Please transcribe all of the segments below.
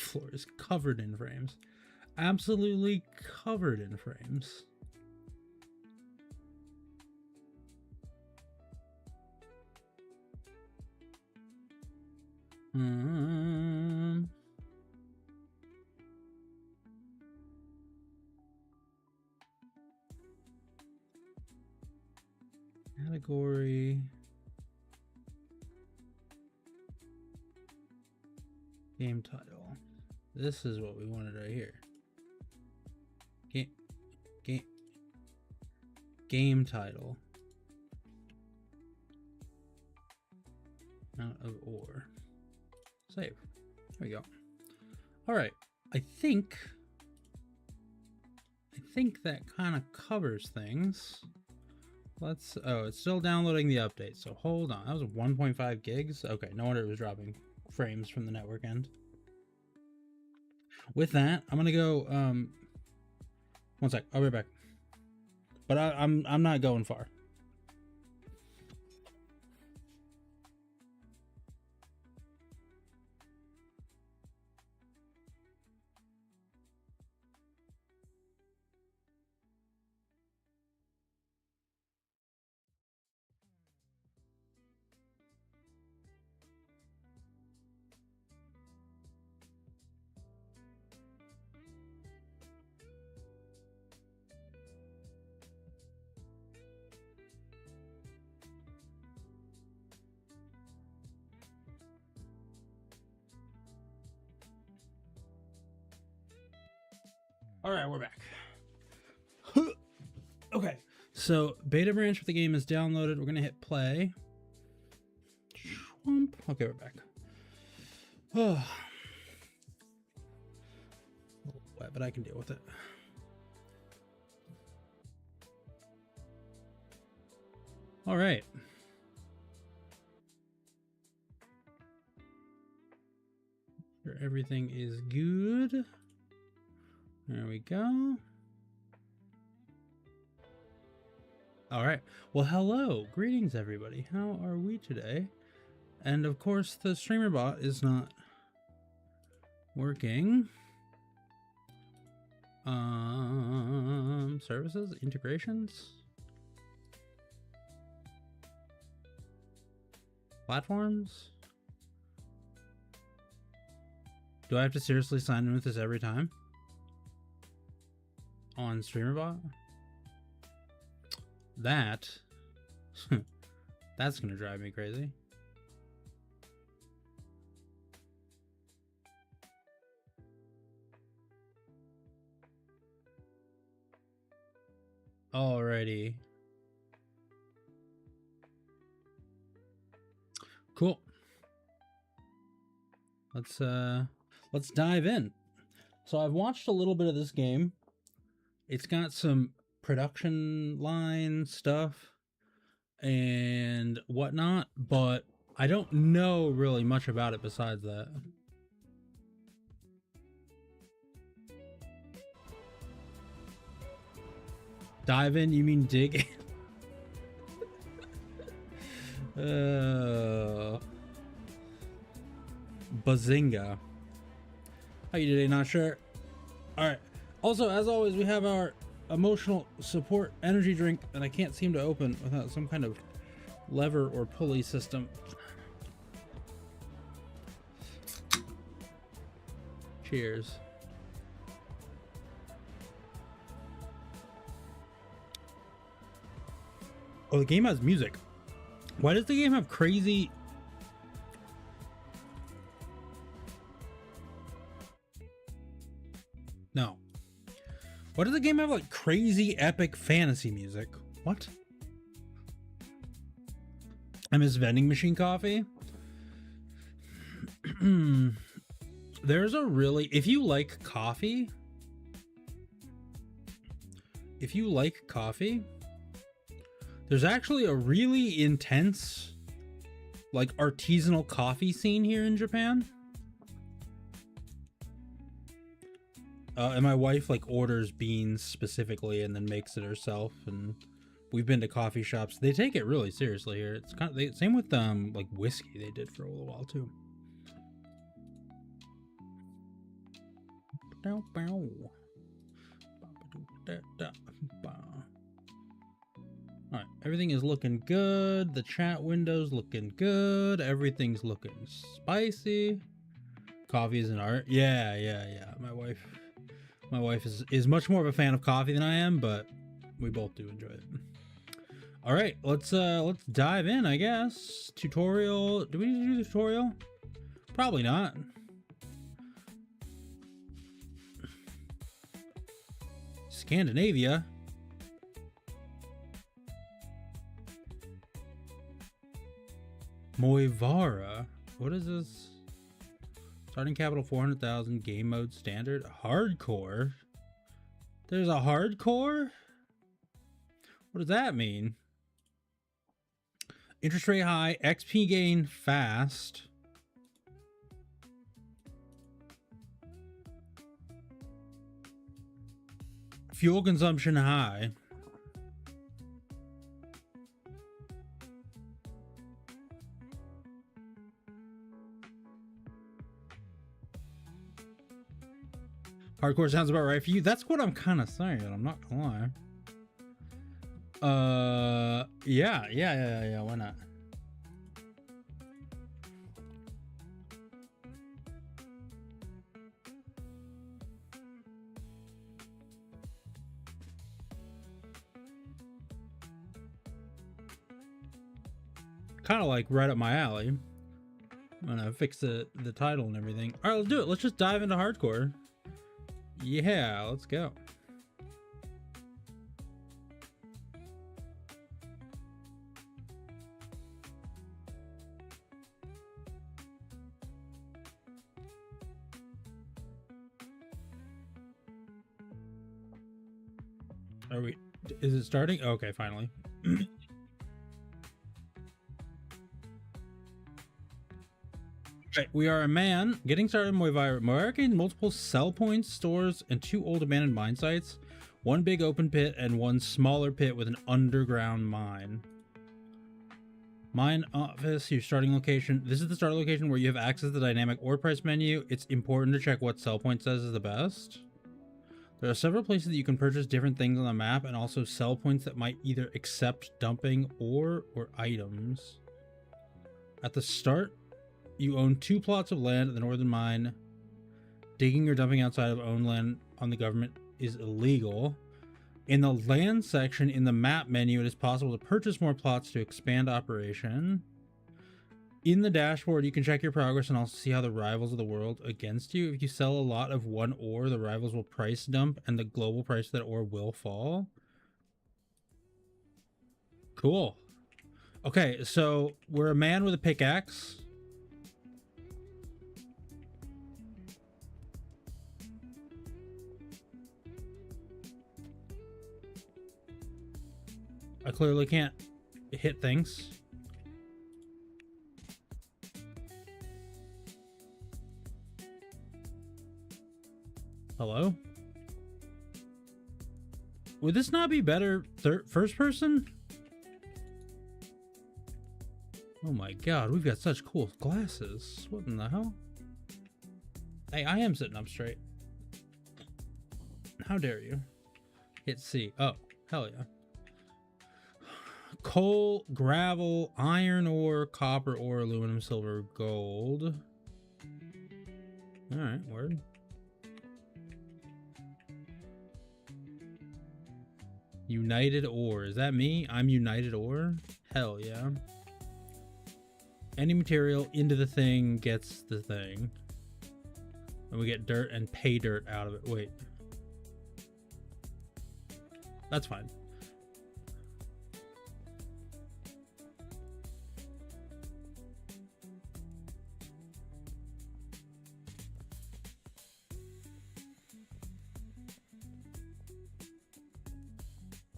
floor is covered in frames. Absolutely covered in frames. Category. Game title. This is what we wanted right here. Game title. Out of or. Save. There we go. All right. I think that kind of covers things. Let's, oh, it's still downloading the update. So hold on. That was 1.5 gigs. Okay. No wonder it was dropping frames from the network end. With that, I'm going to go, one sec. I'll be back. But I'm not going far. All right, we're back. Okay, so beta branch for the game is downloaded. We're gonna hit play. Okay, we're back. Oh, a little wet, but I can deal with it. All right. Sure, everything is good. There we go. All right. Well, hello. Greetings, everybody. How are we today? And of course, the streamer bot is not working. Services, integrations, platforms. Do I have to seriously sign in with this every time? On StreamerBot? That's gonna drive me crazy. Alrighty. Cool. Let's dive in. So I've watched a little bit of this game. It's got some production line stuff and whatnot, but I don't know really much about it besides that. Dive in, you mean dig? Bazinga. How you today? Not sure. All right. Also, as always, we have our emotional support energy drink that I can't seem to open without some kind of lever or pulley system. Cheers. Oh, the game has music. Why does the game have crazy... No. Why does the game have like crazy epic fantasy music? What? I miss vending machine coffee. There's a really... If you like coffee, there's actually a really intense, like, artisanal coffee scene here in Japan. And my wife, like, orders beans specifically and then makes it herself. And we've been to coffee shops. They take it really seriously here. It's kind of same with like whiskey. They did for a little while too. Alright, everything is looking good. The chat window's looking good. Everything's looking spicy. Coffee is an art. Yeah. My wife is much more of a fan of coffee than I am, but we both do enjoy it. All right, let's dive in, I guess. Tutorial. Do we need to do the tutorial? Probably not. Scandinavia. Moivara. What is this? Starting capital 400,000. Game mode standard. Hardcore. There's a hardcore? What does that mean? Interest rate high. XP gain fast. Fuel consumption high. Hardcore sounds about right for you. That's what I'm kind of saying. I'm not gonna lie. Yeah. Why not? Kind of like right up my alley. I'm gonna fix the title and everything. All right, let's do it. Let's just dive into hardcore. Yeah, let's go. Are we? Is it starting? Okay, finally. Right, we are a man getting started in Moivira. Moivira gained multiple sell points, stores, and 2 old abandoned mine sites, 1 big open pit, and 1 smaller pit with an underground mine. Mine office, your starting location. This is the starting location where you have access to the dynamic ore price menu. It's important to check what sell point says is the best. There are several places that you can purchase different things on the map, and also sell points that might either accept dumping ore or items. At the start, you own 2 plots of land in the northern mine. Digging or dumping outside of owned land on the government is illegal. In the land section in the map menu, it is possible to purchase more plots to expand operation. In the dashboard, you can check your progress and also see how the rivals of the world against you. If you sell a lot of one ore, the rivals will price dump and the global price of that ore will fall. Cool. Okay, so we're a man with a pickaxe. I clearly can't hit things. Hello? Would this not be better first person? Oh my god, we've got such cool glasses. What in the hell? Hey, I am sitting up straight. How dare you? Hit C. Oh, hell yeah. Coal, gravel, iron ore, copper ore, aluminum, silver, gold. Alright, word. United ore. Is that me? I'm United ore? Hell yeah. Any material into the thing gets the thing. And we get dirt and pay dirt out of it. Wait. That's fine.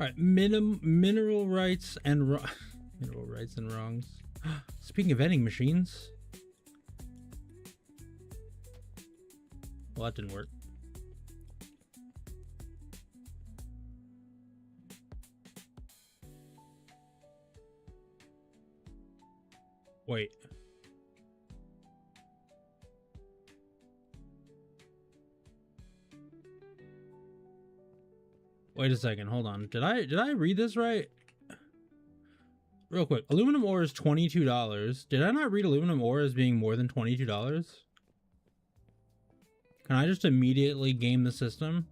All right, mineral rights and mineral rights and wrongs. Speaking of vending machines, well, that didn't work. Wait. Wait a second, hold on. Did I read this right? Real quick, aluminum ore is $22. Did I not read aluminum ore as being more than $22? Can I just immediately game the system?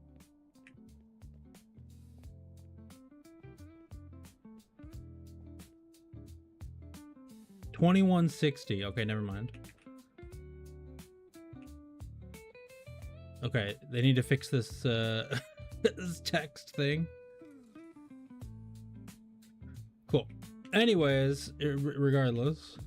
$21.60. Okay, never mind. Okay, they need to fix this this text thing. Cool. Anyways, regardless.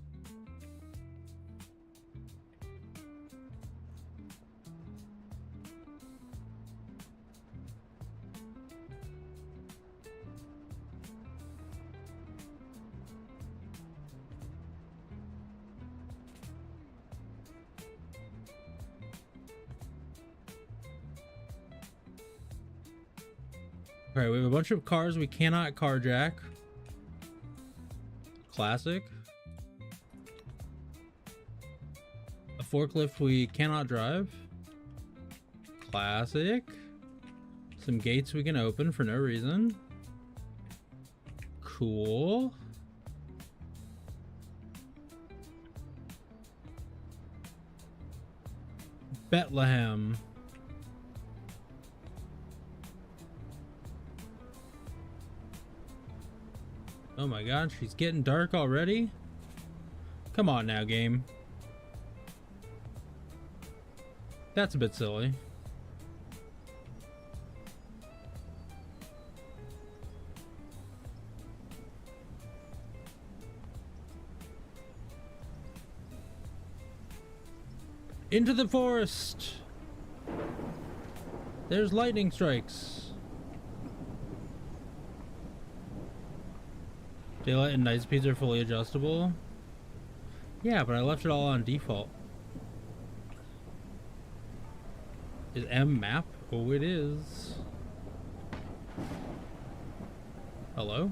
Okay, we have a bunch of cars we cannot carjack. Classic. A forklift we cannot drive. Classic. Some gates we can open for no reason. Cool. Bethlehem. Oh my god, she's getting dark already? Come on now, game. That's a bit silly. Into the forest! There's lightning strikes. Daylight and night speeds are fully adjustable. Yeah, but I left it all on default. Is M map? Oh, it is. Hello?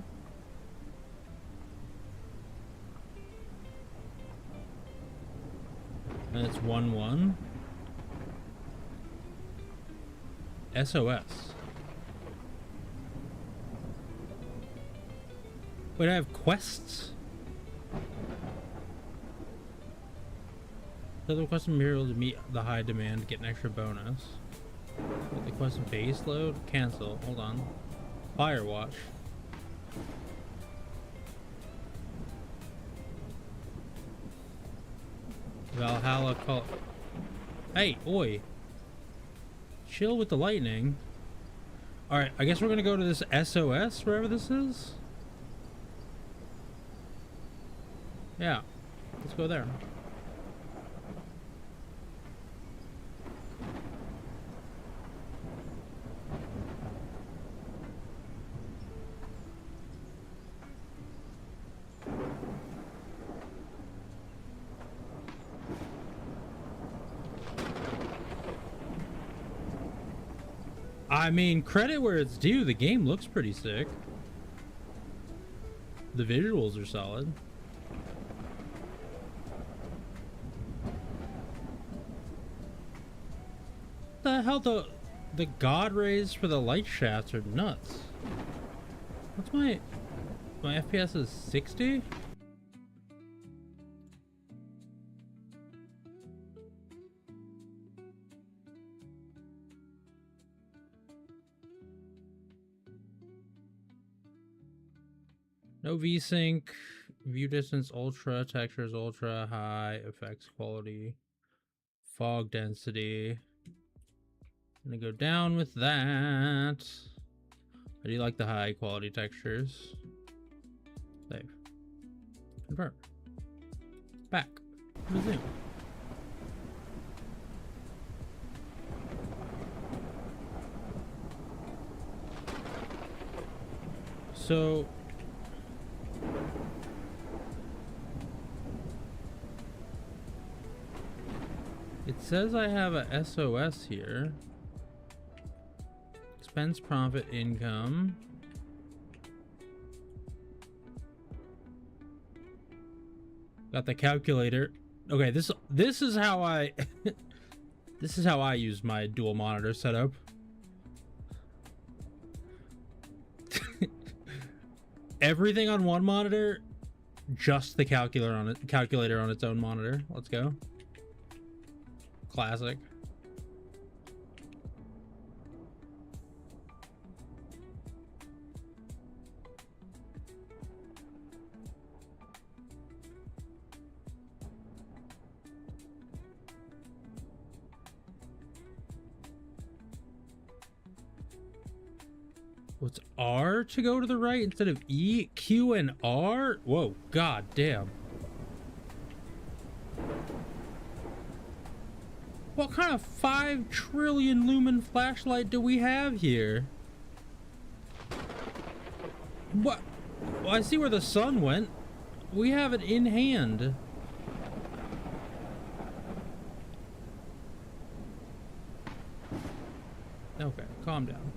And it's 1-1. SOS. Wait, I have quests? So the quest material to meet the high demand, get an extra bonus. Get the quest base load? Cancel. Hold on. Firewatch. Valhalla call. Hey, oi. Chill with the lightning. Alright, I guess we're gonna go to this SOS, wherever this is. Yeah, let's go there. I mean, credit where it's due, the game looks pretty sick. The visuals are solid. The hell, the god rays for the light shafts are nuts. What's my FPS is 60? No VSync, view distance ultra, textures ultra, high, effects quality, fog density. Gonna go down with that. I do like the high quality textures. Save. Confirm. Back. Resume. So it says I have a SOS here. Expense, profit, income. Got the calculator. Okay, this is how I this is how I use my dual monitor setup. everything on one monitor, just the calculator on its own monitor. Let's go. Classic. What's R to go to the right instead of E? Q and R? Whoa, god damn. What kind of 5 trillion lumen flashlight do we have here? What? Well, I see where the sun went. We have it in hand. Okay, calm down.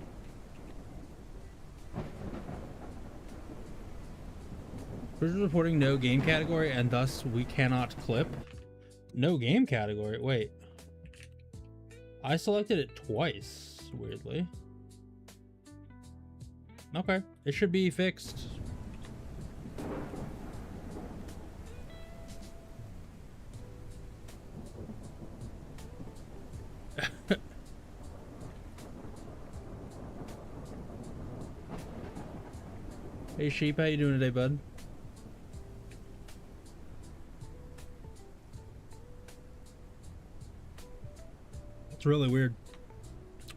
Visual reporting no game category, and thus we cannot clip. No game category? Wait. I selected it twice, weirdly. Okay, it should be fixed. Hey Sheep, how you doing today, bud? It's really weird.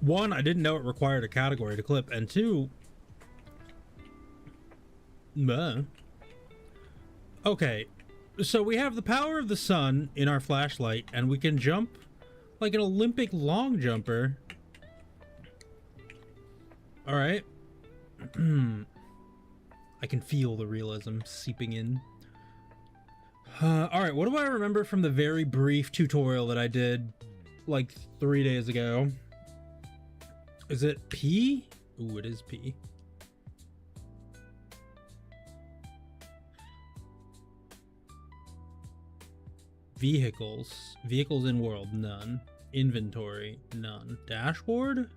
One, I didn't know it required a category to clip, and two, okay, so we have the power of the sun in our flashlight, and we can jump like an Olympic long jumper. All right. I can feel the realism seeping in. All right, what do I remember from the very brief tutorial that I did like 3 days ago? Is it P? Ooh, it is P. Vehicles. Vehicles in world, none. Inventory, none. Dashboard?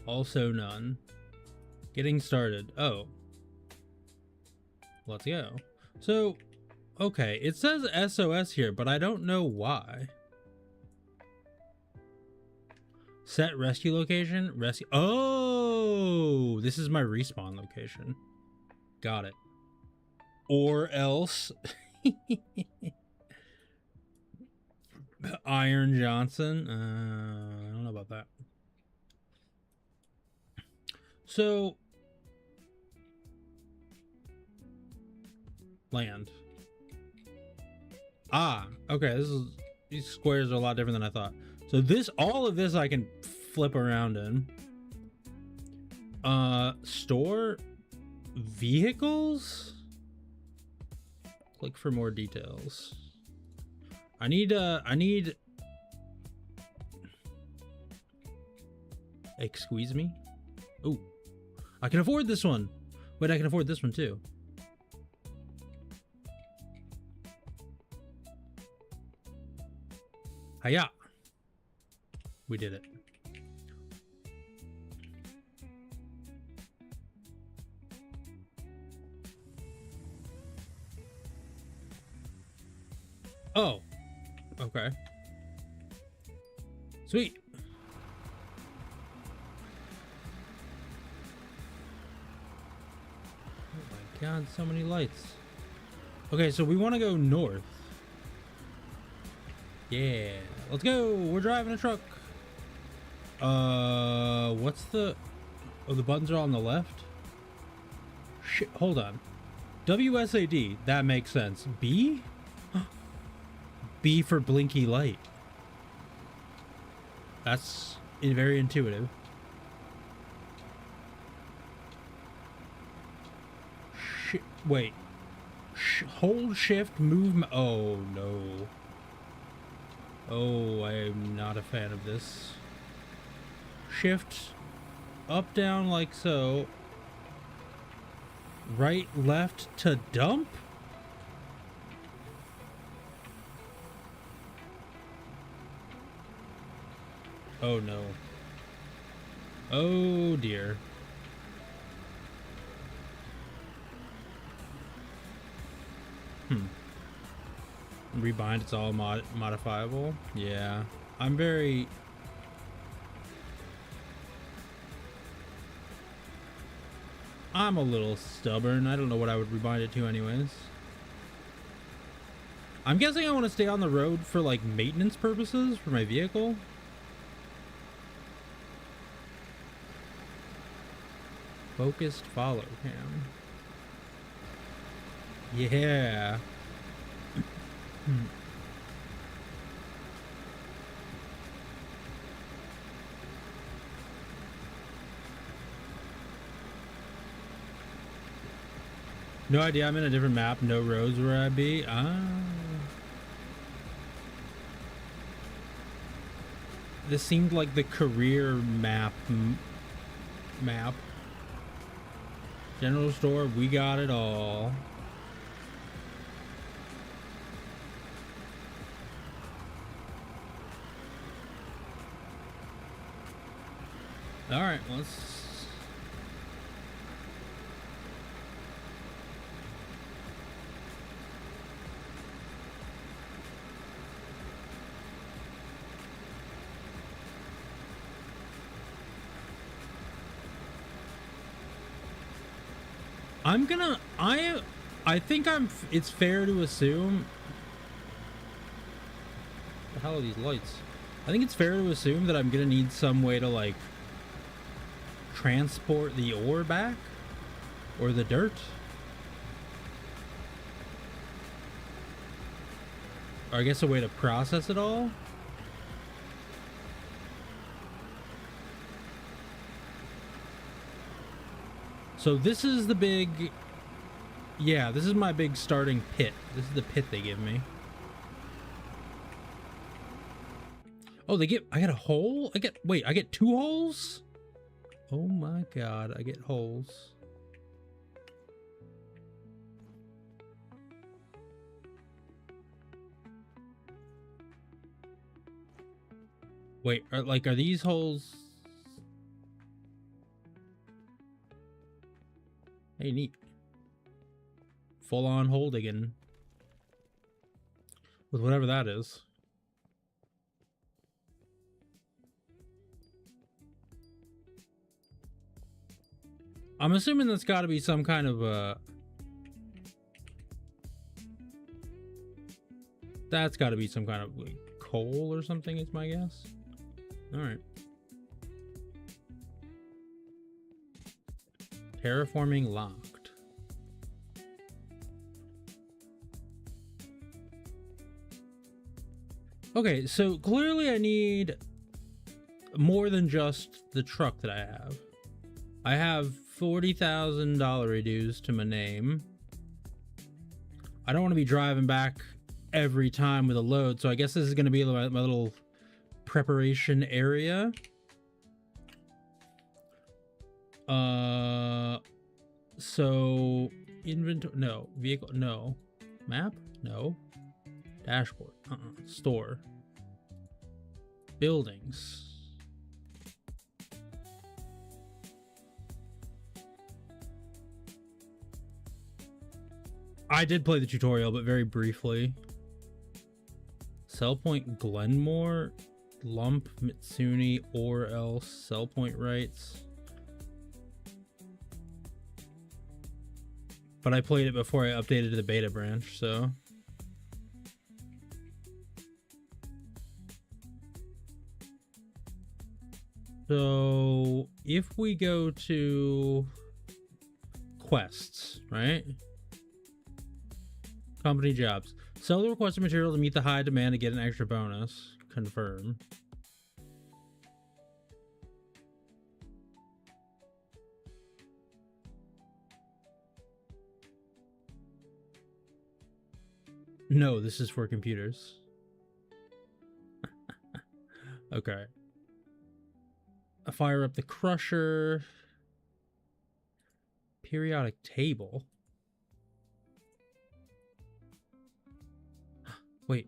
Also none. Getting started. Oh. Let's go. So, okay, it says SOS here, but I don't know why. Set rescue location. Rescue. Oh, this is my respawn location. Got it. Or else. Iron Johnson. I don't know about that. So, land. Ah, okay. These squares are a lot different than I thought. So all of this I can flip around in. Store vehicles. Click for more details. I need excuse me. Oh, I can afford this one. Wait, I can afford this one too. Hiya. We did it. Oh. Okay. Sweet. Oh my god, so many lights. Okay, so we want to go north. Yeah, let's go. We're driving a truck. What's the... Oh, the buttons are on the left? Shit, hold on. WSAD, that makes sense. B? B for blinky light. That's very intuitive. Wait. Hold shift, move... Oh, no. Oh, I am not a fan of this. Shift up, down like so. Right, left to dump? Oh no. Oh dear. Rebind, it's all modifiable. Yeah. I'm a little stubborn. I don't know what I would rebind it to anyways. I'm guessing I want to stay on the road for like maintenance purposes for my vehicle. Focused follow cam. Yeah. No idea. I'm in a different map. No roads where I'd be. This seemed like the career map. General store. We got it all. All right. Let's. I think it's fair to assume. What the hell are these lights? I think it's fair to assume that I'm gonna need some way to like transport the ore back or the dirt. Or I guess a way to process it all. So this is the big, yeah, this is my big starting pit. This is the pit they give me. Oh, I get a hole? Wait, I get 2 holes? Oh my God, I get holes. Wait, are these holes? Hey, neat. Full on hole digging. With whatever that is. I'm assuming that's got to be some kind of a... That's got to be some kind of like coal or something, is my guess. Alright. Terraforming locked. Okay, so clearly I need more than just the truck that I have. I have $40,000 dues to my name. I don't want to be driving back every time with a load, so I guess this is going to be my little preparation area. So inventory, no. Vehicle, no. Map, no. Dashboard, store. Buildings. I did play the tutorial, but very briefly. Sell point Glenmore, Lump Mitsuni, or else sell point rights. But I played it before I updated to the beta branch, so. So if we go to quests, right? Company jobs. Sell the requested material to meet the high demand to get an extra bonus. Confirm. No, this is for computers. Okay. Fire up the crusher. Periodic table. Wait.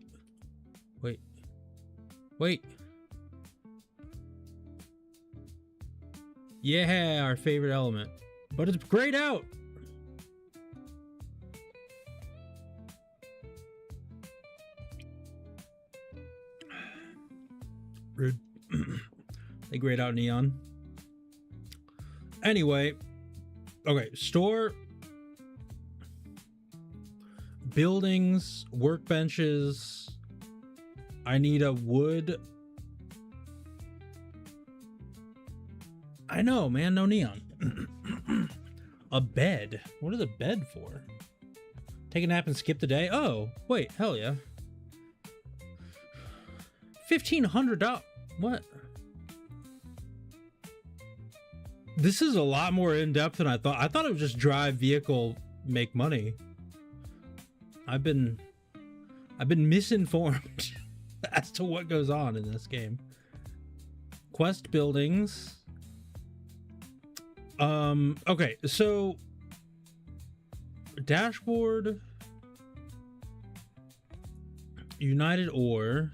Wait. Wait. Yeah, our favorite element. But it's grayed out. Rude. They grayed out neon. Anyway, okay, store, buildings, workbenches. I need a wood. I know, man, no neon. A bed. What is a bed for? Take a nap and skip the day? Oh, wait, hell yeah. $1,500. What? This is a lot more in-depth than I thought. I thought it was just drive vehicle, make money. I've been misinformed as to what goes on in this game. Quest buildings. Okay, so dashboard, United Ore.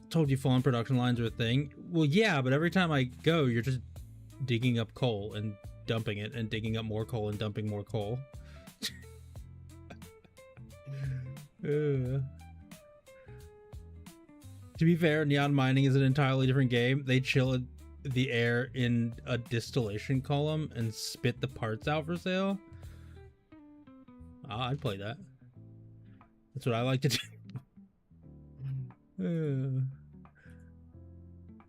Told you fallen production lines are a thing. Well, yeah, but every time I go, you're just digging up coal and dumping it and digging up more coal and dumping more coal. To be fair, neon mining is an entirely different game. They chill the air in a distillation column and spit the parts out for sale. I'd play that. That's what I like to do.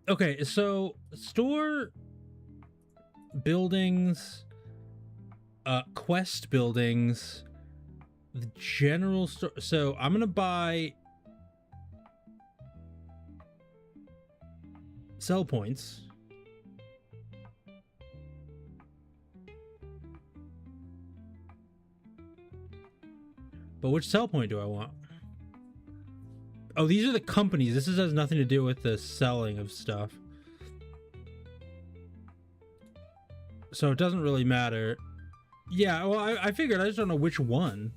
Okay, so store, buildings, quest buildings, the general store. So I'm gonna buy sell points. But which sell point do I want? Oh, these are the companies. This has nothing to do with the selling of stuff. So it doesn't really matter. Yeah, well, I figured. I just don't know which one.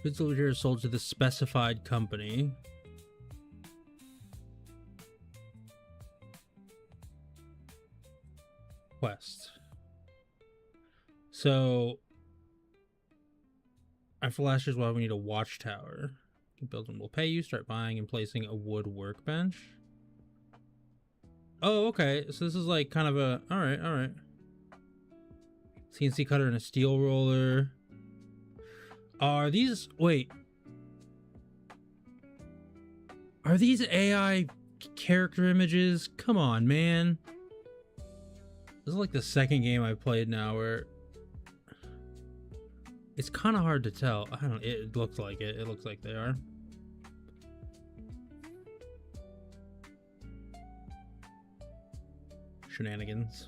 Goods delivered here is sold to the specified company. Quest. So after last year's, well, we need a watchtower. Build one will pay you. Start buying and placing a wood workbench. Oh, okay. So this is like kind of a... All right. CNC cutter and a steel roller. Are these... Wait. Are these AI character images? Come on, man. This is like the second game I've played now where... It's kind of hard to tell. I don't... It looks like it. It looks like they are. Shenanigans.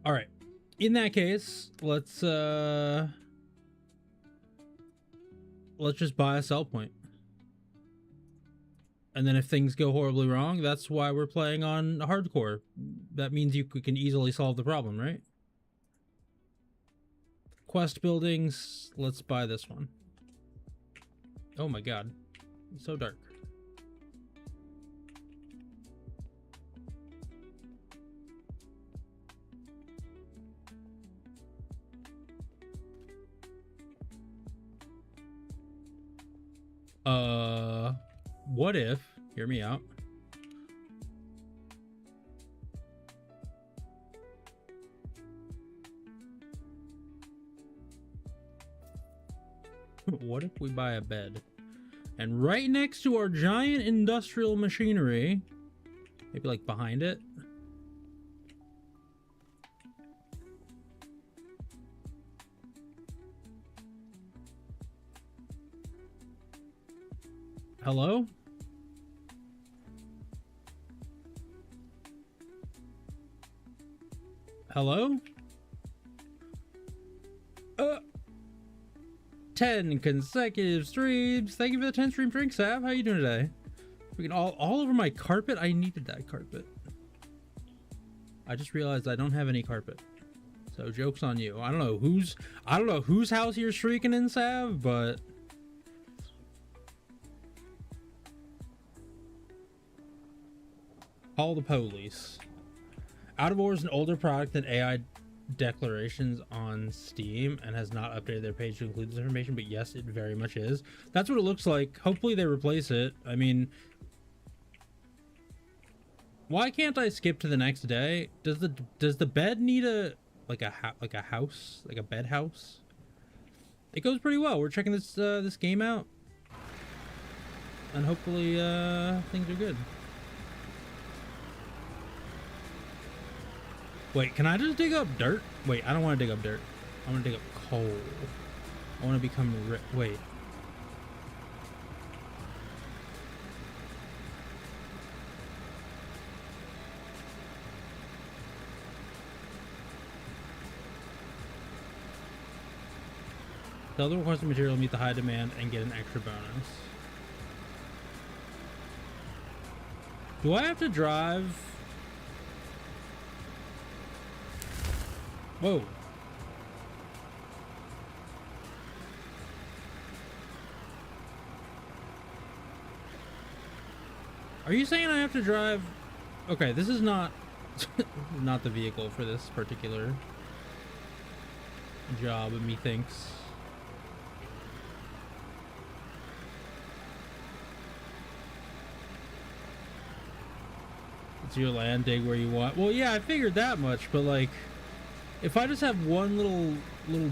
All right. In that case, let's just buy a sell point. And then if things go horribly wrong, that's why we're playing on hardcore. That means you can easily solve the problem, right? Quest buildings. Let's buy this one. Oh my god. It's so dark. What if, hear me out. What if we buy a bed? And right next to our giant industrial machinery, maybe like behind it. Hello? Hello? 10 consecutive streams. Thank you for the 10 stream drink, Sav. How you doing today? We can all over my carpet. I needed that carpet. I just realized I don't have any carpet. So joke's on you. I don't know whose house you're shrieking in, Sav, but Call the police. Out of War is an older product than AI declarations on Steam and has not updated their page to include this information, but yes, it very much is. That's what it looks like. Hopefully they replace it. I mean, why can't I skip to the next day? Does the bed need a house, like a bed house? It goes pretty well. We're checking this this game out, and hopefully things are good. Wait, can I just dig up dirt? Wait, I don't want to dig up dirt. I want to dig up coal. I want to become wait. Sell the requested material, meet the high demand, and get an extra bonus. Do I have to drive? Whoa. Are you saying I have to drive? Okay, this is not not the vehicle for this particular job, methinks. It's your land, dig where you want. Well, yeah, I figured that much, but like, if I just have one little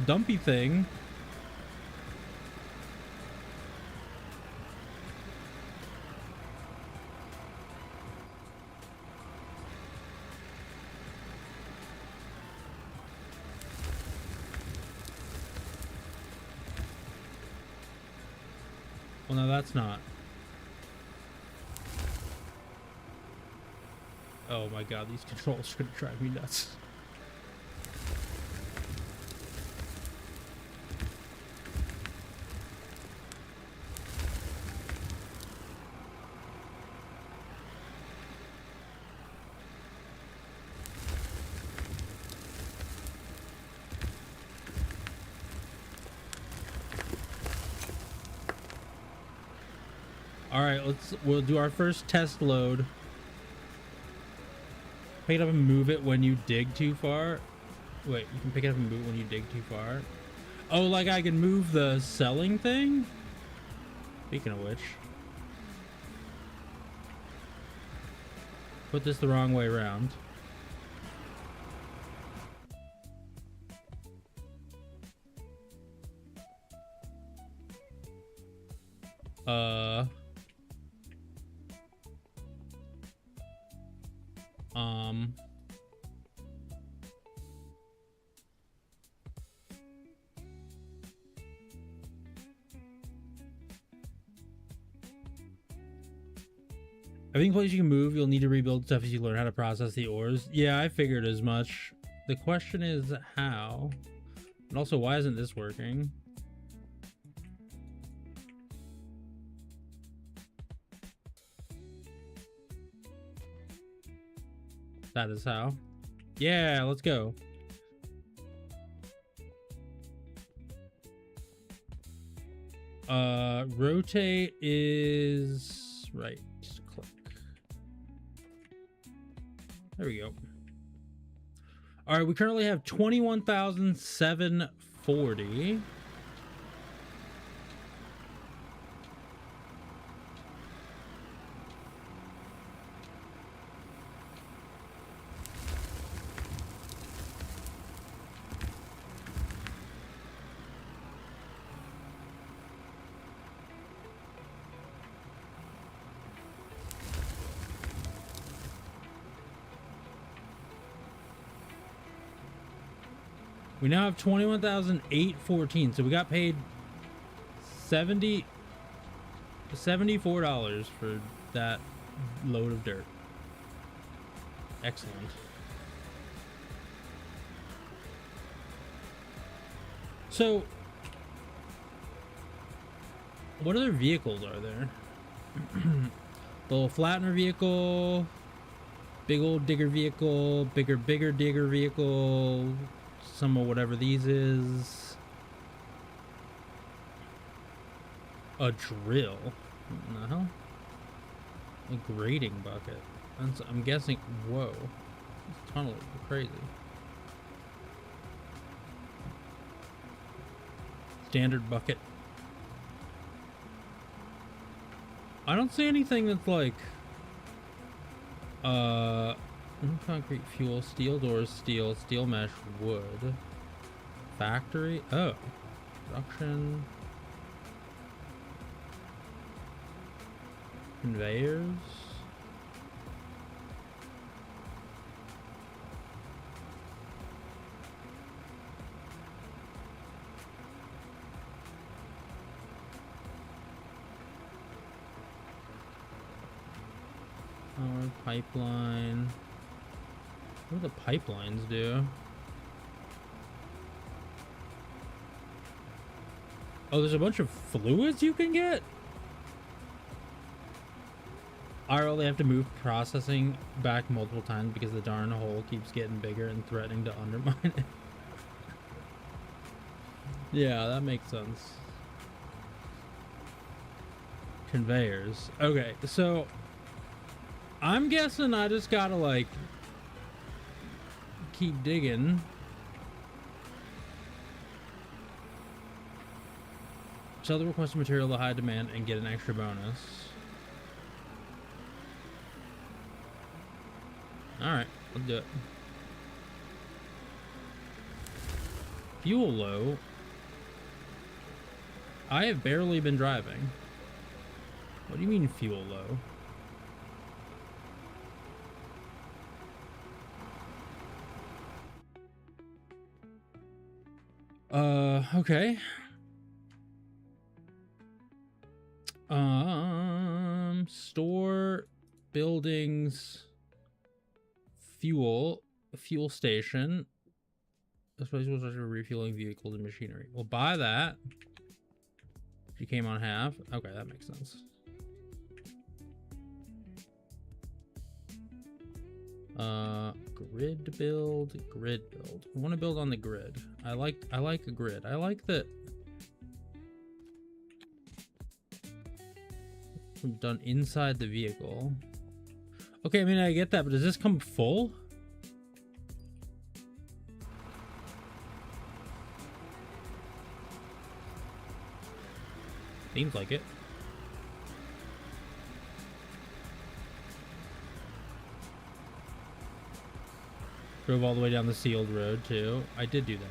dumpy thing. Well, no, that's not. Oh my god, these controls are gonna drive me nuts. Alright, we'll do our first test load. Pick it up and move it when you dig too far. Wait, you can pick it up and move it when you dig too far. Oh, like I can move the selling thing? Speaking of which. Put this the wrong way around. Everything place you can move, you'll need to rebuild stuff as you learn how to process the ores. Yeah, I figured as much. The question is how? And also, why isn't this working? That is how. Yeah, let's go. Rotate is right. Click. There we go. All right, we currently have 21,740. We now have 21,814, so we got paid $74 for that load of dirt. Excellent. So, what other vehicles are there? The little flattener vehicle, big old digger vehicle, bigger digger vehicle, some of whatever these is. A drill. What the hell? A grading bucket. I'm guessing. Whoa, this tunnel is crazy. Standard bucket. I don't see anything that's like concrete, fuel, steel doors, steel mesh, wood, factory. Oh, production, conveyors. Power pipeline. What do the pipelines do? Oh, there's a bunch of fluids you can get? I only have to move processing back multiple times because the darn hole keeps getting bigger and threatening to undermine it. Yeah, that makes sense. Conveyors. Okay, so I'm guessing I just gotta like keep digging. Sell the requested material to high demand and get an extra bonus. Alright, let's do it. Fuel low. I have barely been driving. What do you mean fuel low? Okay. Store, buildings, fuel station. That's why you're supposed to refueling vehicles and machinery. We'll buy that. She came on half. Okay, that makes sense. Grid build. I want to build on the grid. I like a grid. I like that we've done inside the vehicle. Okay, I mean I get that, but does this come full? Seems like it. Drove all the way down the sealed road too. I did do that.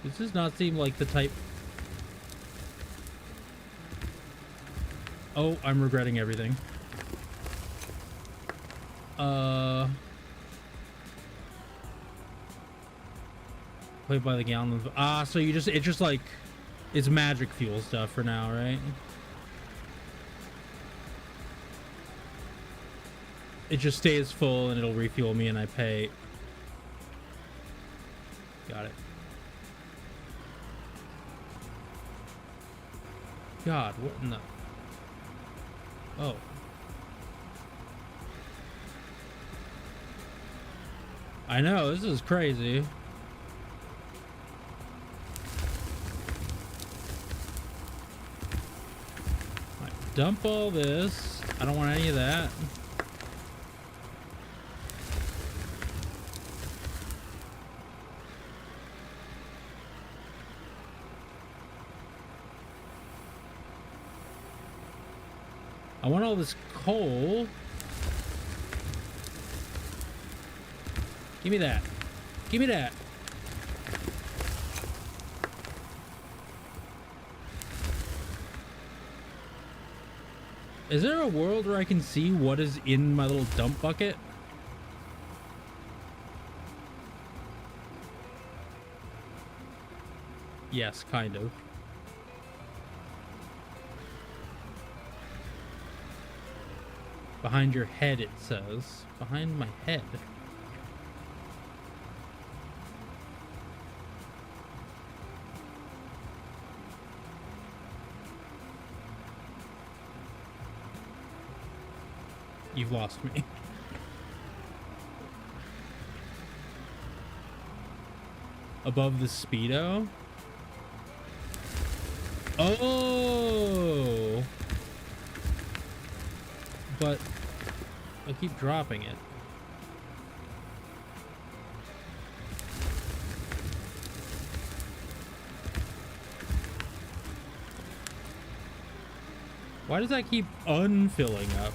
This does not seem like the type. Oh, I'm regretting everything. Play by the gallon of so it's just like it's magic fuel stuff for now, right? It just stays full and it'll refuel me and I pay. Got it. God, what in the... Oh. I know, this is crazy. Right, dump all this. I don't want any of that. I want all this coal. Give me that. Give me that. Is there a world where I can see what is in my little dump bucket? Yes, kind of. Behind your head, it says. Behind my head. You've lost me. Above the speedo? Oh! but I keep dropping it. Why does that keep unfilling up?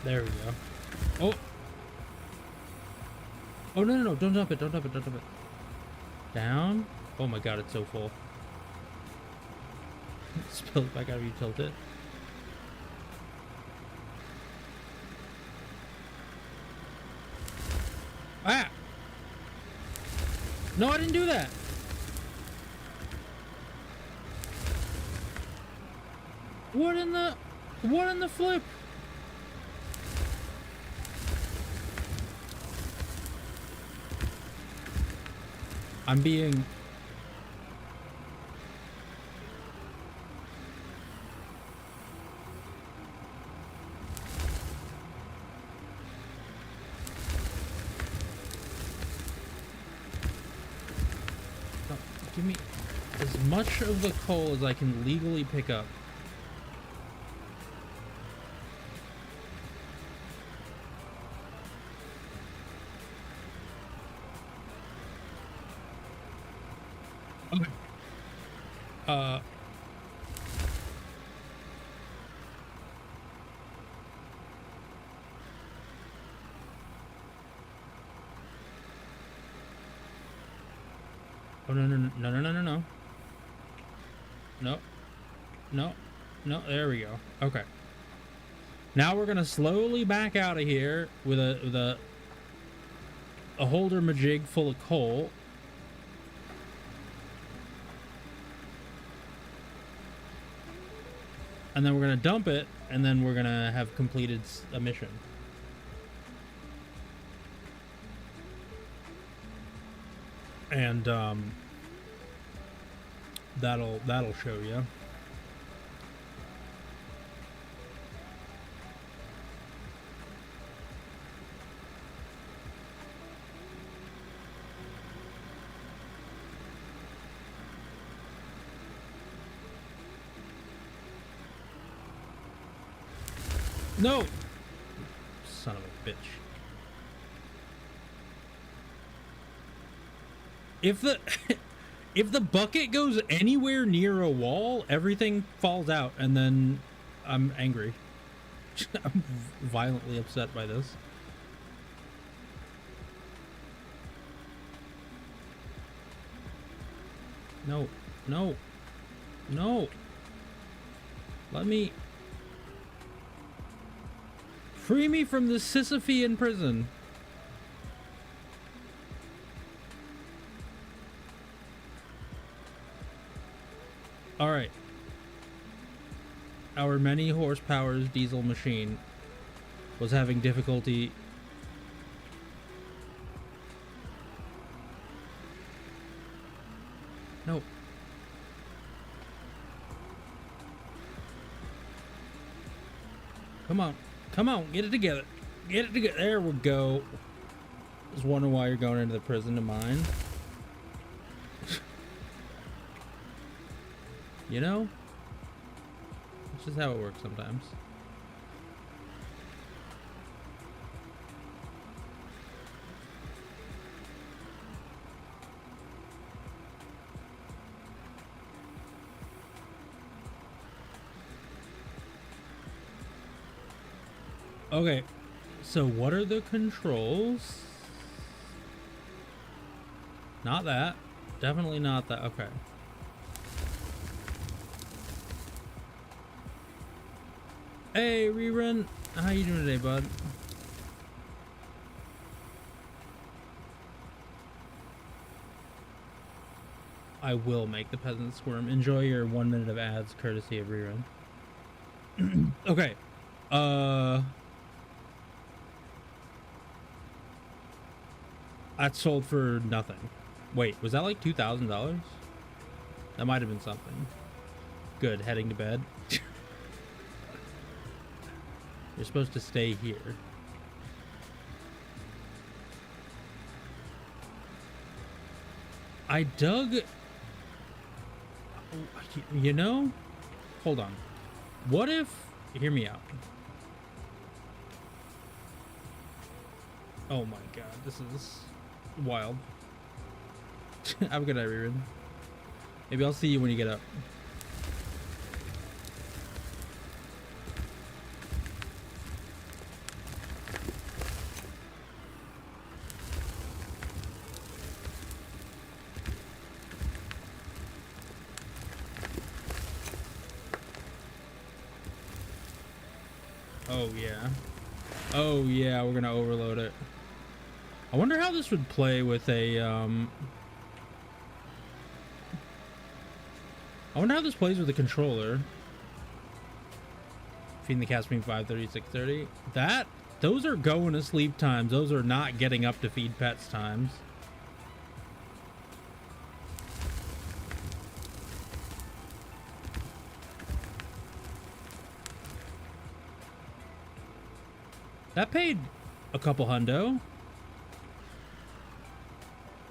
There we go. Oh! Oh, no, no, no. Don't dump it. Don't dump it. Don't dump it. Down. Oh my god, it's so full. Spill it back out if you tilt it. Ah! No, I didn't do that! What in the flip? I'm being... No, give me as much of the coal as I can legally pick up. Okay. Oh, no, no, no, no, no, no, no, no. No. No. No, there we go. Okay. Now we're gonna slowly back out of here with a holder majig full of coal. And then we're gonna dump it, and then we're gonna have completed a mission. And that'll show you. No! Son of a bitch. If the bucket goes anywhere near a wall, everything falls out, and then I'm angry. I'm violently upset by this. No, no, no. Let me... Free me from this Sisyphean prison. Alright. Our many horsepowers diesel machine was having difficulty. No. Come on. Come on, get it together. Get it together. There we go. I was wondering why you're going into the prison to mine. You know? It's just how it works sometimes. Okay, so what are the controls? Not that. Definitely not that. Okay. Hey, Rerun. How you doing today, bud? I will make the peasant squirm. Enjoy your 1 minute of ads, courtesy of Rerun. Okay. That sold for nothing. Wait, was that like $2,000? That might have been something. Good, heading to bed. You're supposed to stay here. I dug... You know? Hold on. What if... Hear me out. Oh my god, this is wild. Have a good night, Reardon. Maybe I'll see you when you get up. Oh yeah. Oh yeah, we're gonna overload it. I wonder how this would play with a I wonder how this plays with a controller. Feeding the cats between 5:30 6:30. Those are going to sleep times. Those are not getting up to feed pets times. That paid a couple hundo.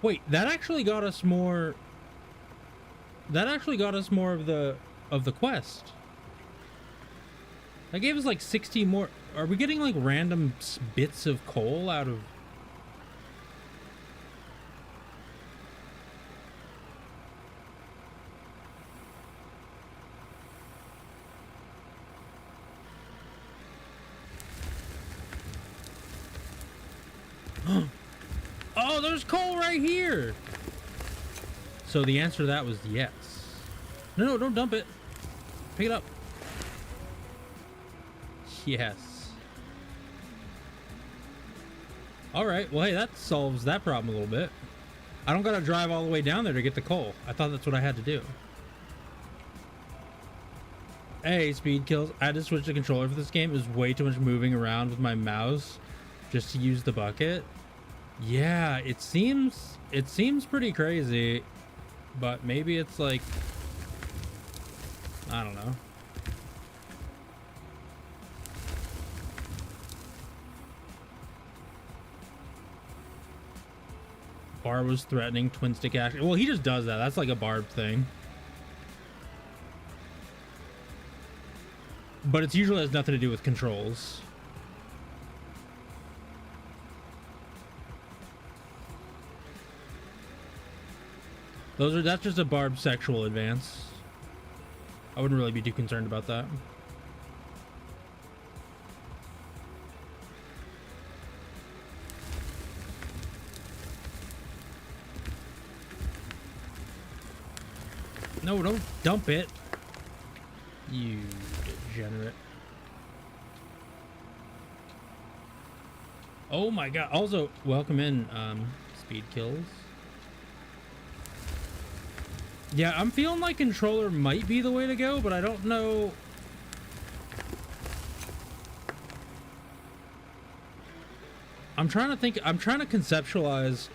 Wait, that actually got us more. That actually got us more of the quest. That gave us like 60 more. Are we getting like random bits of coal out of? Oh, there's coal right here. So the answer to that was yes. No, don't dump it. Pick it up. Yes. All right. Well, hey, that solves that problem a little bit. I don't gotta drive all the way down there to get the coal. I thought that's what I had to do. Hey, speed kills. I had to switch the controller for this game. It was way too much moving around with my mouse just to use the bucket. Yeah, it seems pretty crazy, but maybe it's like, I don't know. Bar was threatening twin stick action. Well, he just does that. That's like a Barb thing. But it usually has nothing to do with controls. That's just a Barb sexual advance. I wouldn't really be too concerned about that. No, don't dump it. You degenerate. Oh my god. Also, welcome in, speed kills. Yeah, I'm feeling like controller might be the way to go, but I don't know. I'm trying to think. I'm trying to conceptualize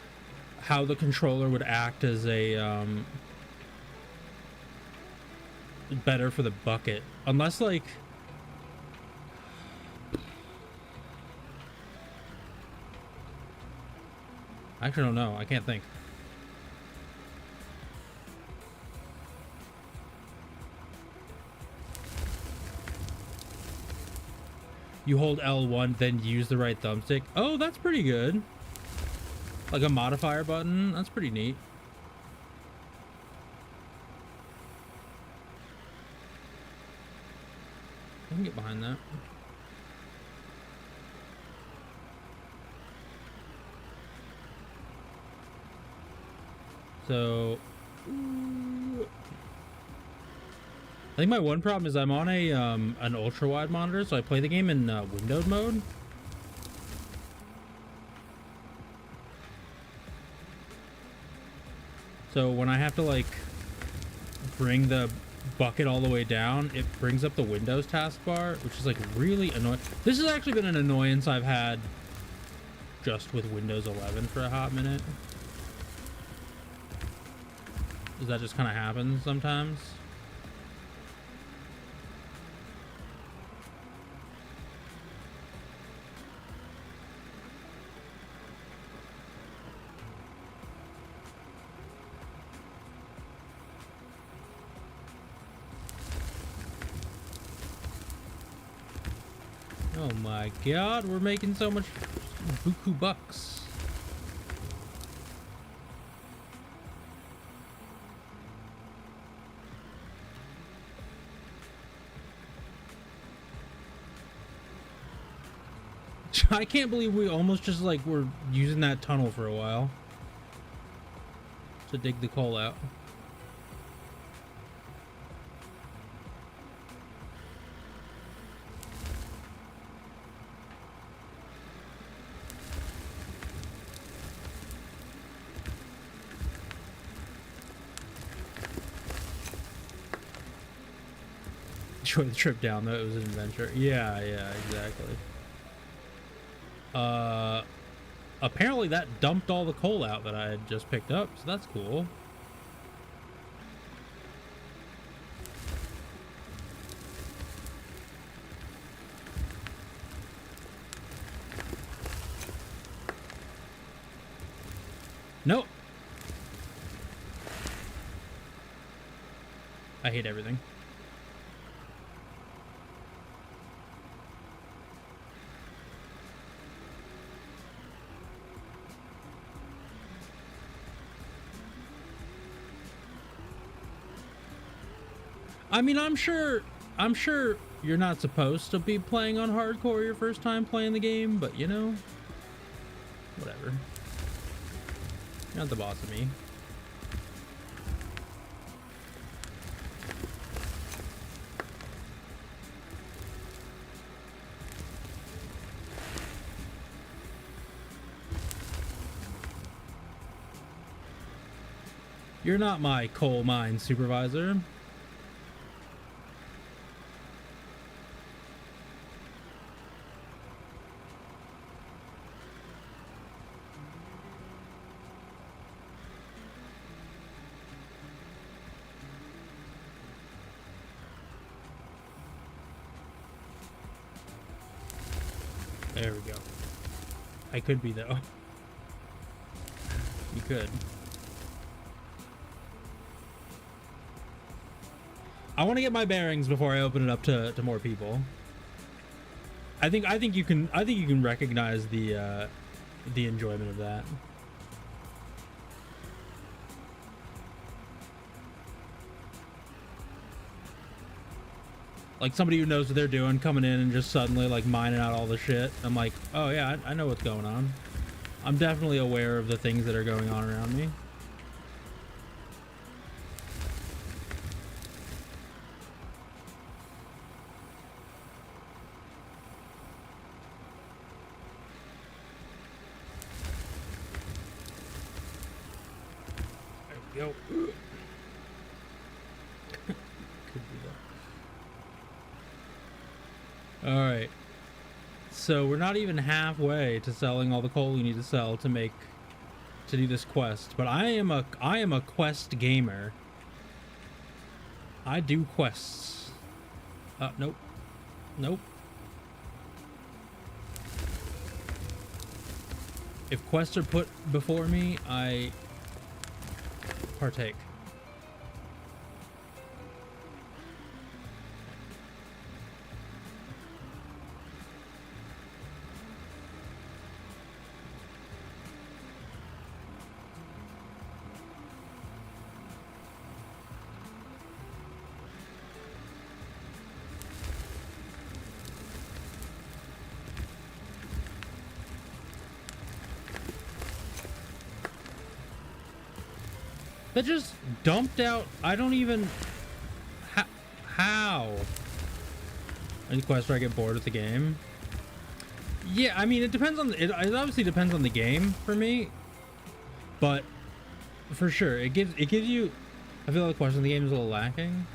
how the controller would act as a better for the bucket, unless like I actually don't know. I can't think. You hold L1, then use the right thumbstick. Oh, that's pretty good. Like a modifier button. That's pretty neat. I can get behind that. So I think my one problem is I'm on a an ultra wide monitor, so I play the game in windowed mode. So when I have to like bring the bucket all the way down, it brings up the Windows taskbar, which is like really annoying. This has actually been an annoyance I've had just with Windows 11 for a hot minute. Does that just kind of happen sometimes? Oh my god, we're making so much buku bucks. I can't believe we almost just like were using that tunnel for a while to dig the coal out. Enjoy the trip down though, it was an adventure. Yeah, exactly. Apparently that dumped all the coal out that I had just picked up, so that's cool. Nope. I hate everything. I mean, I'm sure you're not supposed to be playing on hardcore your first time playing the game, but you know, whatever. You're not the boss of me. You're not my coal mine supervisor. There we go. I could be though. You could. I want to get my bearings before I open it up to more people. I think you can recognize the enjoyment of that. Like somebody who knows what they're doing coming in and just suddenly like mining out all the shit. I'm like, oh yeah, I know what's going on. I'm definitely aware of the things that are going on around me. There we go. All right, so we're not even halfway to selling all the coal you need to sell to do this quest, but I am a quest gamer. I do quests. Nope. If quests are put before me, I partake. That just dumped out. I don't even. How? Any quest where I get bored with the game? Yeah, I mean, it depends on. It obviously depends on the game for me, but for sure, it gives you. I feel like the quest in the game is a little lacking.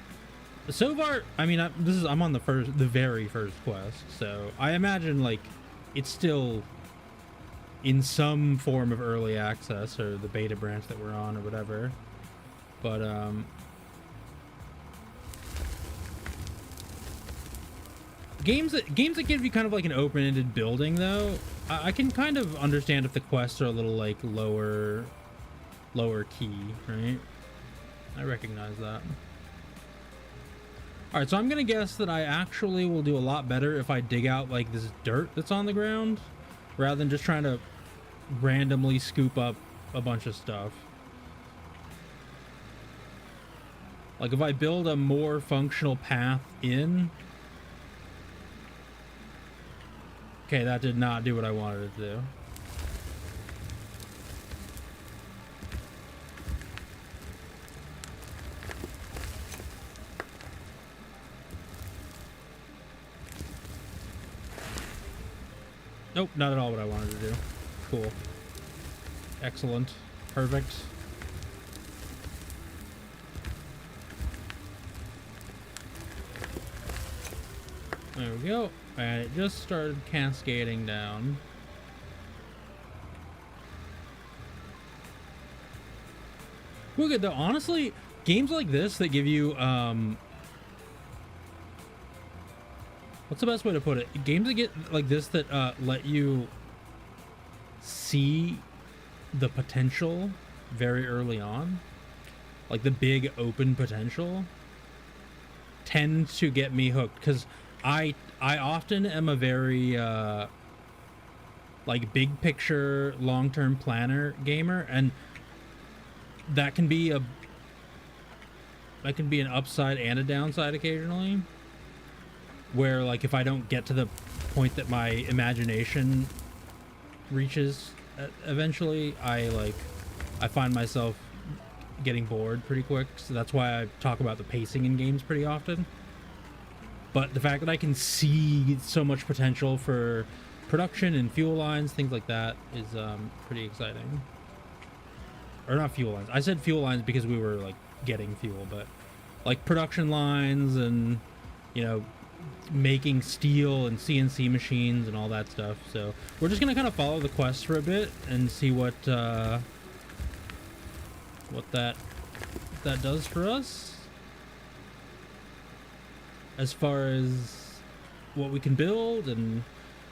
So far, I mean, I'm on the very first quest, so I imagine like it's still in some form of early access, or the beta branch that we're on, or whatever. But games that give you kind of like an open-ended building, though, I can kind of understand if the quests are a little like lower key, right? I recognize that. All right, so I'm gonna guess that I actually will do a lot better if I dig out like this dirt that's on the ground, rather than just trying to randomly scoop up a bunch of stuff. Like if I build a more functional path in. Okay, that did not do what I wanted it to do. Nope, not at all what I wanted to do. Cool. Excellent. Perfect. There we go. And it just started cascading down. We're good though. Honestly, games like this that give you what's the best way to put it? Games that get like this that let you see the potential very early on, like the big open potential, tend to get me hooked, because I often am a very like big picture, long-term planner gamer, and that can be an upside and a downside occasionally, where like if I don't get to the point that my imagination reaches eventually, I find myself getting bored pretty quick. So that's why I talk about the pacing in games pretty often. But the fact that I can see so much potential for production and fuel lines, things like that, is pretty exciting. Or not fuel lines. I said fuel lines because we were like getting fuel, but like production lines and, you know, making steel and CNC machines and all that stuff. So we're just gonna kind of follow the quest for a bit and see what that does for us, as far as what we can build. And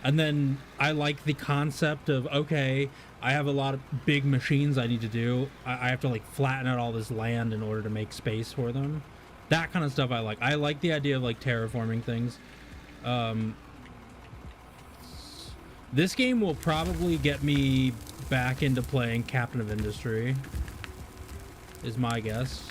then I like the concept of, okay, I have a lot of big machines I need to do. I have to like flatten out all this land in order to make space for them. That kind of stuff I like. I like the idea of like terraforming things. This game will probably get me back into playing Captain of Industry, is my guess.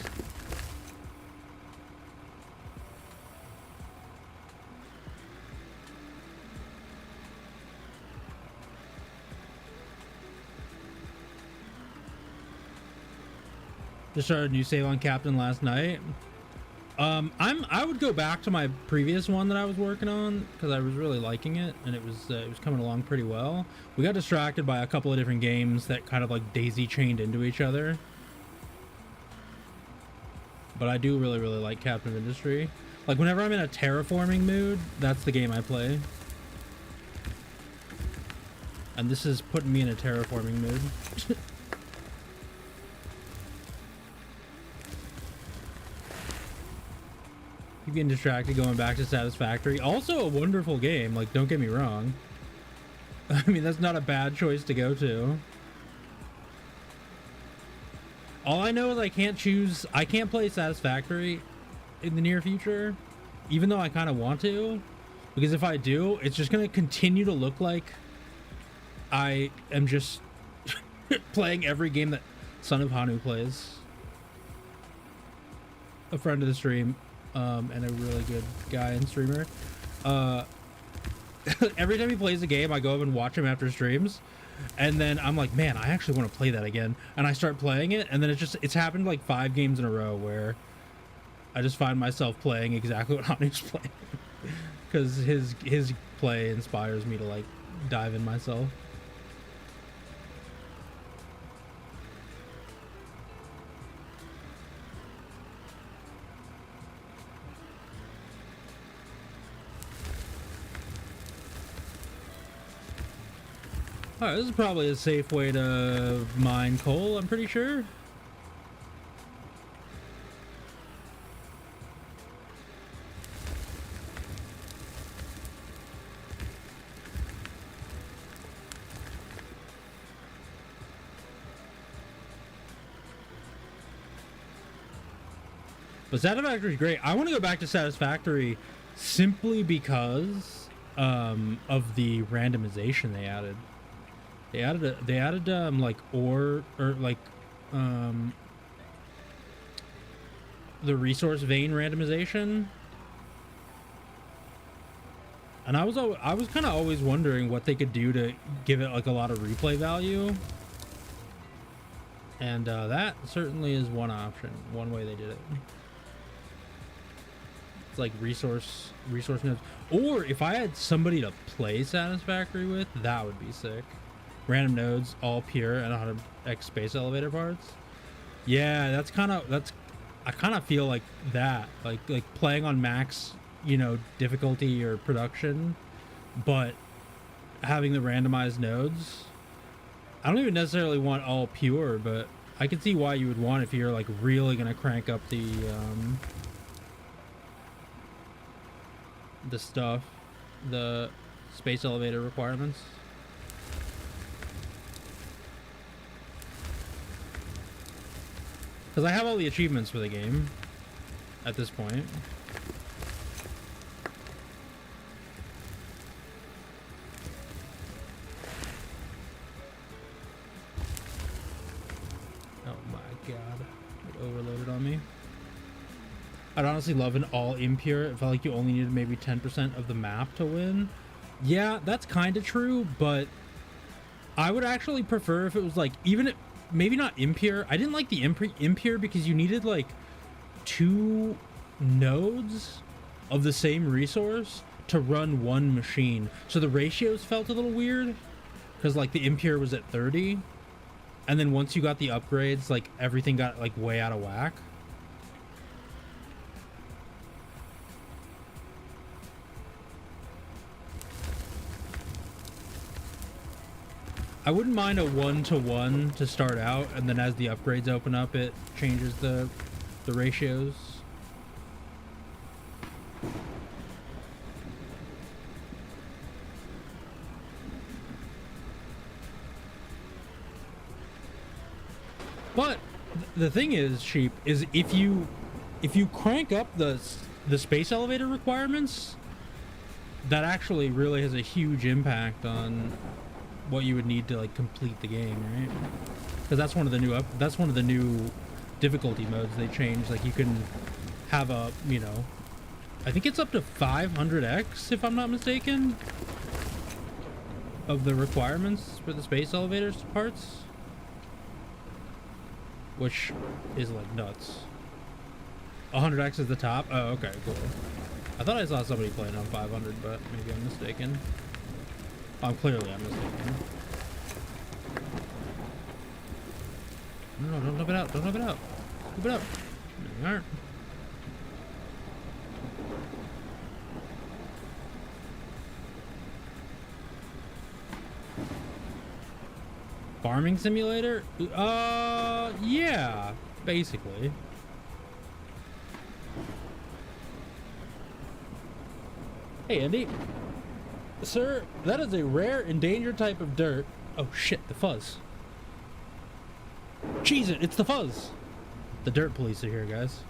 Just started a new save on Captain last night. I would go back to my previous one that I was working on, because I was really liking it, and it was coming along pretty well. We got distracted by a couple of different games that kind of like daisy chained into each other. But I do really like Captain of Industry. Like whenever I'm in a terraforming mood, that's the game I play. And this is putting me in a terraforming mood. Keep getting distracted going back to Satisfactory. Also a wonderful game, like, don't get me wrong. I mean, that's not a bad choice to go to. All I know is I can't play Satisfactory in the near future, even though I kind of want to, because if I do, it's just going to continue to look like I am just playing every game that Son of Hanu plays. A friend of the stream, and a really good guy and streamer. Every time he plays a game, I go up and watch him after streams, and then I'm like, man, I actually want to play that again, and I start playing it, and then it's happened like 5 games in a row where I just find myself playing exactly what Hanu's playing, because his play inspires me to like dive in myself. Alright, this is probably a safe way to mine coal, I'm pretty sure. But Satisfactory is great. I want to go back to Satisfactory simply because of the randomization they added. They added like ore or like the resource vein randomization. And I was kind of always wondering what they could do to give it like a lot of replay value. And that certainly is one option, one way they did it. It's like resource nodes. Or if I had somebody to play Satisfactory with, that would be sick. Random nodes, all pure, and 100x space elevator parts. Yeah, I kind of feel like that, like playing on max, you know, difficulty or production, but having the randomized nodes. I don't even necessarily want all pure, but I can see why you would want if you're like really gonna crank up the stuff, the space elevator requirements. Because I have all the achievements for the game at this point. Oh my god, it overloaded on me. I'd honestly love an all impure. It felt like you only needed maybe 10% of the map to win. Yeah, that's kind of true, but I would actually prefer if it was like, even if, maybe not impure. I didn't like the impure because you needed like 2 nodes of the same resource to run one machine. So the ratios felt a little weird because like the impure was at 30. And then once you got the upgrades, like everything got like way out of whack. I wouldn't mind a 1-to-1 to start out, and then as the upgrades open up, it changes the ratios. But the thing is, Sheep, is if you crank up the space elevator requirements, that actually really has a huge impact on what you would need to like complete the game, right? Because that's one of the new difficulty modes they changed. Like you can have a, you know, I think it's up to 500x if I'm not mistaken of the requirements for the space elevators parts, which is like nuts. 100x is the top. Oh, okay, cool. I thought I saw somebody playing on 500, but maybe I'm mistaken. Clearly I'm mistaken. No, don't nub it out. Don't nub it out. Nub it out. No, you aren't. Farming simulator? Yeah, basically. Hey, Andy. Sir, that is a rare endangered type of dirt. Oh shit, the fuzz. Cheese it, it's the fuzz. The dirt police are here, guys.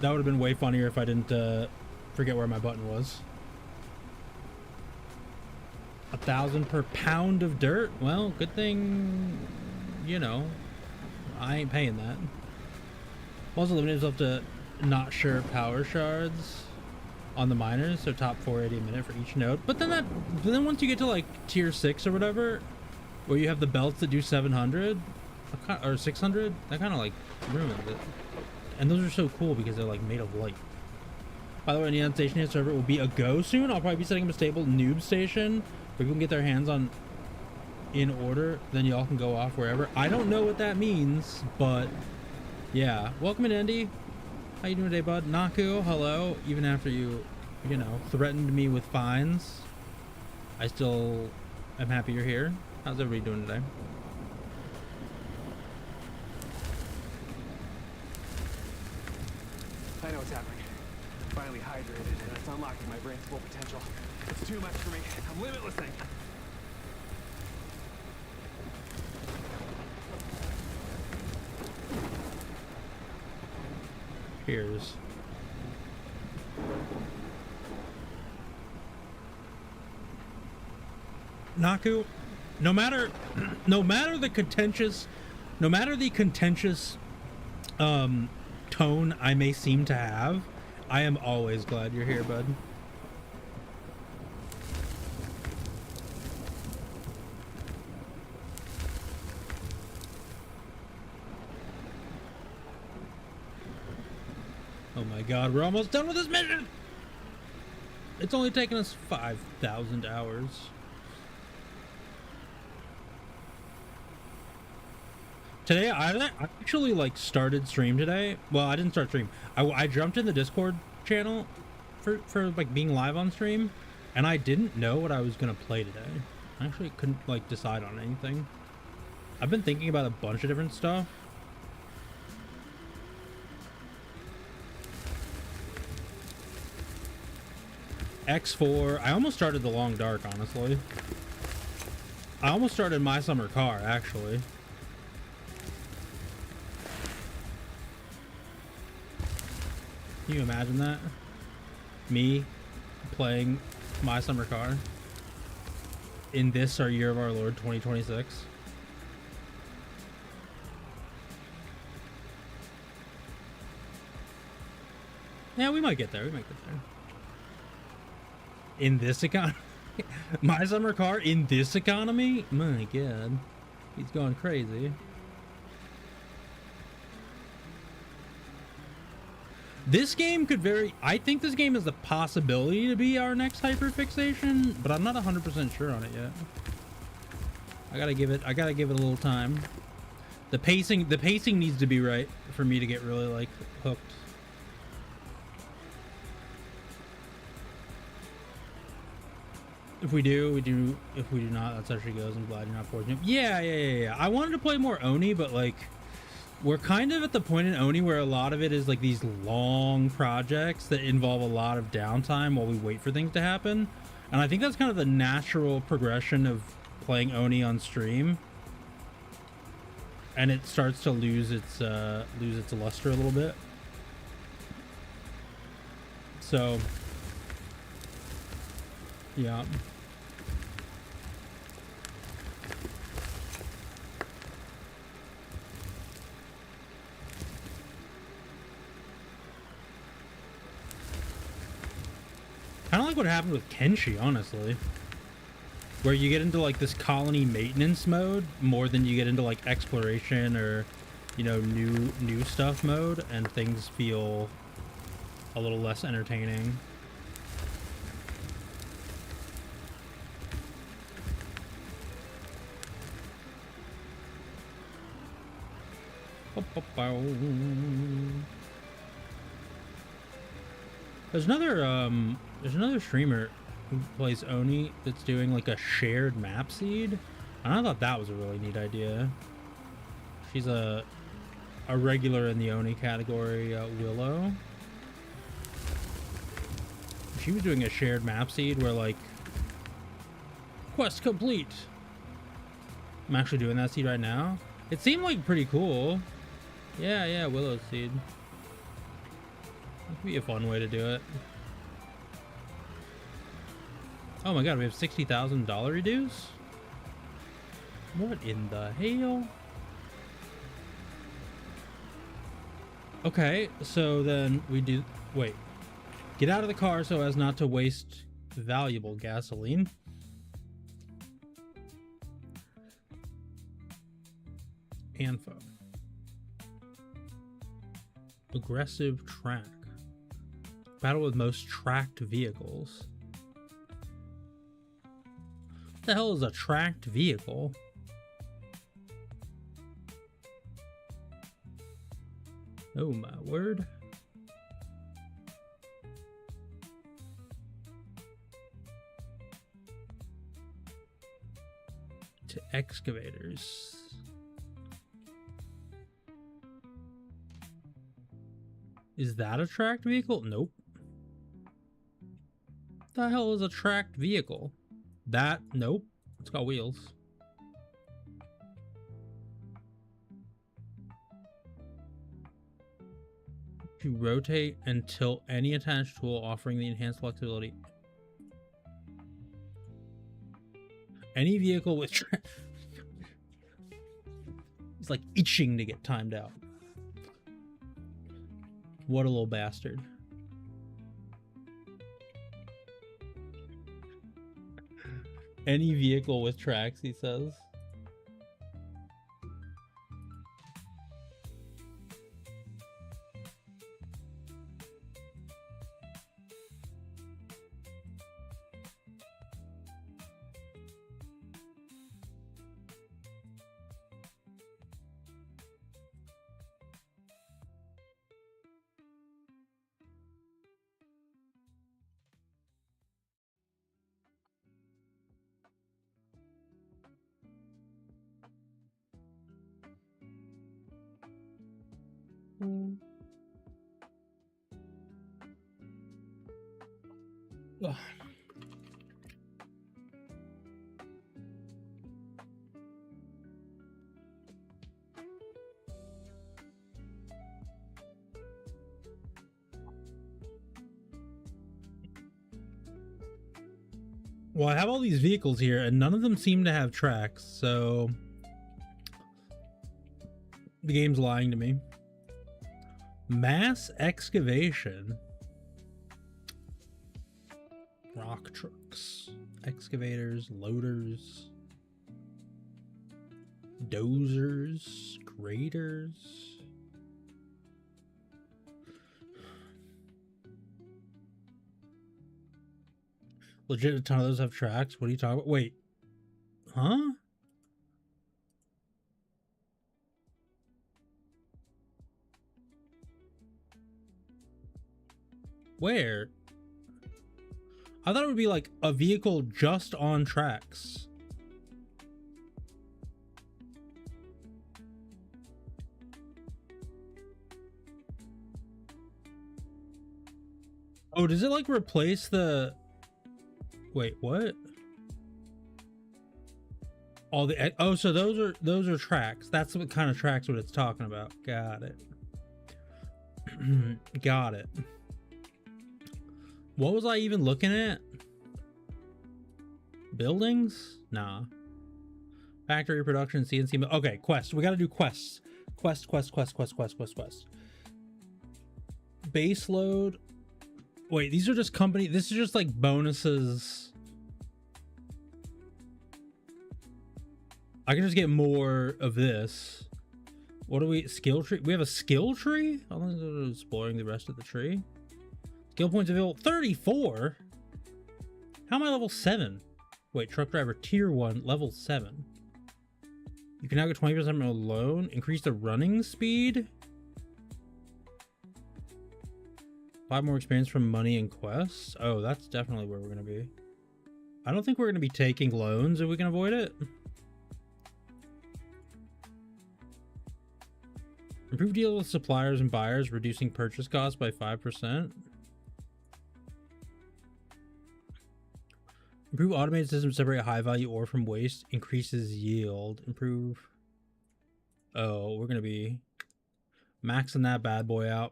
That would have been way funnier if I didn't forget where my button was. 1,000 per pound of dirt? Well, good thing, you know, I ain't paying that. Also limited himself to not sure power shards on the miners, so top 480 a minute for each node. But then once you get to like tier 6 or whatever, where you have the belts that do 700 or 600, that kind of like ruins it. And those are so cool because they're like made of light. By the way, Neon Station here server will be a go soon. I'll probably be setting up a stable noob station where people can get their hands on in order, then y'all can go off wherever. I don't know what that means, but yeah. Welcome in, Andy. How you doing today, bud? Naku, hello. Even after you know, threatened me with fines, I still am happy you're here. How's everybody doing today? I know what's happening. I'm finally hydrated, and it's unlocking my brain's full potential. It's too much for me. I'm limitlessing. Cheers. Naku, no matter the contentious tone I may seem to have, I am always glad you're here, bud. Oh my god, we're almost done with this mission! It's only taken us 5,000 hours. Today, I actually, like, started stream today. Well, I didn't start stream. I jumped in the Discord channel for, like, being live on stream, and I didn't know what I was gonna play today. I actually couldn't, like, decide on anything. I've been thinking about a bunch of different stuff. X4. I almost started The Long Dark, honestly. I almost started My Summer Car, actually. Can you imagine that? Me playing My Summer Car in this, our year of our Lord 2026. Yeah, we might get there. We might get there. In this economy? My Summer Car in this economy? My god. He's going crazy. This game could I think this game has the possibility to be our next hyperfixation, but I'm not 100% sure on it yet. I gotta give it a little time. The pacing needs to be right for me to get really, like, hooked. If we do, we do. If we do not, that's how she goes. I'm glad you're not fortunate. Yeah. I wanted to play more Oni, but, like, we're kind of at the point in Oni where a lot of it is like these long projects that involve a lot of downtime while we wait for things to happen. And I think that's kind of the natural progression of playing Oni on stream. And it starts to lose its luster a little bit. So, yeah. Kind of like what happened with Kenshi, honestly. Where you get into, like, this colony maintenance mode more than you get into, like, exploration or, you know, new stuff mode, and things feel a little less entertaining. There's another streamer who plays Oni that's doing, like, a shared map seed, and I thought that was a really neat idea. She's a regular in the Oni category, Willow. She was doing a shared map seed where, like, quest complete. I'm actually doing that seed right now. It seemed like pretty cool. Yeah, Willow seed. That could be a fun way to do it. Oh my god, we have $60,000 reduce? What in the hell? Okay, so then we do... Wait. Get out of the car so as not to waste valuable gasoline. Info. Aggressive track. Battle with most tracked vehicles. What the hell is a tracked vehicle? Oh my word. to excavators. Is that a tracked vehicle? Nope. The hell is a tracked vehicle? That, nope. It's got wheels. To rotate and tilt any attached tool, offering the enhanced flexibility. Any vehicle with he's like itching to get timed out. What a little bastard. Any vehicle with tracks, he says. Ugh. Well, I have all these vehicles here, and none of them seem to have tracks, so the game's lying to me. Mass excavation. Rock trucks, excavators, loaders, dozers, graders. Legit, a ton of those have tracks. What are you talking about? Wait. Huh? Where? I thought it would be like a vehicle just on tracks. Oh, does it like replace the... Wait, what? All the... Oh, so those are tracks. That's what kind of tracks what it's talking about. Got it. Got it. What was I even looking at? Buildings? Nah. Factory production, CNC. Okay, quest. We gotta do quests. Quest. Base load. Wait, these are just company. This is just like bonuses. I can just get more of this. What do we... Skill tree? We have a skill tree? I'm exploring the rest of the tree. Skill points available 34. How am I level 7? Wait, truck driver tier 1, level 7. You can now get 20% more loan. Increase the running speed. 5 more experience from money and quests. Oh, that's definitely where we're going to be. I don't think we're going to be taking loans if we can avoid it. Improve deal with suppliers and buyers, reducing purchase costs by 5%. Improve automated system to separate high value ore from waste, increases yield. Improve. Oh, we're going to be maxing that bad boy out.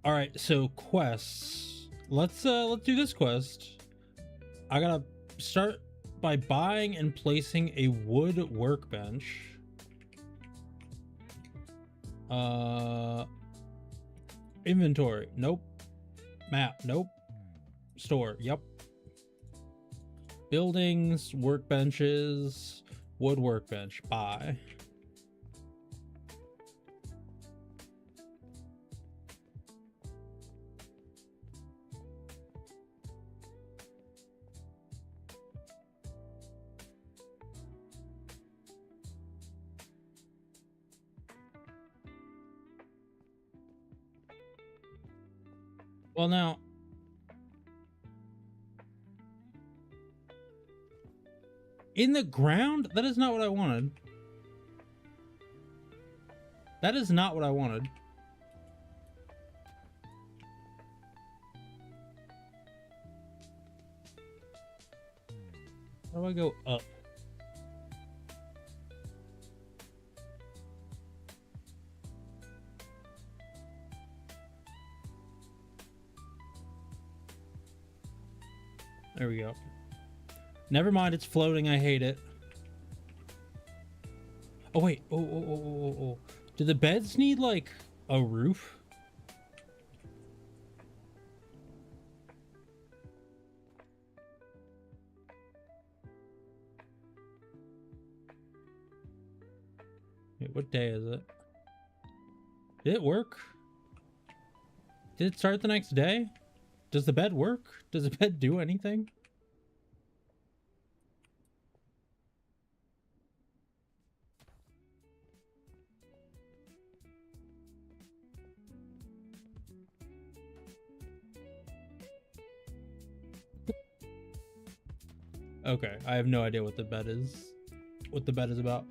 All right, so quests. Let's do this quest. I got to start by buying and placing a wood workbench. Inventory. Nope. Map. Nope. Store. Yep. Buildings, workbenches, wood workbench. Buy. Well, now, In the ground? That is not what I wanted. That is not what I wanted. How do I go up? There we go. Never mind, it's floating. I hate it. Oh, wait. Oh. Do the beds need, like, a roof? Wait, what day is it? Did it work? Did it start the next day? Does the bed work? Does the bed do anything? Okay, I have no idea what the bed is. What the bed is about.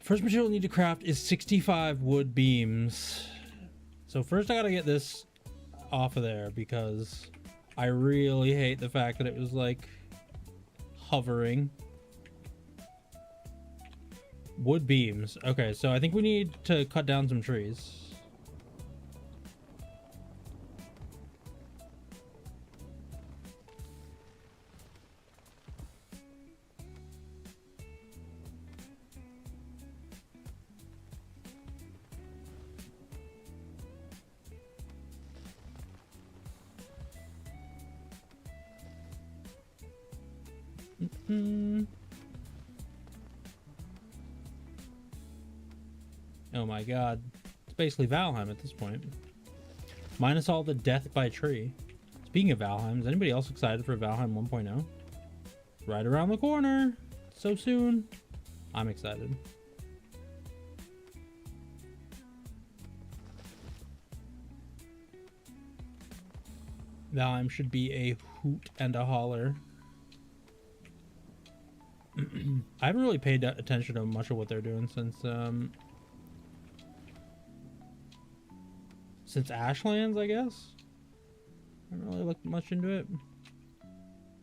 First material I need to craft is 65 wood beams. So first I gotta get this off of there because I really hate the fact that it was like hovering. Wood beams. Okay, so I think we need to cut down some trees. Oh my god. It's basically Valheim at this point. Minus all the death by tree. Speaking of Valheim, is anybody else excited for Valheim 1.0? Right around the corner. So soon. I'm excited. Valheim should be a hoot and a holler. I haven't really paid attention to much of what they're doing since Ashlands, I guess. I haven't really looked much into it.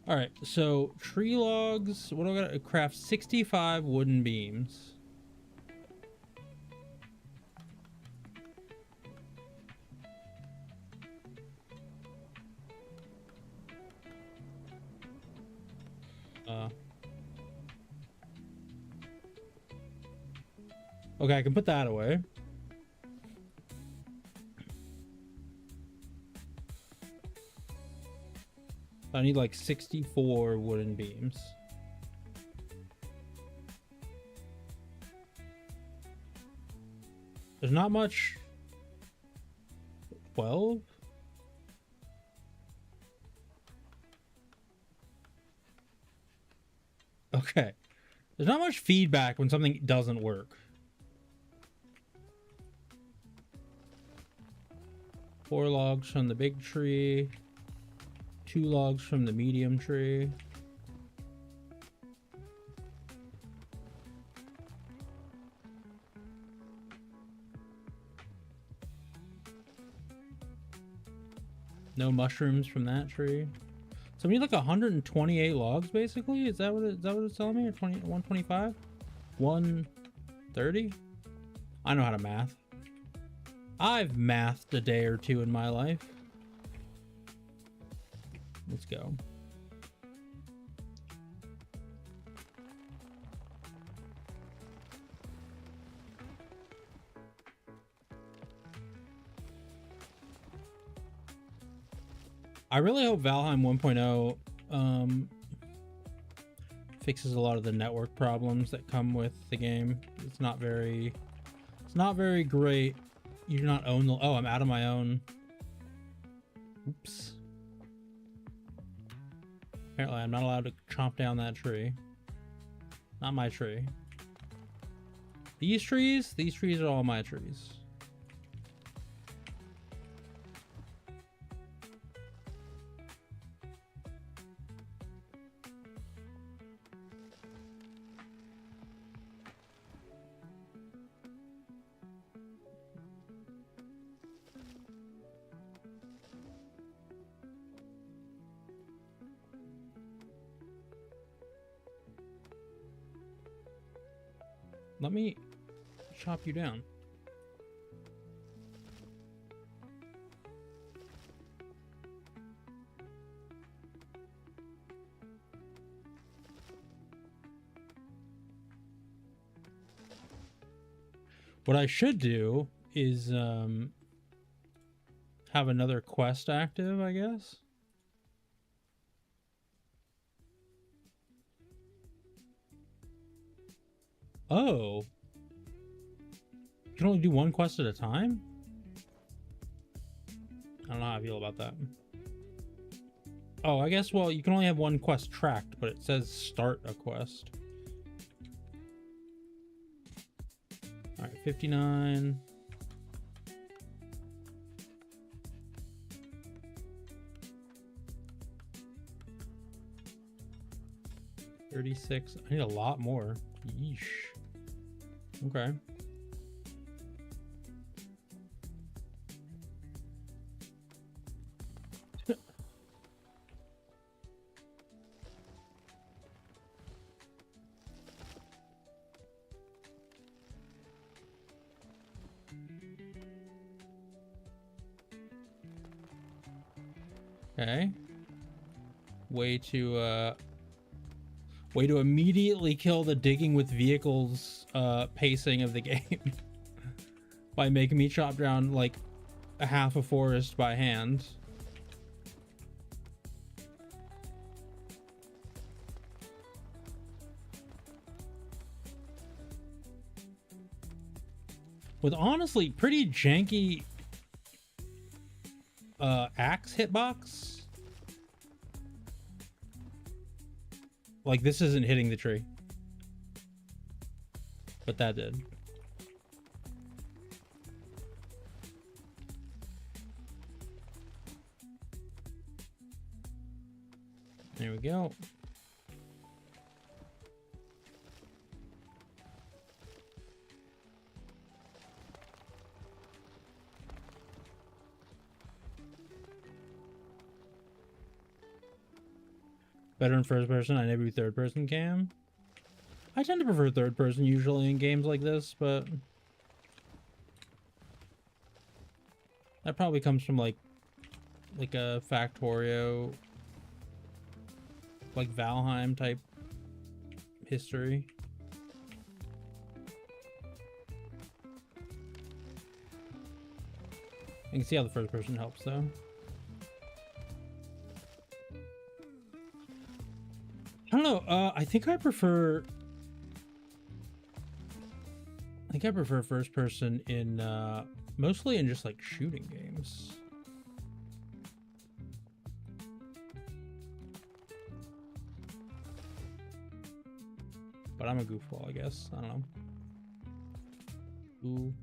All right, so tree logs. What do I gotta craft? 65 wooden beams. Okay, I can put that away. I need like 64 wooden beams. There's not much. 12? Okay. There's not much feedback when something doesn't work. 4 logs from the big tree. 2 logs from the medium tree. No mushrooms from that tree. So we need like 128 logs basically? Is that what it's telling me? Or 125? 130? I know how to math. I've mathed a day or two in my life. Let's go. I really hope Valheim 1.0 fixes a lot of the network problems that come with the game. It's not very great. You do not own the... Oh, I'm out of my own. Oops. Apparently, I'm not allowed to chomp down that tree. Not my tree. These trees are all my trees. let me chop you down. What I should do is have another quest active, I guess. Oh. You can only do one quest at a time? I don't know how I feel about that. Oh, I guess, well, you can only have one quest tracked, but it says start a quest. All right, 59. $36. I need a lot more. Yeesh. Okay. Okay. Way to immediately kill the digging with vehicles pacing of the game by making me chop down like a half a forest by hand. With honestly pretty janky axe hitbox. Like, this isn't hitting the tree. But that did. There we go. Better in first person. I never do third person cam. I tend to prefer third person usually in games like this, but that probably comes from like a Factorio, like Valheim type history. You can see how the first person helps though. I don't know. I think I prefer first person in mostly in just like shooting games. But I'm a goofball, I guess. I don't know. Ooh.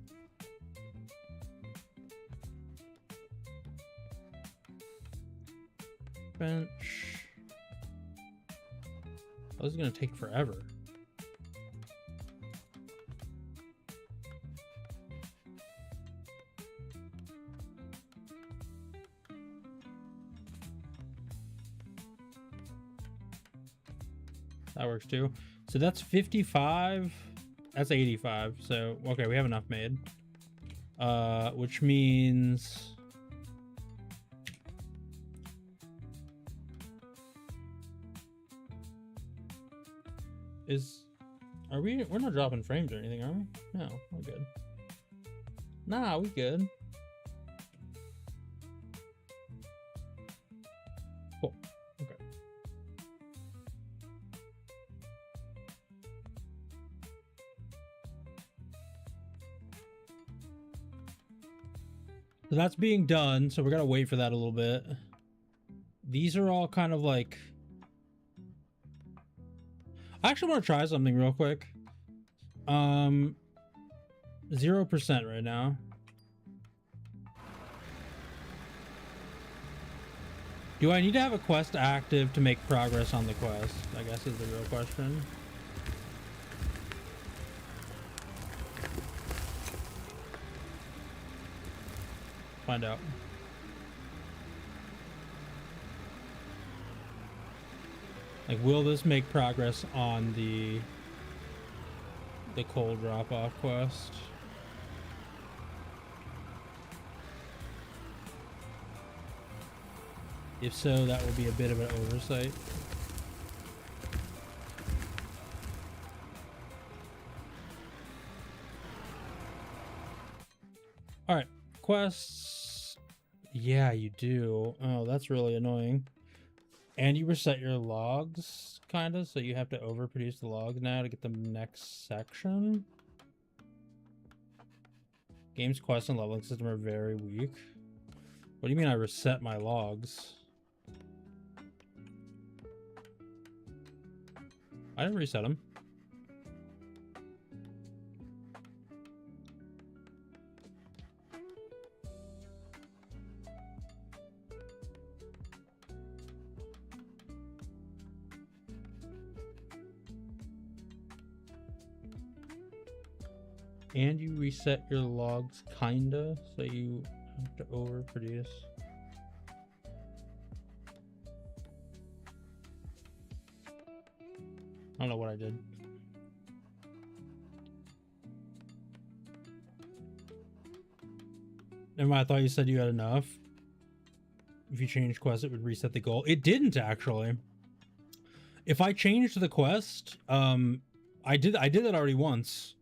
Bench. Oh, this is gonna take forever. That works too. So that's 55. That's 85. So, okay, we have enough made. Which means... We're not dropping frames or anything, are we? No, we're good. Nah, we good. Cool. Okay. So that's being done, so we're gonna wait for that a little bit. These are all kind of like... I actually want to try something real quick. 0% right now. Do I need to have a quest active to make progress on the quest? I guess is the real question. Find out. Like, will this make progress on the the coal drop-off quest. If so, that will be a bit of an oversight. Alright, quests. Yeah, you do. Oh, that's really annoying. And you reset your logs, kind of, so you have to overproduce the logs now to get the next section. Game's quest and leveling system are very weak. What do you mean I reset my logs? I didn't reset them. And you reset your logs, kinda, so you have to overproduce. I don't know what I did. Never mind, I thought you said you had enough. If you change quest, it would reset the goal. It didn't, actually. If I changed the quest, I did that already once.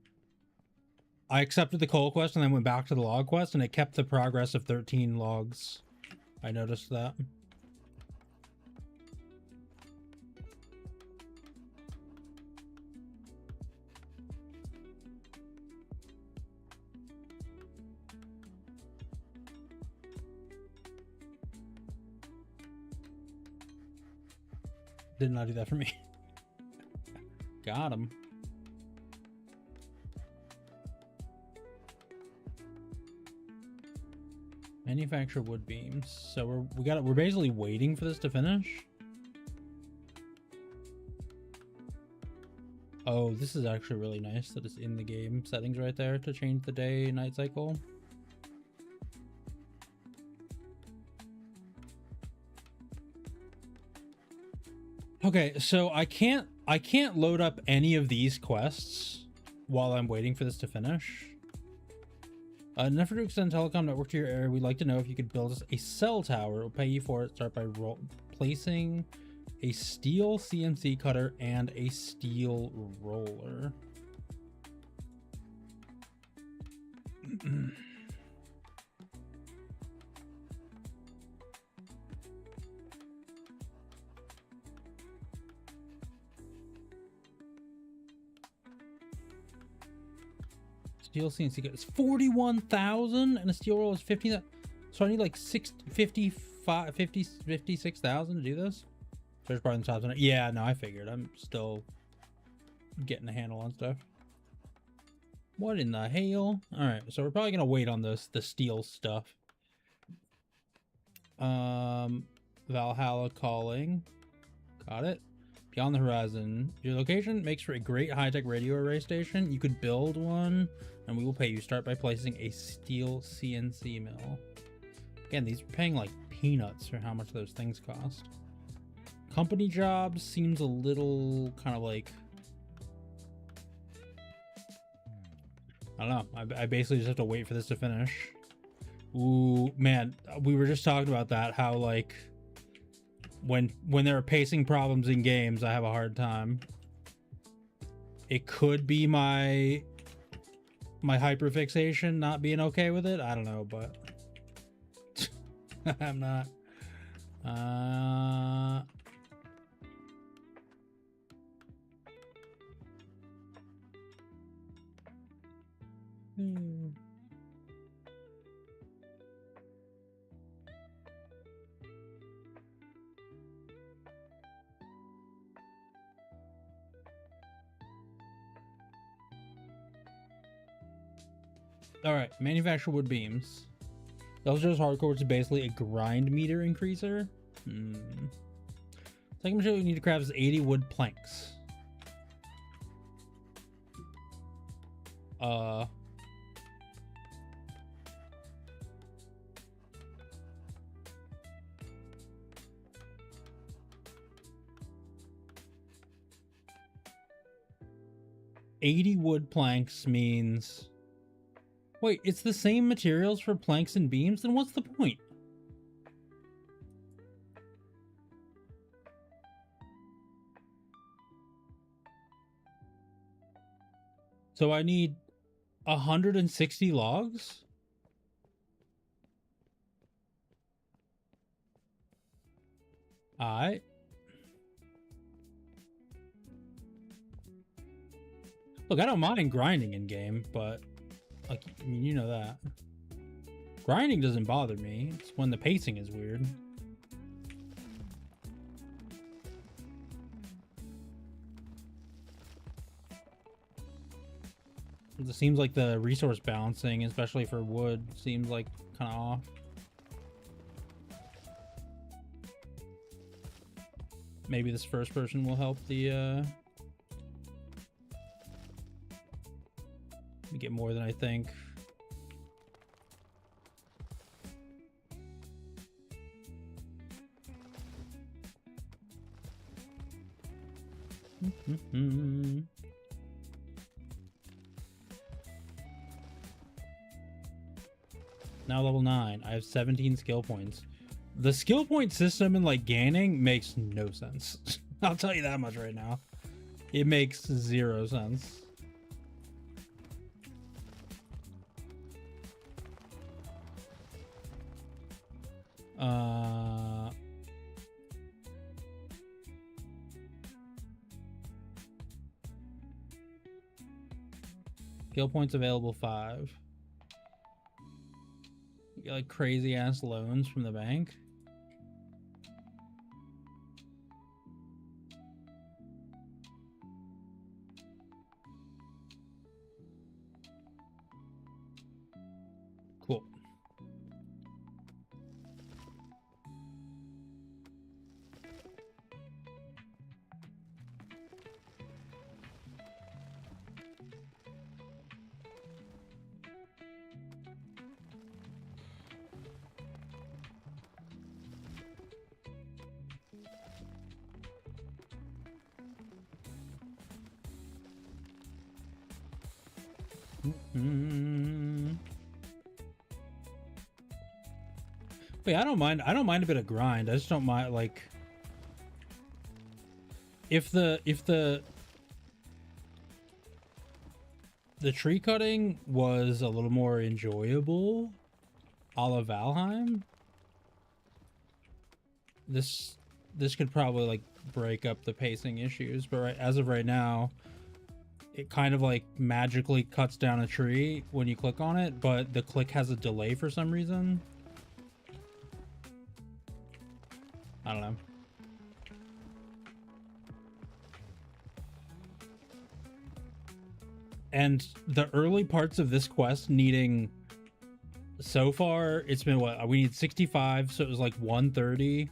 I accepted the coal quest and then went back to the log quest, and it kept the progress of 13 logs. I noticed that. Did not do that for me. Got him. Manufacture wood beams. So we're basically waiting for this to finish. Oh, this is actually really nice that it's in the game settings right there to change the day-night cycle. Okay, so I can't load up any of these quests while I'm waiting for this to finish. In an effort to extend telecom network to your area, we'd like to know if you could build us a cell tower. We'll pay you for it. Start by placing a steel CNC cutter and a steel roller. Steel CNC cutter. It's 41,000 and a steel roller is 15. So I need like 56,000 to do this. There's probably the top. Yeah, no, I figured. I'm still getting a handle on stuff. What in the hell? All right, so we're probably gonna wait on the steel stuff. Valhalla calling. Got it. Beyond the horizon. Your location makes for a great high-tech radio array station. You could build one, and we will pay you. Start by placing a steel CNC mill. Again, these are paying like peanuts for how much those things cost. Company jobs seems a little kind of like, I don't know. I basically just have to wait for this to finish. Ooh, man, we were just talking about that, how like when there are pacing problems in games, I have a hard time. It could be my hyperfixation not being okay with it. I don't know, but I'm not. All right, manufacture wood beams. Those hardcore, which is basically a grind meter increaser. Second material you need to craft is 80 wood planks. 80 wood planks means... Wait, it's the same materials for planks and beams? Then what's the point? So I need 160 logs? Alright. Look, I don't mind grinding in game, but like, I mean, you know that. Grinding doesn't bother me. It's when the pacing is weird. It seems like the resource balancing, especially for wood, seems like kind of off. Maybe this first person will help the we get more than I think. Now level 9. I have 17 skill points. The skill point system in like gaining makes no sense. I'll tell you that much right now. It makes 0 sense. Skill points available 5. You get like crazy ass loans from the bank. Cool. Wait, I don't mind a bit of grind. I just don't mind like if the tree cutting was a little more enjoyable a la Valheim, this could probably like break up the pacing issues, but as of right now, it kind of like magically cuts down a tree when you click on it, but the click has a delay for some reason. I don't know. And the early parts of this quest needing, so far it's been what, we need 65, so it was like 130,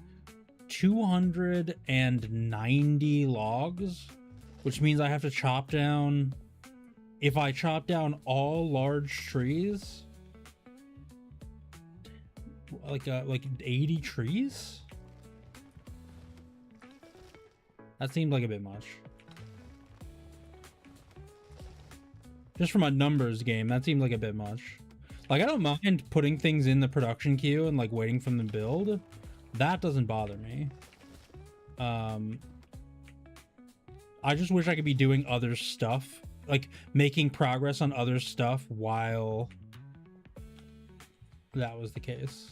290 logs, which means I have to chop down, if I chop down all large trees, like 80 trees. That seemed like a bit much. Just from a numbers game, that seemed like a bit much. Like, I don't mind putting things in the production queue and like waiting for them to build. That doesn't bother me. I just wish I could be doing other stuff, like making progress on other stuff while that was the case.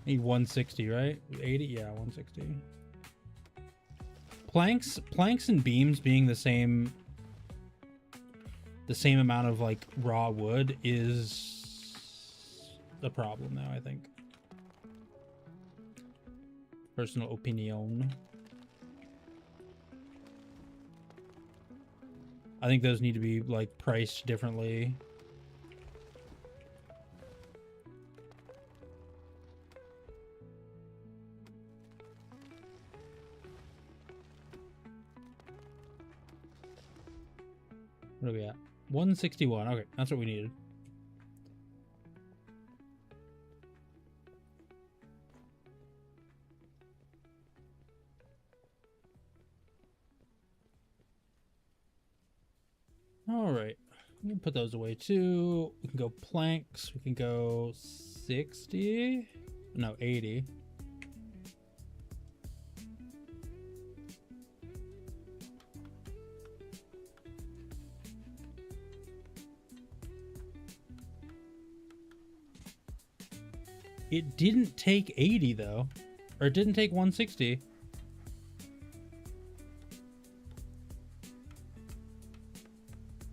Need 160, right? 80? Yeah, 160. Planks and beams being the same amount of like raw wood is the problem now, I think. Personal opinion. I think those need to be like priced differently. What are we at? 161. Okay, that's what we needed. All right. We can put those away too. We can go planks. We can go 60. No, 80. It didn't take 80 though, or it didn't take 160.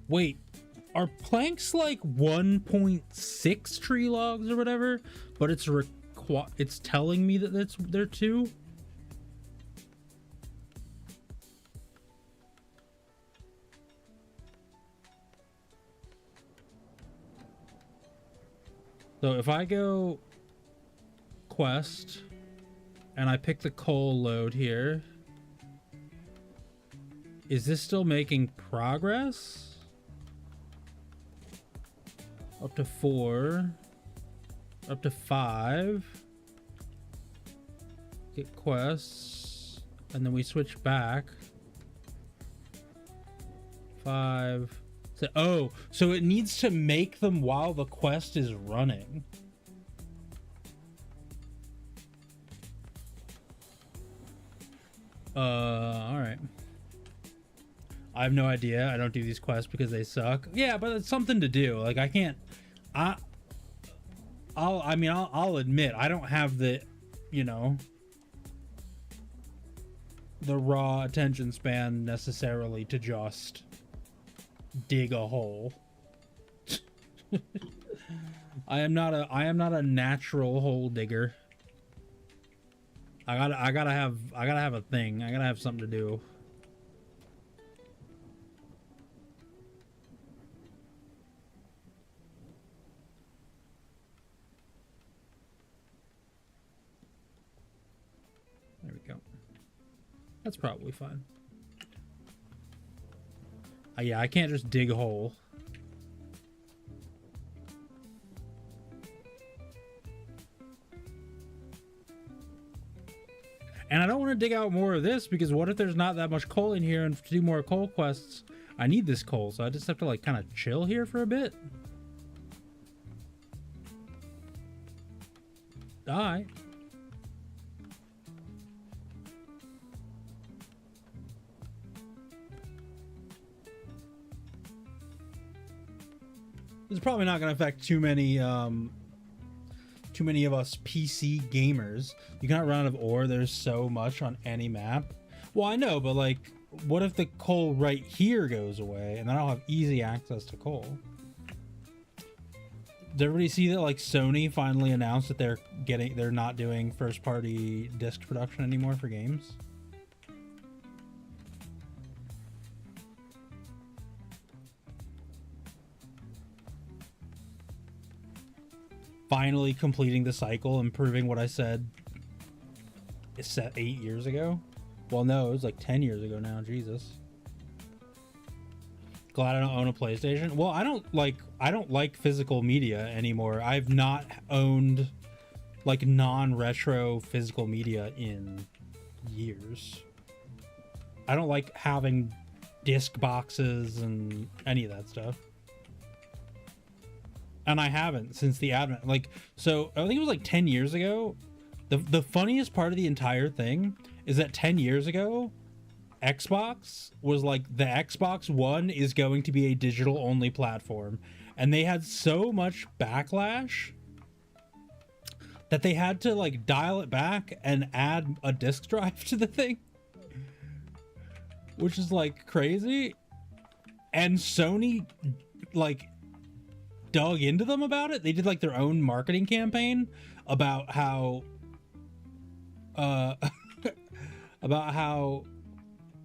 Wait, are planks like 1.6 tree logs or whatever? But it's telling me that they're 2. So if I go quest and I pick the coal load here, is this still making progress? Up to 4, up to 5. Get quests, and then we switch back. 5. So, oh, so it needs to make them while the quest is running. All right. I have no idea. I don't do these quests because they suck. Yeah, but it's something to do. Like I can't. I'll admit I don't have the, you know, the raw attention span necessarily to just dig a hole. I am not a natural hole digger. I gotta have a thing. I gotta have something to do. There we go. That's probably fine. Yeah, I can't just dig a hole. And I don't want to dig out more of this because what if there's not that much coal in here, and to do more coal quests, I need this coal. So I just have to like kind of chill here for a bit. Die. This is probably not going to affect too many of us PC gamers. You cannot run out of ore. There's so much on any map. Well, I know, but like, what if the coal right here goes away and then I'll have easy access to coal? Did everybody see that like Sony finally announced that they're not doing first party disc production anymore for games? Finally completing the cycle and proving what I said is set 8 years ago. Well, no, it was like 10 years ago now. Jesus. Glad I don't own a PlayStation. Well, I don't like physical media anymore. I've not owned like non-retro physical media in years. I don't like having disc boxes and any of that stuff. And I haven't since the advent. Like, so I think it was like 10 years ago. The funniest part of the entire thing is that 10 years ago, Xbox was like, the Xbox One is going to be a digital only platform. And they had so much backlash that they had to like dial it back and add a disk drive to the thing. Which is like crazy. And Sony like dug into them about it. They did like their own marketing campaign about how about how,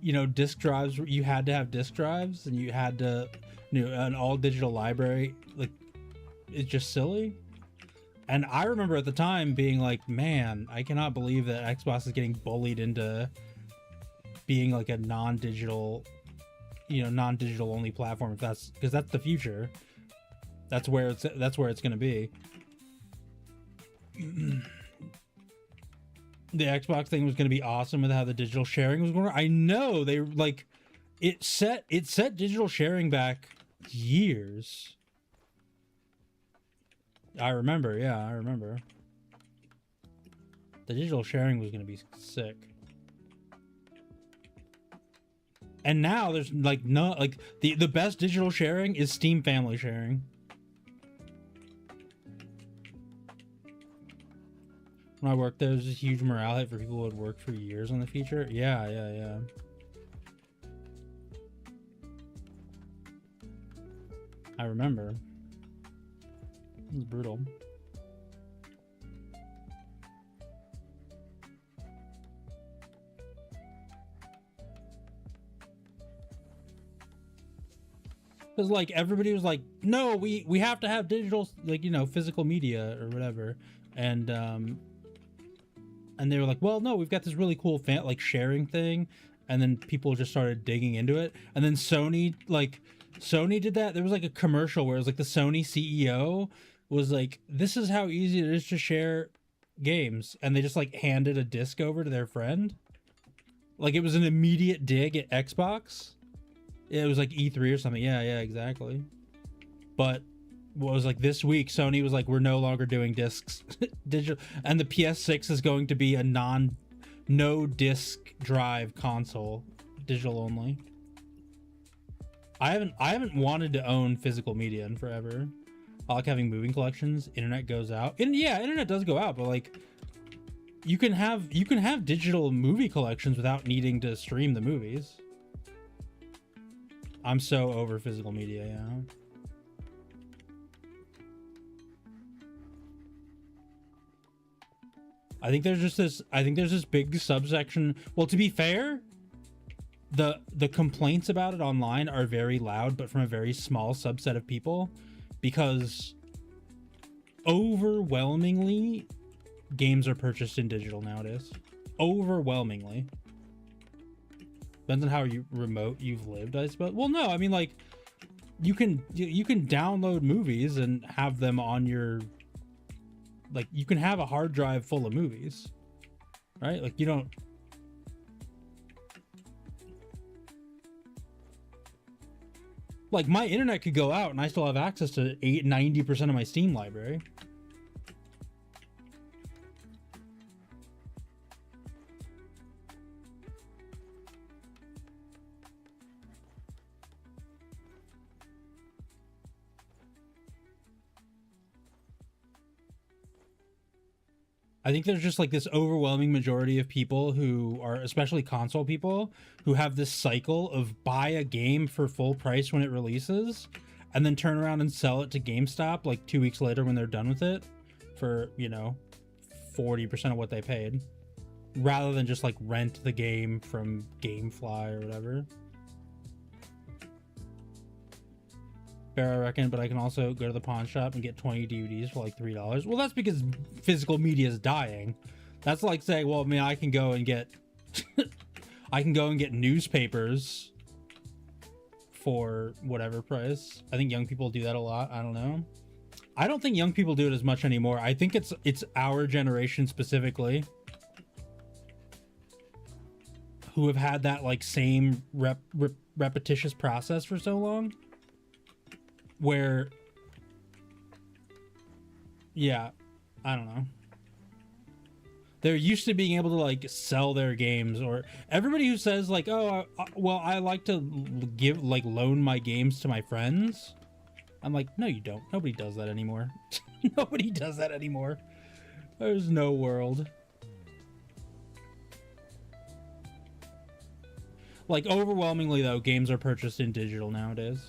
you know, disk drives, you had to have disk drives and you had to, you know, an all digital library. Like, it's just silly. And I remember at the time being like, man, I cannot believe that Xbox is getting bullied into being like a non-digital, you know, non-digital only platform. If that's, because that's the future. That's where it's going to be. The Xbox thing was going to be awesome with how the digital sharing was going. I know they like it set digital sharing back years. I remember, yeah, I remember. The digital sharing was going to be sick. And now there's like no, like the best digital sharing is Steam family sharing. When I worked there, there's a huge morale hit for people who had worked for years on the feature. Yeah, yeah, yeah. I remember. It was brutal. Because like everybody was like, no, we have to have digital, like, you know, physical media or whatever, and they were like, well, no, we've got this really cool like sharing thing, and then people just started digging into it, and then Sony did that. There was like a commercial where it was like the Sony CEO was like, this is how easy it is to share games, and they just like handed a disc over to their friend. Like it was an immediate dig at Xbox. It was like E3 or something. Yeah, yeah, exactly. But what was like this week, Sony was like, we're no longer doing discs digital, and the PS6 is going to be a no disc drive console, digital only. I haven't wanted to own physical media in forever. I like having moving collections. Internet goes out, and yeah, internet does go out, but like you can have digital movie collections without needing to stream the movies. I'm so over physical media, yeah. I think there's this big subsection. Well, to be fair, the complaints about it online are very loud, but from a very small subset of people, because overwhelmingly games are purchased in digital nowadays. Overwhelmingly. Depends on how remote you've lived, I suppose. Well, no, I mean, like, you can download movies and have them on your, like, you can have a hard drive full of movies, right? Like, you don't, like, my internet could go out and I still have access to 90% of my Steam library. I think there's just like this overwhelming majority of people who are, especially console people, who have this cycle of buy a game for full price when it releases and then turn around and sell it to GameStop like 2 weeks later when they're done with it for, you know, 40% of what they paid, rather than just like rent the game from GameFly or whatever. Fair, I reckon, but I can also go to the pawn shop and get 20 DVDs for like $3. Well, that's because physical media is dying. That's like saying, well, I mean, I can go and get I can go and get newspapers for whatever price. I think young people do that a lot. I don't know. I don't think young people do it as much anymore. I think it's our generation specifically who have had that like same repetitious process for so long. Where, yeah, I don't know. They're used to being able to like sell their games, or everybody who says like, oh, well, I like to loan my games to my friends. I'm like, no, you don't. Nobody does that anymore. Nobody does that anymore. There's no world. Like, overwhelmingly though, games are purchased in digital nowadays.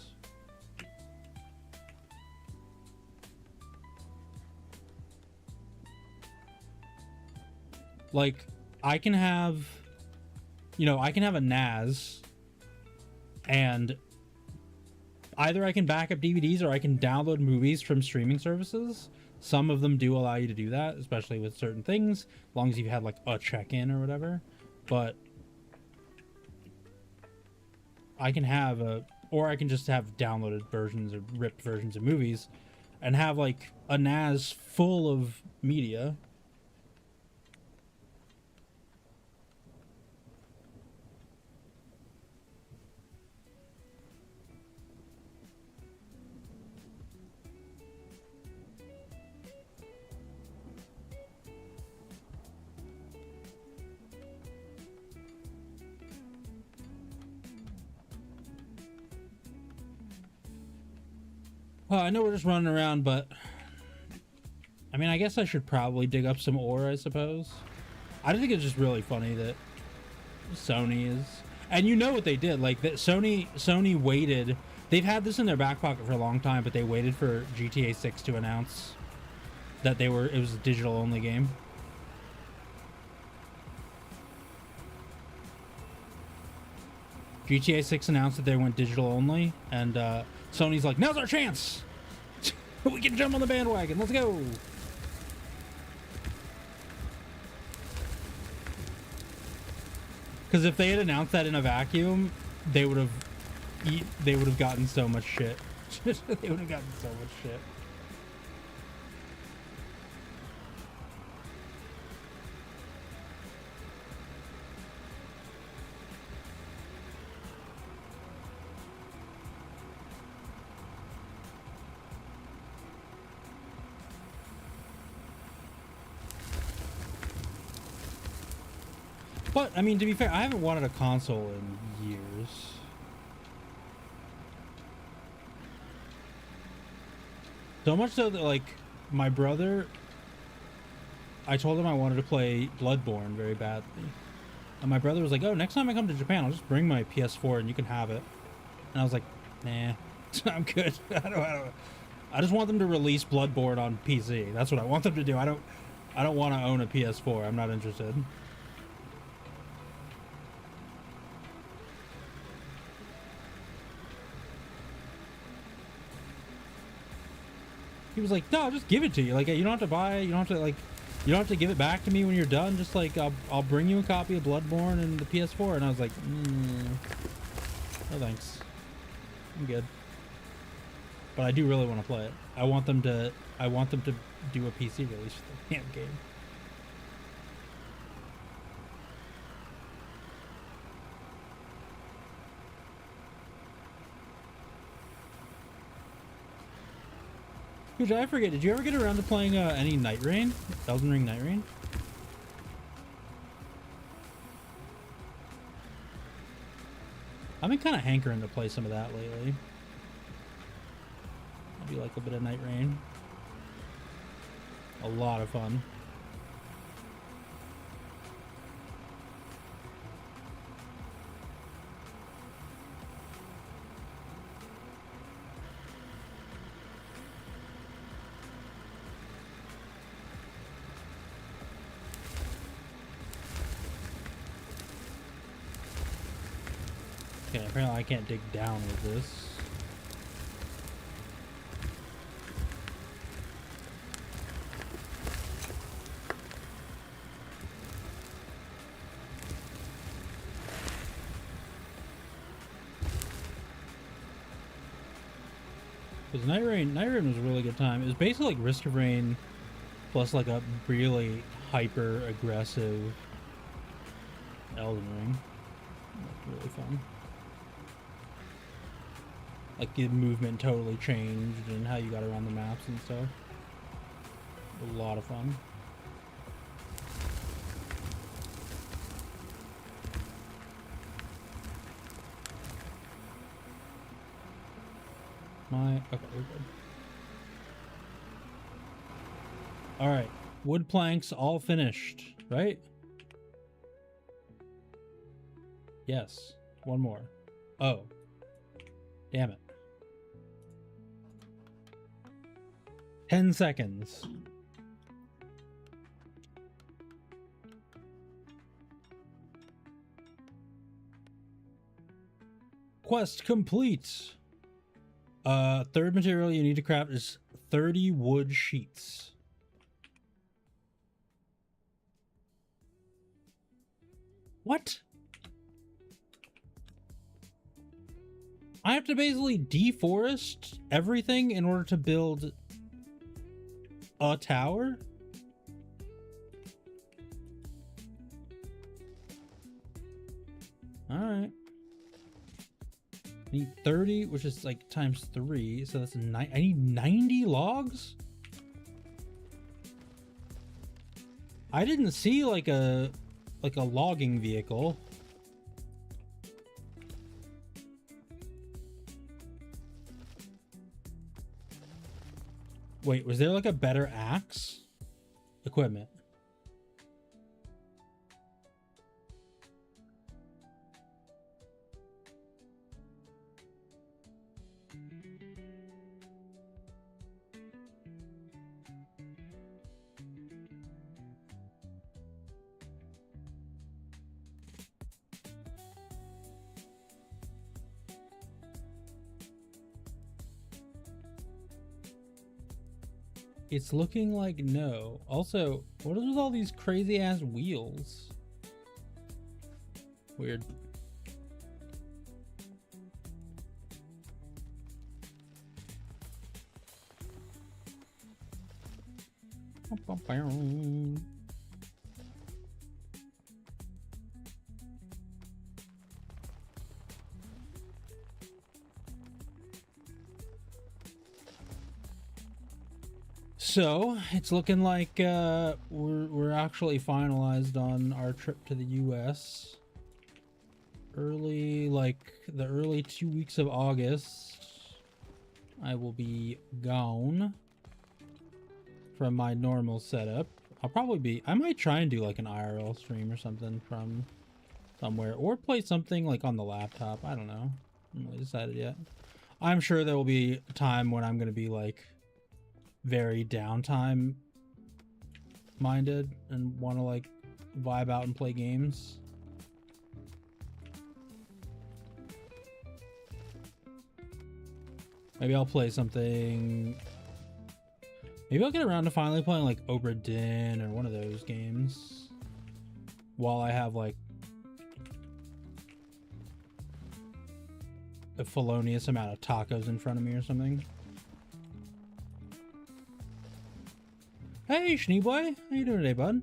Like, I can have, you know, I can have a NAS, and either I can back up DVDs or I can download movies from streaming services. Some of them do allow you to do that, especially with certain things, as long as you've had like a check-in or whatever. But I can have or I can just have downloaded versions or ripped versions of movies and have like a NAS full of media. Well, I know we're just running around, but I mean, I guess I should probably dig up some ore, I suppose. I just think it's just really funny that Sony is, and you know what they did, like that Sony waited. They've had this in their back pocket for a long time, but they waited for GTA 6 to announce that it was a digital only game. GTA 6 announced that they went digital only, and Sony's like, now's our chance. We can jump on the bandwagon. Let's go. Because if they had announced that in a vacuum, they would have gotten so much shit. They would have gotten so much shit. But, I mean, to be fair, I haven't wanted a console in years. So much so that, like, my brother... I told him I wanted to play Bloodborne very badly. And my brother was like, oh, next time I come to Japan, I'll just bring my PS4 and you can have it. And I was like, nah, I'm good. I just want them to release Bloodborne on PC. That's what I want them to do. I don't want to own a PS4. I'm not interested. He was like, no, I'll just give it to you. Like, you don't have to buy it. You don't have to, like, you don't have to give it back to me when you're done. Just, like, I'll bring you a copy of Bloodborne and the PS4. And I was like, no thanks. I'm good. But I do really want to play it. I want them to do a PC release for the damn game. Dude, I forget, did you ever get around to playing any Night Rain? Elden Ring Night Rain? I've been kind of hankering to play some of that lately. I do like a bit of Night Rain. A lot of fun. Okay, apparently I can't dig down with this. Because Night Rain was a really good time. It was basically like Risk of Rain plus like a really hyper aggressive Elden Ring. That's really fun. Like the movement totally changed and how you got around the maps and stuff. A lot of fun. Okay, we're good. Alright. Wood planks all finished, right? Yes. One more. Oh. Damn it. 10 seconds. Quest complete. Third material you need to craft is 30 wood sheets. What? I have to basically deforest everything in order to build a tower? Alright. I need 30, which is like times 3, so that's 9. I need 90 logs? I didn't see like a logging vehicle. Wait, was there like a better axe? Equipment. It's looking like no. Also, what is with all these crazy ass wheels? Weird. So it's looking like we're actually finalized on our trip to the US. The early 2 weeks of August, I will be gone from my normal setup. I might try and do like an IRL stream or something from somewhere, or play something like on the laptop. I don't know. I haven't really decided yet. I'm sure there will be a time when I'm going to be like very downtime minded and want to like vibe out and play games. Maybe I'll play something. Maybe I'll get around to finally playing like Obra Dinn or one of those games while I have like a felonious amount of tacos in front of me or something. Hey, Schneeboy, how you doing today, bud?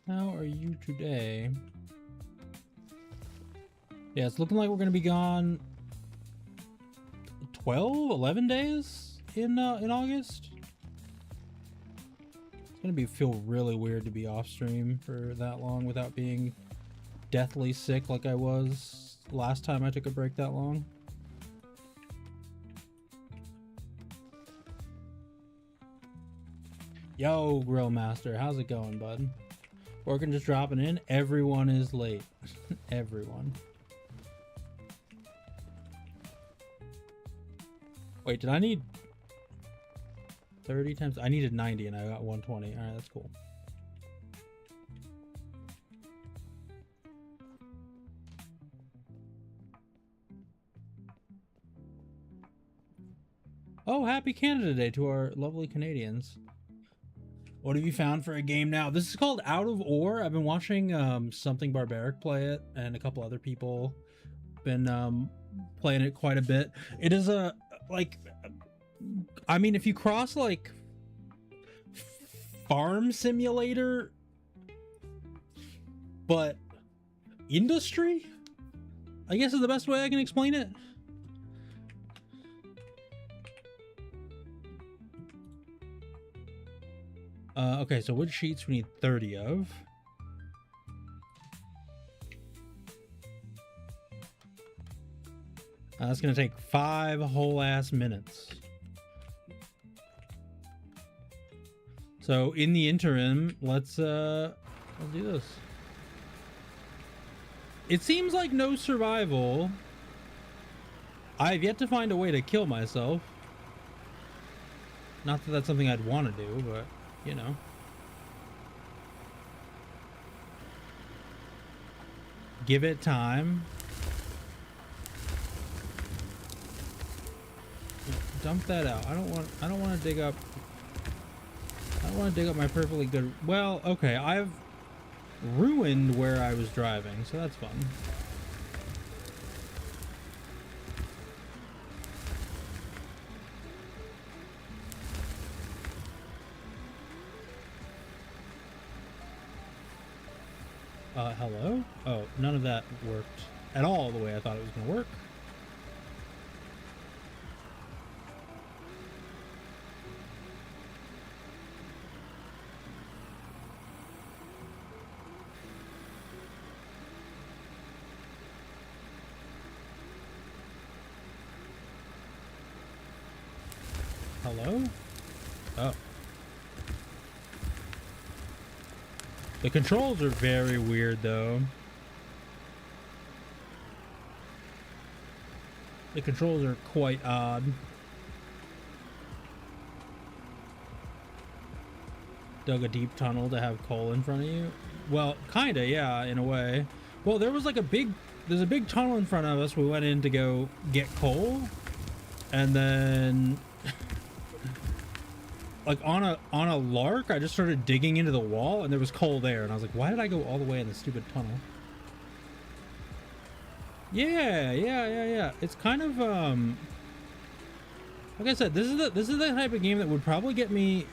How are you today? Yeah, it's looking like we're gonna be gone 11 days in August. It's gonna feel really weird to be off stream for that long without being deathly sick like I was last time I took a break that long. Yo, Grill Master, how's it going, bud? Working, just dropping in. Everyone is late. Everyone. Wait, did I need 30 times? I needed 90 and I got 120. All right, that's cool. Oh, happy Canada Day to our lovely Canadians. What have you found for a game now? This is called Out of Ore. I've been watching Something Barbaric play it, and a couple other people been playing it quite a bit. It is a, like, I mean, if you cross, like, farm simulator, but industry, I guess is the best way I can explain it. Okay, so wood sheets we need 30 of. That's gonna take 5 whole ass minutes. So in the interim, let's do this. It seems like no survival. I've yet to find a way to kill myself. Not that that's something I'd want to do, but you know. Give it time. Dump that out. I don't want to dig up my perfectly good. Well, okay, I've ruined where I was driving, so that's fun. Hello? Oh, none of that worked at all the way I thought it was gonna work. Hello? Oh. The controls are very weird, though. The controls are quite odd. Dug a deep tunnel to have coal in front of you? Well, kinda, yeah, in a way. Well, there was like there's a big tunnel in front of us. We went in to go get coal. And then like on a lark, I just started digging into the wall and there was coal there. And I was like, why did I go all the way in the stupid tunnel? Yeah. It's kind of like I said, this is the type of game that would probably get me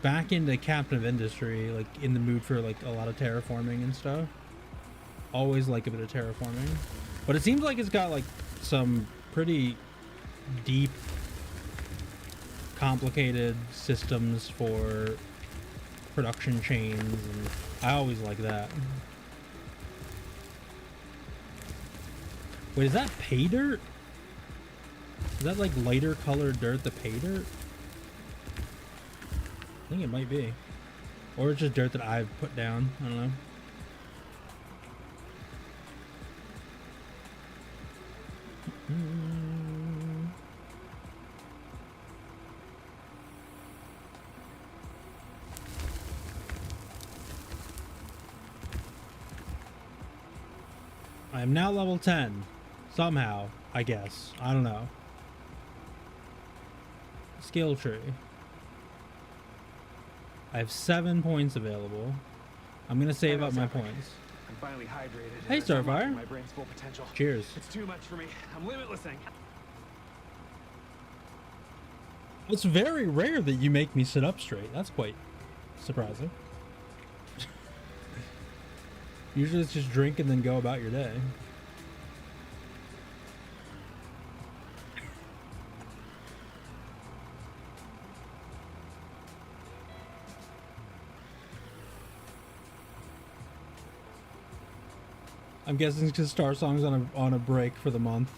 back into Captain of Industry, like in the mood for like a lot of terraforming and stuff. Always like a bit of terraforming. But it seems like it's got like some pretty deep, complicated systems for production chains, and I always like that. Wait, is that pay dirt? Is that like lighter colored dirt, the pay dirt? I think it might be. Or it's just dirt that I've put down. I don't know. I am now level 10. Somehow, I guess. I don't know. Skill tree. I have 7 points available. I'm gonna save up my points. I'm finally hydrated. Hey, Starfire. My brain's full potential. Cheers. It's too much for me. I'm limitlessing. It's very rare that you make me sit up straight. That's quite surprising. Usually it's just drink and then go about your day. I'm guessing it's because Star Song's on a break for the month.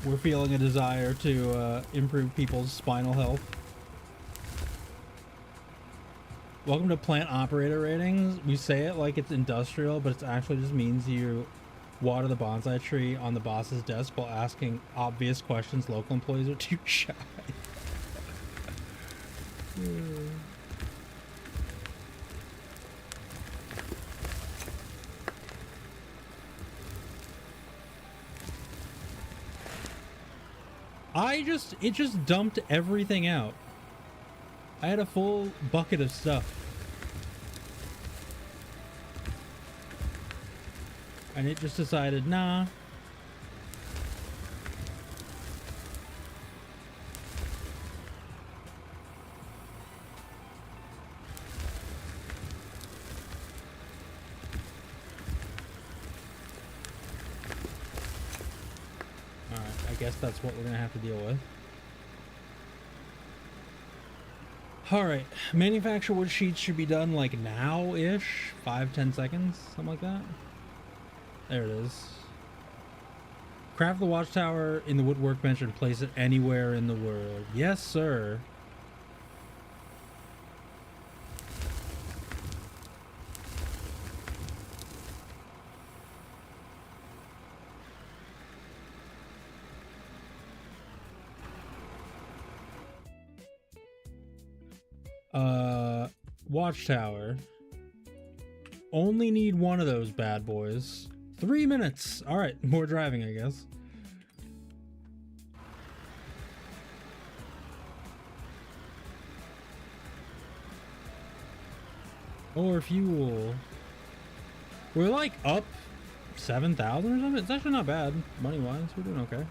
We're feeling a desire to improve people's spinal health. Welcome to plant operator ratings. We say it like it's industrial, but it actually just means you water the bonsai tree on the boss's desk while asking obvious questions local employees are too shy. It just dumped everything out. I had a full bucket of stuff. And it just decided, nah. Alright, I guess that's what we're gonna have to deal with. Alright, manufacture wood sheets should be done like now-ish. 5-10 seconds, something like that. There it is. Craft the watchtower in the wood workbench and place it anywhere in the world. Yes, sir. Watchtower. Only need one of those bad boys. 3 minutes. All right, more driving, I guess. Or fuel. We're like up 7,000 or something. It's actually not bad money-wise. We're doing okay.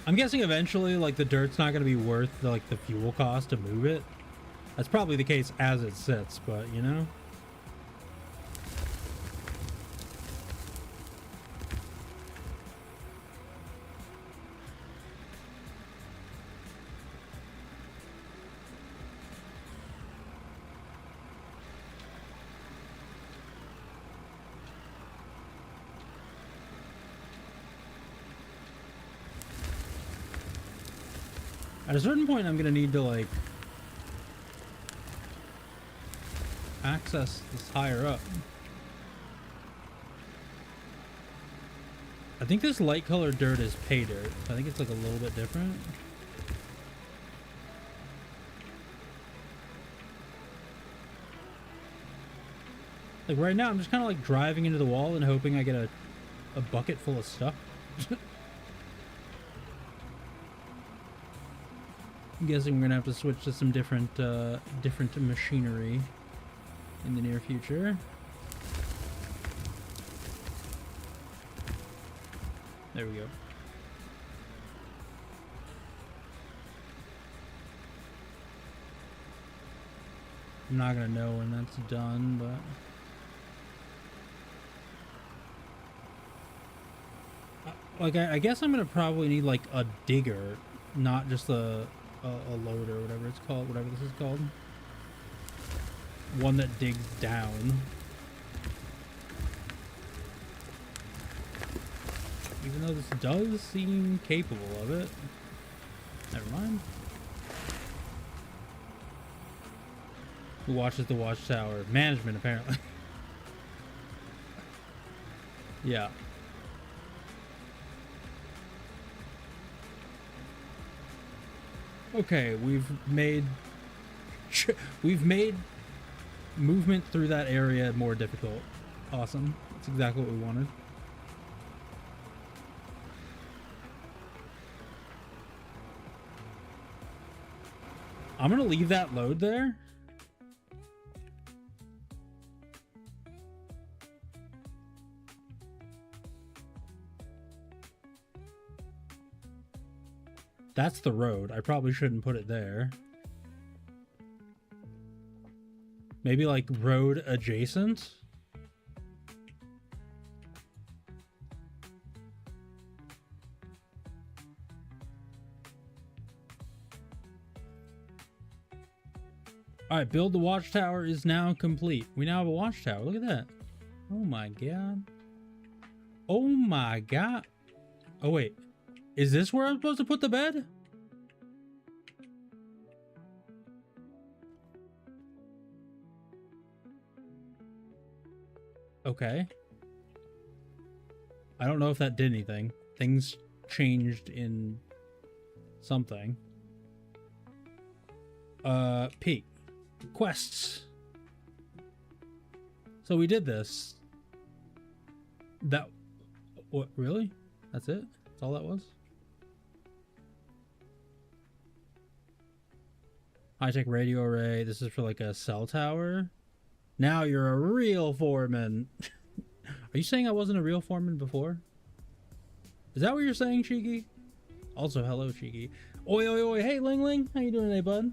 I'm guessing eventually, like, the dirt's not going to be worth, like, the fuel cost to move it. That's probably the case as it sits, but, you know? At a certain point, I'm going to need to, like, access this higher up. I think this light colored dirt is pay dirt. I think it's, like, a little bit different. Like, right now, I'm just kind of, like, driving into the wall and hoping I get a bucket full of stuff. I'm guessing we're gonna have to switch to some different machinery in the near future. There we go. I'm not gonna know when that's done, but like I guess I'm gonna probably need like a digger, not just a loader or whatever it's called, whatever this is called. One that digs down. Even though this does seem capable of it. Never mind. Who watches the watchtower? Management, apparently. Yeah. Okay, we've made movement through that area more difficult. Awesome. That's exactly what we wanted. I'm gonna leave that load there. That's the road. I probably shouldn't put it there. Maybe like road adjacent. All right, build the watchtower is now complete. We now have a watchtower. Look at that. Oh my god. Oh my god. Oh wait. Is this where I'm supposed to put the bed? Okay. I don't know if that did anything. Things changed in something. P. Quests. So we did this. That... What, really? That's it? That's all that was? High-tech radio array. This is for like a cell tower. Now you're a real foreman. Are you saying I wasn't a real foreman before? Is that what you're saying, Cheeky? Also, hello, Cheeky. Oi, oi, oi. Hey, Ling Ling. How you doing today, bud?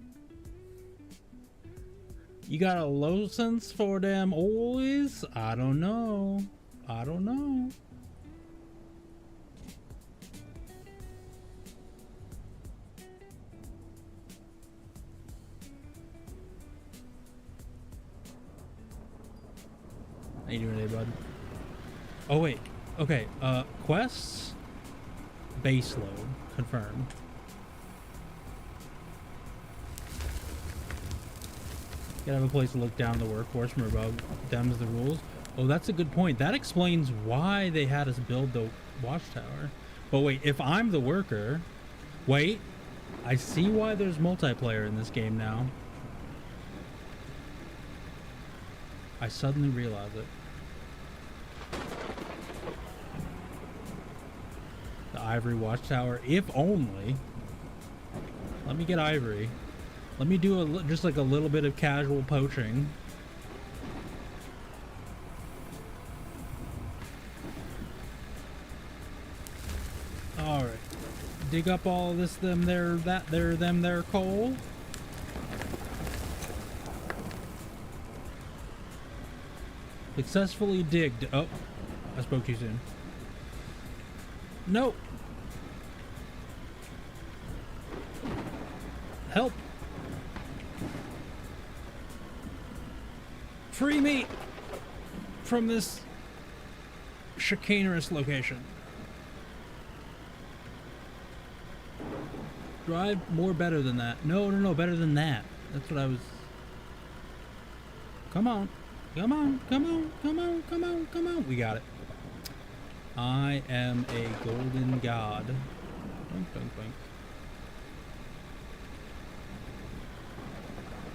You got a low sense for them oils? I don't know. I don't know. How you doing today, bud? Oh, wait. Okay, quests. Base load. Confirmed. Gotta have a place to look down the workforce from above. Them's the rules. Oh, that's a good point. That explains why they had us build the watchtower. But wait, if I'm the worker... Wait. I see why there's multiplayer in this game now. I suddenly realize it. The ivory watchtower, if only. Let me get ivory. Let me do just like a little bit of casual poaching. All right, dig up all this, them, there, that, there, them, there coal. Successfully digged. Oh, I spoke too soon. No. Help. Free me from this chicanerous location. Drive more better than that. No, no, no, better than that. That's what I was... Come on. Come on, come on, come on, come on, come on. We got it. I am a golden god. Boink, boink, boink.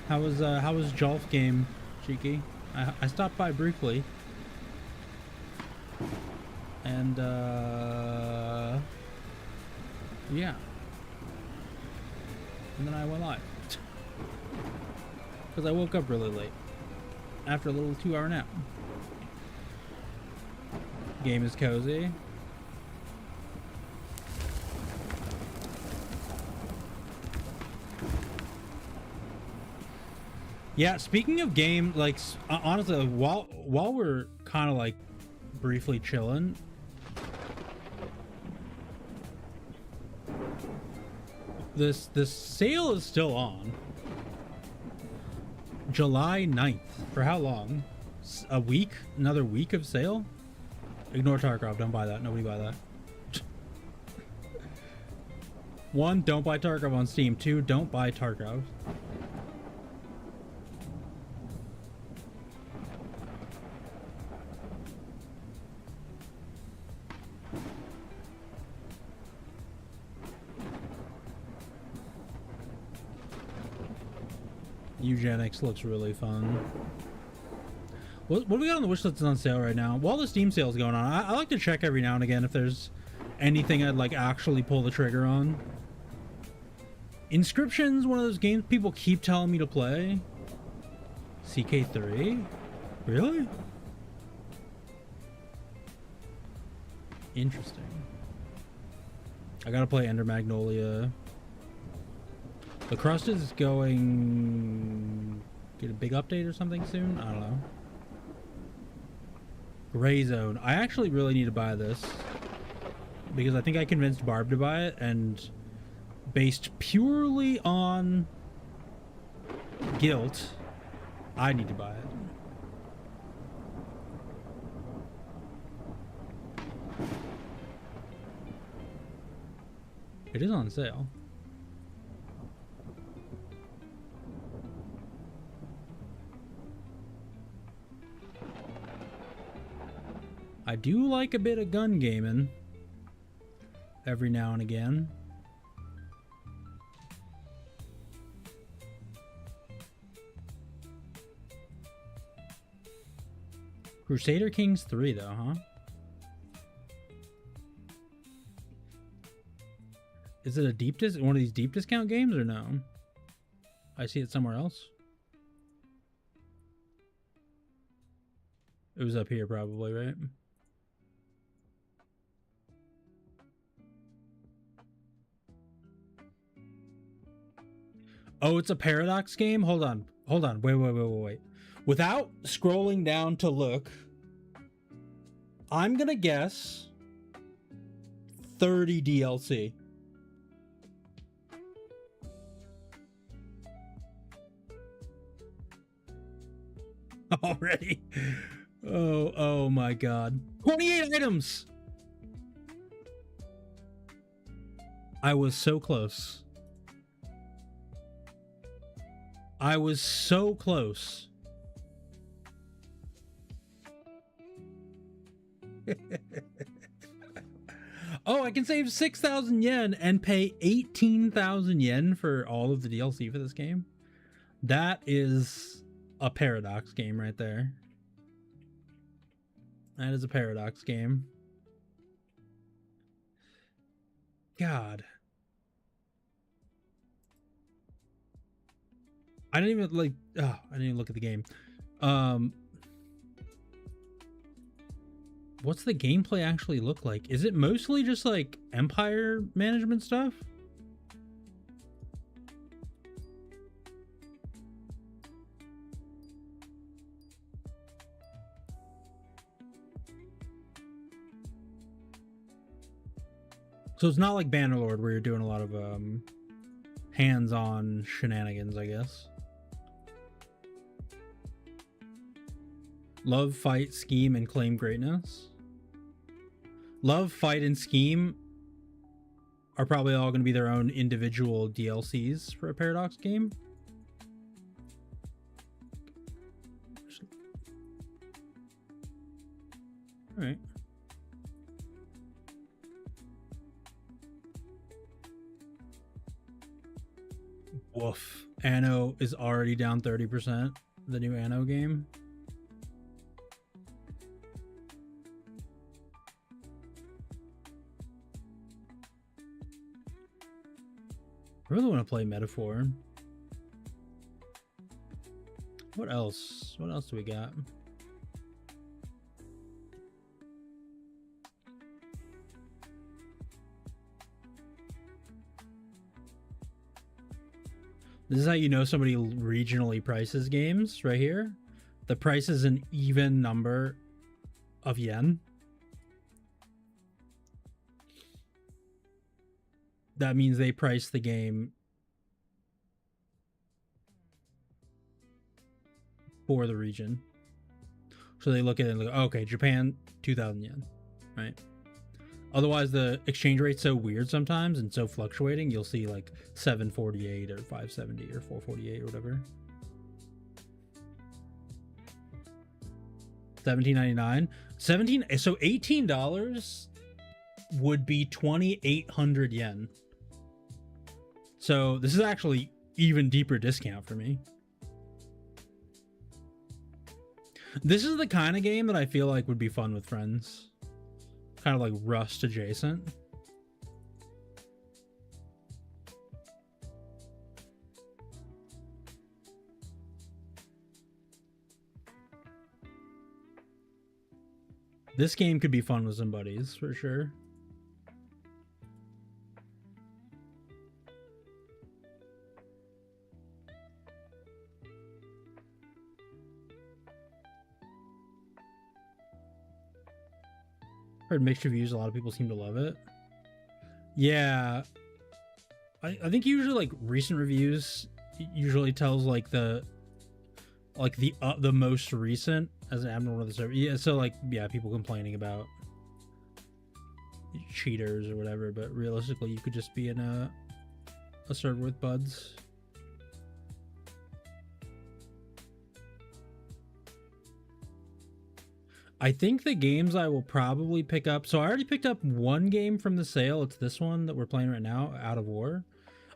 How was Jolf game, Cheeky? I stopped by briefly. And yeah. And then I went live. Because I woke up really late. After a little 2-hour nap. Game is cozy. Yeah, speaking of game, like, honestly, while we're kind of like briefly chilling, this sale is still on. July 9th. For how long? A week? Another week of sale? Ignore Tarkov. Don't buy that. Nobody buy that. 1, don't buy Tarkov on Steam. 2, don't buy Tarkov. Eugenics looks really fun. What do we got on the wish list that's on sale right now? While the Steam sale is going on, I like to check every now and again if there's anything I'd like actually pull the trigger on. Inscription's one of those games people keep telling me to play. CK3? Really? Interesting. I gotta play Ender Magnolia. The Crust is going... Get a big update or something soon? I don't know. Gray Zone. I actually really need to buy this. Because I think I convinced Barb to buy it, and based purely on guilt, I need to buy it. It is on sale. I do like a bit of gun gaming every now and again. Crusader Kings 3 though, huh? Is it a deep one of these deep discount games or no? I see it somewhere else. It was up here probably, right? Oh, it's a Paradox game? Hold on. Hold on. Wait. Without scrolling down to look, I'm gonna guess 30 DLC. Already? Oh my god. 28 items! I was so close. I was so close. Oh, I can save 6,000 yen and pay 18,000 yen for all of the DLC for this game. That is a Paradox game right there. That is a Paradox game. God. I didn't even like, oh, I didn't even look at the game. what's the gameplay actually look like? Is it mostly just like empire management stuff? So it's not like Bannerlord where you're doing a lot of hands-on shenanigans, I guess. Love, fight, scheme, and claim greatness. Love, fight, and scheme are probably all going to be their own individual DLCs for a Paradox game. All right. Woof. Anno is already down 30%. The new Anno game. I really want to play Metaphor. What else? What else do we got? This is how you know somebody regionally prices games right here. The price is an even number of yen. That means they price the game for the region. So they look at it and look, okay, Japan, 2,000 yen, right? Otherwise, the exchange rate's so weird sometimes and so fluctuating, you'll see like 748 or 570 or 448 or whatever. 17.99. So $18 would be 2,800 yen. So this is actually even deeper discount for me. This is the kind of game that I feel like would be fun with friends. Kind of like Rust adjacent. This game could be fun with some buddies for sure. Heard mixed reviews. A lot of people seem to love it. Yeah, I think usually like recent reviews usually tells like the most recent as an admin of the server. Yeah, so like yeah, people complaining about cheaters or whatever, but realistically, you could just be in a server with buds. I think the games I will probably pick up... So I already picked up one game from the sale. It's this one that we're playing right now, Out of War.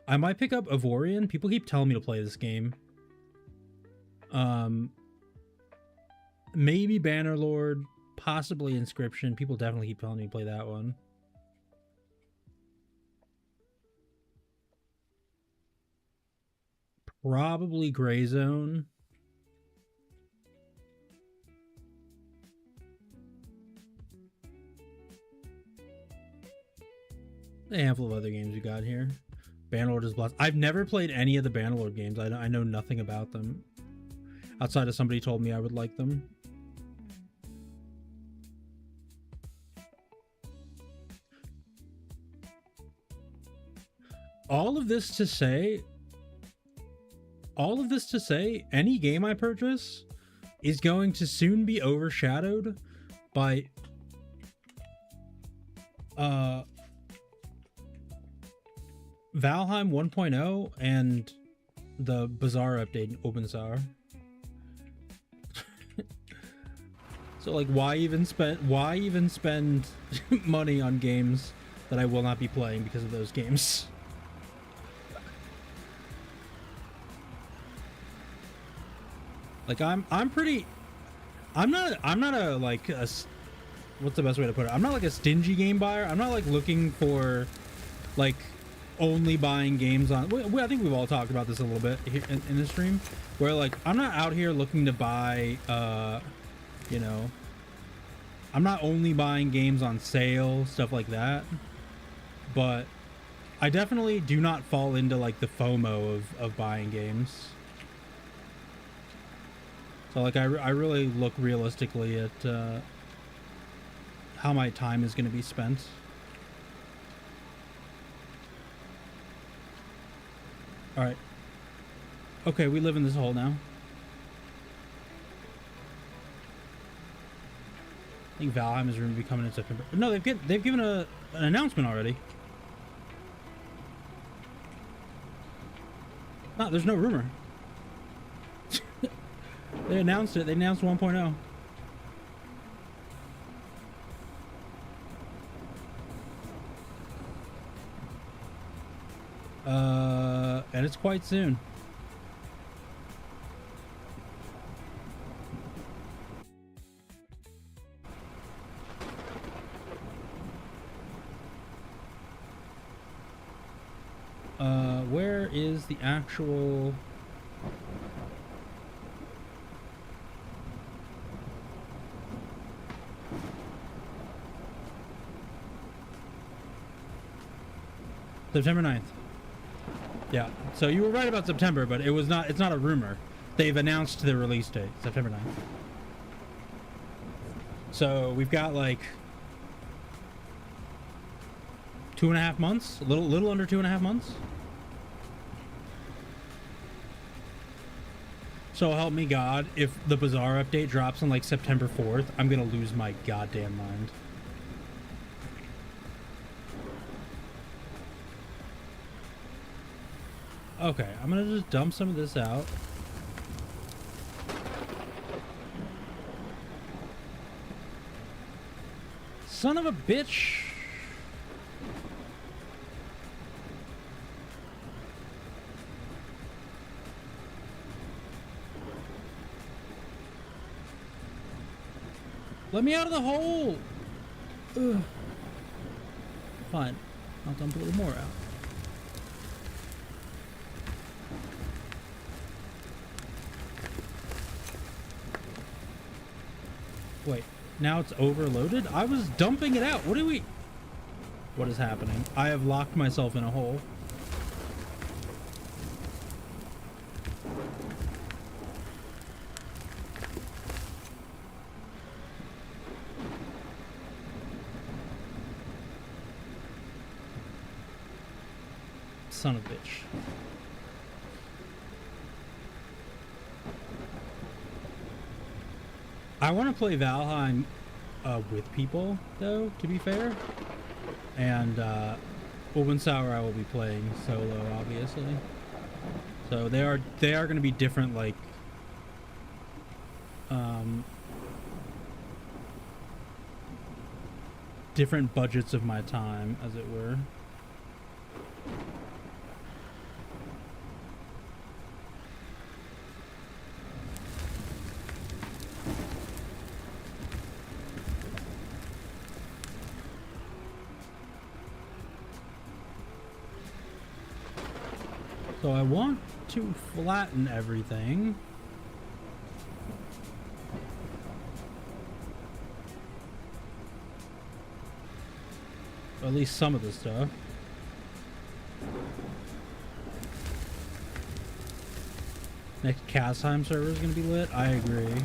I might pick up Avorion. People keep telling me to play this game. Maybe Bannerlord. Possibly Inscription. People definitely keep telling me to play that one. Probably Gray Zone. A handful of other games we got here. Bannerlord is blessed. I've never played any of the Bannerlord games. I know nothing about them. Outside of somebody told me I would like them. All of this to say, any game I purchase is going to soon be overshadowed by Valheim 1.0 and the Bazaar update in OpenSAR. So like why even spend money on games that I will not be playing because of those games? Like I'm not a like a, what's the best way to put it? I'm not like a stingy game buyer. I'm not like looking for like only buying games on... I think we've all talked about this a little bit here in the stream, where like I'm not out here looking to buy you know, I'm not only buying games on sale, stuff like that, but I definitely do not fall into like the FOMO of buying games. So like I really look realistically at how my time is going to be spent. All right. Okay, we live in this hole now. I think Valheim is going to be coming in September. No, they've given an announcement already. No, there's no rumor. They announced it. They announced 1.0. And it's quite soon. Where is the actual... September 9th. Yeah, so you were right about September, but it's not a rumor. They've announced the release date, September 9th. So we've got like 2.5 months, a little under 2.5 months. So help me God, if the Bazaar update drops on like September 4th, I'm gonna lose my goddamn mind. Okay, I'm gonna just dump some of this out. Son of a bitch! Let me out of the hole! Ugh. Fine. I'll dump a little more out. Wait, now it's overloaded? I was dumping it out. What is happening? I have locked myself in a hole. Son of a bitch. I want to play Valheim with people, though, to be fair. And Sour I will be playing solo, obviously. So they are going to be different, like different budgets of my time, as it were. So I want to flatten everything. Or at least some of the stuff. Next Kastheim server is going to be lit. I agree.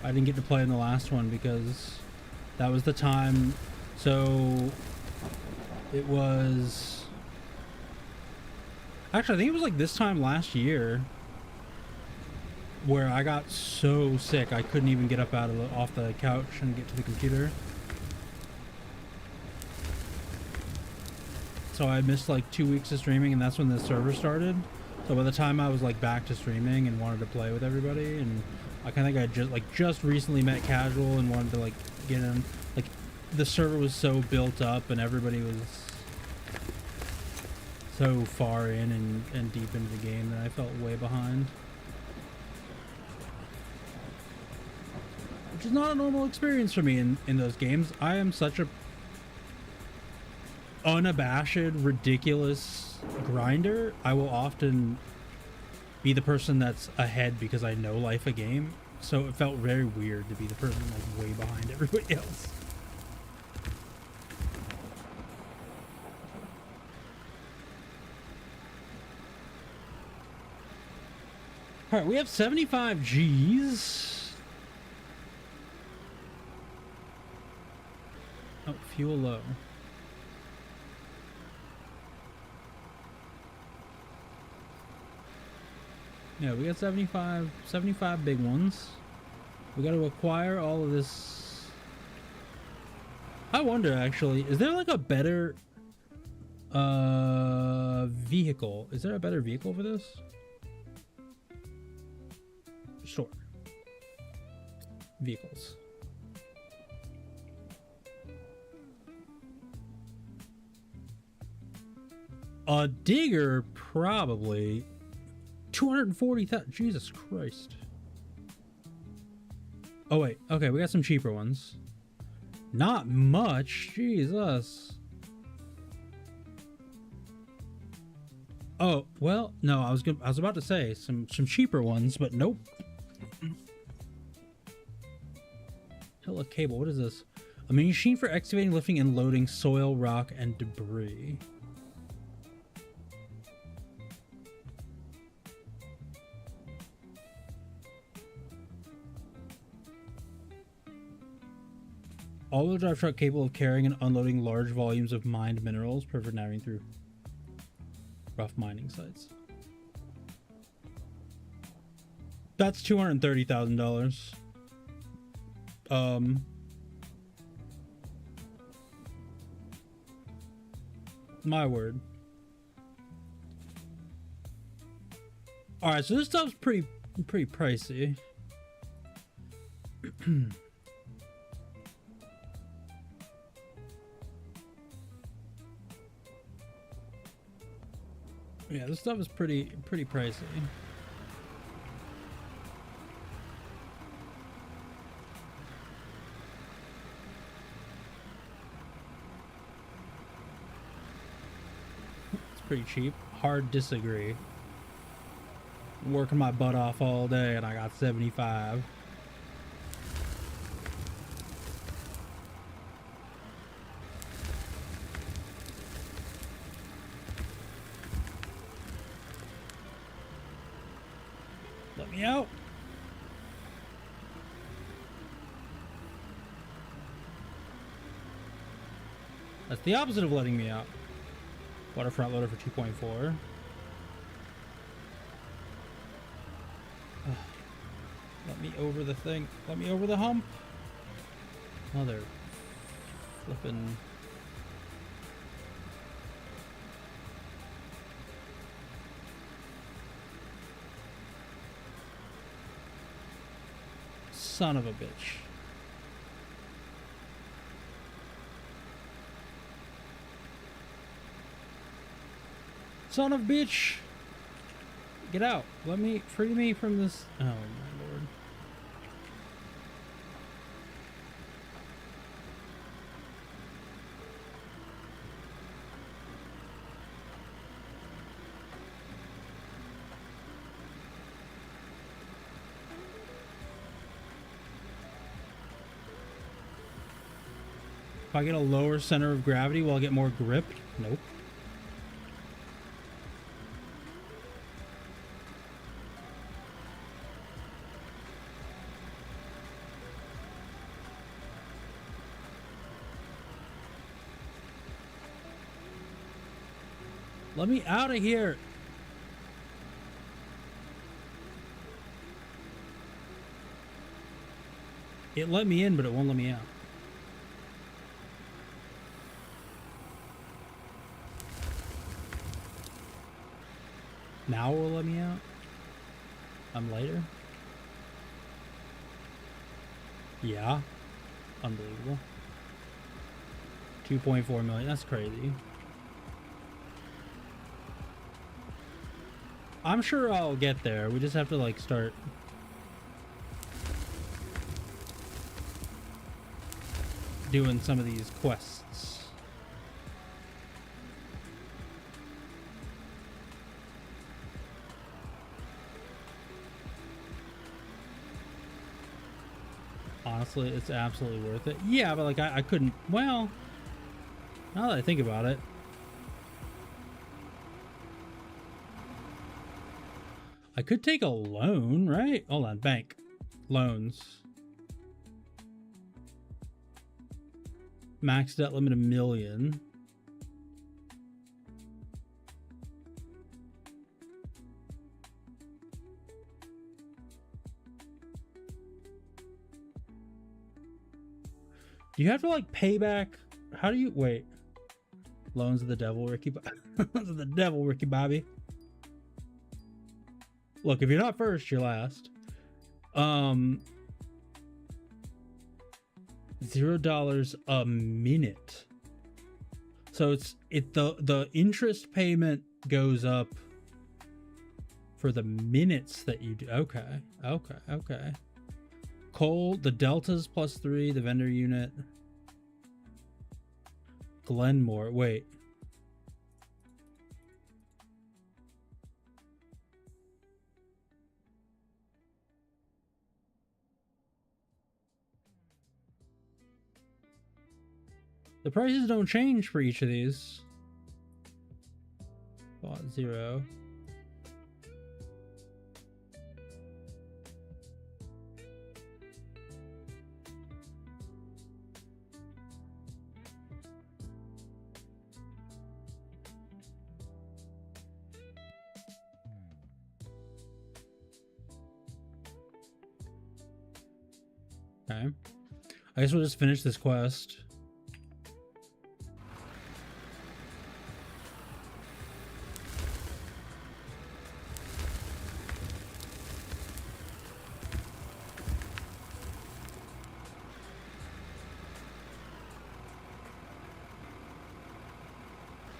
I didn't get to play in the last one because that was the time. So it was actually, I think it was like this time last year where I got so sick I couldn't even get up off the couch and get to the computer. So I missed like 2 weeks of streaming, and that's when the server started. So by the time I was like back to streaming and wanted to play with everybody, and I kind of think I just recently met Casual and wanted to like get in, like the server was so built up and everybody was so far in and deep into the game that I felt way behind. Which is not a normal experience for me in those games. I am such a unabashed, ridiculous grinder. I will often be the person that's ahead because I know life a game. So it felt very weird to be the person like way behind everybody else. All right, we have 75 G's. Oh, fuel low. Yeah, we got 75 big ones. We got to acquire all of this. I wonder, actually, is there like a better vehicle? Is there a better vehicle for this? Sure. Vehicles. A digger, probably. 240,000. Jesus Christ. Oh, wait. Okay, we got some cheaper ones. Not much. Jesus. Oh, well, no, I was about to say some cheaper ones, but nope. Hill of cable. What is this? A machine for excavating, lifting, and loading soil, rock, and debris. All-wheel drive truck capable of carrying and unloading large volumes of mined minerals, perfect for navigating through rough mining sites. That's $230,000. My word. All right, so this stuff's pretty pricey. Yeah, this stuff is pretty pricey. It's pretty cheap. Hard disagree. Working my butt off all day and I got 75. Let me out. That's the opposite of letting me out. Waterfront loader for 2.4. Let me over the thing. Let me over the hump. Mother flippin'. Son of a bitch. Son of a bitch. Get out. Let me free me from this. Oh my lord. If I get a lower center of gravity, will I get more grip? Nope. Let me out of here. It let me in, but it won't let me out. Now it will let me out? I'm later? Yeah. Unbelievable. 2.4 million. That's crazy. I'm sure I'll get there. We just have to like start doing some of these quests. Honestly, it's absolutely worth it. Yeah, but like I couldn't. Well, now that I think about it, I could take a loan, right? Hold on, bank loans. Max debt limit $1 million. Do you have to like pay back? How do you wait? Loans of the devil, Ricky. Loans of the devil, Ricky Bobby. Look, if you're not first, you're last. $0 a minute. So the interest payment goes up for the minutes that you do. Okay. Coal, the deltas +3, the vendor unit. Glenmore, wait. The prices don't change for each of these. Bought 0. Okay. I guess we'll just finish this quest.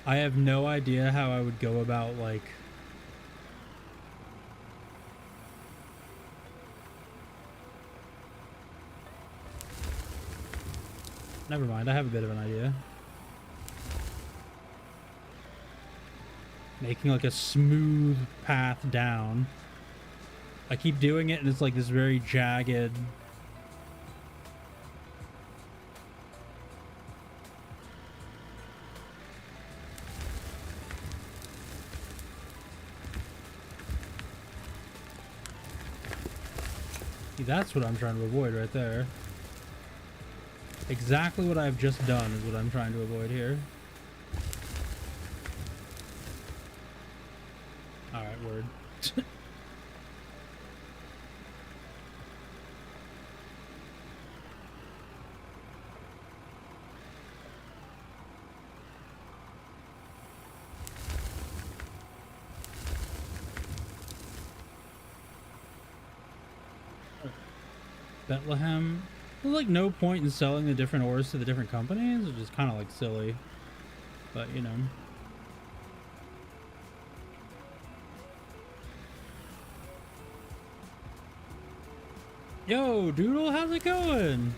I have no idea how I would go about, like... Never mind, I have a bit of an idea. Making like a smooth path down. I keep doing it and it's like this very jagged... See, that's what I'm trying to avoid right there. Exactly what I've just done is what I'm trying to avoid here. Alright, word. Bethlehem. There's like no point in selling the different ores to the different companies. It's just kind of like silly. But you know. Yo, Doodle, how's it going?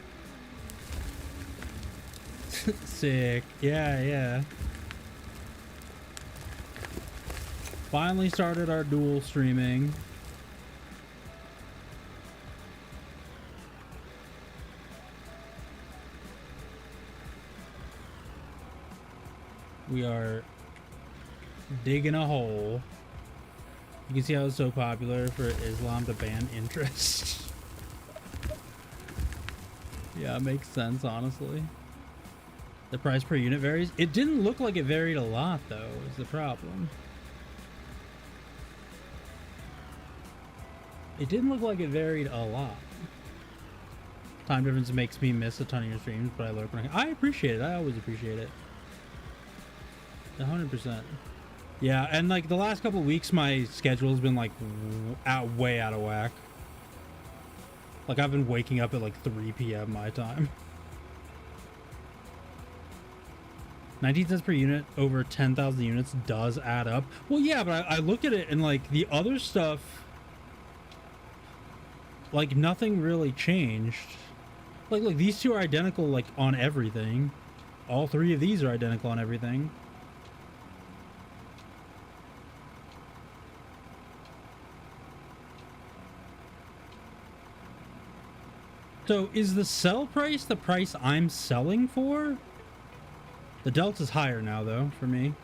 Sick. Yeah. Finally started our dual streaming. We are digging a hole. You can see how it's so popular for Islam to ban interest. Yeah, it makes sense, honestly. The price per unit varies. It didn't look like it varied a lot, though, is the problem. It didn't look like it varied a lot. Time difference makes me miss a ton of your streams, but I lurk when I appreciate it. I always appreciate it. 100%. Yeah, and like the last couple of weeks, my schedule has been like way out of whack. Like I've been waking up at like 3 p.m. my time. 19 cents per unit over 10,000 units does add up. Well, yeah, but I look at it and like the other stuff, like nothing really changed. Like, look, these two are identical like on everything. All three of these are identical on everything. So is the sell price the price I'm selling for? The delta's higher now, though, for me.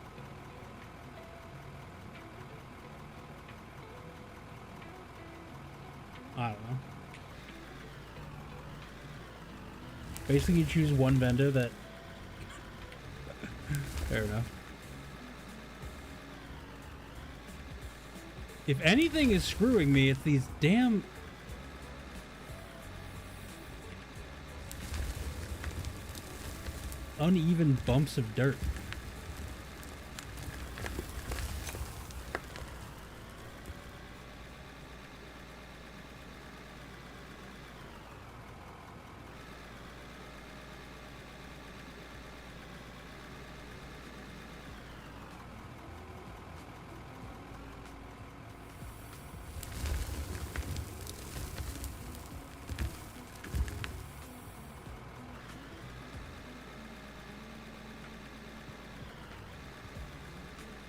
I don't know. Basically, you choose one vendor that... Fair enough. If anything is screwing me, it's these damn... uneven bumps of dirt.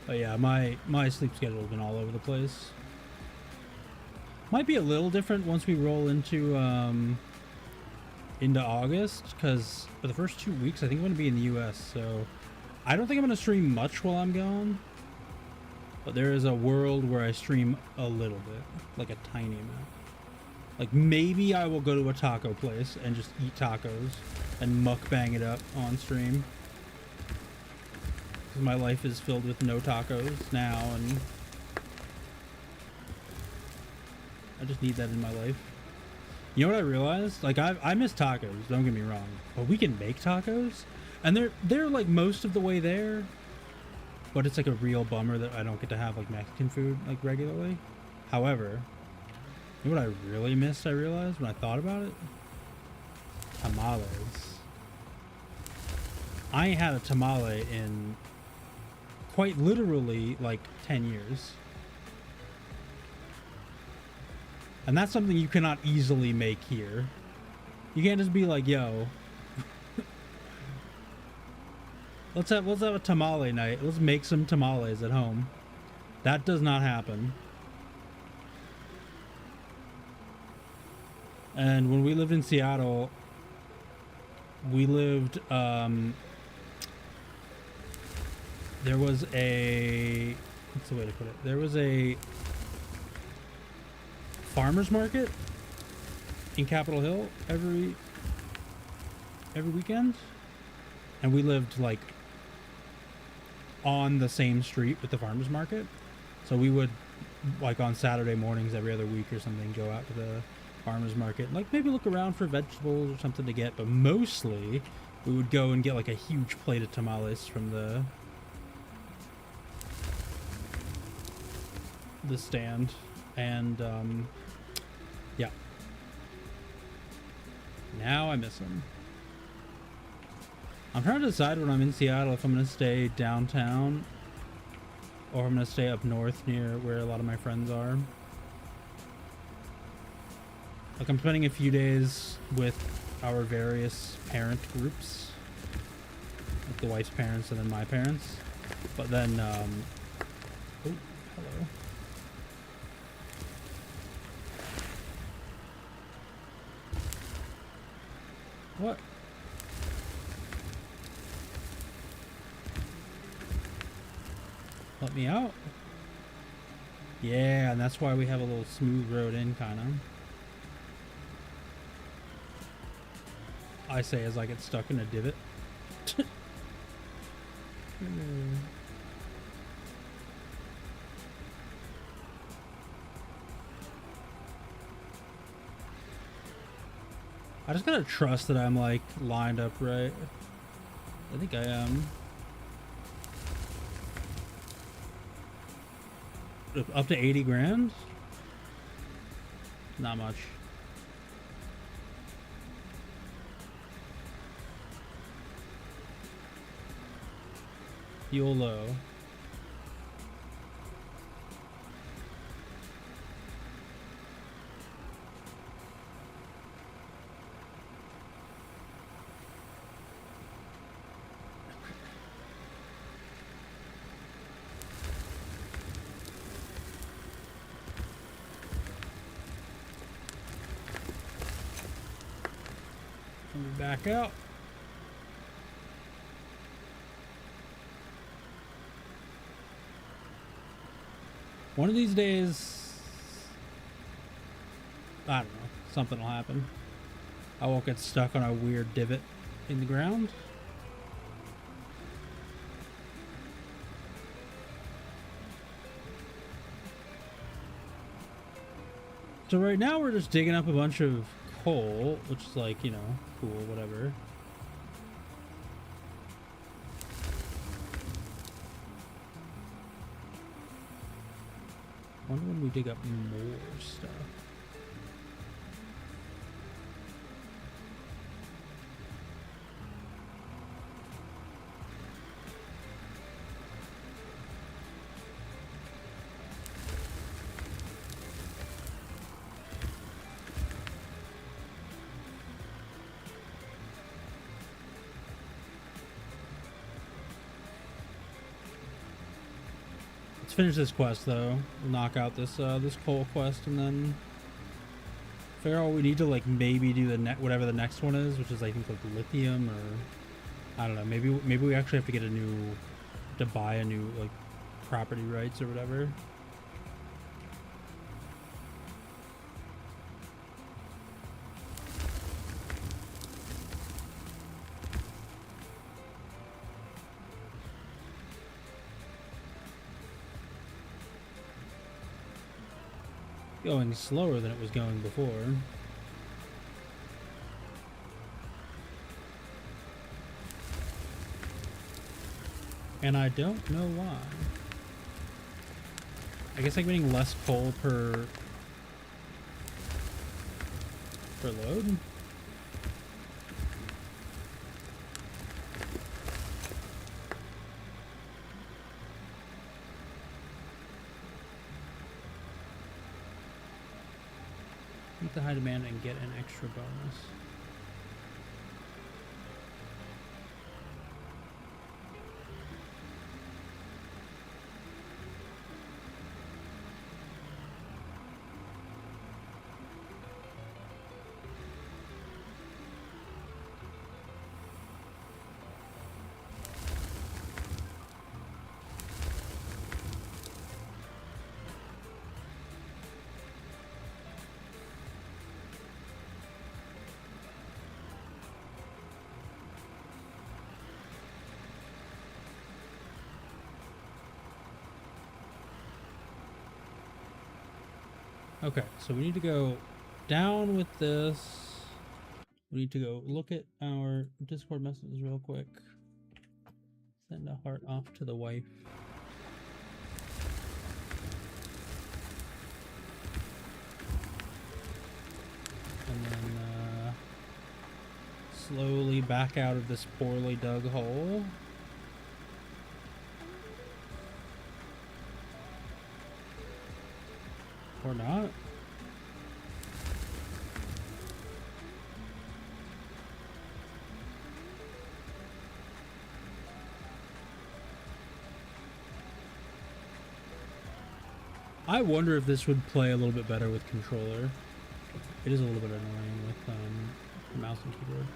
But yeah, my sleep schedule's been all over the place. Might be a little different once we roll into August, because for the first 2 weeks I think I'm gonna be in the US, so I don't think I'm gonna stream much while I'm gone. But there is a world where I stream a little bit, like a tiny amount. Like maybe I will go to a taco place and just eat tacos and mukbang it up on stream. My life is filled with no tacos now, and I just need that in my life. You know what I realized? Like I miss tacos, don't get me wrong, but we can make tacos, and they're like most of the way there. But it's like a real bummer that I don't get to have like Mexican food like regularly. However, you know what I really missed? I realized when I thought about it, tamales. I ain't had a tamale in quite literally like 10 years. And that's something you cannot easily make here. You can't just be like, yo, let's have a tamale night. Let's make some tamales at home. That does not happen. And when we lived in Seattle, we lived there was a, what's the way to put it? There was a farmer's market in Capitol Hill every weekend, and we lived like on the same street with the farmer's market, so we would like on Saturday mornings every other week or something go out to the farmer's market and like maybe look around for vegetables or something to get, but mostly we would go and get like a huge plate of tamales from the stand. And yeah, now I miss them. I'm trying to decide when I'm in Seattle if I'm gonna stay downtown or I'm gonna stay up north near where a lot of my friends are. Like I'm spending a few days with our various parent groups, like the wife's parents and then my parents, but then oh, hello. What? Let me out? Yeah, and that's why we have a little smooth road in, kind of. I say as I get stuck in a divot. I just gotta trust that I'm like lined up right. I think I am. Up to 80 grand? Not much. YOLO. Let me back out. One of these days, I don't know, something will happen. I won't get stuck on a weird divot in the ground. So right now we're just digging up a bunch of coal, which is like, you know, cool, whatever. Wonder when we dig up more stuff. Finish this quest though. We'll knock out this this coal quest and then figure out what we need to like maybe do the whatever the next one is, which is I think like lithium or I don't know. Maybe we actually have to get to buy a new like property rights or whatever. Going slower than it was going before. And I don't know why. I guess I'm getting less coal per load. Meet the high demand and get an extra bonus. Okay, so we need to go down with this. We need to go look at our Discord messages real quick. Send a heart off to the wife. And then slowly back out of this poorly dug hole. Or not. I wonder if this would play a little bit better with controller. It is a little bit annoying with mouse and keyboard.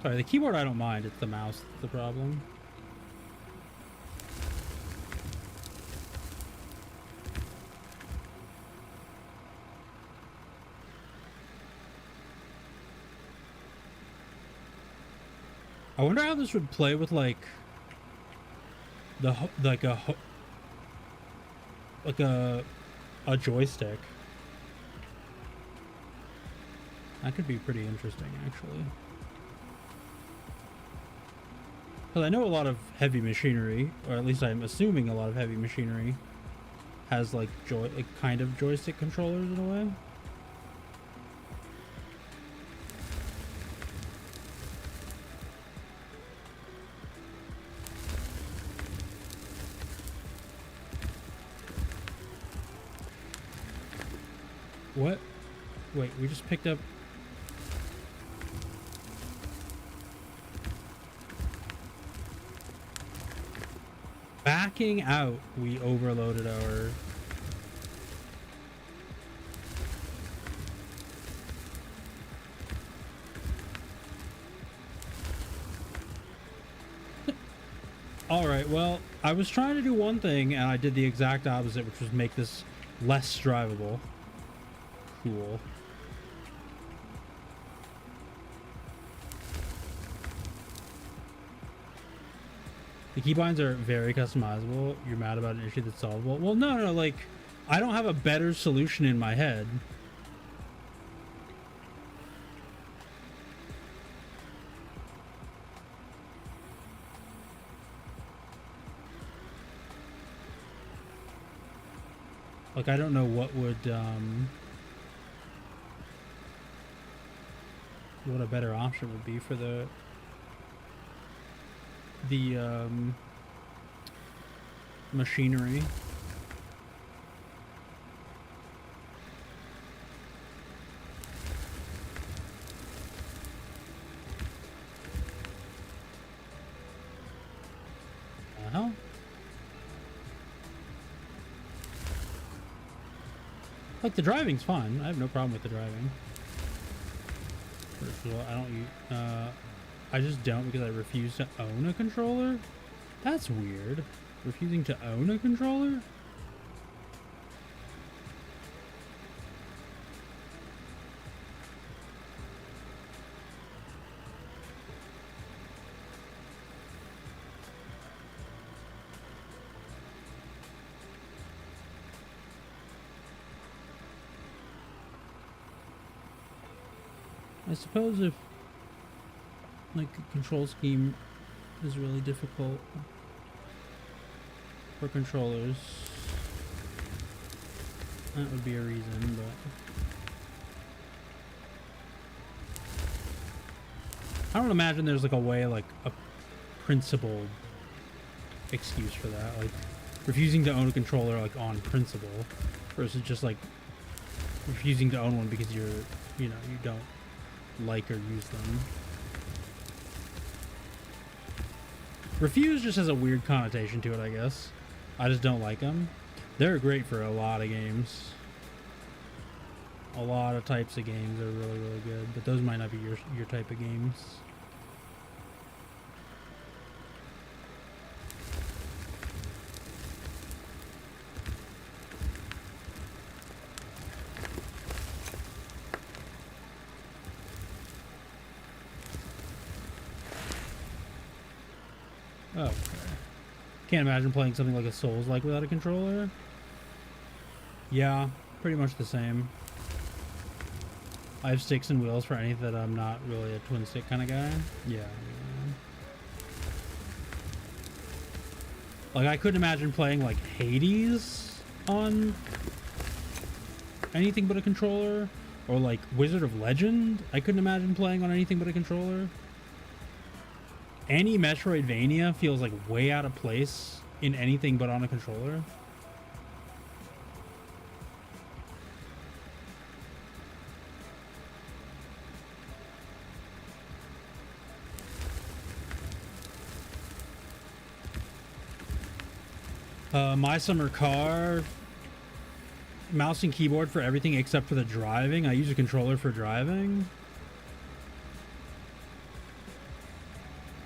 Sorry, the keyboard I don't mind, it's the mouse that's the problem. I wonder how this would play with like a joystick. That could be pretty interesting, actually. Because I know a lot of heavy machinery, or at least I'm assuming a lot of heavy machinery, has like kind of joystick controllers in a way. What? Wait, we just picked up... Backing out, we overloaded our... Alright, well, I was trying to do one thing, and I did the exact opposite, which was make this less drivable. Cool. The keybinds are very customizable. You're mad about an issue that's solvable. Well, no, like, I don't have a better solution in my head. Like, I don't know what would, what a better option would be for the machinery. Hell? Like, the driving's fine. I have no problem with the driving. First of all, I don't I just don't because I refuse to own a controller? That's weird. Refusing to own a controller? I suppose if, like, a control scheme is really difficult for controllers, that would be a reason, but I don't imagine there's like a way, like a principled excuse for that, like refusing to own a controller like on principle versus just like refusing to own one because you don't like or use them. Refuse just has a weird connotation to it, I guess. I just don't like them. They're great for a lot of games. A lot of types of games are really, really good, but those might not be your type of games. Oh, can't imagine playing something like a Souls-like without a controller. Yeah, pretty much the same. I have sticks and wheels for anything that I'm not really a twin stick kind of guy. Yeah. Like, I couldn't imagine playing like Hades on anything but a controller, or like Wizard of Legend. I couldn't imagine playing on anything but a controller. Any Metroidvania feels like way out of place in anything but on a controller. My summer car, mouse and keyboard for everything except for the driving. I use a controller for driving.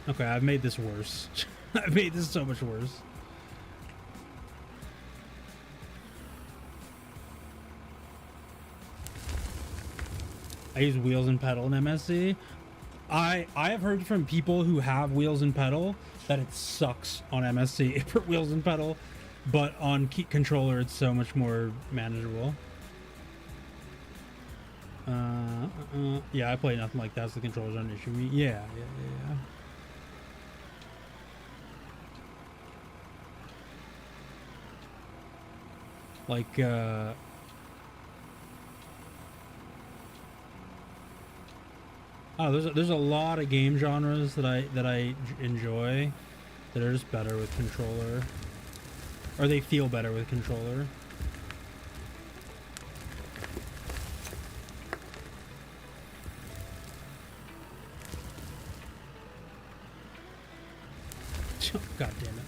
Okay, I've made this worse. I've made this so much worse. I use wheels and pedal in MSC. I have heard from people who have wheels and pedal that it sucks on MSC for wheels and pedal, but on controller it's so much more manageable. Yeah, I play nothing like that, so the controllers aren't an issue for me. Yeah. Like, oh, there's a lot of game genres that I enjoy that are just better with controller, or they feel better with controller. God damn it.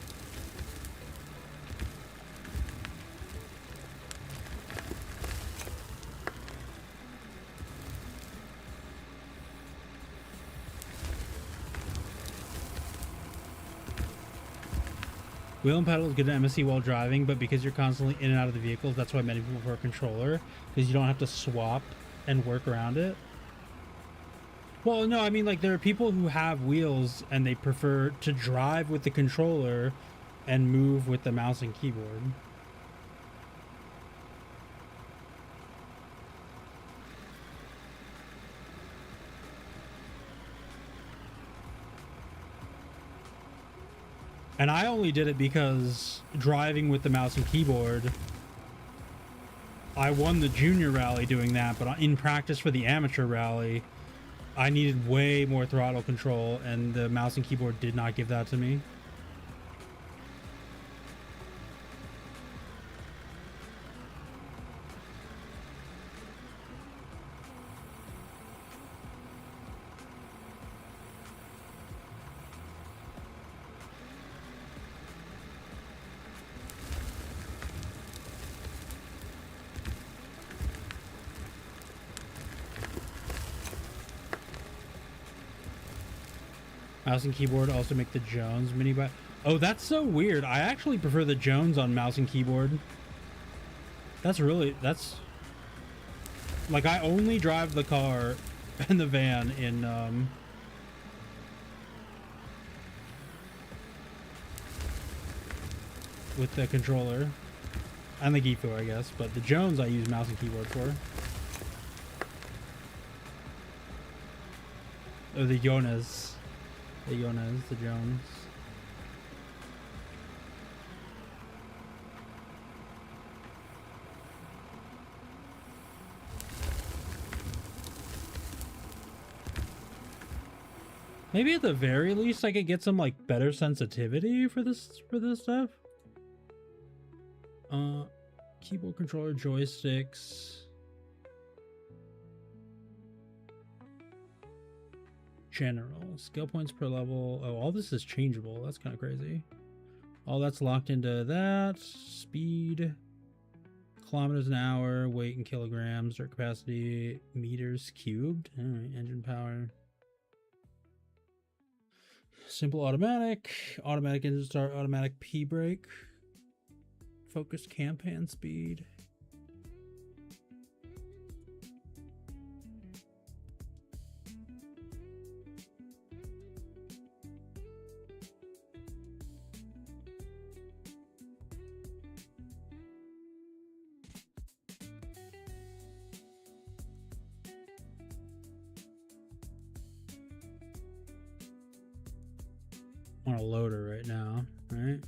Wheel and pedal is good at MSC while driving, but because you're constantly in and out of the vehicles, that's why many people prefer a controller, because you don't have to swap and work around it. Well, no, I mean, like, there are people who have wheels and they prefer to drive with the controller and move with the mouse and keyboard. And I only did it because driving with the mouse and keyboard, I won the junior rally doing that, but in practice for the amateur rally, I needed way more throttle control, and the mouse and keyboard did not give that to me. Mouse and keyboard also make the Jones mini bike. Oh, that's so weird. I actually prefer the Jones on mouse and keyboard. That's like, I only drive the car and the van in with the controller and the Gifu, I guess, but the Jones I use mouse and keyboard for. Or the Jonas. The Jonas, the Jones. Maybe at the very least I could get some like better sensitivity for this stuff. Keyboard controller, joysticks. General skill points per level. Oh, all this is changeable. That's kind of crazy. All that's locked into that. Speed, kilometers an hour, weight in kilograms, dirt capacity, meters cubed. All right, engine power. Simple automatic, automatic engine start, automatic P brake, focused campaign speed. On a loader right now, right?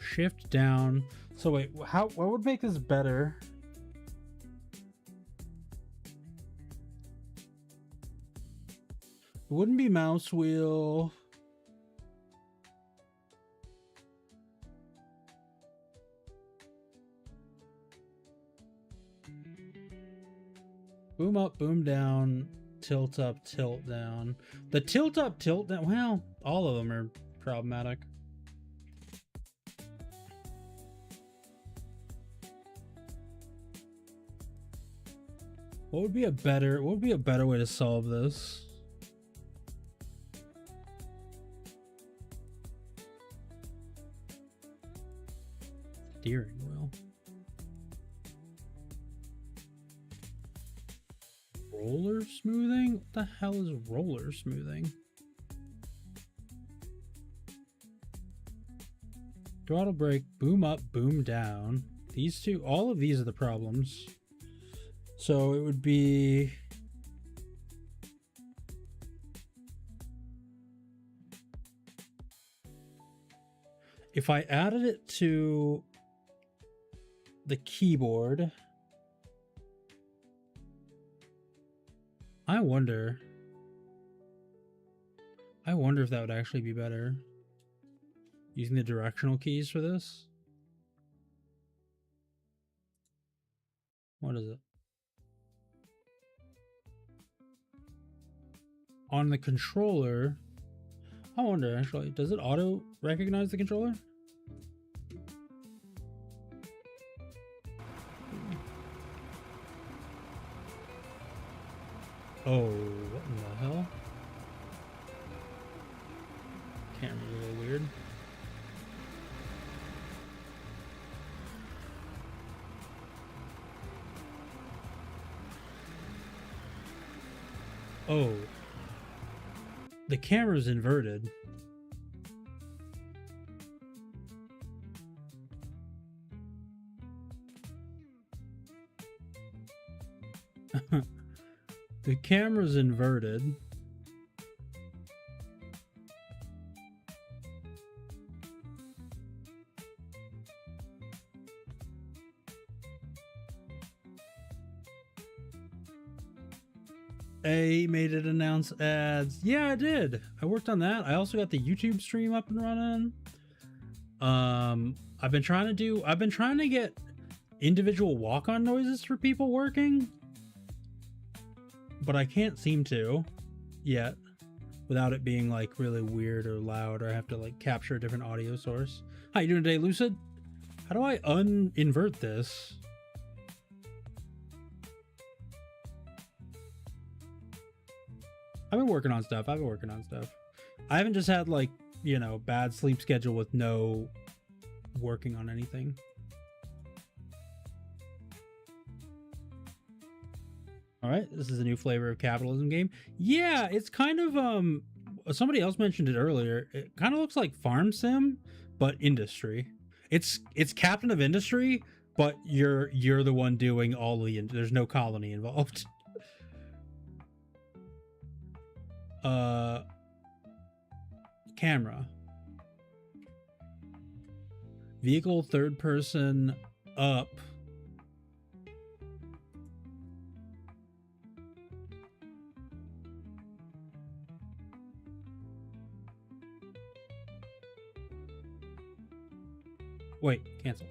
Shift down. So wait, what would make this better? It wouldn't be mouse wheel. Boom up, boom down. Tilt up, tilt down. The tilt up, tilt down, well, all of them are problematic. What would be a better way to solve this? Steering wheel. Roller smoothing? What the hell is roller smoothing? Throttle brake, boom up, boom down. These two, all of these are the problems. So it would be... if I added it to the keyboard... I wonder if that would actually be better. Using the directional keys for this. What is it? On the controller, I wonder actually, does it auto recognize the controller? Oh, what in the hell? Camera's a little weird. Oh. The camera's inverted. The camera's inverted. A made it announce ads. Yeah, I did. I worked on that. I also got the YouTube stream up and running. I've been trying to get individual walk-on noises for people working, but I can't seem to yet without it being like really weird or loud, or I have to like capture a different audio source. How you doing today, Lucid? How do I uninvert this? I've been working on stuff. I haven't just had like, you know, bad sleep schedule with no working on anything. All right, this is a new flavor of capitalism game. Yeah, it's kind of somebody else mentioned it earlier. It kind of looks like Farm Sim, but industry. It's Captain of Industry, but you're the one doing all the. There's no colony involved. Camera. Vehicle third person up. Wait, cancel.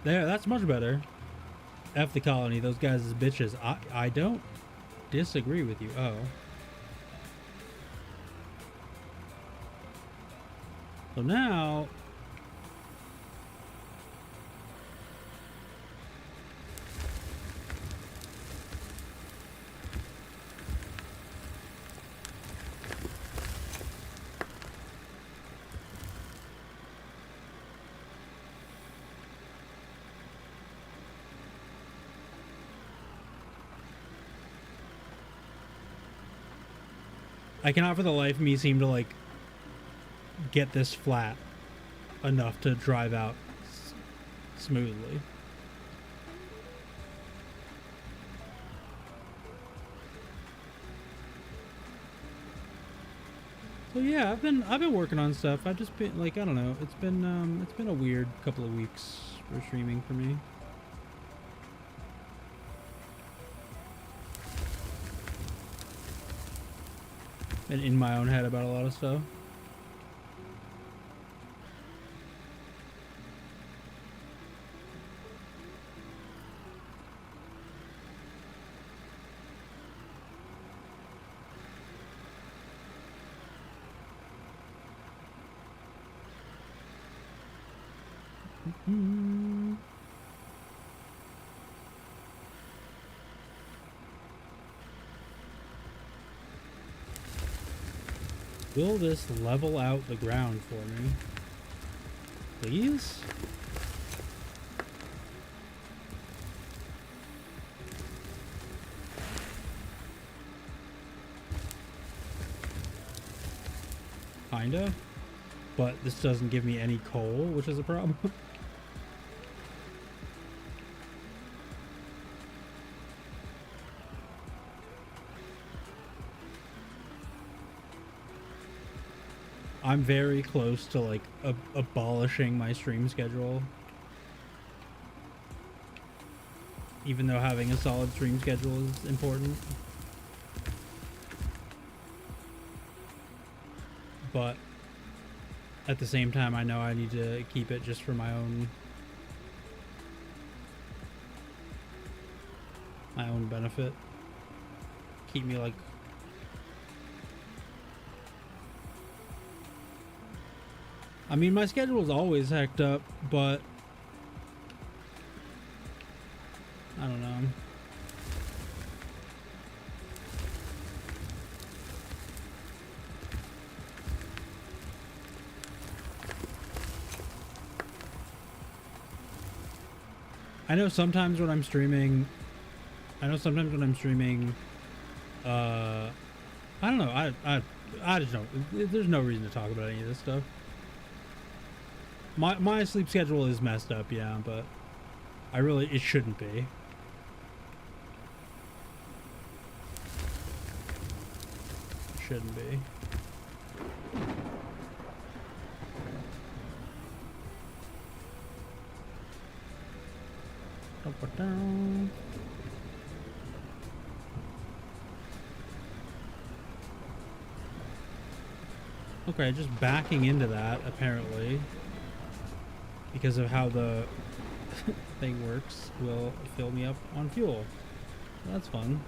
There, that's much better. F the colony, those guys is bitches. I don't disagree with you. Oh. So now I cannot for the life of me seem to like get this flat enough to drive out smoothly. So yeah, I've been working on stuff. I've just been like, I don't know, it's been a weird couple of weeks for streaming for me. And in my own head about a lot of stuff. Will this level out the ground for me? Please? Kinda. But this doesn't give me any coal, which is a problem. I'm very close to like abolishing my stream schedule. Even though having a solid stream schedule is important. But at the same time, I know I need to keep it just for my own benefit. Keep me like I mean, my schedule is always hecked up, but I don't know. I know sometimes when I'm streaming, I know sometimes when I'm streaming, I don't know. I just don't. There's no reason to talk about any of this stuff. My sleep schedule is messed up, yeah, but it shouldn't be. It shouldn't be. Down. Okay, just backing into that, apparently, because of how the thing works, will fill me up on fuel. That's fun.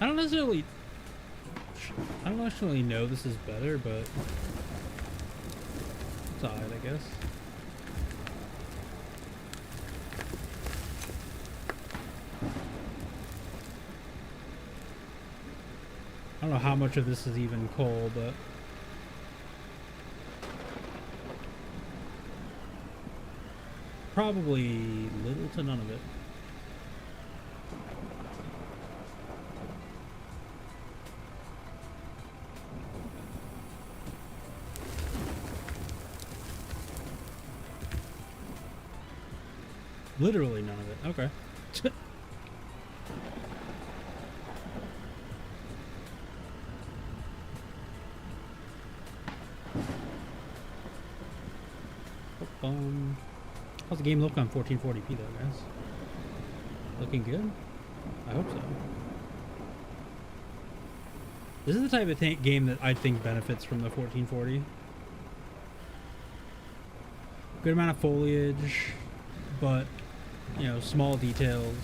I don't necessarily know this is better, but it's alright, I guess. I don't know how much of this is even coal, but probably little to none of it. Literally none of it. Okay. How's the game look on 1440p though, guys? Looking good? I hope so. This is the type of game that I think benefits from the 1440. Good amount of foliage, but, you know, small details.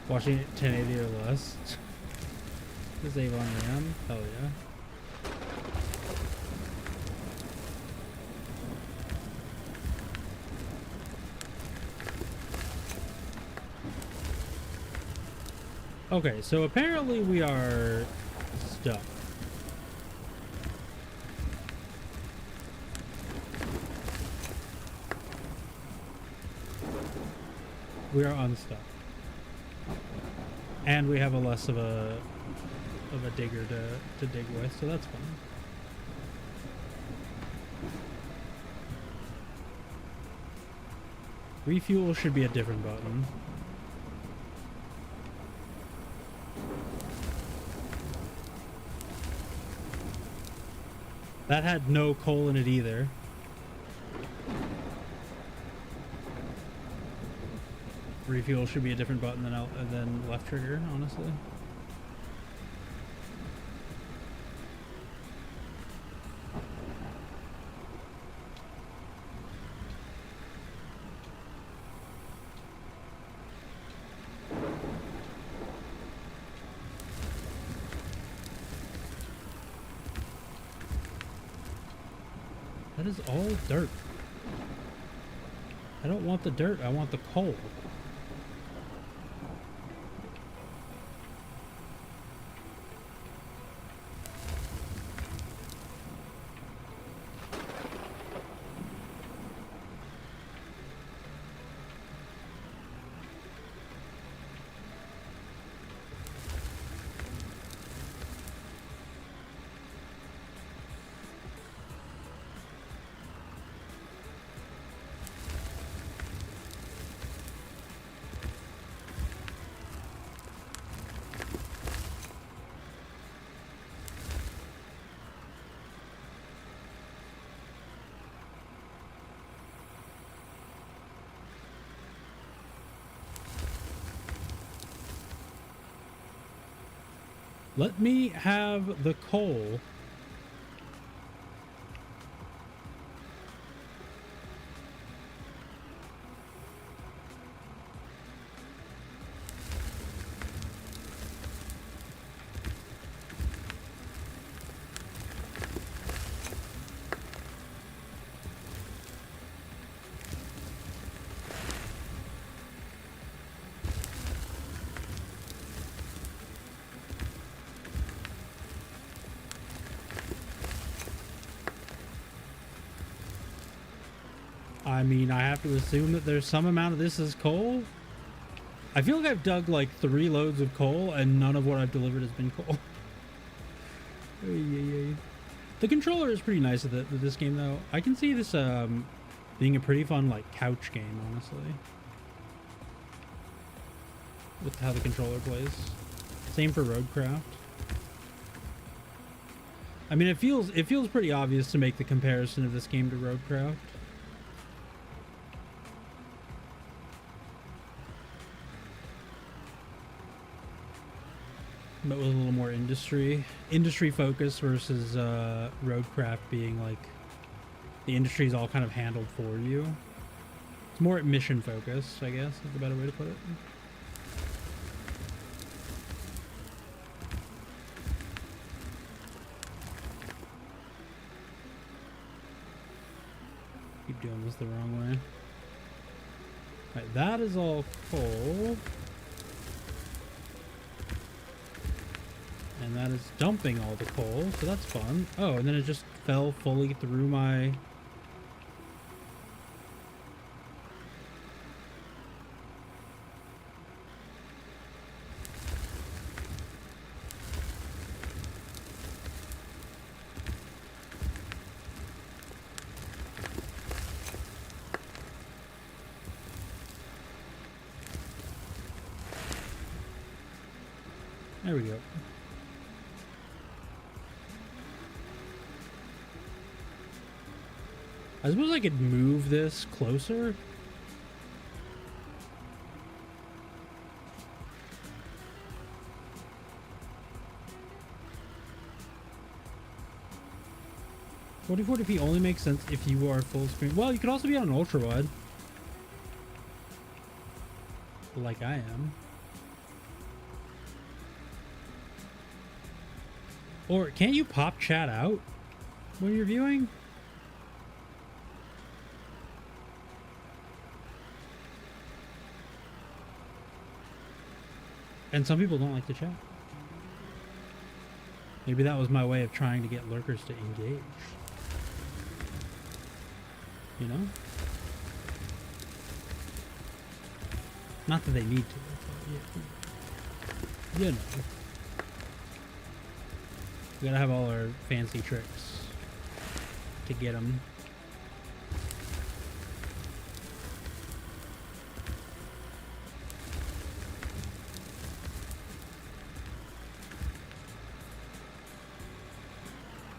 Watching it 1080 or less. Save on RAM. Hell yeah. Okay, so apparently we are stuck. We are unstuck. And we have a less of a digger to dig with, so that's fun. Refuel should be a different button. That had no coal in it either. Refuel should be a different button than left trigger, honestly. That is all dirt. I don't want the dirt, I want the coal. Let me have the coal. I mean, I have to assume that there's some amount of this is coal. I feel like I've dug like 3 loads of coal and none of what I've delivered has been coal. The controller is pretty nice with this game though. I can see this being a pretty fun like couch game, honestly. With how the controller plays. Same for Roadcraft. I mean, it feels pretty obvious to make the comparison of this game to Roadcraft. But with a little more industry focus versus Roadcraft being like the industry is all kind of handled for you. It's more mission focused, I guess, is the better way to put it. Keep doing this the wrong way. Alright, that is all coal. And that is dumping all the coal, so that's fun. Oh, and then it just fell fully through my... There we go. I suppose I could move this closer. $40p only makes sense if you are full screen. Well, you could also be on an ultra wide. Like I am. Or can't you pop chat out when you're viewing? And some people don't like to chat. Maybe that was my way of trying to get lurkers to engage. You know? Not that they need to, but you know. We gotta have all our fancy tricks to get them.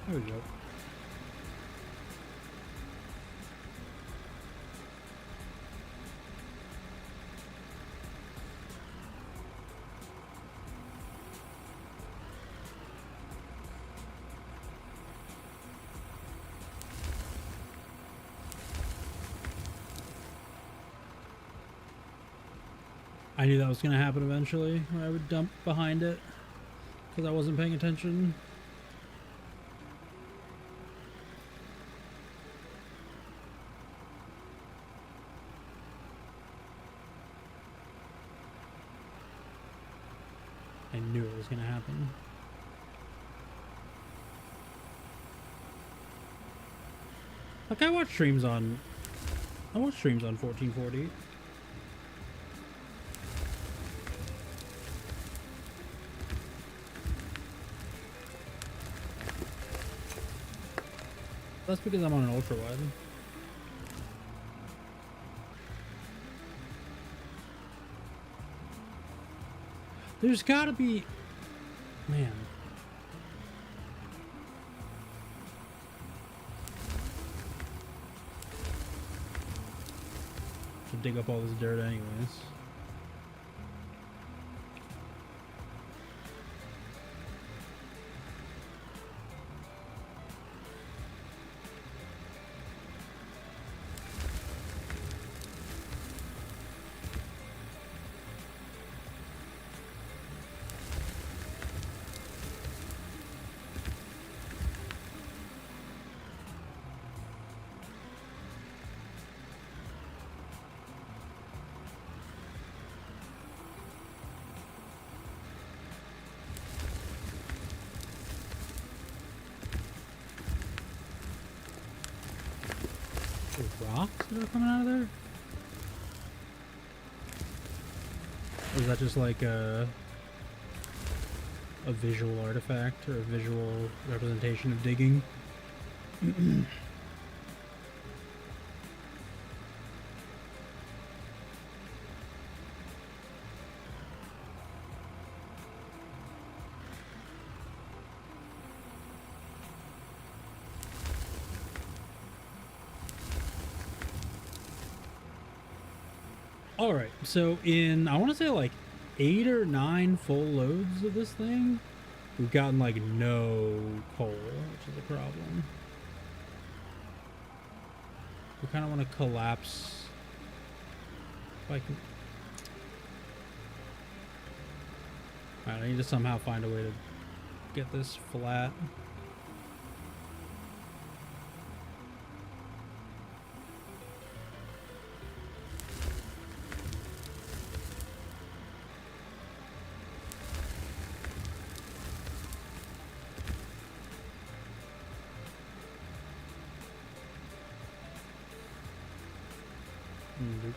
There we go. I knew that was going to happen eventually, where I would dump behind it because I wasn't paying attention. I knew it was going to happen. Like I watch streams on 1440. That's because I'm on an ultra wide. There's gotta be... Man. Should dig up all this dirt anyways. rocks that are coming out of there? Or is that just like a visual artifact or a visual representation of digging? All right, so in, I want to say like 8 or 9 full loads of this thing, we've gotten like no coal, which is a problem. We kind of want to collapse. If I can. Alright, I need to somehow find a way to get this flat. Nope.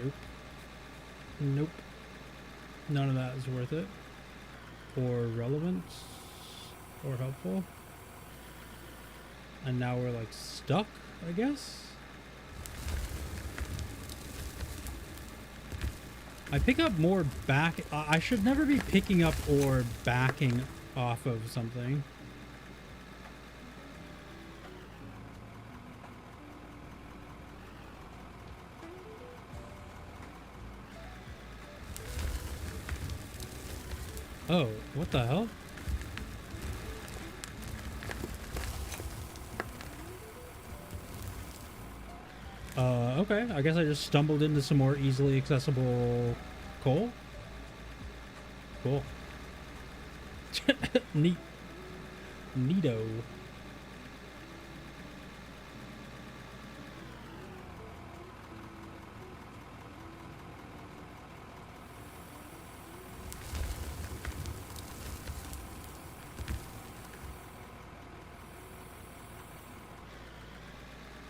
Nope. Nope. None of that is worth it. Or relevant. Or helpful. And now we're like stuck, I guess? I pick up more back. I should never be picking up or backing off of something. Oh, what the hell? Okay. I guess I just stumbled into some more easily accessible coal. Cool. Neat. Neato.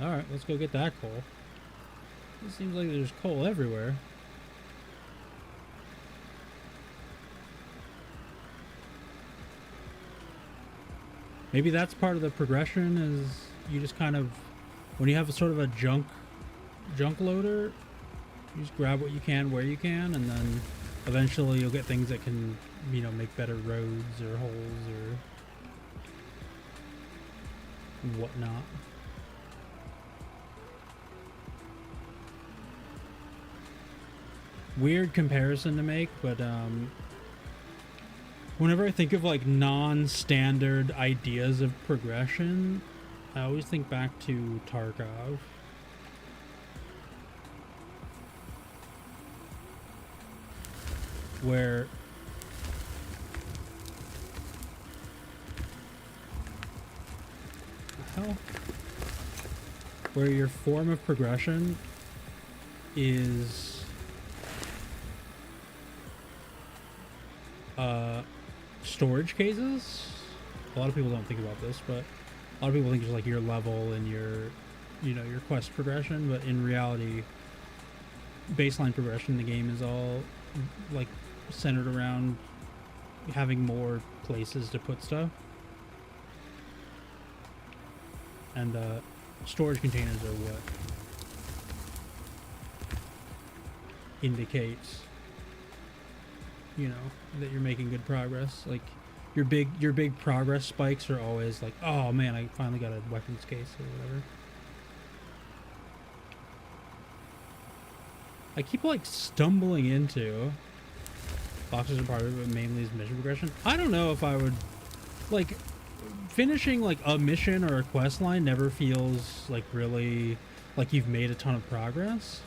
Alright, let's go get that coal. It seems like there's coal everywhere. Maybe that's part of the progression, is you just kind of, when you have a sort of a junk loader, you just grab what you can where you can, and then eventually you'll get things that can, you know, make better roads or holes or whatnot. Weird comparison to make, but whenever I think of like non-standard ideas of progression, I always think back to Tarkov. Where the hell? Where your form of progression is storage cases. A lot of people don't think about this, but a lot of people think it's like your level and your, you know, your quest progression, but in reality, baseline progression in the game is all like centered around having more places to put stuff. And storage containers are what indicates, you know, that you're making good progress. Like your big progress spikes are always like, oh man, I finally got a weapons case or whatever. I keep like stumbling into boxes are part of it, but mainly is mission progression. I don't know if I would like finishing like a mission or a quest line never feels like really like you've made a ton of progress.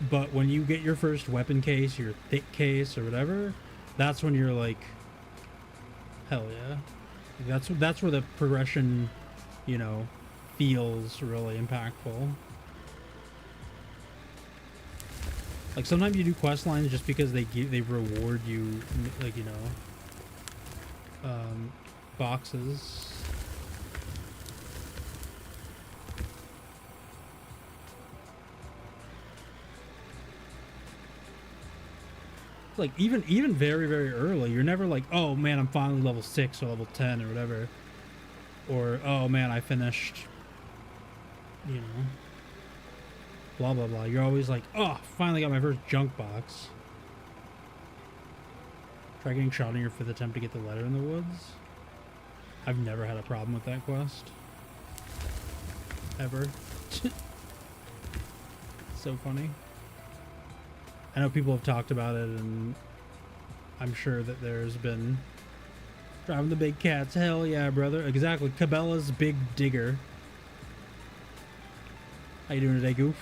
But when you get your first weapon case, your thick case or whatever, that's when you're like, hell yeah. That's where the progression, you know, feels really impactful. Like sometimes you do quest lines just because they reward you, like, you know, boxes. Like even very, very early, you're never like, oh man, I'm finally level 6 or level 10 or whatever, or oh man, I finished, you know, blah blah blah. You're always like, oh, finally got my first junk box. Try getting shot on your 5th attempt to get the letter in the woods. I've never had a problem with that quest. Ever. So funny. I know people have talked about it, and I'm sure that there's been driving the big cats. Hell yeah, brother. Exactly. Cabela's Big Digger. How you doing today, Goof?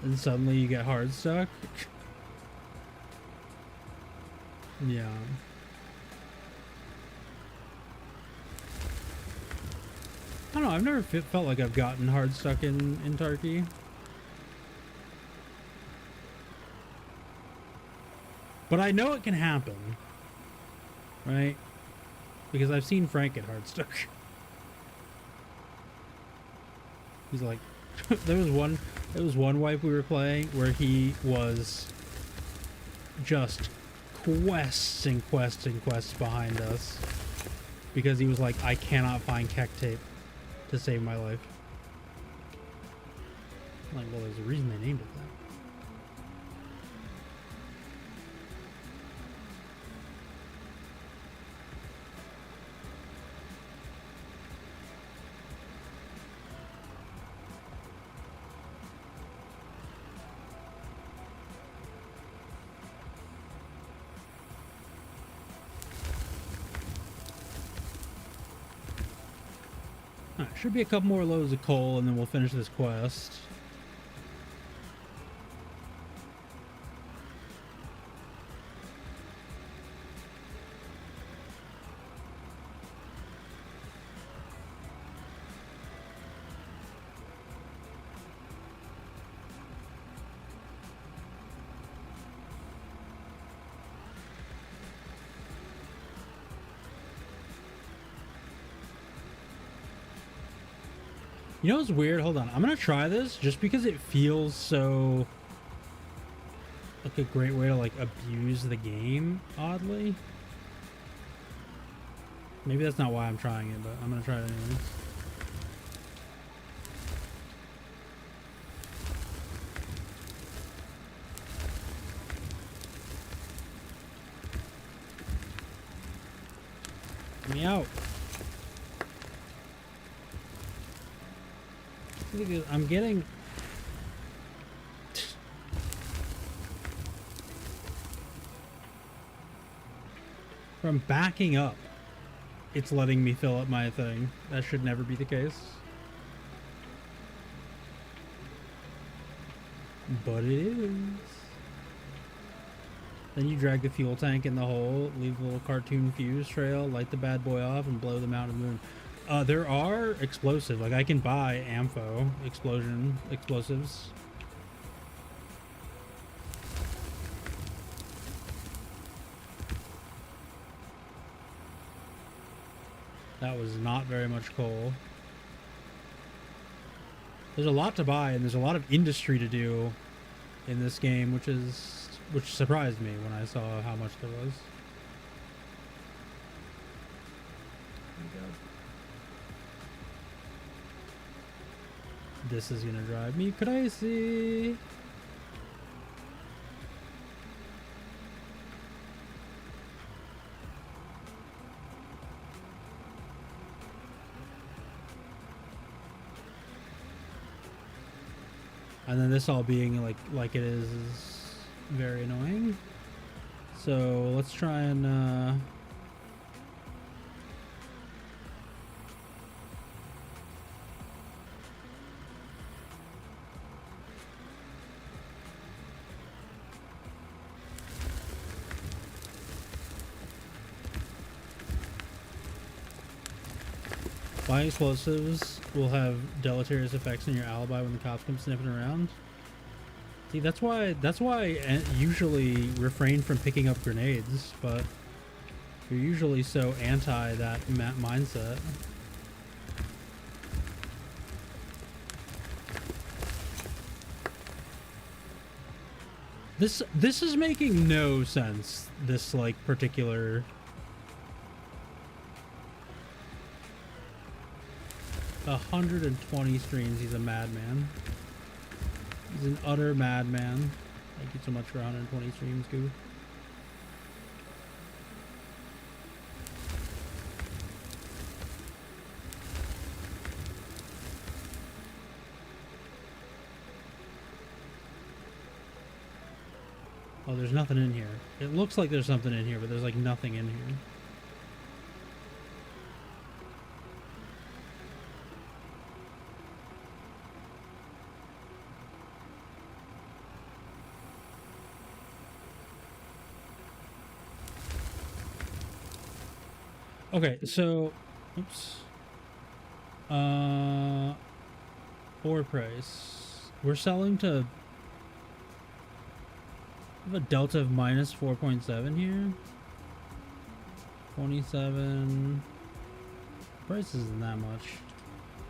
And suddenly you get hard stuck. Yeah. I don't know. I've never felt like I've gotten hard stuck in Tarky. But I know it can happen, right? Because I've seen Frank get hard stuck. He's like, there was one wipe we were playing where he was just quests and quests and quests behind us because he was like, I cannot find Keck tape to save my life. I'm like, well, there's a reason they named it that. Alright, should be a couple more loads of coal and then we'll finish this quest. You know what's weird? Hold on. I'm going to try this just because it feels so like a great way to like abuse the game, oddly. Maybe that's not why I'm trying it, but I'm going to try it anyways. Get me out. I'm getting from backing up, it's letting me fill up my thing. That should never be the case, but it is. Then you drag the fuel tank in the hole, leave a little cartoon fuse trail, light the bad boy off, and blow them out of the moon. There are explosives. Like I can buy Ampho explosives. That was not very much coal. There's a lot to buy, and there's a lot of industry to do in this game, which surprised me when I saw how much there was. This is gonna drive me crazy. And then this all being like it is very annoying. So let's try and buying explosives will have deleterious effects on your alibi when the cops come sniffing around. See, that's why I usually refrain from picking up grenades, but you're usually so anti that mindset. This is making no sense. This like particular 120 streams. He's a madman. He's an utter madman. Thank you so much for 120 streams, Goo. Oh, there's nothing in here. It looks like there's something in here, but there's like nothing in here. Okay, so, oops. Ore price. We're selling to I have a delta of minus 4.7 here. 27. Price isn't that much.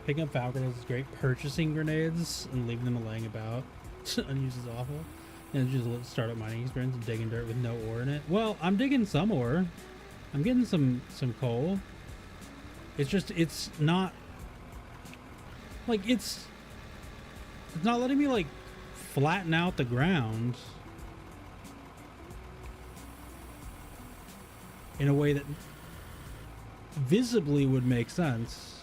Picking up foul grenades is great. Purchasing grenades and leaving them laying about unused is awful. And just start up mining experience and digging dirt with no ore in it. Well, I'm digging some ore. I'm getting some coal. It's just, it's not like it's not letting me like flatten out the ground in a way that visibly would make sense.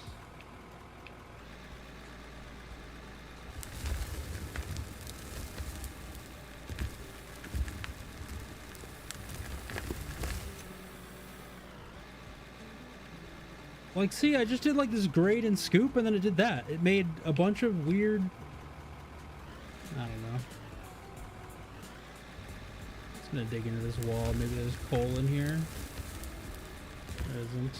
Like, see, I just did like this grade and scoop and then it did that. It made a bunch of weird, I don't know. Just gonna dig into this wall. Maybe there's coal in here. There isn't.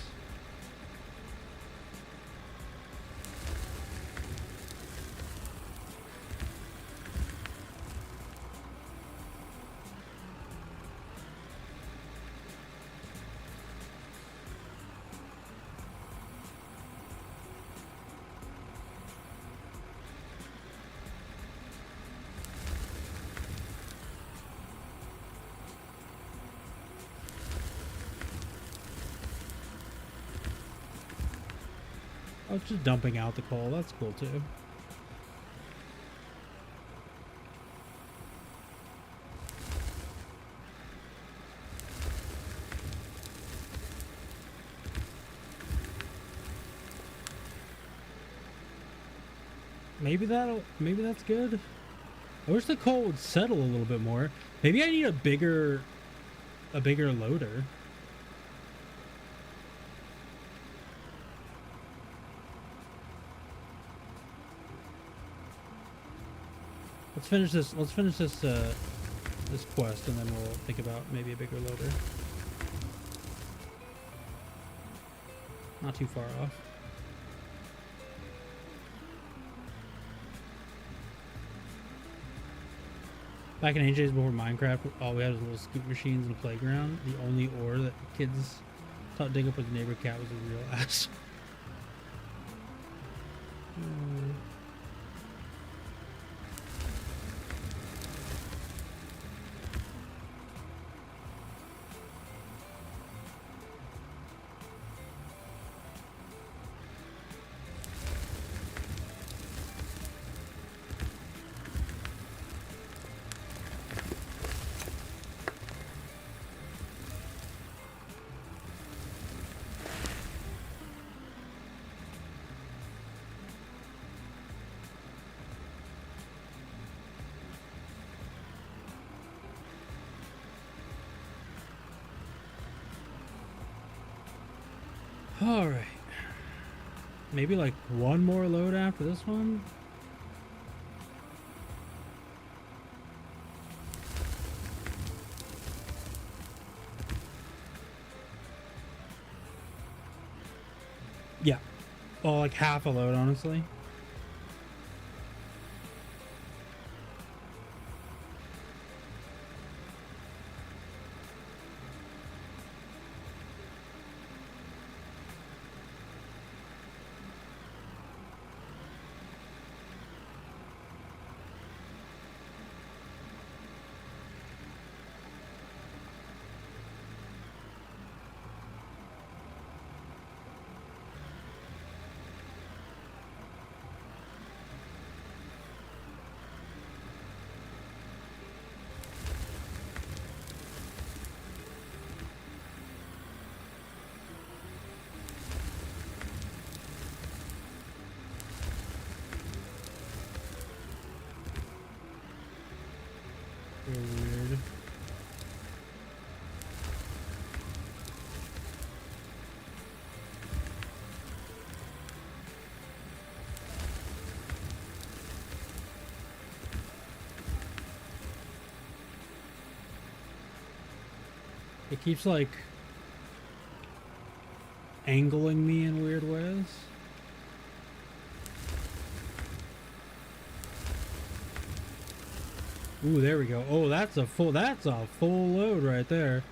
Oh, it's just dumping out the coal. That's cool too. Maybe that's good. I wish the coal would settle a little bit more. Maybe I need a bigger loader. Let's finish this this quest and then we'll think about maybe a bigger loader. Not too far off. Back in AJ's before Minecraft, all we had was little scoop machines and a playground. The only ore that kids thought dig up with the neighbor cat was a real ass. All right. Maybe like one more load after this one. Yeah. Well, like half a load, honestly. Very weird. It keeps like angling me in weird ways. Ooh, there we go. Oh, that's a full load right there.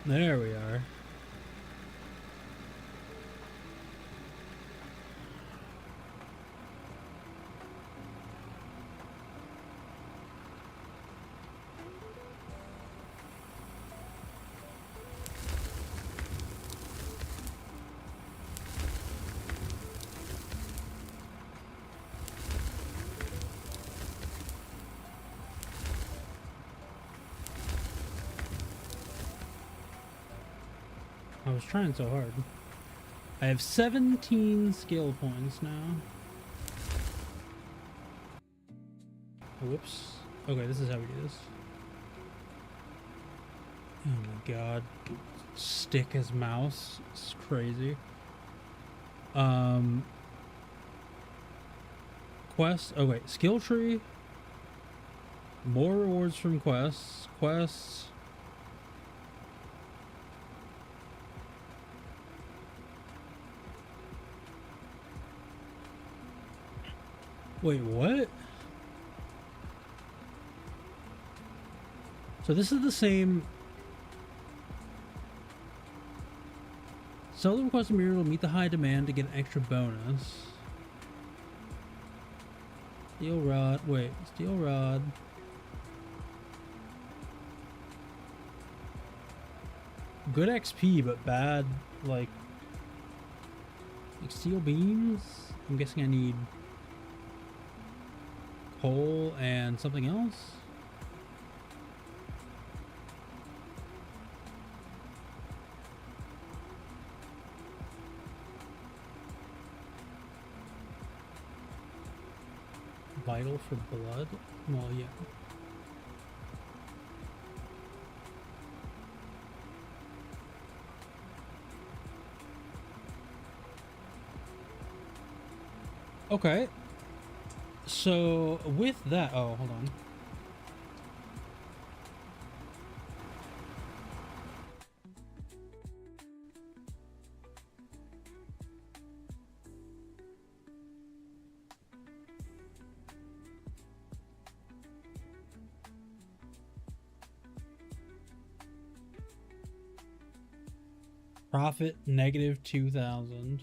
There we are. I was trying so hard. I have 17 skill points now. Whoops. Okay, this is how we do this. Oh my god. Stick as mouse. It's crazy. Quest. Oh wait, skill tree. More rewards from quests. Quests. Wait, what? So this is the same. Sell the requested mirror will meet the high demand to get an extra bonus. Steel rod. Wait, steel rod. Good XP, but bad, like steel beams? I'm guessing I need coal and something else? Vital for blood? Well, yeah. Okay. So, with that... Oh, hold on. Profit negative 2,000.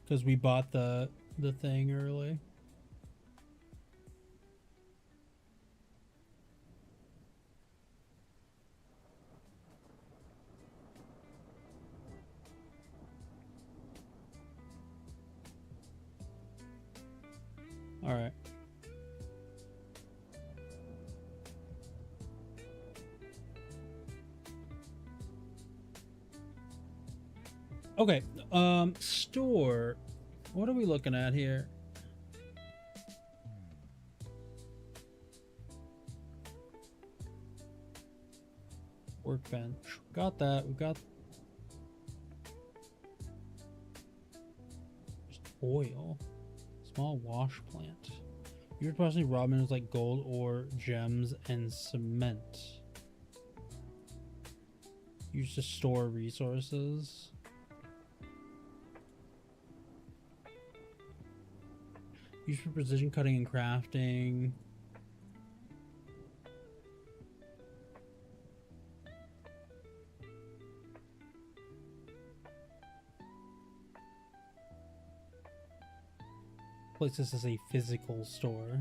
Because we bought the thing early. All right. Okay. Store. What are we looking at here? Workbench. Got that. We got oil. Small wash plant. You're processing raw minerals like gold, ore, gems, and cement. Used to store resources. Used for precision cutting and crafting. Place this as a physical store.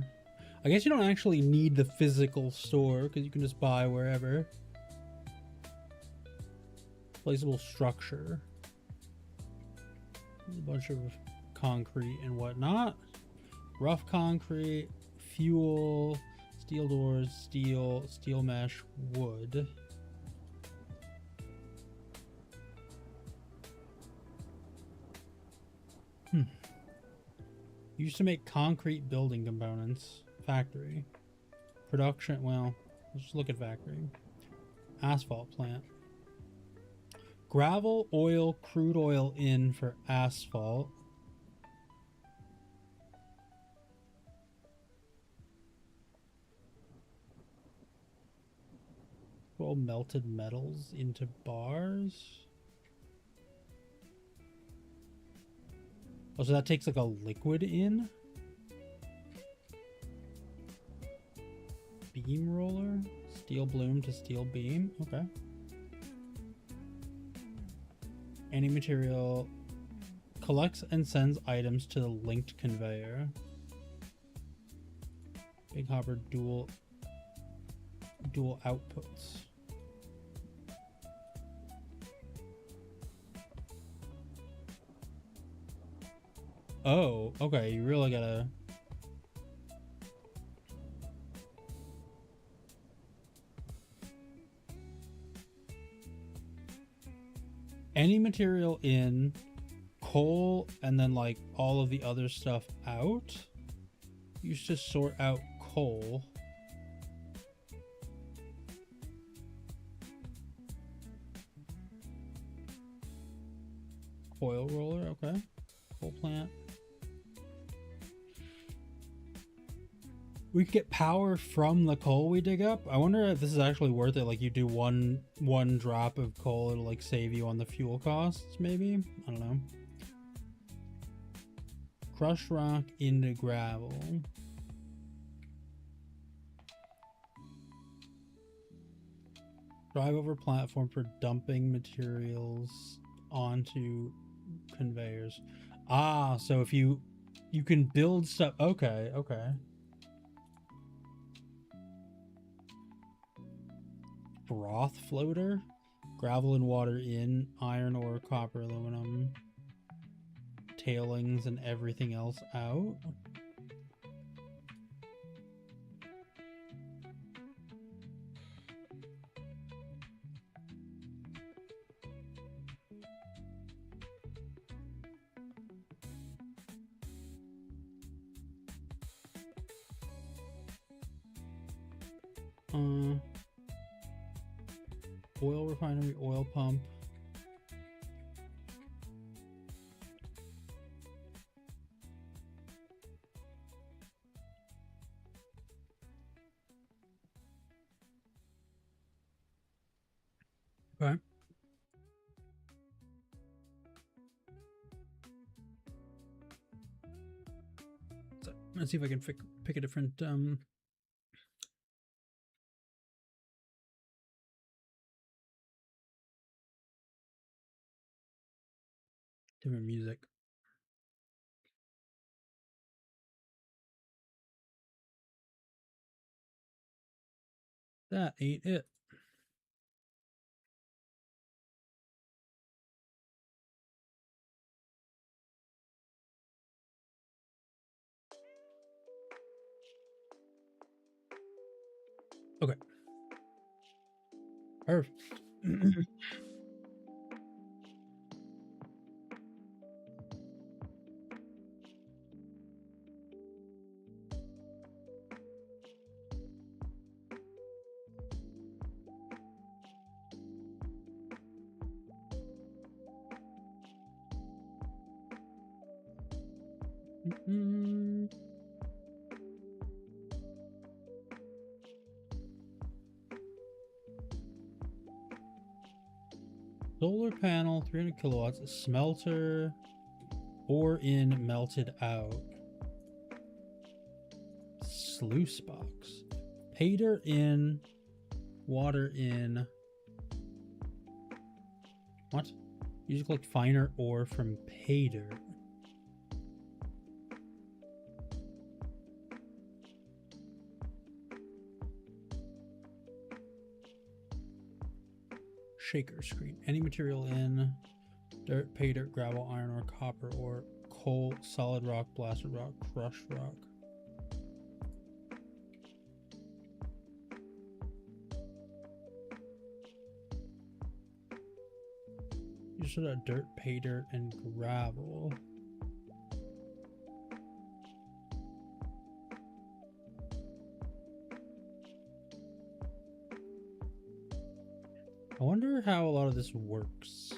I guess you don't actually need the physical store because you can just buy wherever. Placeable structure. A bunch of concrete and whatnot. Rough concrete, fuel, steel doors, steel mesh, wood. Used to make concrete building components. Factory. Production, well, let's just look at factory. Asphalt plant. Gravel, oil, crude oil in for asphalt. Roll melted metals into bars. Oh, so that takes like a liquid in? Beam roller? Steel bloom to steel beam? Okay. Any material collects and sends items to the linked conveyor. Big hopper dual outputs. Oh, okay, you really gotta... Any material in, coal, and then like all of the other stuff out. You should just sort out coal. Coil roller, okay. Coal plant. We could get power from the coal we dig up. I wonder if this is actually worth it. Like you do one drop of coal, it'll like save you on the fuel costs, maybe? I don't know. Crush rock into gravel. Drive over platform for dumping materials onto conveyors. Ah, so if you can build stuff. Okay, okay. Broth floater, gravel and water in, iron ore, copper, aluminum, tailings and everything else out. Oil refinery, oil pump. Okay. So let's see if I can pick a different different music. That ain't it. Okay. Perfect. Solar panel, 300 kilowatts, smelter, ore in, melted out. Sluice box. Pater in, water in. What? You just collect finer ore from Pater. Shaker screen. Any material in dirt, pay dirt, gravel, iron ore, copper ore, coal, solid rock, blasted rock, crushed rock. You should have dirt, pay dirt, and gravel. I wonder how a lot of this works.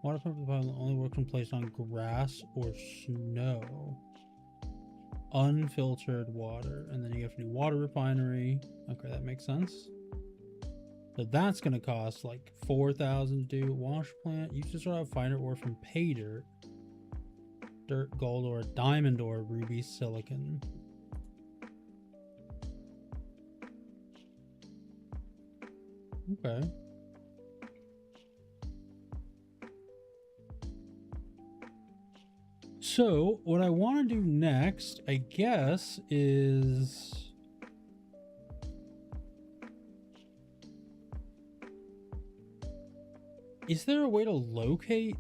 Water pump only works when placed on grass or snow. Unfiltered water. And then you have to do water refinery. Okay, that makes sense. So that's going to cost like 4,000 to do. Wash plant. Use to sort out finer ore from pay dirt. Dirt, gold ore, diamond ore, ruby, silicon. Okay. So what I want to do next, I guess, is... Is there a way to locate?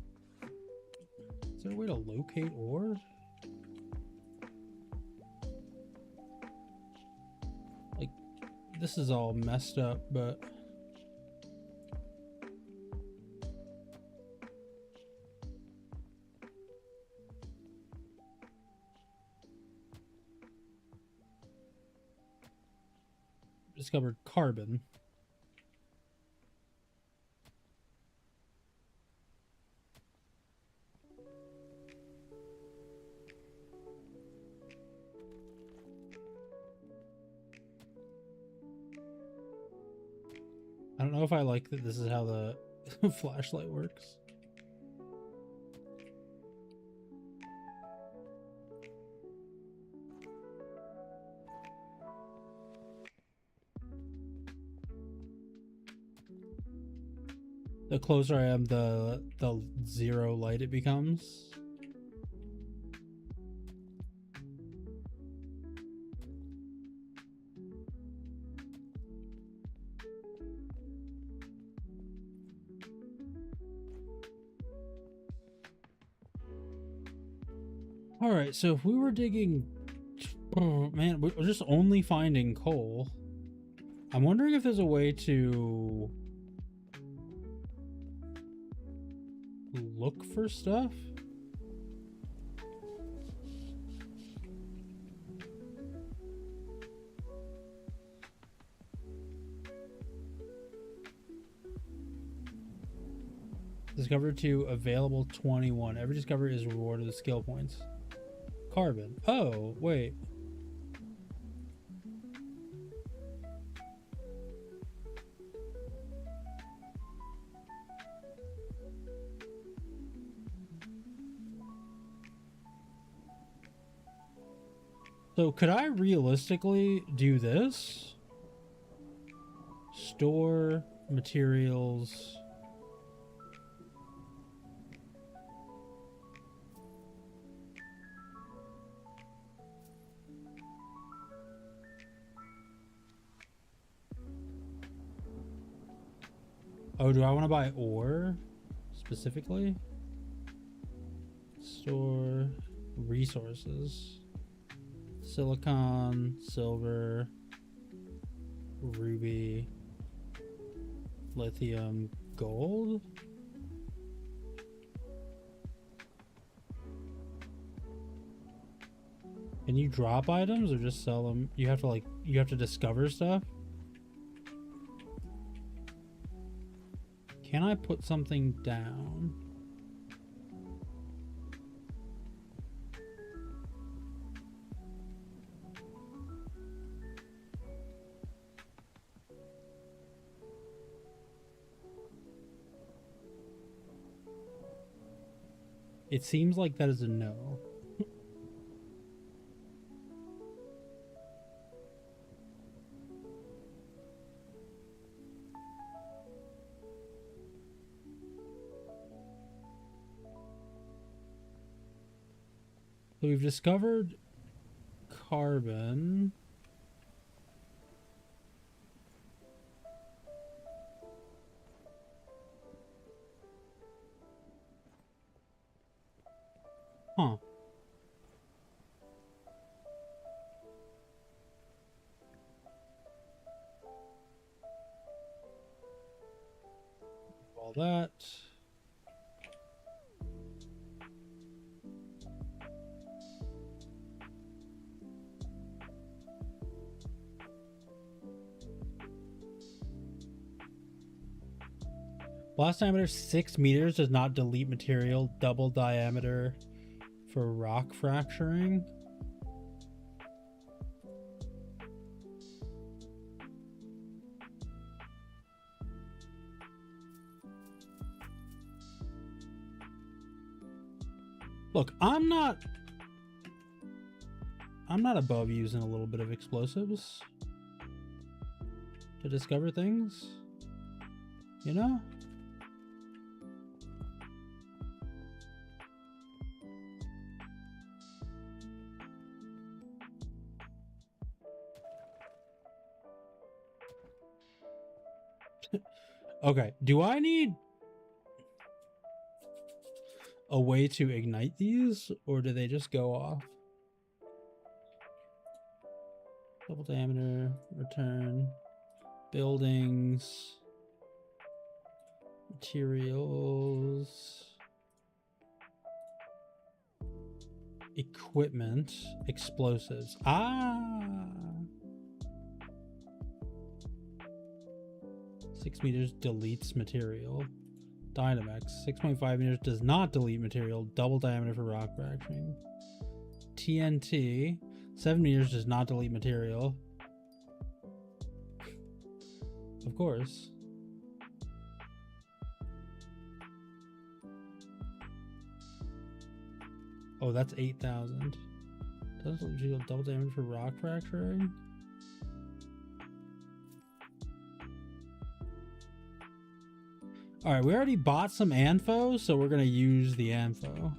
Is there a way to locate ore? Like, this is all messed up, but... Discovered carbon. I don't know if I like that this is how the flashlight works. The closer I am, the zero light it becomes. All right, so if we were digging, oh man, we're just only finding coal. I'm wondering if there's a way to look for stuff. Discover to available 21. Every discovery is rewarded with skill points. Carbon. Oh, wait. So could I realistically do this? Store materials. Oh, do I want to buy ore specifically? Store resources. Silicon, silver, ruby, lithium, gold. Can you drop items or just sell them? You have to discover stuff. Can I put something down? It seems like that is a no. So we've discovered carbon. Huh. All that. Blast diameter 6 meters does not delete material. Double diameter for rock fracturing. Look, I'm not above using a little bit of explosives to discover things, you know? Okay, do I need a way to ignite these, or do they just go off? Double diameter, return, buildings, materials, equipment, explosives. Ah! 6 meters deletes material. Dynamax. 6.5 meters does not delete material. Double diameter for rock fracturing. TNT. 7 meters does not delete material. Of course. Oh, that's 8,000. Doesn't delete material. Double diameter for rock fracturing. All right, we already bought some Anfo, so we're going to use the Anfo.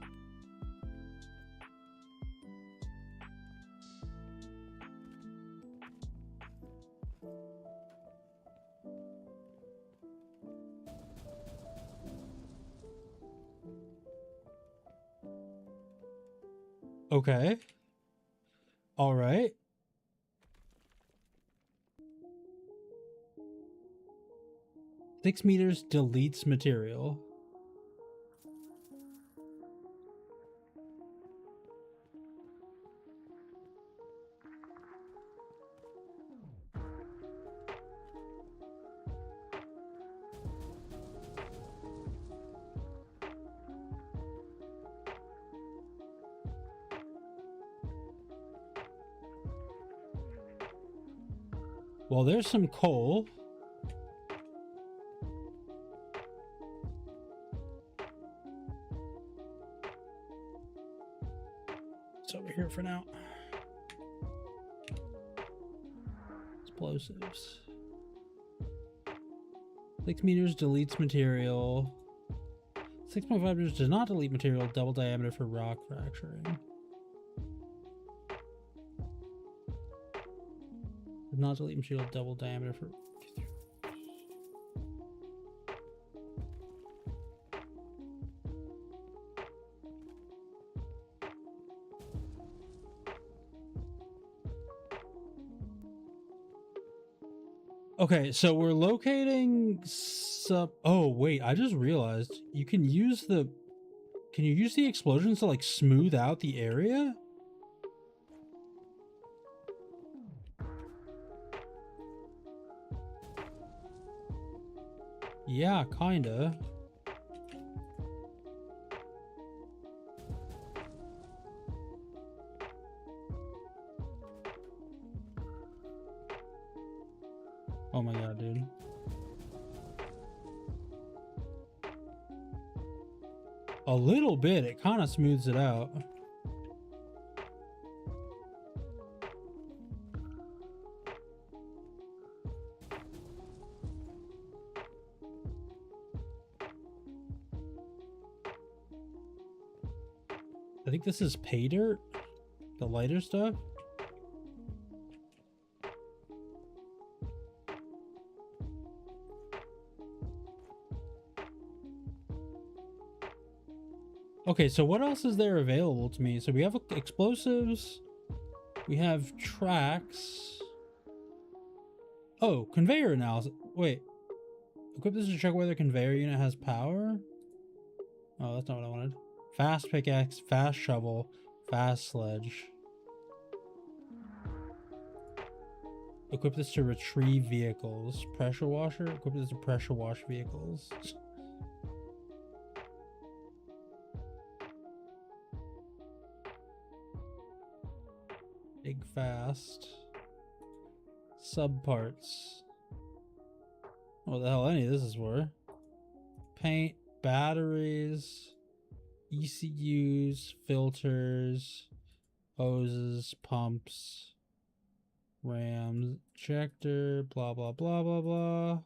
Okay. All right. Six meters deletes material. Well, there's some coal. It's over here for now. Explosives. 6 meters deletes material. 6.5 meters does not delete material. Double diameter for rock fracturing. Does not delete material. Double diameter for... Okay, so we're locating sub... Oh, wait, I just realized you can use the... Can you use the explosions to, like, smooth out the area? Yeah, kinda. Oh my god, dude. A little bit, it kind of smooths it out. I think this is pay dirt, the lighter stuff. Okay, so what else is there available to me? So we have explosives, we have tracks. Oh, conveyor analysis. Wait, equip this to check whether conveyor unit has power. Oh, that's not what I wanted. Fast pickaxe, fast shovel, fast sledge. Equip this to retrieve vehicles. Pressure washer. Equip this to pressure wash vehicles. Dig fast. Subparts. What the hell any of this is for? Paint, batteries, ECUs, filters, hoses, pumps, rams, injector, blah blah blah blah blah.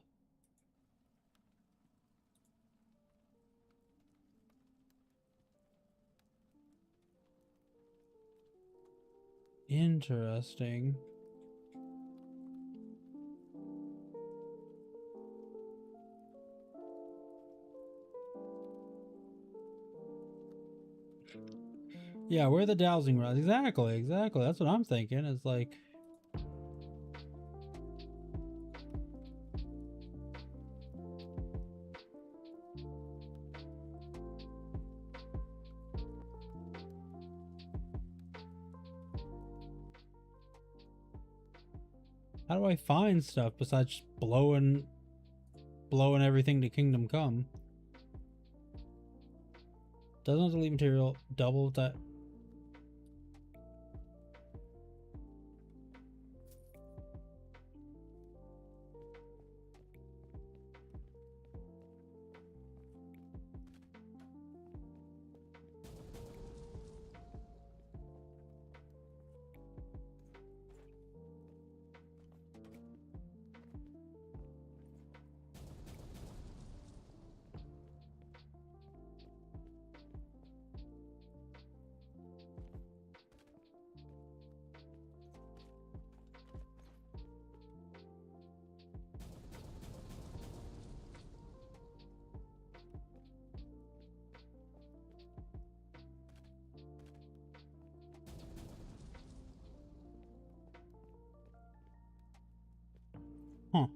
Interesting. Yeah, where are the dowsing rods? Exactly, exactly. That's what I'm thinking. It's like... How do I find stuff besides just blowing everything to Kingdom Come? Doesn't delete material, double that. Huh.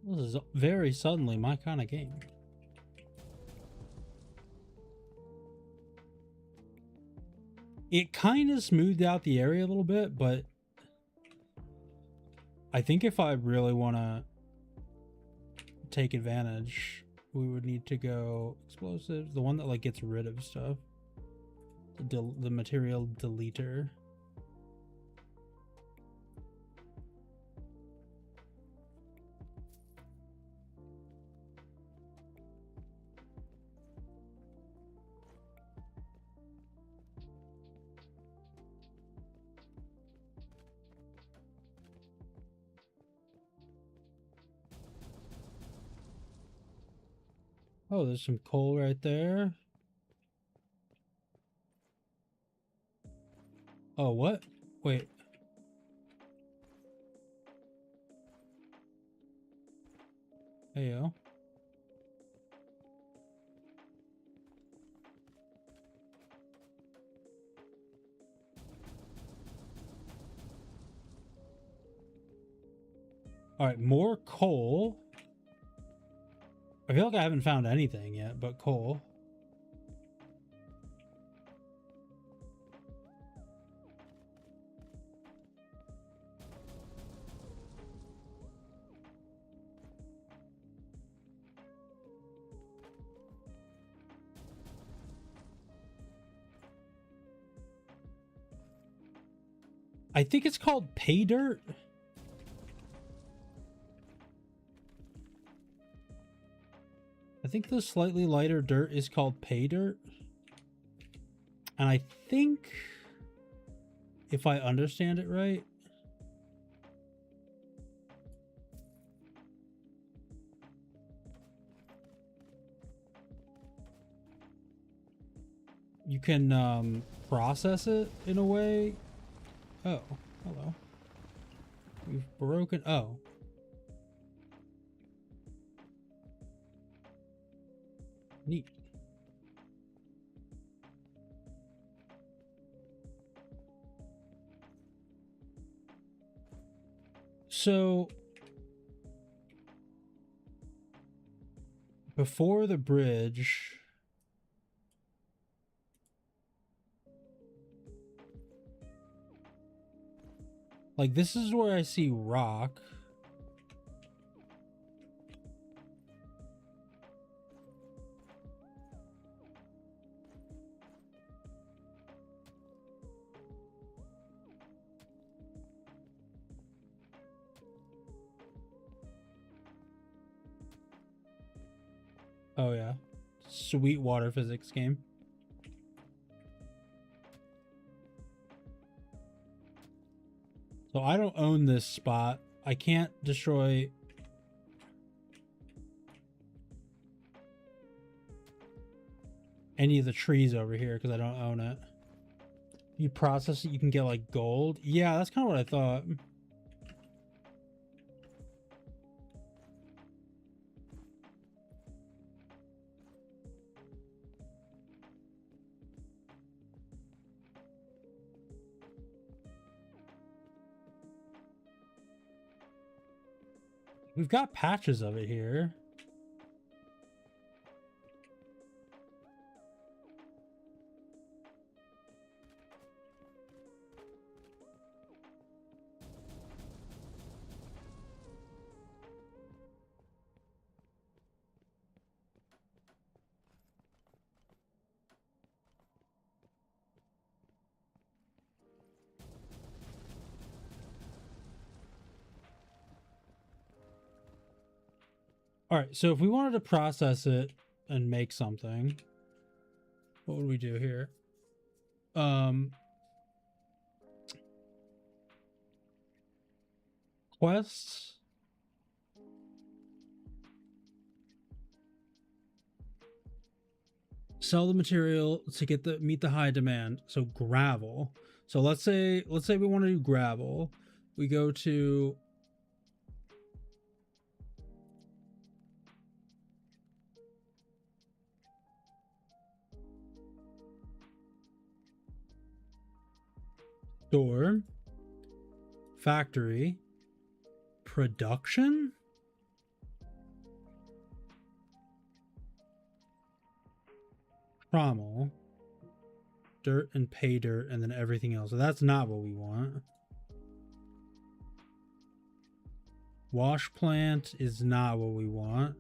This is very suddenly my kind of game. It kind of smoothed out the area a little bit, but I think if I really want to take advantage, we would need to go explosives, the one that like gets rid of stuff, the material deleter. Oh, there's some coal right there. Oh, what? Wait. Hey, yo. All right, more coal. I feel like I haven't found anything yet, but coal. I think it's called pay dirt. I think the slightly lighter dirt is called pay dirt. And I think, if I understand it right, you can process it in a way. Oh, hello. We've broken. Oh. Neat. So, before the bridge, Like, this is where I see rock. Oh yeah, sweet water physics game. So I don't own this spot. I can't destroy any of the trees over here because I don't own it. You process it, you can get like gold. Yeah, that's kind of what I thought. We've got patches of it here. All right, so if we wanted to process it and make something, what would we do here? Quests. Sell the material to get the meet the high demand. So gravel. So let's say we want to do gravel. We go to store, factory, production. Trommel, dirt and pay dirt, and then everything else. So that's not what we want. Wash plant is not what we want.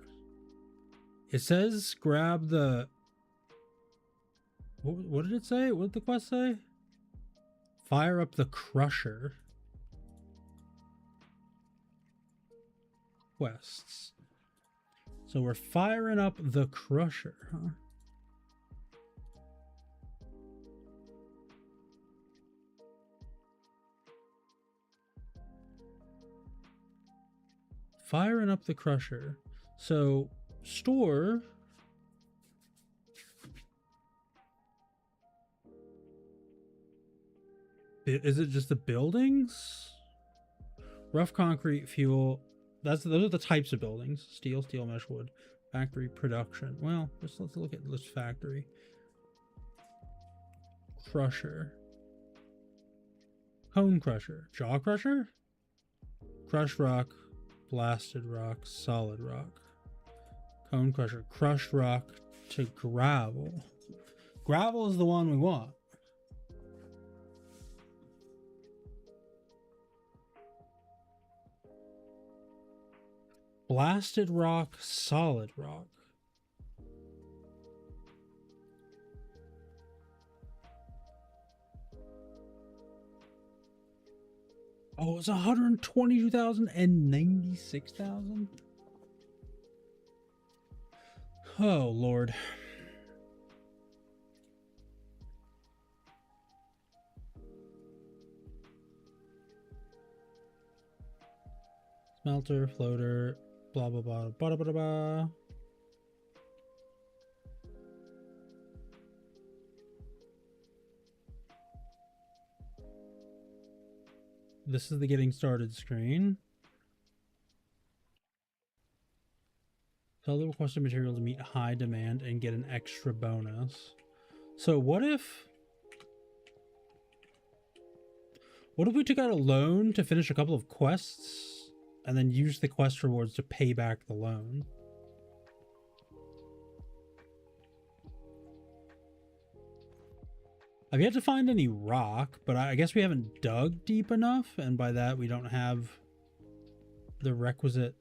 It says grab the... What did it say? What did the quest say? Fire up the crusher. Quests. So we're firing up the crusher, huh? Firing up the crusher. So store. Is it just the buildings? Rough concrete, fuel. Those are the types of buildings. Steel, steel mesh, wood. Factory, production. Well, let's look at this factory. Crusher. Cone crusher. Jaw crusher? Crushed rock. Blasted rock. Solid rock. Cone crusher. Crushed rock to gravel. Gravel is the one we want. Blasted rock, solid rock. Oh, it's 122,000 and 96,000. Oh, Lord. Smelter, floater, blah, blah, blah, blah, blah, blah, blah. This is the getting started screen. Sell the requested material to meet high demand and get an extra bonus. So what if we took out a loan to finish a couple of quests and then use the quest rewards to pay back the loan? I've yet to find any rock, but I guess we haven't dug deep enough, and by that we don't have the requisite...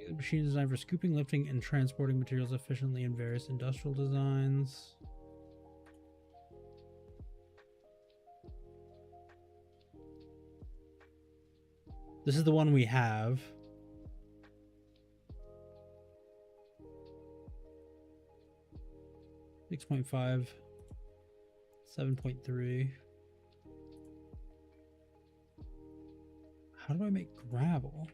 The machine is designed for scooping, lifting, and transporting materials efficiently in various industrial designs. This is the one we have. $6.5, $7.3. How do I make gravel?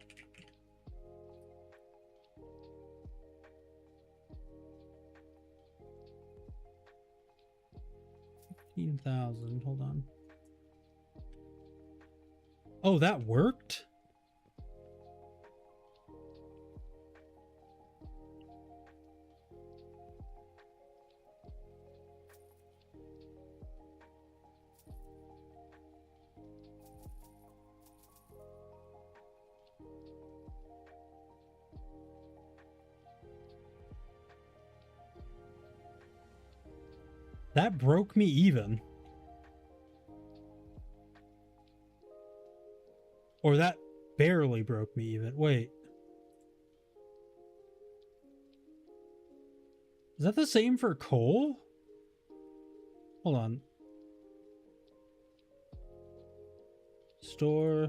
$15,000. Hold on. Oh, that worked? That broke me even. Or that barely broke me even. Wait. Is that the same for coal? Hold on. Store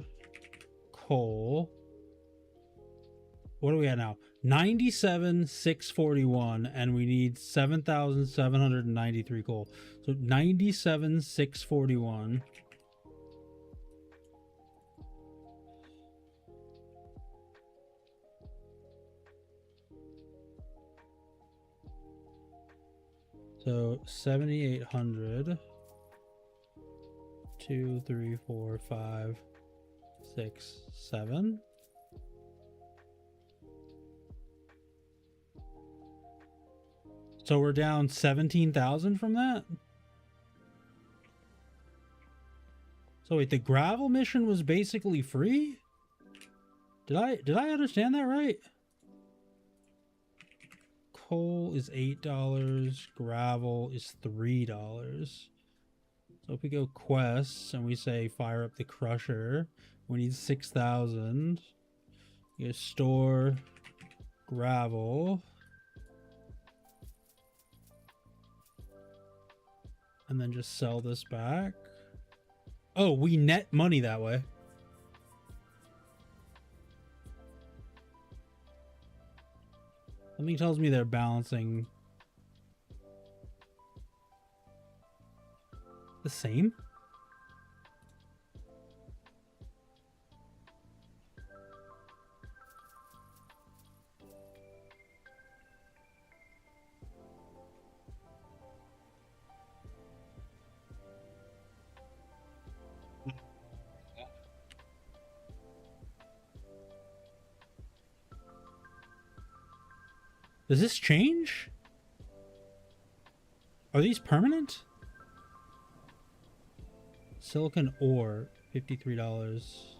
coal. What are we at now? 97,641, and we need 7,793 coal. So 97,641. So 7,800. 2, 3, 4, 5, 6, 7. So we're down 17,000 from that? So wait, the gravel mission was basically free? Did I understand that right? Coal is $8, gravel is $3. So if we go quests and we say fire up the crusher, we need 6,000. You store gravel. And then just sell this back. Oh, we net money that way. Something tells me they're balancing the same. Does this change? Are these permanent? Silicon ore, $53.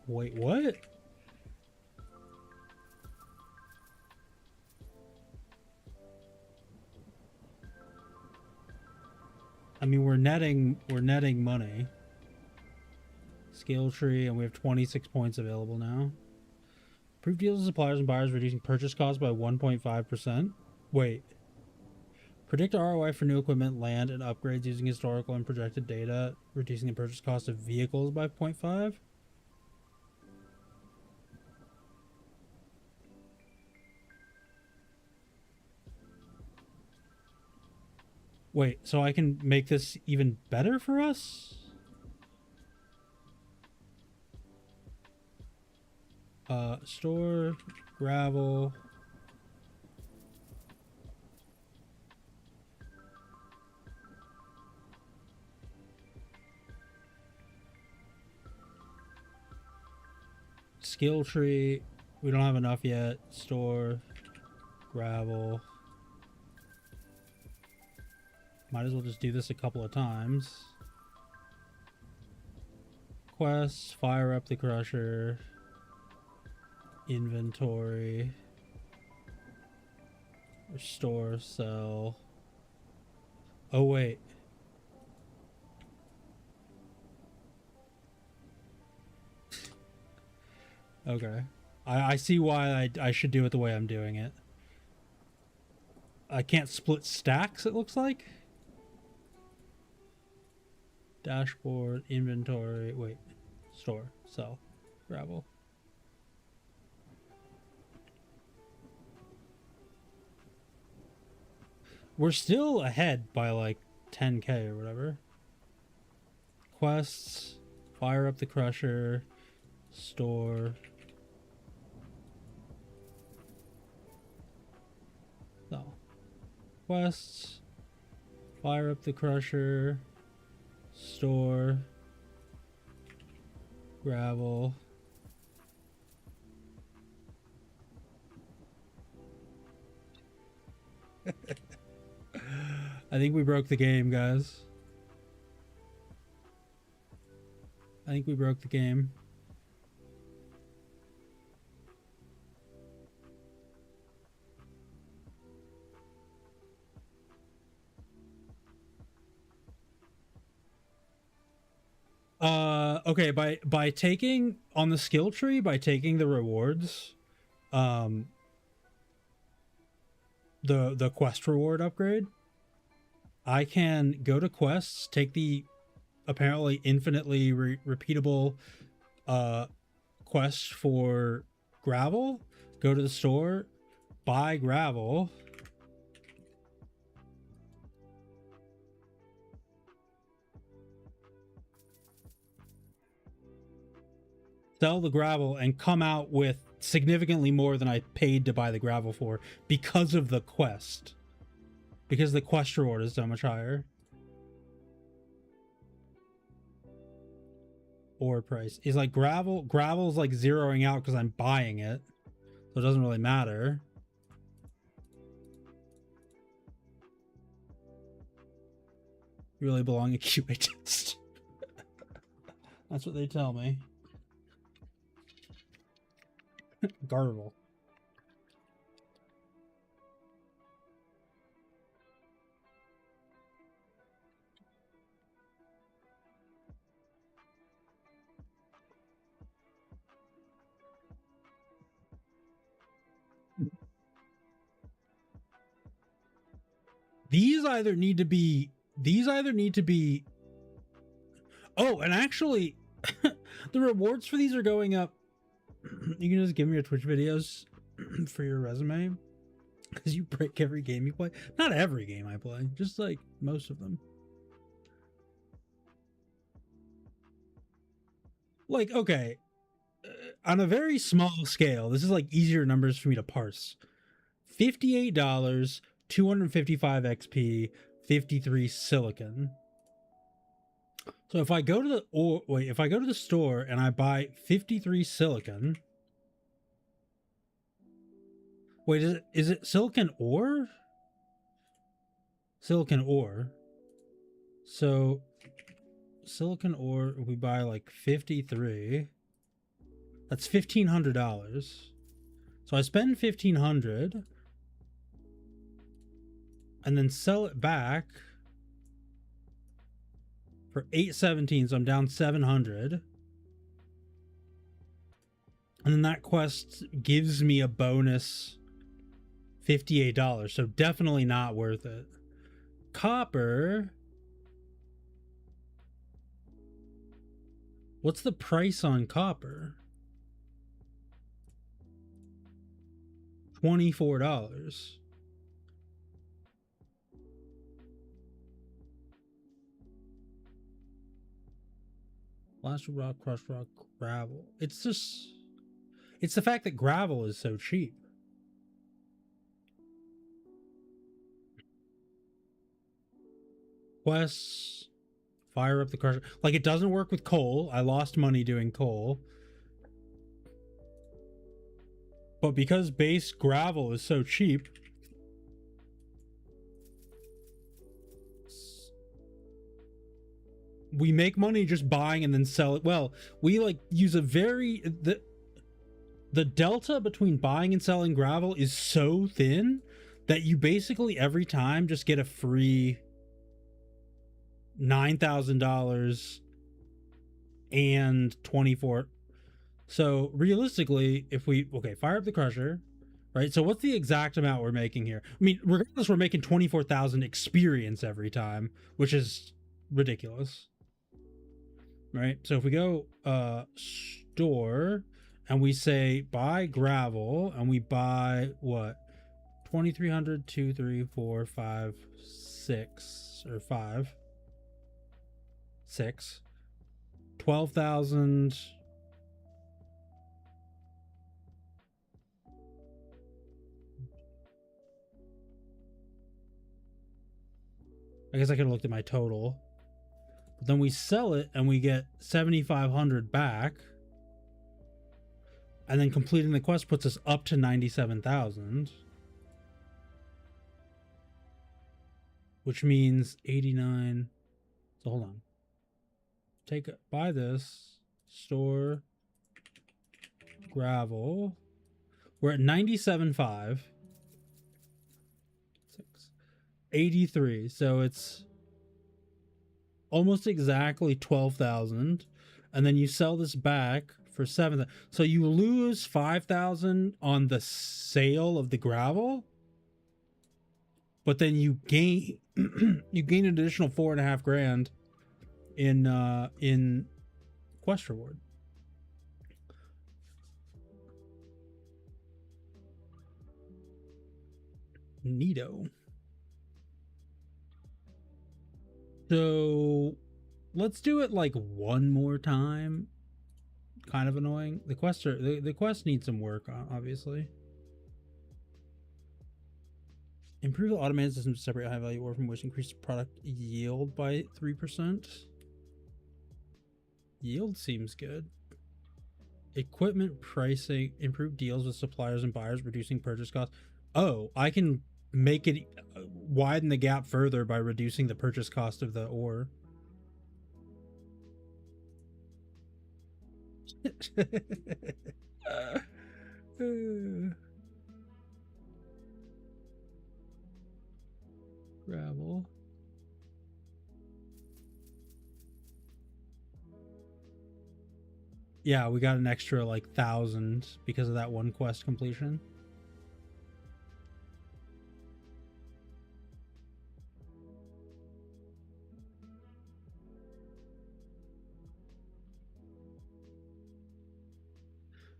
Wait, what? I mean, we're netting money. Scale tree, and we have 26 points available now. Approved deals with suppliers and buyers, reducing purchase costs by 1.5%. Wait. Predict ROI for new equipment, land, and upgrades using historical and projected data, reducing the purchase cost of vehicles by 0.5. Wait, so I can make this even better for us? Store gravel. Skill tree. We don't have enough yet. Store gravel. Might as well just do this a couple of times. Quests, fire up the crusher. Inventory. Restore, sell. Oh, wait. Okay. I see why I should do it the way I'm doing it. I can't split stacks, it looks like. Dashboard, inventory, wait. Store, sell, gravel. We're still ahead by like 10k or whatever. Quests, fire up the crusher, store. So, quests, fire up the crusher, store, gravel. I think we broke the game, guys. I think we broke the game. Okay, by taking on the skill tree, by taking the rewards, the quest reward upgrade, I can go to quests, take the apparently infinitely repeatable quest for gravel, go to the store, buy gravel, sell the gravel, and come out with significantly more than I paid to buy the gravel for because of the quest. Because the quest reward is so much higher. Ore price is like gravel's like zeroing out because I'm buying it, so it doesn't really matter. You really belong a QA test. That's what they tell me. Garble. These either need to be oh, and actually the rewards for these are going up. You can just give me your Twitch videos for your resume, because you break every game you play. Not every game I play, just like most of them. Like, okay, on a very small scale, this is like easier numbers for me to parse. $58, 255 XP, 53 silicon. So if I go to if I go to the store and I buy 53 silicon. Wait, is it silicon ore? Silicon ore. So silicon ore, we buy like 53. That's $1,500. So I spend $1,500 and then sell it back for $817. So I'm down $700. And then that quest gives me a bonus $58. So definitely not worth it. Copper. What's the price on copper? $24. Last rock, crushed rock, gravel. It's just, it's the fact that gravel is so cheap. Quests, fire up the crusher. Like, it doesn't work with coal. I lost money doing coal. But because base gravel is so cheap, we make money just buying and then sell it. Well, we like use a very the delta between buying and selling gravel is so thin that you basically every time just get a free $9,000 and 24. So realistically, if we fire up the crusher, right? So what's the exact amount we're making here? I mean, regardless, we're making 24,000 experience every time, which is ridiculous, right? So if we go store and we say buy gravel and we buy what? 2,300, 2, 3, 4, 5, 6, or 5, 6, 12,000. I guess I could have looked at my total. But then we sell it and we get 7,500 back. And then completing the quest puts us up to 97,000. Which means 89. So hold on. Buy this. Store. Gravel. We're at 97.5. 83, so it's almost exactly 12,000, and then you sell this back for 7,000. So you lose 5,000 on the sale of the gravel, but then you gain you gain an additional 4.5 grand in quest reward. Neato. So let's do it like one more time. Kind of annoying. The quest needs some work, obviously. Improve the automated system to separate high value ore from which increase product yield by 3%. Yield seems good. Equipment pricing, improve deals with suppliers and buyers, reducing purchase costs. Oh, I can make it widen the gap further by reducing the purchase cost of the ore. Gravel. Yeah, we got an extra like 1,000 because of that one quest completion.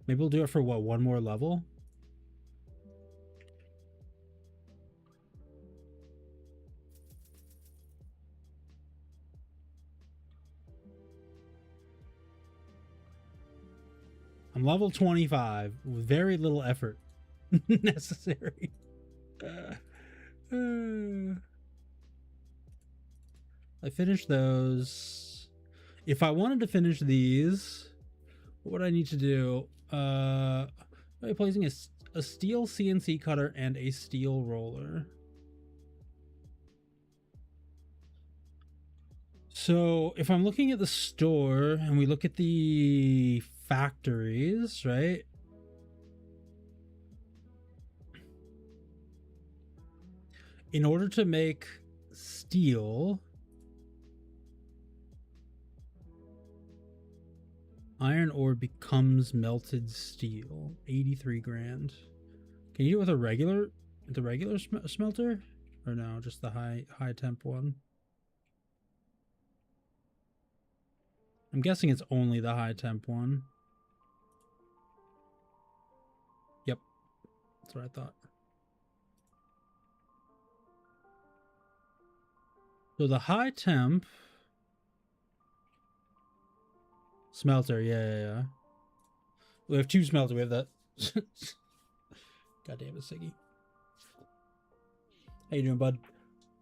Maybe we'll do it for what, one more level? I'm level 25 with very little effort necessary. I finished those. If I wanted to finish these, what would I need to do? By placing a steel CNC cutter and a steel roller. So if I'm looking at the store and we look at the factories, right? In order to make steel, iron ore becomes melted steel. 83 grand. Can you do it with a regular, smelter? Or no, just the high temp one? I'm guessing it's only the high temp one. Yep. That's what I thought. So the high temp smelter, yeah. We have 2 smelters. We have that. God damn it, Siggy. How you doing, bud?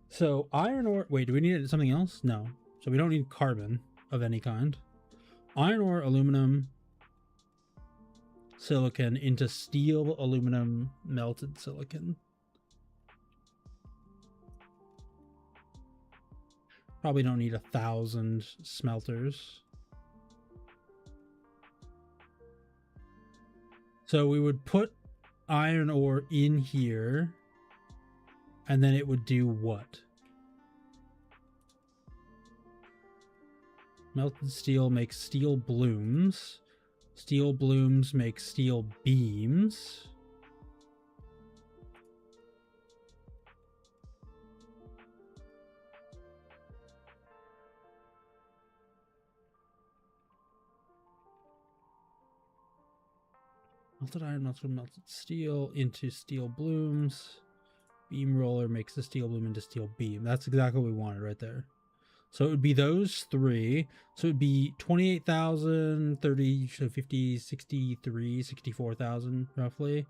So iron ore. Wait, do we need something else? No. So we don't need carbon of any kind. Iron ore, aluminum, silicon into steel, aluminum, melted silicon. Probably don't need 1,000 smelters. So we would put iron ore in here, and then it would do what? Melted steel makes steel blooms. Steel blooms make steel beams. Melted iron melts melted steel into steel blooms. Beam roller makes the steel bloom into steel beam. That's exactly what we wanted right there. So it would be those three. So it would be 28,000, 30, so 50, 63, 64,000 roughly.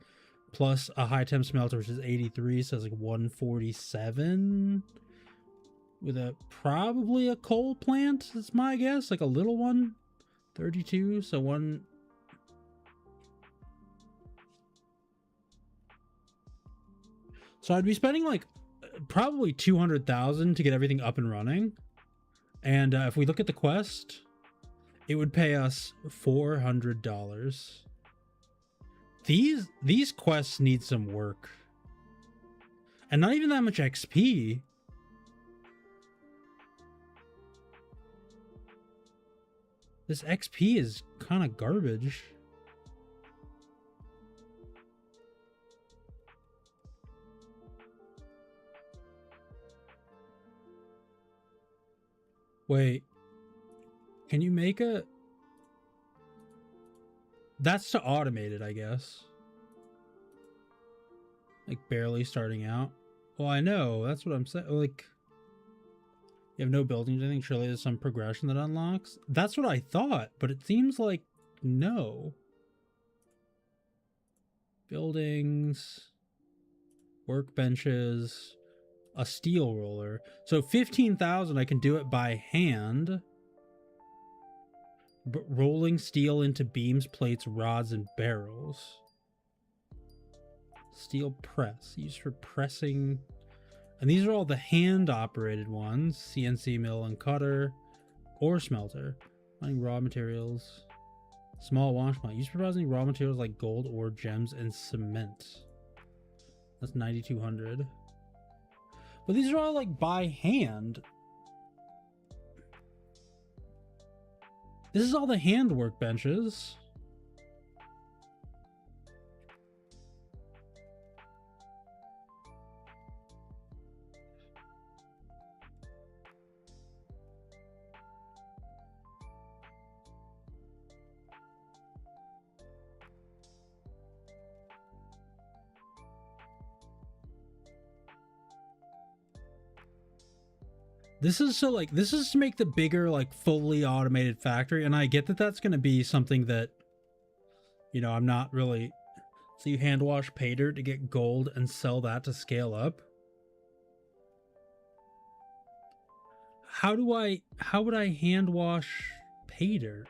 Plus a high temp smelter, which is 83, so it's like 147. With a probably a coal plant, that's my guess. Like a little one. 32, so one. So I'd be spending like probably 200,000 to get everything up and running. And if we look at the quest, it would pay us $400. These quests need some work. And not even that much XP. This XP is kind of garbage. Wait, can you make a... That's to automate it, I guess. Like barely starting out. Well, I know, that's what I'm saying. Like, you have no buildings, I think surely there's some progression that unlocks. That's what I thought, but it seems like no. Buildings, workbenches, a steel roller. So 15,000, I can do it by hand. Rolling steel into beams, plates, rods, and barrels. Steel press, used for pressing. And these are all the hand-operated ones. CNC mill and cutter. Ore smelter. Mining raw materials. Small wash plant, used for processing raw materials like gold, ore, gems, and cement. That's 9,200. But these are all like by hand. This is all the hand workbenches. This is so like, this is to make the bigger, like fully automated factory. And I get that that's going to be something that, you know, I'm not really. So you hand wash pay dirt to get gold and sell that to scale up. How would I hand wash pay dirt?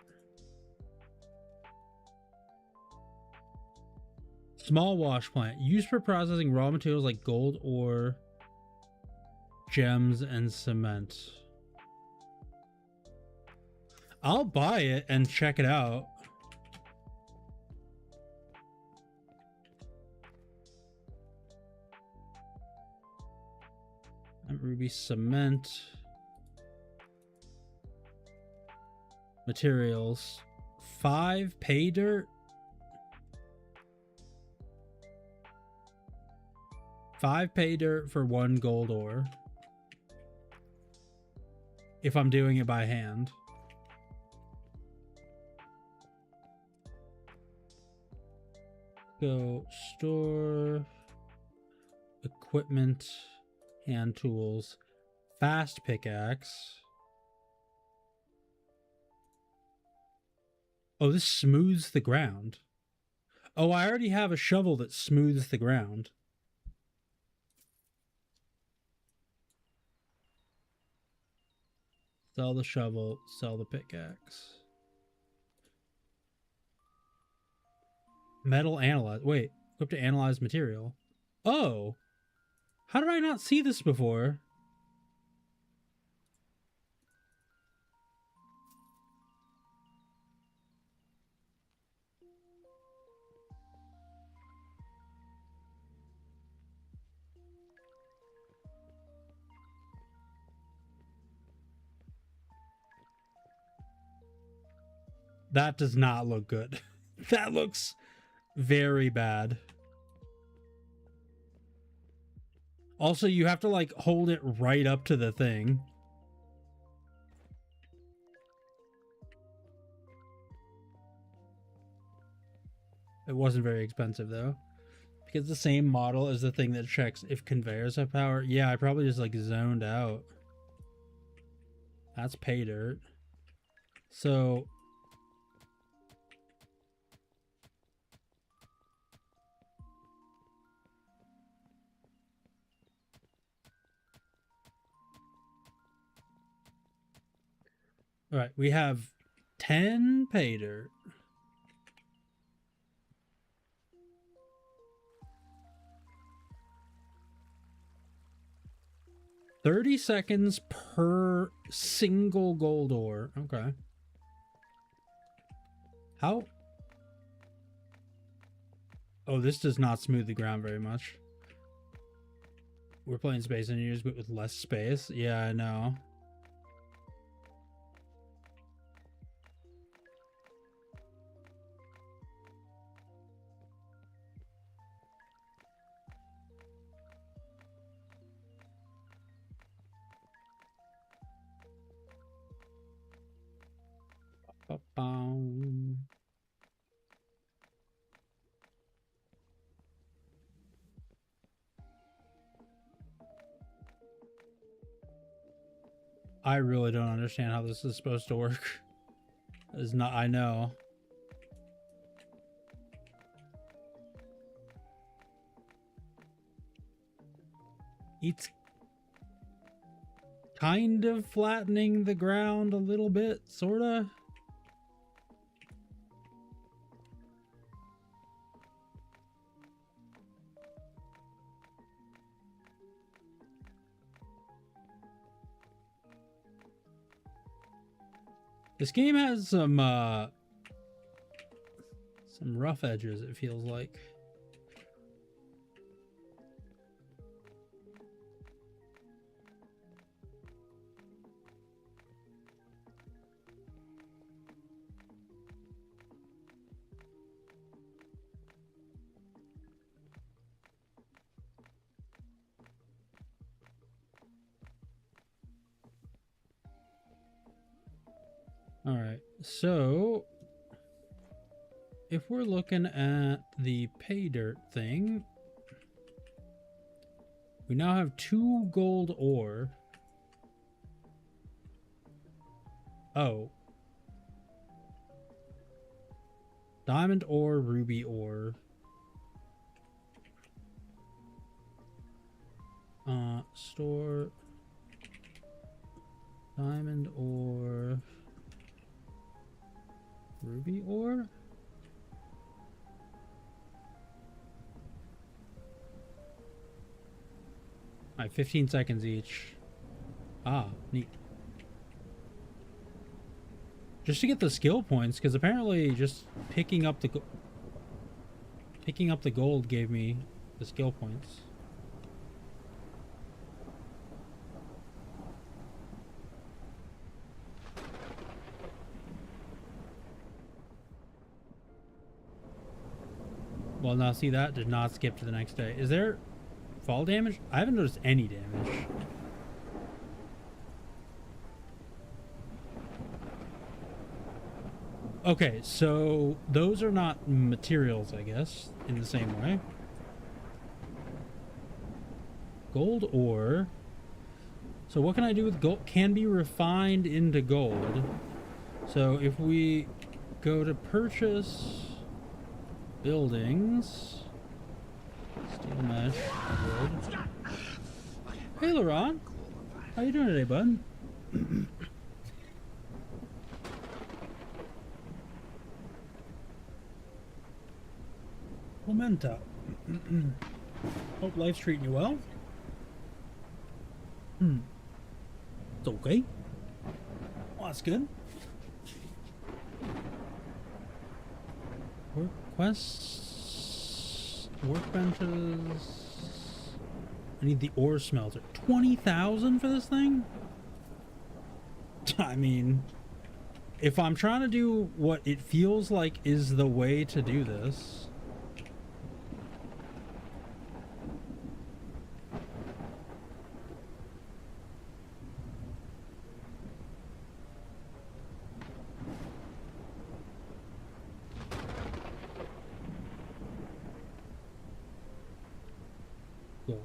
Small wash plant, used for processing raw materials like gold, ore, gems, and cement. I'll buy it and check it out. Ruby cement. Materials. 5 pay dirt. 5 pay dirt for 1 gold ore. If I'm doing it by hand. Go store, equipment, hand tools, fast pickaxe. Oh, this smooths the ground. Oh, I already have a shovel that smooths the ground. Sell the shovel, sell the pickaxe. Metal analyze. Wait, equipped to analyze material. Oh, how did I not see this before? That does not look good. That looks very bad. Also, you have to like hold it right up to the thing. It wasn't very expensive though. Because the same model is the thing that checks if conveyors have power. Yeah, I probably just like zoned out. That's pay dirt. So all right, we have 10 pay dirt. $30 seconds per single gold ore. Okay. How? Oh, this does not smooth the ground very much. We're playing Space Engineers, but with less space. Yeah, I know. Ba-bum. I really don't understand how this is supposed to work. It's not, I know. It's kind of flattening the ground a little bit, sorta. This game has some rough edges, it feels like. All right, so if we're looking at the pay dirt thing, we now have 2 gold ore. Oh. Diamond ore, ruby ore. Store. Diamond ore. Ruby ore? Alright, 15 seconds each. Ah, neat. Just to get the skill points, because apparently just picking up the gold gave me the skill points. Well, now see, that did not skip to the next day. Is there fall damage? I haven't noticed any damage. Okay, so those are not materials, I guess, in the same way. Gold ore. So what can I do with gold? Can be refined into gold. So if we go to purchase buildings, steel mesh, wood. Hey, Laurent. How you doing today, bud? Momenta. Hope life's treating you well. It's okay. Well, that's good. Work quests, workbenches. I need the ore smelter. 20,000 for this thing? I mean, if I'm trying to do what it feels like is the way to do this, gold.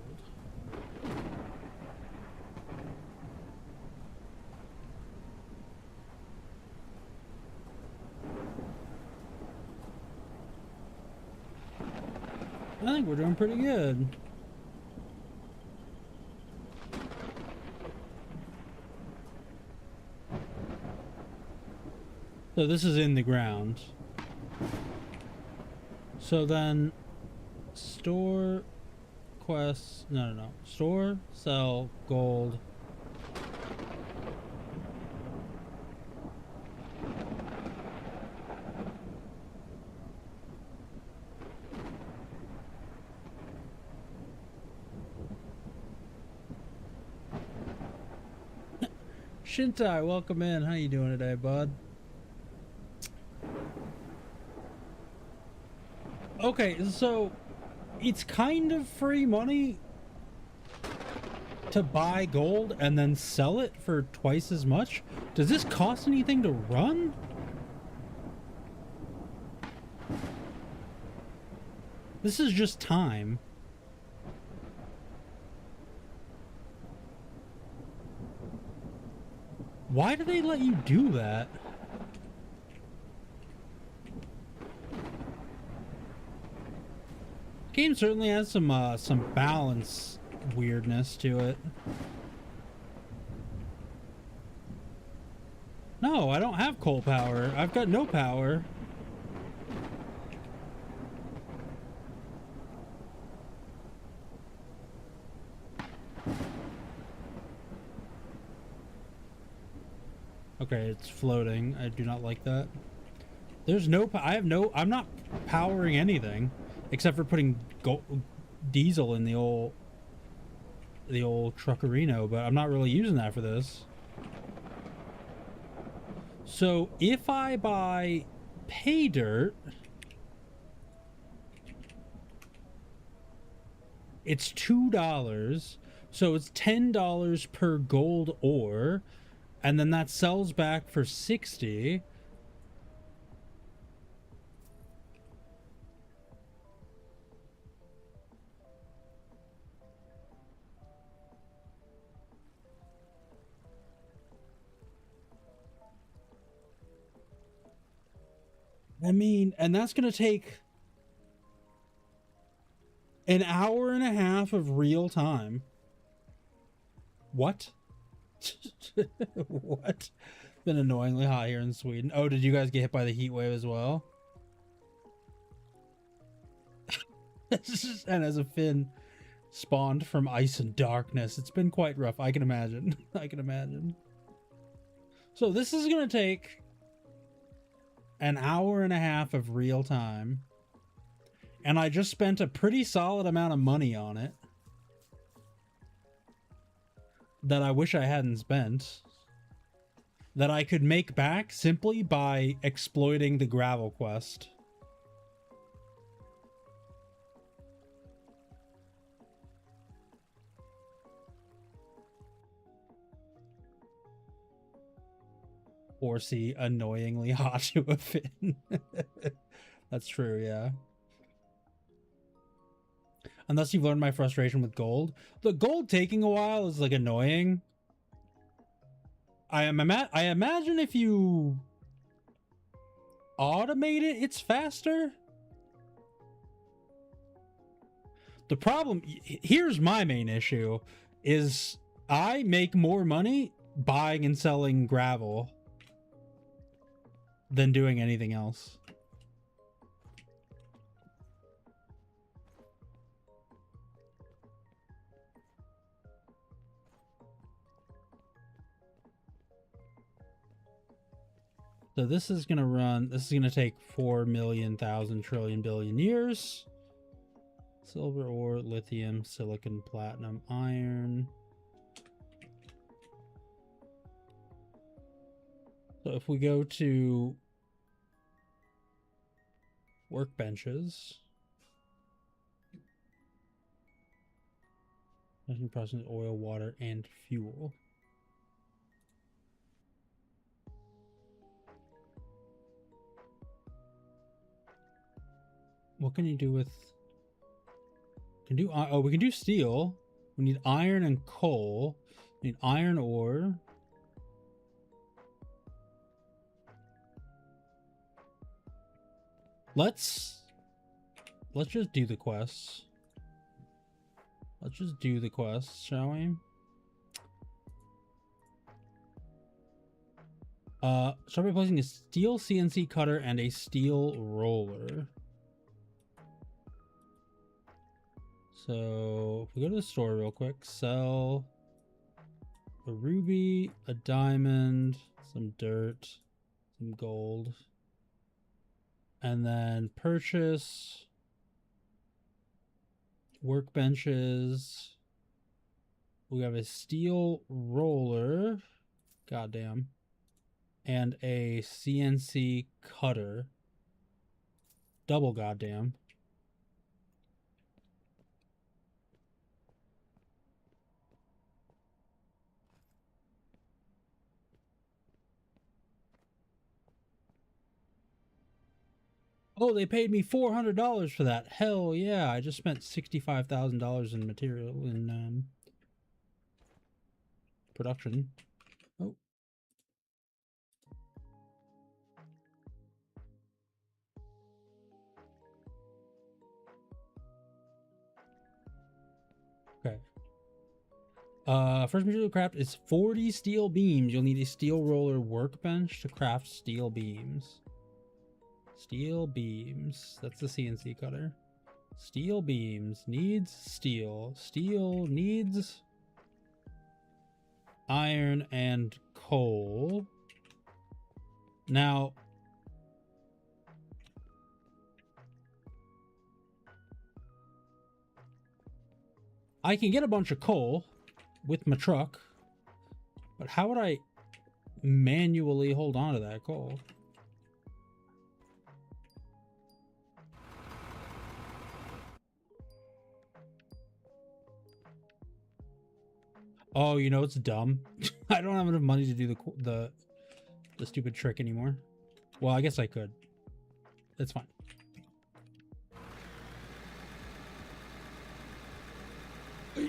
I think we're doing pretty good. So this is in the ground. So then store quests, no. Store, sell, gold. Shintai, welcome in. How you doing today, bud? Okay, so it's kind of free money to buy gold and then sell it for twice as much. Does this cost anything to run? This is just time. Why do they let you do that? Game certainly has some balance weirdness to it. No, I don't have coal power. I've got no power. Okay, it's floating. I do not like that. There's no I'm not powering anything except for putting diesel in the old truckerino, but I'm not really using that for this. So if I buy pay dirt, it's $2, so it's $10 per gold ore, and then that sells back for 60. I mean, and that's gonna take an hour and a half of real time. What? What? Been annoyingly hot here in Sweden. Oh, did you guys get hit by the heat wave as well? And as a Finn spawned from ice and darkness, it's been quite rough. I can imagine. I can imagine. So this is gonna take an hour and a half of real time, and I just spent a pretty solid amount of money on it that I wish I hadn't spent, that I could make back simply by exploiting the gravel quest. Or see annoyingly hot to a Finn. That's true, yeah. Unless you've learned my frustration with gold. The gold taking a while is like annoying. I imagine if you automate it, it's faster. The problem, here's my main issue, is I make more money buying and selling gravel than doing anything else. So this is going to run, this is going to take 4 million, thousand, trillion, billion years. Silver ore, lithium, silicon, platinum, iron. So if we go to workbenches, process oil, water, and fuel. What can you do with? Can do we can do steel. We need iron and coal. We need iron ore. Let's just do the quests. Let's just do the quests, shall we? Start by placing a steel CNC cutter and a steel roller. So if we go to the store real quick, sell a ruby, a diamond, some dirt, some gold, and then purchase workbenches. We have a steel roller, goddamn, and a CNC cutter, double goddamn. Oh, they paid me $400 for that. Hell yeah! I just spent $65,000 in material in production. Oh. Okay. First material craft is 40 steel beams. You'll need a steel roller workbench to craft steel beams. Steel beams. That's the CNC cutter. Steel beams needs steel. Steel needs iron and coal. Now, I can get a bunch of coal with my truck, but how would I manually hold on to that coal? Oh, you know, it's dumb. I don't have enough money to do the stupid trick anymore. Well, I guess I could. That's fine. Yeah.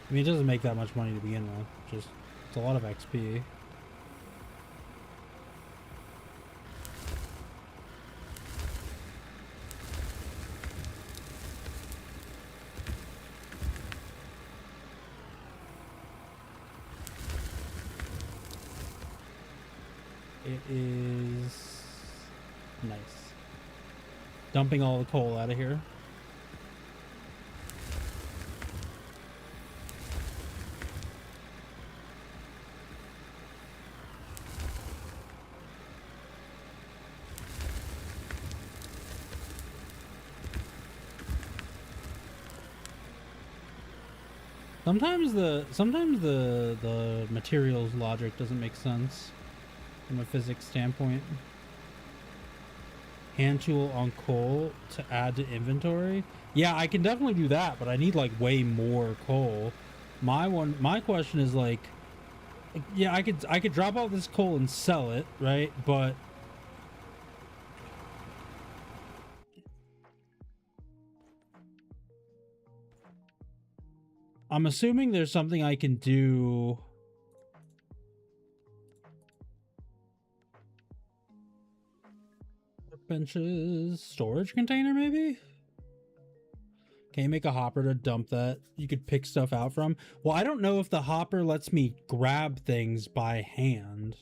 I mean, it doesn't make that much money to begin with. Just, it's a lot of XP. It is nice. Dumping all the coal out of here. Sometimes the materials logic doesn't make sense from a physics standpoint. Hand tool on coal to add to inventory. Yeah, I can definitely do that, but I need like way more coal. My question is like, yeah, I could drop off this coal and sell it, right? But I'm assuming there's something I can do. Benches, storage container, maybe? Can you make a hopper to dump that you could pick stuff out from? Well, I don't know if the hopper lets me grab things by hand,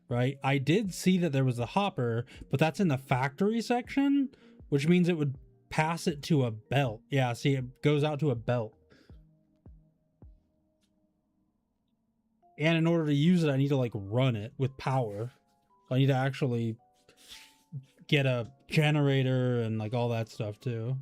right? I did see that there was a hopper, but that's in the factory section, which means it would pass it to a belt. Yeah, see, it goes out to a belt. And in order to use it, I need to like run it with power. So I need to actually get a generator and like all that stuff too.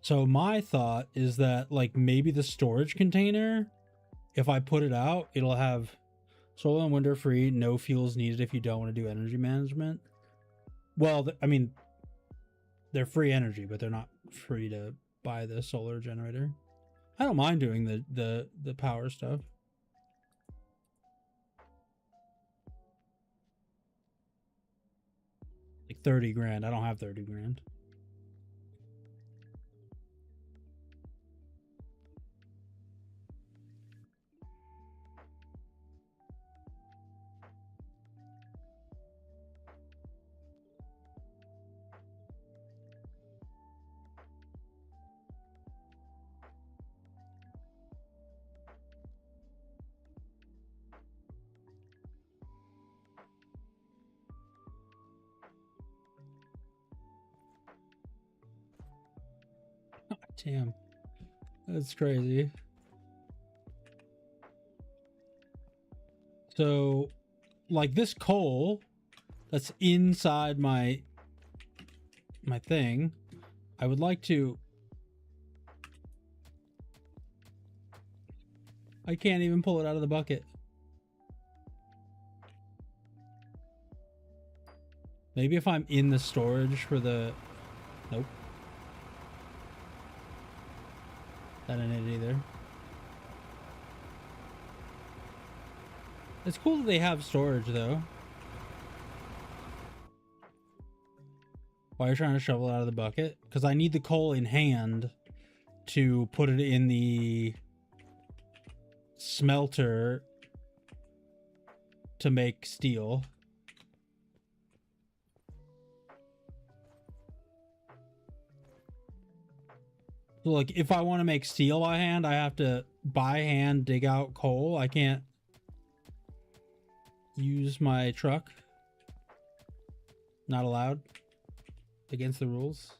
So my thought is that like maybe the storage container, if I put it out, it'll have solar and wind are free, no fuels needed if you don't want to do energy management. Well, I mean, they're free energy, but they're not free to buy the solar generator. I don't mind doing the power stuff. Like 30 grand. I don't have 30 grand. Damn. That's crazy. So, like this coal that's inside my thing, I would like to... I can't even pull it out of the bucket. Maybe if I'm in the storage for the... Nope. That ain't it either. It's cool that they have storage, though. Why are you trying to shovel it out of the bucket? Because I need the coal in hand to put it in the smelter to make steel. So, like, if I want to make steel by hand, I have to by hand dig out coal. I can't use my truck. Not allowed. Against the rules.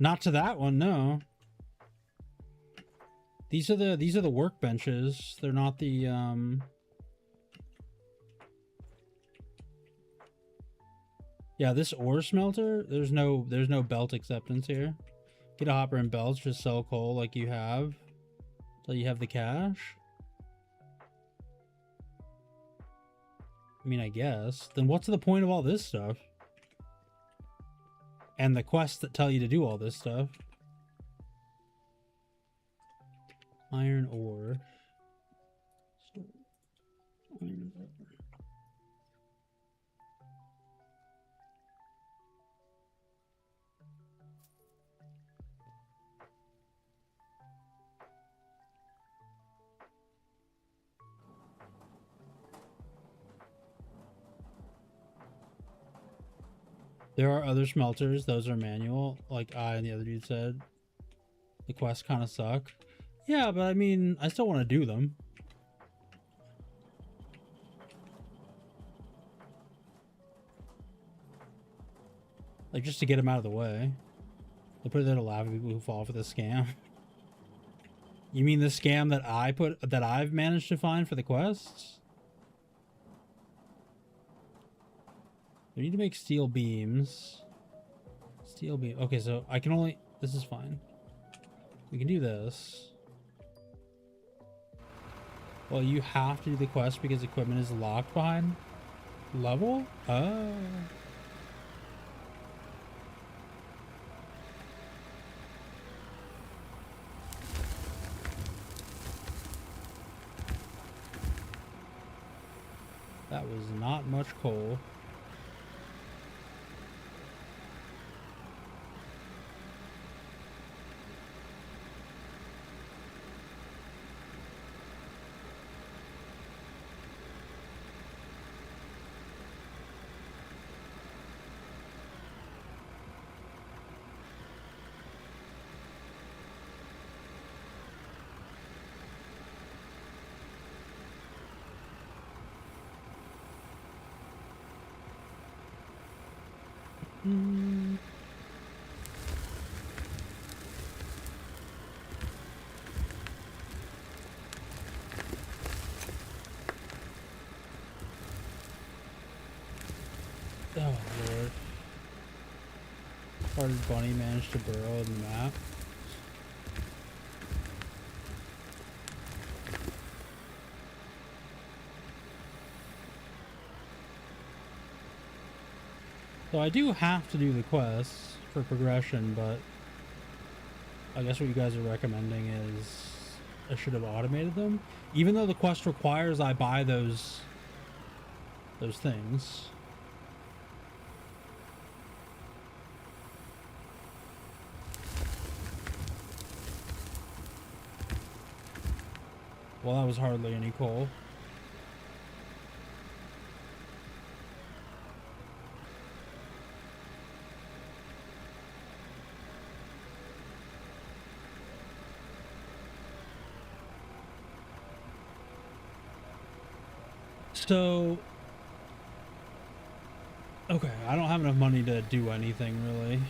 Not to that one, no. These are the workbenches. They're not the Yeah, this ore smelter, there's no belt acceptance here. Get a hopper and belts, just sell coal like you have. So you have the cash. I mean, I guess. Then what's the point of all this stuff? And the quests that tell you to do all this stuff. Iron ore. Iron ore. There are other smelters. Those are manual. Like I and the other dude said. The quests kind of suck. Yeah, but I mean, I still want to do them. Like, just to get them out of the way. They put it there to laugh at people who fall for the scam. You mean the scam that I've managed to find for the quests? We need to make steel beams. Steel beam. Okay, so I can only... This is fine. We can do this. Well, you have to do the quest because equipment is locked behind level? Oh. That was not much coal. Mm. Oh, Lord. How did Bunny manage to burrow in the map? So I do have to do the quests for progression, but I guess what you guys are recommending is I should have automated them. Even though the quest requires I buy those things. Well, that was hardly any coal. So, okay, I don't have enough money to do anything really.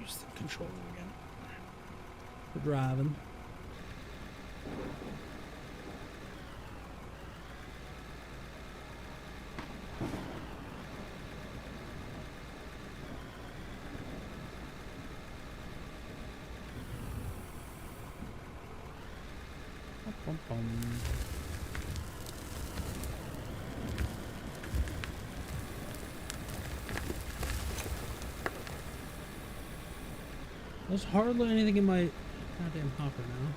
Use the controller again for driving. Bum, bum. There's hardly anything in my goddamn hopper now.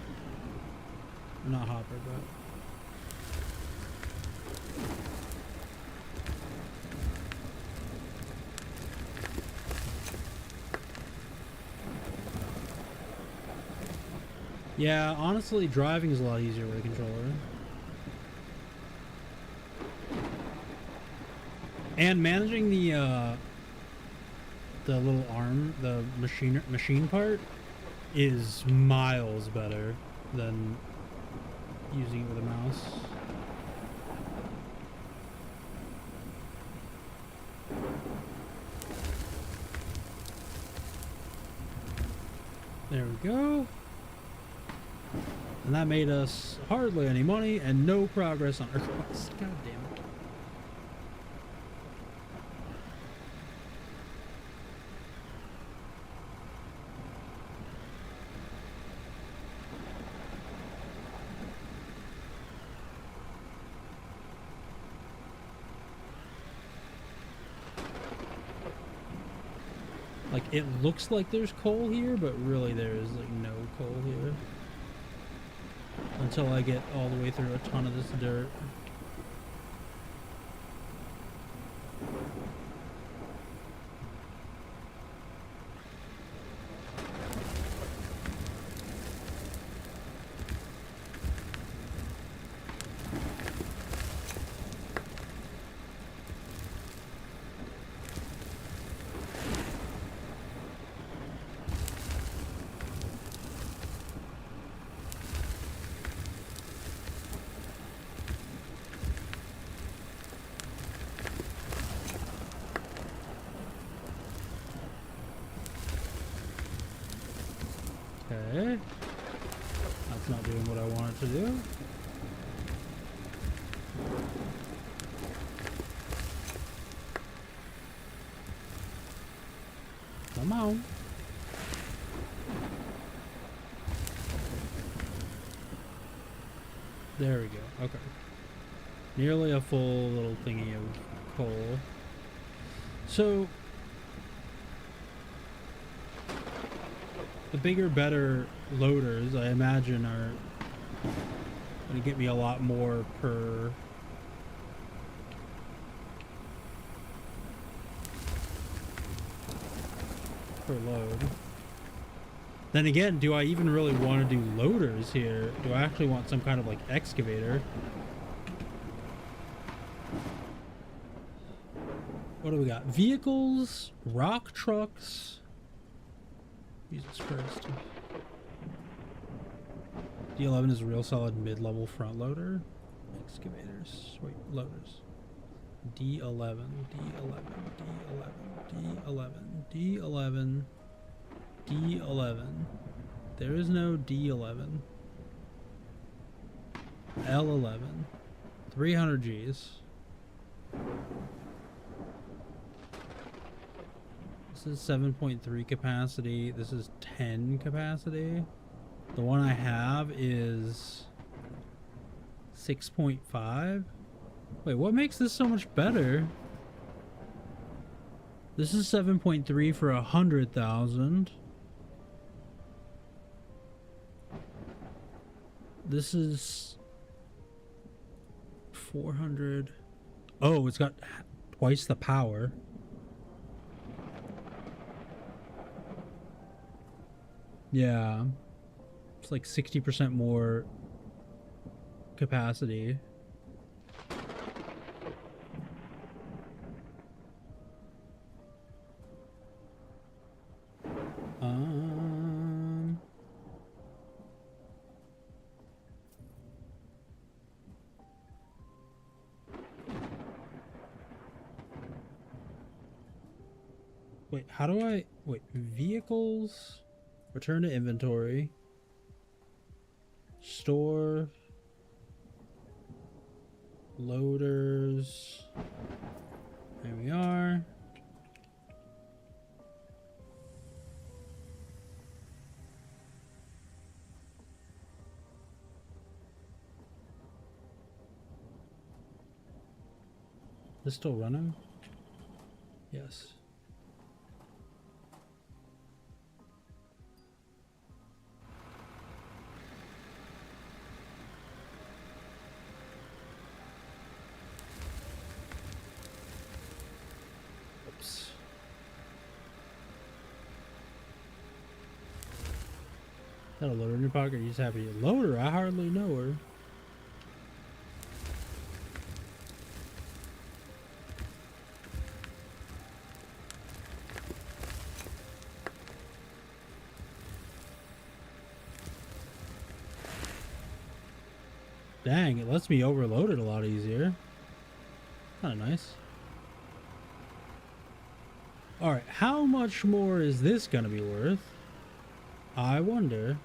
Not hopper, but yeah, honestly, driving is a lot easier with a controller. And managing the little arm, the machine part, is miles better than using it with a mouse. There we go. And that made us hardly any money and no progress on our quest. God damn it. Like, it looks like there's coal here, but really there is, like, no coal here. Until I get all the way through a ton of this dirt. Okay. That's not doing what I want it to do. Come on. There we go. Okay. Nearly a full little thingy of coal. So, the bigger, better loaders, I imagine, are going to get me a lot more per load. Then again, do I even really want to do loaders here? Do I actually want some kind of like excavator? What do we got? Vehicles, rock trucks. Jesus Christ. D11 is a real solid mid-level front loader. Excavators. Wait, loaders. D11, D11, D11, D11, D11, D11. There is no D11. L11. 300 Gs. This is 7.3 capacity. This is 10 capacity. The one I have is 6.5. Wait, what makes this so much better? This is 7.3 for 100,000. This is 400. Oh, it's got twice the power. Yeah. It's like 60% more capacity. Wait, how do I... Wait, vehicles... Return to inventory. Store. Loaders. There we are. Is this still running? Yes. Oops. That a loader in your pocket? You just happy to loader? I hardly know her. Dang, it lets me overload it a lot easier. Kinda nice. Alright, how much more is this gonna be worth? I wonder.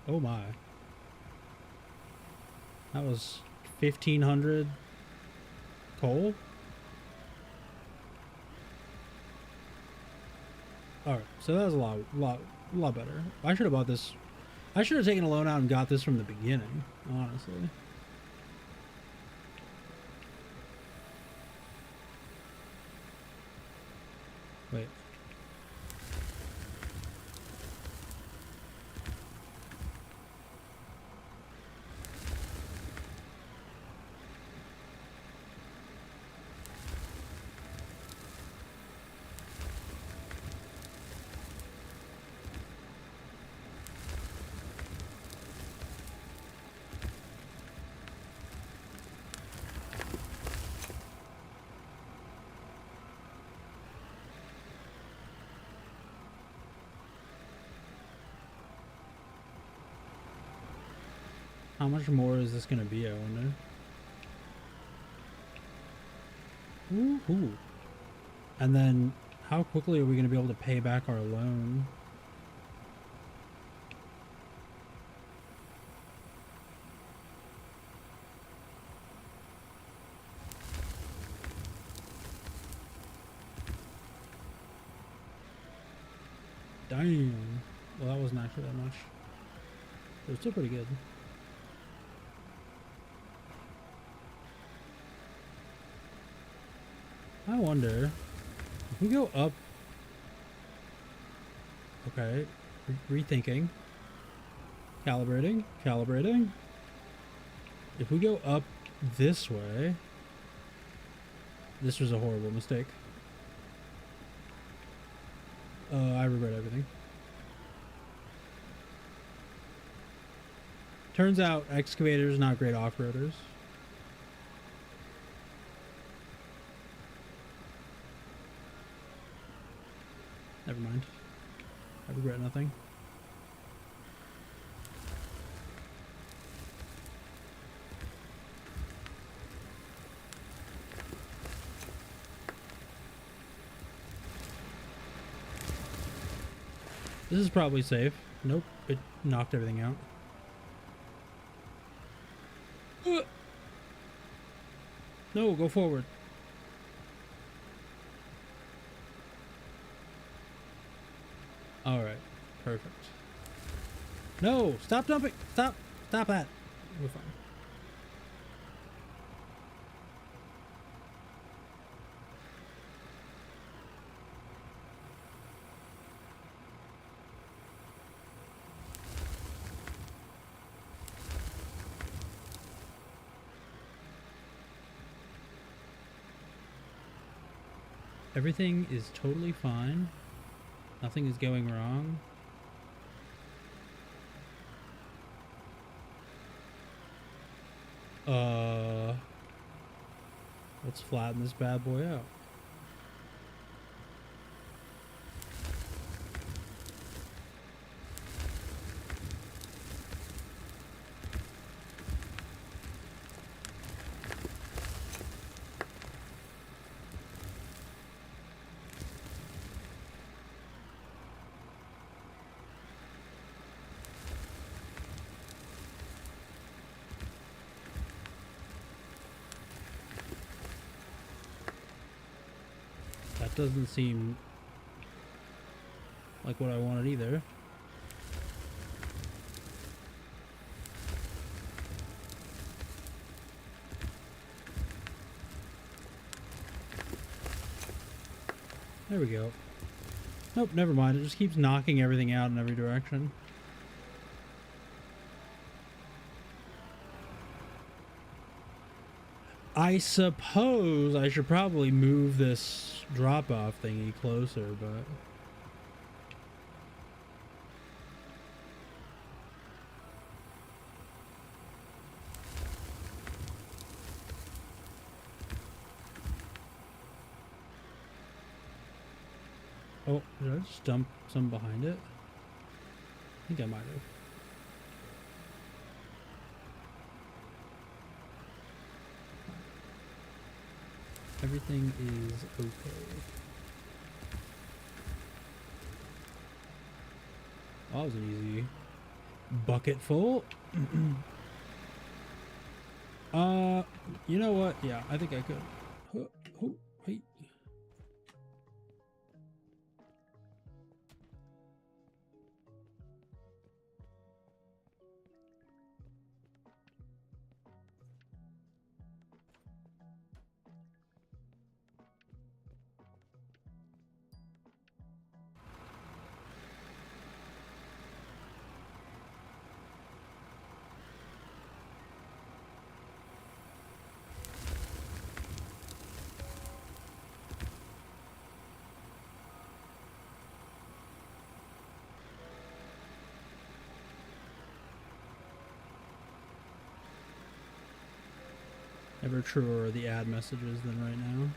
Oh my. That was 1,500 coal? Alright, so that was a lot better. I should have bought this. I should have taken a loan out and got this from the beginning, honestly. Wait. How much more is this gonna be, I wonder? Woohoo! And then, how quickly are we gonna be able to pay back our loan? Damn. Well, that wasn't actually that much. It was still pretty good. I wonder if we go up. Okay, rethinking, calibrating. If we go up this way, this was a horrible mistake. I regret everything. Turns out excavators not great off-roaders. Never mind. regret nothing. This is probably safe. Nope, it knocked everything out. No, go forward. Alright, perfect. No, stop dumping! Stop that! We're fine. Everything is totally fine. Nothing is going wrong. Let's flatten this bad boy out. That doesn't seem like what I wanted either. There we go. Nope, never mind. It just keeps knocking everything out in every direction. I suppose I should probably move this drop-off thingy closer, but... Oh, did I just dump some behind it? I think I might have. Everything is okay. Oh, that was an easy bucket full. You know what? Yeah, I think I could. Oh, wait. Ever truer are the ad messages than right now.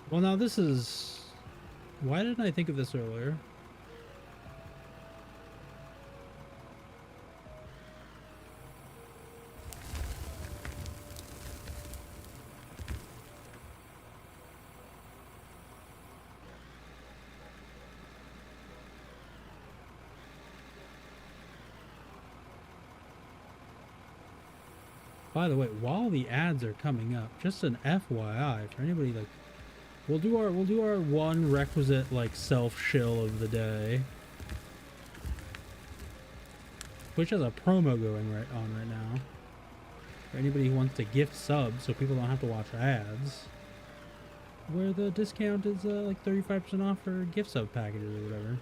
Well, now this is... Why didn't I think of this earlier? By the way, while the ads are coming up, just an FYI for anybody like, we'll do our one requisite like self shill of the day, which has a promo going right now for anybody who wants to gift subs, so people don't have to watch ads. Where the discount is like 35% off for gift sub packages or whatever.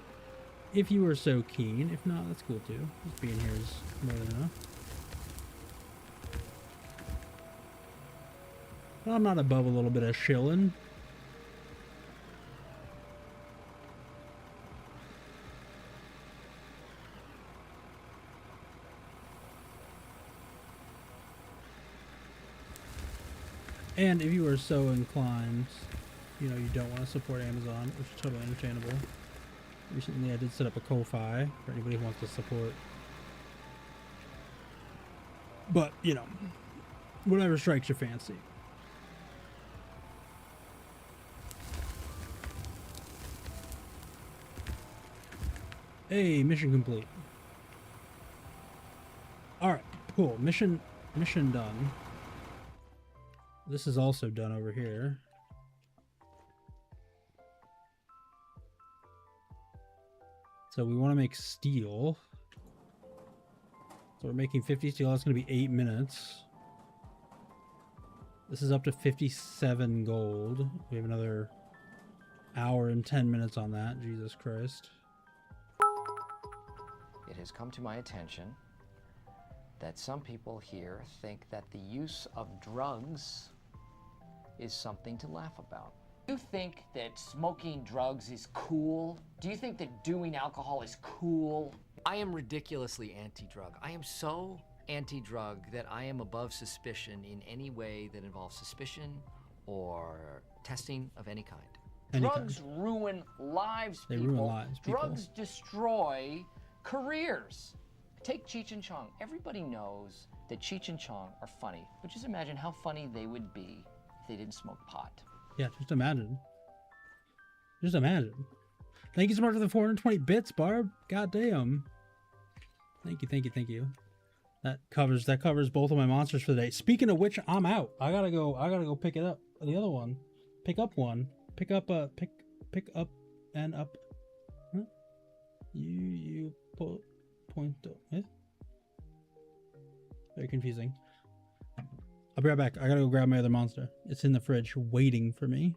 If you were so keen, if not, that's cool too. Just being here is more than enough. But I'm not above a little bit of shilling. And if you are so inclined, you know, you don't want to support Amazon, which is totally understandable. Recently I did set up a Ko-Fi for anybody who wants to support. But, you know, whatever strikes your fancy. Hey, mission complete. Alright, cool. Mission done. This is also done over here. So we want to make steel. So we're making 50 steel. That's going to be 8 minutes. This is up to 57 gold. We have another hour and 10 minutes on that. Jesus Christ. It has come to my attention that some people here think that the use of drugs is something to laugh about. Do you think that smoking drugs is cool? Do you think that doing alcohol is cool? I am ridiculously anti-drug. I am so anti-drug that I am above suspicion in any way that involves suspicion or testing of any kind. Drugs ruin lives, They people. ruin lives, people. Drugs destroy careers. Take Cheech and Chong. Everybody knows that Cheech and Chong are funny, but just imagine how funny they would be if they didn't smoke pot. Yeah, just imagine. Just imagine. Thank you so much for the 420 bits, Barb. God damn. Thank you, thank you, thank you. That covers both of my monsters for the day. Speaking of which, I'm out. I gotta go pick it up. The other one. Pick up one. Pick up and up. Huh? You point eh? Very confusing. I'll be right back. I gotta go grab my other monster. It's in the fridge waiting for me.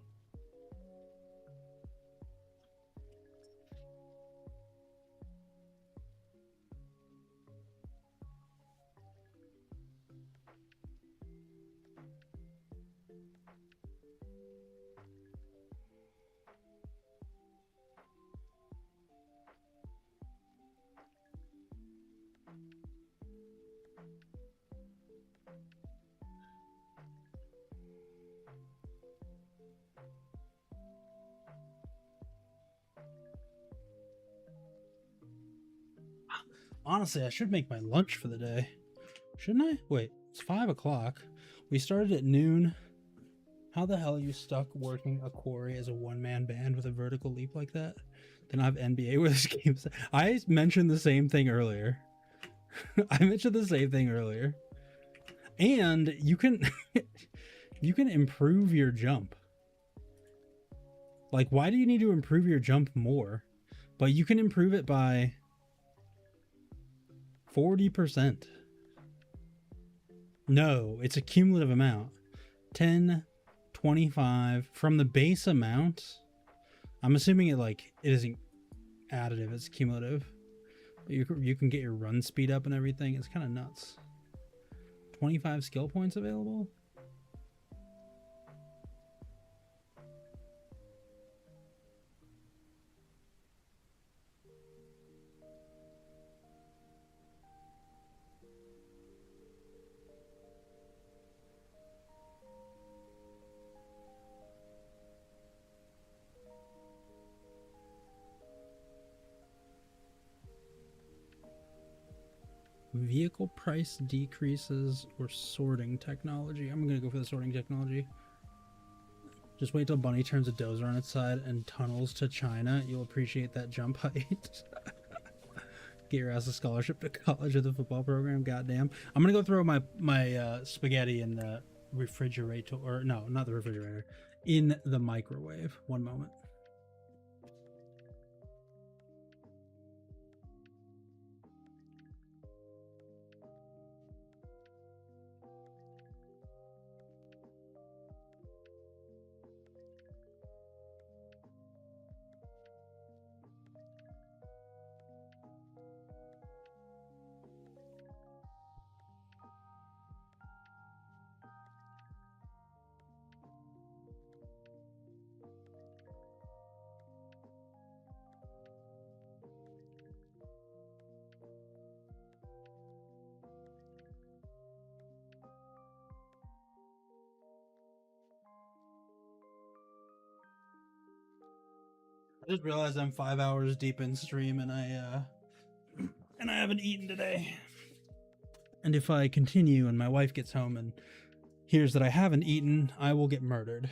Honestly, I should make my lunch for the day. Shouldn't I? Wait, it's 5 o'clock. We started at noon. How the hell are you stuck working a quarry as a one-man band with a vertical leap like that? Then I have NBA where this game's... I mentioned the same thing earlier. And you can... you can improve your jump. Like, why do you need to improve your jump more? But you can improve it by... 40%. No, it's a cumulative amount. 10, 25 from the base amount. I'm assuming it isn't additive, it's cumulative. You can get your run speed up and everything. It's kind of nuts. 25 skill points available. Vehicle price decreases or sorting technology. I'm gonna go for the sorting technology. Just wait till Bunny turns a dozer on its side and tunnels to China. You'll appreciate that jump height. Get your ass a scholarship to college or the football program. Goddamn. I'm gonna go throw my spaghetti in the refrigerator, or no, not the refrigerator, in the microwave. One moment. I just realized I'm 5 hours deep in stream and I haven't eaten today. And if I continue and my wife gets home and hears that I haven't eaten, I will get murdered.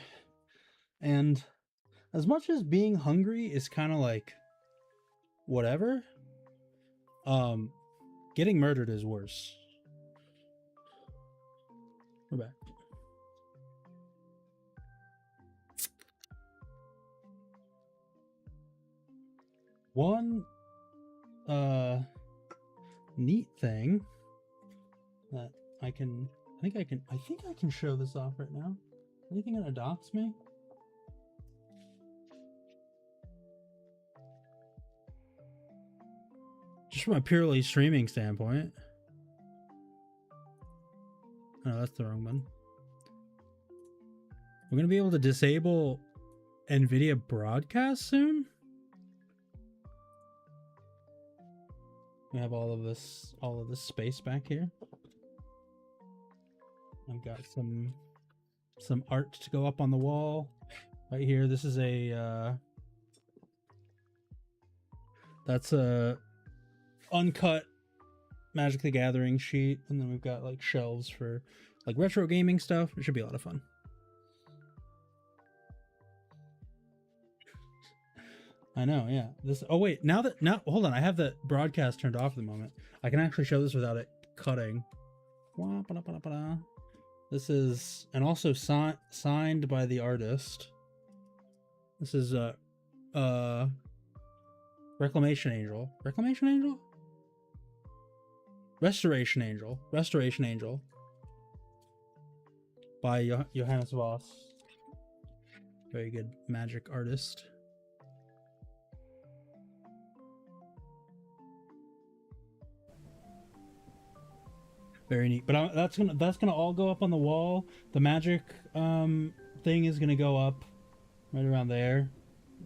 And as much as being hungry is kind of like whatever, getting murdered is worse. We're back. One neat thing that I think I can show this off right now. Anything gonna dox me? Just from a purely streaming standpoint. Oh, that's the wrong one. We're gonna be able to disable NVIDIA broadcast soon. We have all of this space back here. I've got some art to go up on the wall right here. This is that's a uncut Magic the Gathering sheet, and then we've got like shelves for like retro gaming stuff. It should be a lot of fun. I know, yeah. Oh wait, now hold on, I have the broadcast turned off at the moment. I can actually show this without it cutting. This is, and also signed by the artist. This is Restoration Angel by Johannes Voss. Very good magic artist. Very neat. But that's gonna all go up on the wall. The magic thing is gonna go up right around there.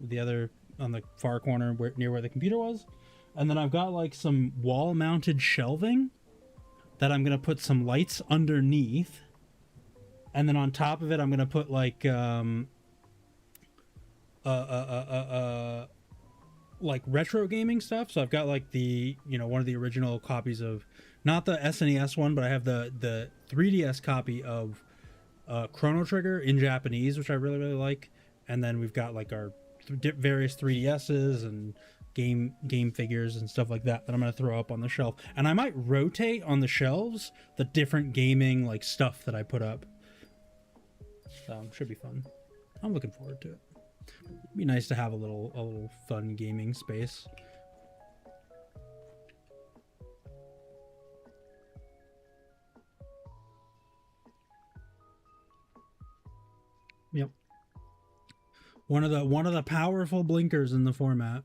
The other on the far corner near where the computer was. And then I've got like some wall mounted shelving that I'm gonna put some lights underneath. And then on top of it I'm gonna put like like retro gaming stuff. So I've got like the, one of the original copies of, not the SNES one, but I have the 3DS copy of Chrono Trigger in Japanese, which I really, really like. And then we've got like our various 3DSs and game figures and stuff like that I'm going to throw up on the shelf. And I might rotate on the shelves the different gaming like stuff that I put up. So should be fun. I'm looking forward to it. It'd be nice to have a little fun gaming space. Yep. One of the powerful blinkers in the format.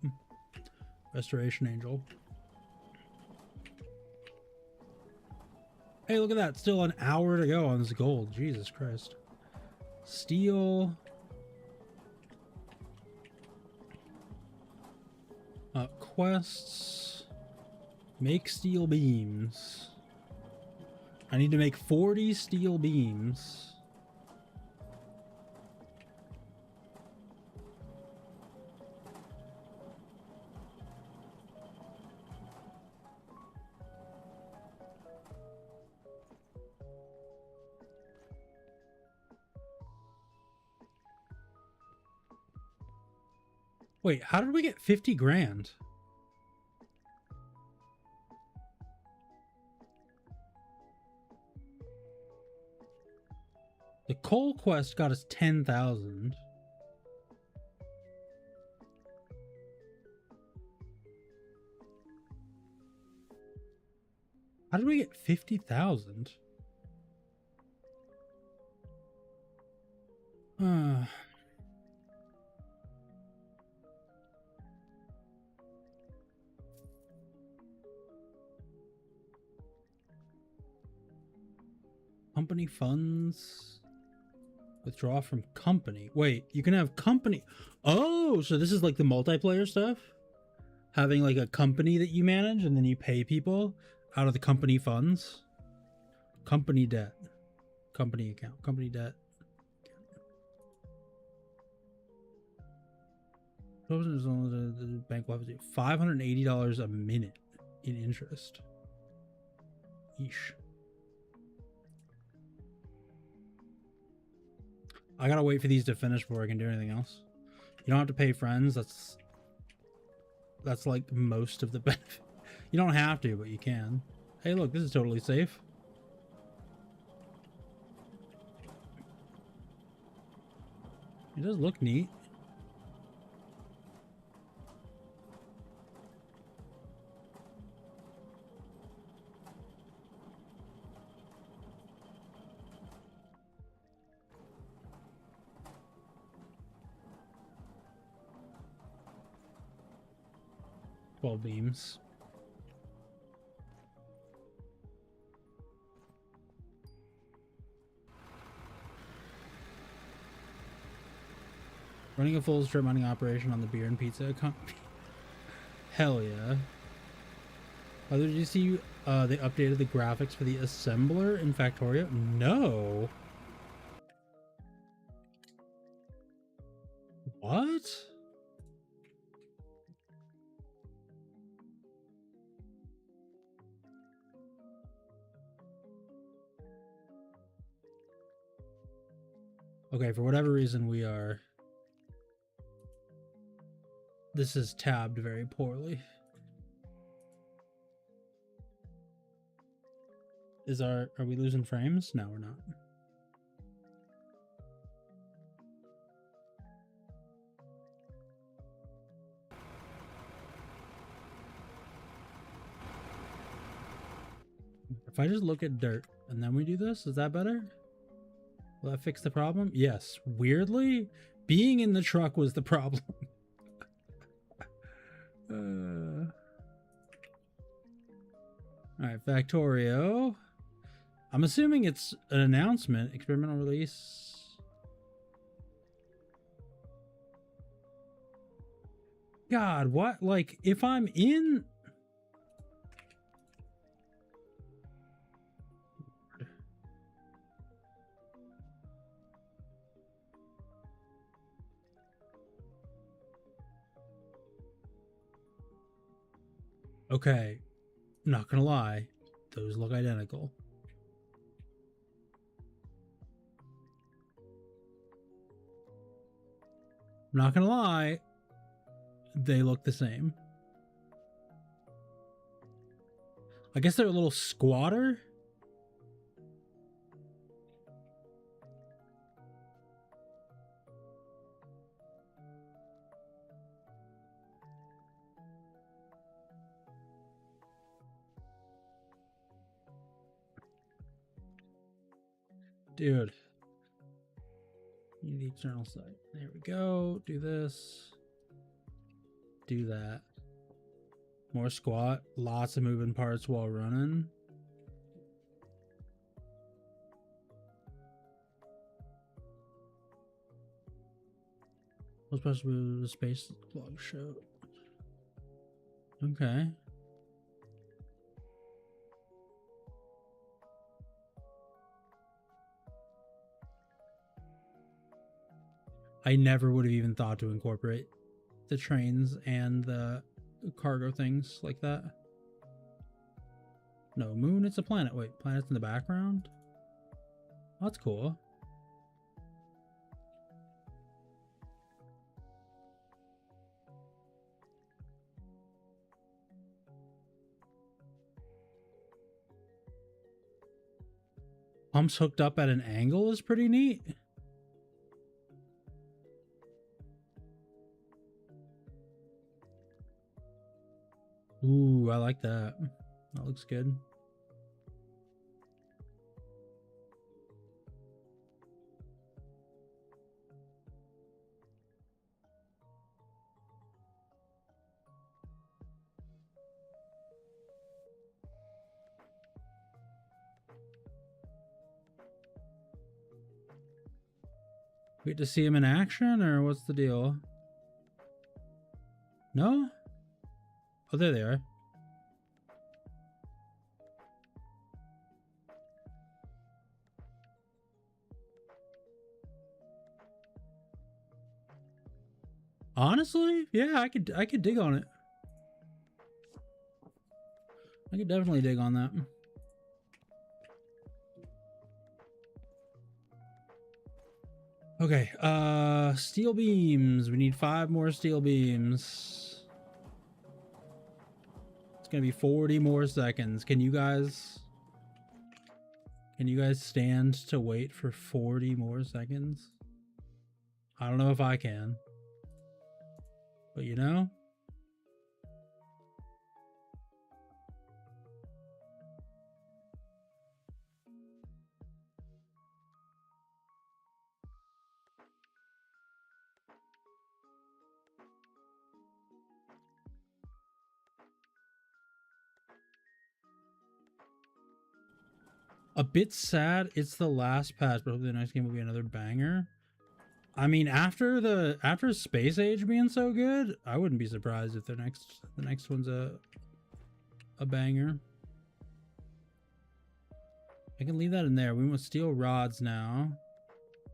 Restoration Angel. Hey, look at that. Still an hour to go on this gold. Jesus Christ. Steel. Quests. Make steel beams. I need to make 40 steel beams. Wait, how did we get 50 grand? The coal quest got us 10,000. How did we get 50,000? Company funds. Withdraw from company. Wait, you can have company. Oh, so this is like the multiplayer stuff? Having like a company that you manage and then you pay people out of the company funds. Company debt. Company account. Company debt. is only the bank will have to do $580 a minute in interest. Yeesh. I gotta wait for these to finish before I can do anything else. You don't have to pay friends. That's like most of the benefit. You don't have to, but you can. Hey, look, this is totally safe. It does look neat. Beams. Running a full strip mining operation on the beer and pizza economy. Hell yeah. Oh, did you see they updated the graphics for the assembler in Factorio? No. What? Okay, for whatever reason we are... This is tabbed very poorly. Are we losing frames? No, we're not. If I just look at dirt and then we do this, is that better? Will that fix the problem? Yes. Weirdly, being in the truck was the problem. Alright, Factorio. I'm assuming it's an announcement. Experimental release. God, what? Like, if I'm in... Okay, not gonna lie, those look identical. Not gonna lie, they look the same. I guess they're a little squatter. Dude. Need the external site. There we go. Do this. Do that. More squat. Lots of moving parts while running. What's supposed to be the space log show? Okay. I never would have even thought to incorporate the trains and the cargo things like that. No, moon, it's a planet. Wait, planet's in the background? Oh, that's cool. Pumps hooked up at an angle is pretty neat. Ooh, I like that. That looks good. Wait to see him in action, or what's the deal? No? Oh, there they are. Honestly, yeah, I could dig on it. I could definitely dig on that. Okay, steel beams. We need 5 more steel beams. It's gonna be 40 more seconds. Can you guys stand to wait for 40 more seconds? I don't know if I can. But you know? A bit sad it's the last patch, but hopefully the next game will be another banger. I mean, after Space Age being so good, I wouldn't be surprised if the next one's a banger. I can leave that in there. We want steel rods now.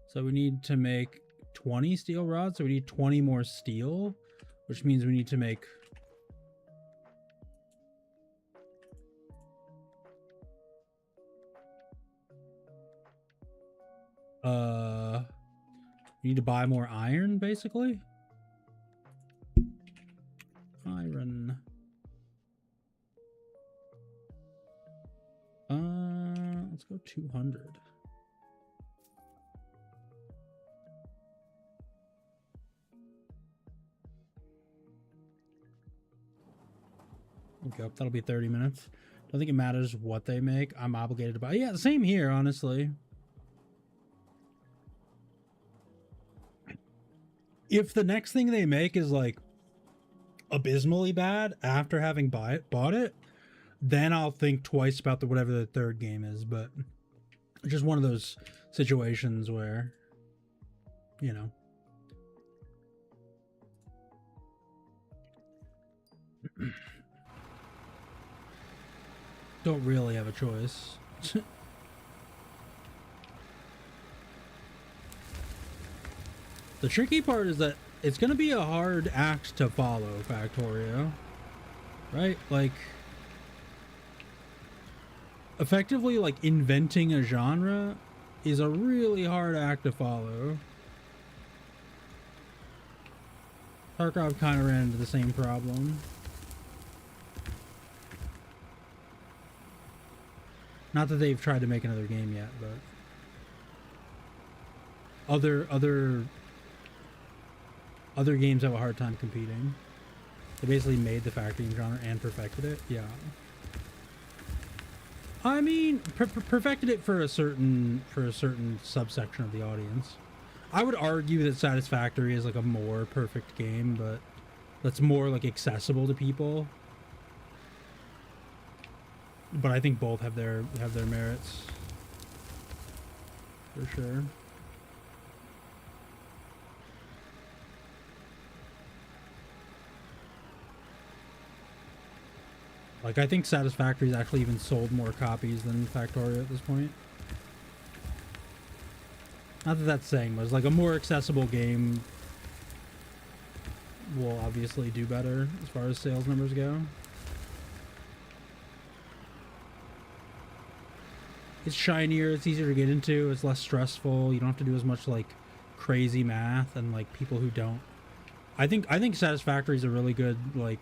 So we need to make 20 steel rods, so we need 20 more steel, which means we need to make we need to buy more iron, basically. Iron. Let's go 200. Okay, that'll be 30 minutes. Don't think it matters what they make. I'm obligated to buy. Yeah, same here, honestly. If the next thing they make is like abysmally bad after having bought it, then I'll think twice about whatever the third game is. But it's just one of those situations where, you know. Don't really have a choice. The tricky part is that it's going to be a hard act to follow, Factorio. Right? Like, effectively, like, inventing a genre is a really hard act to follow. Tarkov kind of ran into the same problem. Not that they've tried to make another game yet, but other games have a hard time competing. They basically made the factory genre and perfected it. Yeah. I mean, perfected it for a certain subsection of the audience. I would argue that Satisfactory is like a more perfect game, but that's more like accessible to people. But I think both have their merits, for sure. Like, I think Satisfactory's actually even sold more copies than Factorio at this point. Not that that's saying much. Like, a more accessible game will obviously do better as far as sales numbers go. It's shinier, it's easier to get into, it's less stressful, you don't have to do as much, like, crazy math, and, like, people who don't. I think Satisfactory is a really good, like,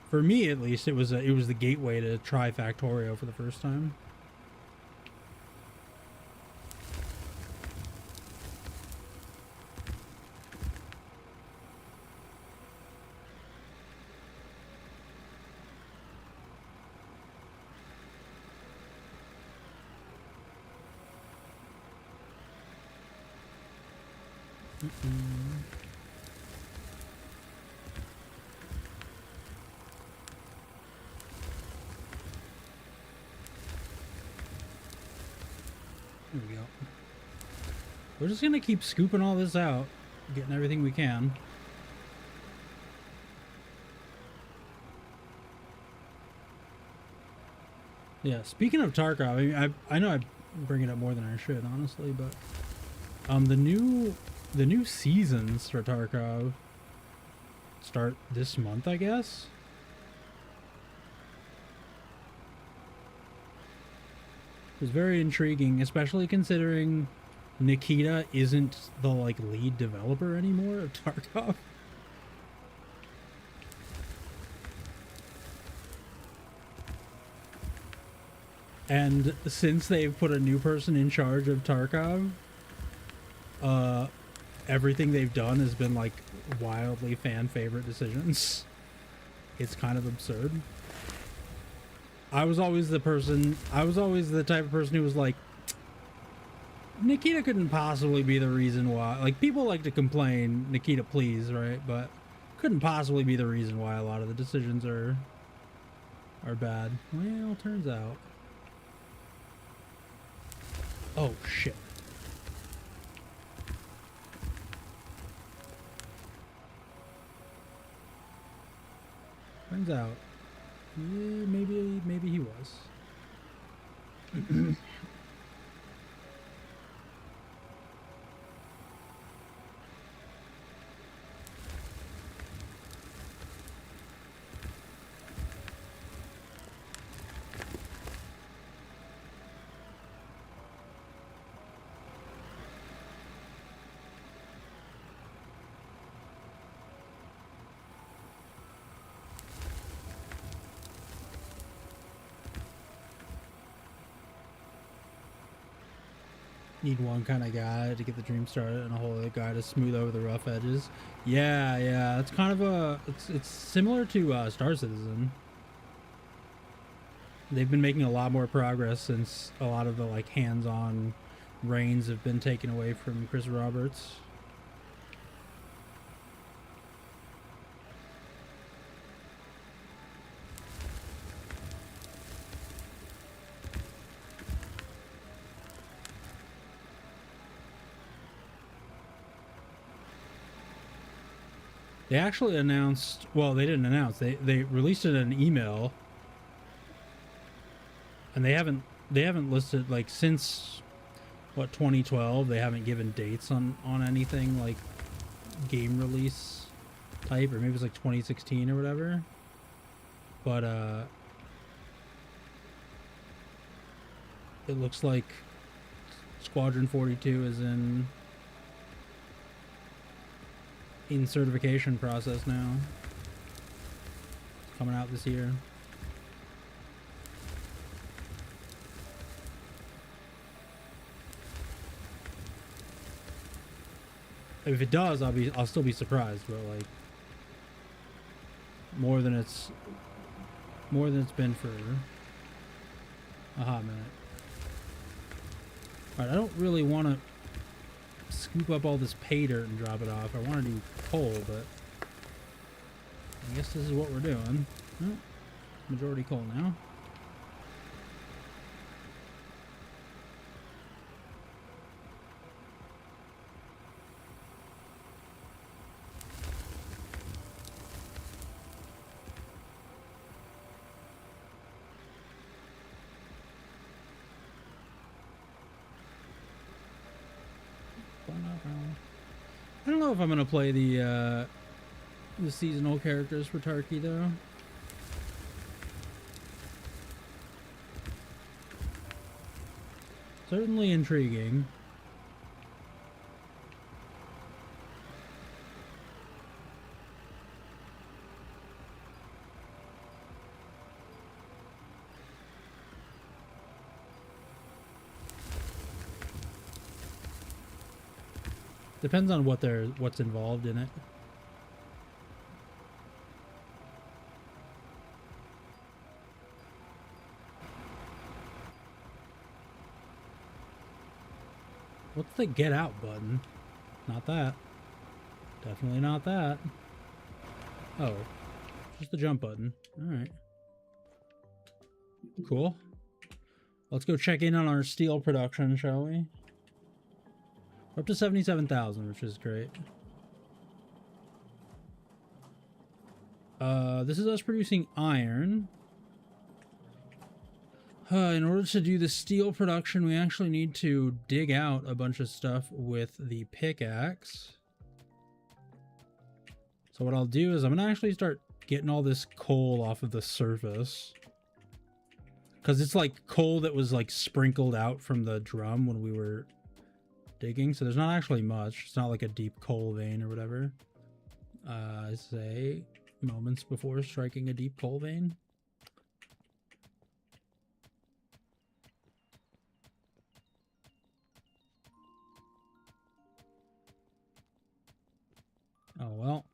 for me at least, it was the gateway to try Factorio for the first time. There we go. We're just gonna keep scooping all this out, getting everything we can. Yeah, speaking of Tarkov, I mean, I know I bring it up more than I should, honestly, but the new the new seasons for Tarkov start this month, I guess. It's very intriguing, especially considering Nikita isn't the like lead developer anymore of Tarkov. And since they've put a new person in charge of Tarkov, everything they've done has been like wildly fan favorite decisions. It's kind of absurd. I was always the type of person who was like, Nikita couldn't possibly be the reason why. Like, people like to complain, Nikita please, right? But couldn't possibly be the reason why a lot of the decisions are bad. Well, turns out. Oh shit. Turns out, yeah, maybe he was. Need one kind of guy to get the dream started and a whole other guy to smooth over the rough edges. Yeah, it's kind of a it's similar to Star Citizen. They've been making a lot more progress since a lot of the like hands-on reins have been taken away from Chris Roberts. They actually announced, well, they didn't announce, they released it in an email, and they haven't listed, like, since what, 2012, they haven't given dates on anything like game release type, or maybe it's like 2016 or whatever. But it looks like Squadron 42 is in certification process now. It's coming out this year. If it does, I'll still be surprised, but like more than it's been for a hot minute. All right, I don't really want to scoop up all this pay dirt and drop it off. I want to do coal, but I guess this is what we're doing. Oh, majority coal now. I don't know if I'm gonna play the seasonal characters for Tarky though. Certainly intriguing. Depends on what's involved in it. What's the get out button? Not that. Definitely not that. Oh, just the jump button. All right. Cool. Let's go check in on our steel production, shall we? We're up to 77,000, which is great. This is us producing iron. In order to do the steel production, we actually need to dig out a bunch of stuff with the pickaxe. So what I'll do is I'm going to actually start getting all this coal off of the surface. Because it's like coal that was like sprinkled out from the drum when we were digging. So there's not actually much. It's not like a deep coal vein or whatever. I say moments before striking a deep coal vein. Oh, well.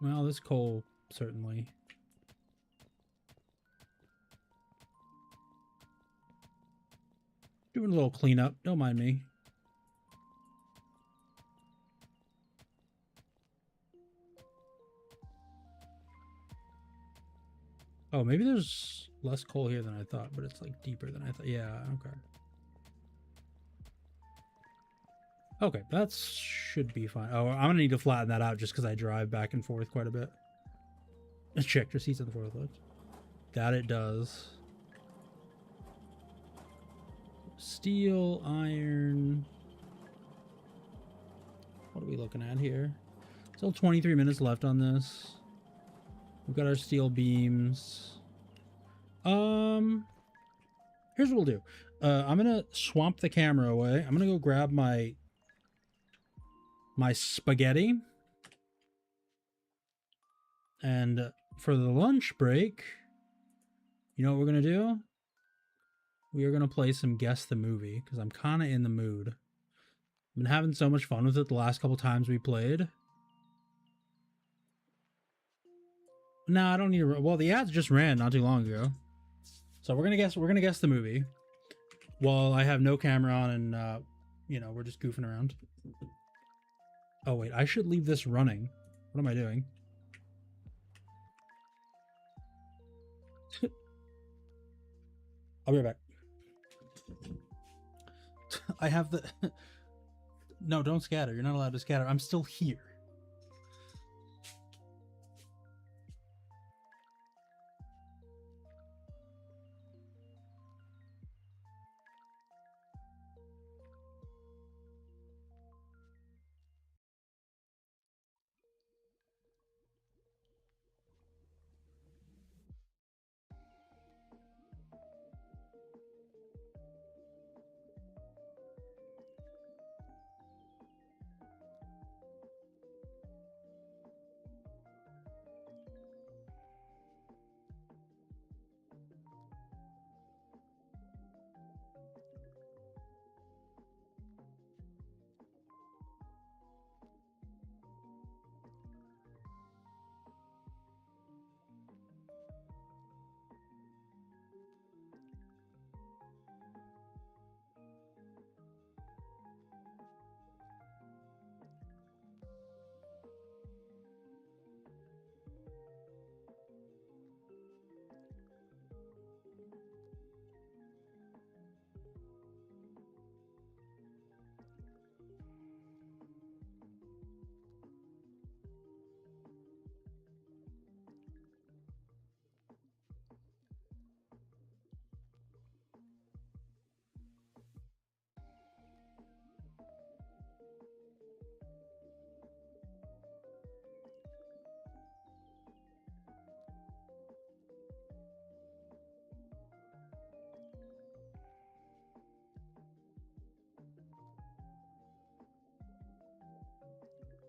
Well, this coal, certainly. Doing a little cleanup. Don't mind me. Oh, maybe there's less coal here than I thought, but it's like deeper than I thought. Yeah, okay. Okay, that should be fine. Oh, I'm gonna need to flatten that out just because I drive back and forth quite a bit. Let's check your seats on the forklift. That it does. Steel, iron. What are we looking at here? Still 23 minutes left on this. We've got our steel beams. Here's what we'll do. I'm gonna swamp the camera away. I'm gonna go grab my spaghetti. And for the lunch break, you know what we're gonna do? We are gonna play some Guess the Movie, because I'm kind of in the mood. I've been having so much fun with it the last couple times we played. No, I don't need to. Well, the ads just ran not too long ago, so we're gonna guess the movie. While I have no camera on and you know, we're just goofing around. Oh wait, I should leave this running. What am I doing? I'll be right back. I have the. No, don't scatter. You're not allowed to scatter. I'm still here.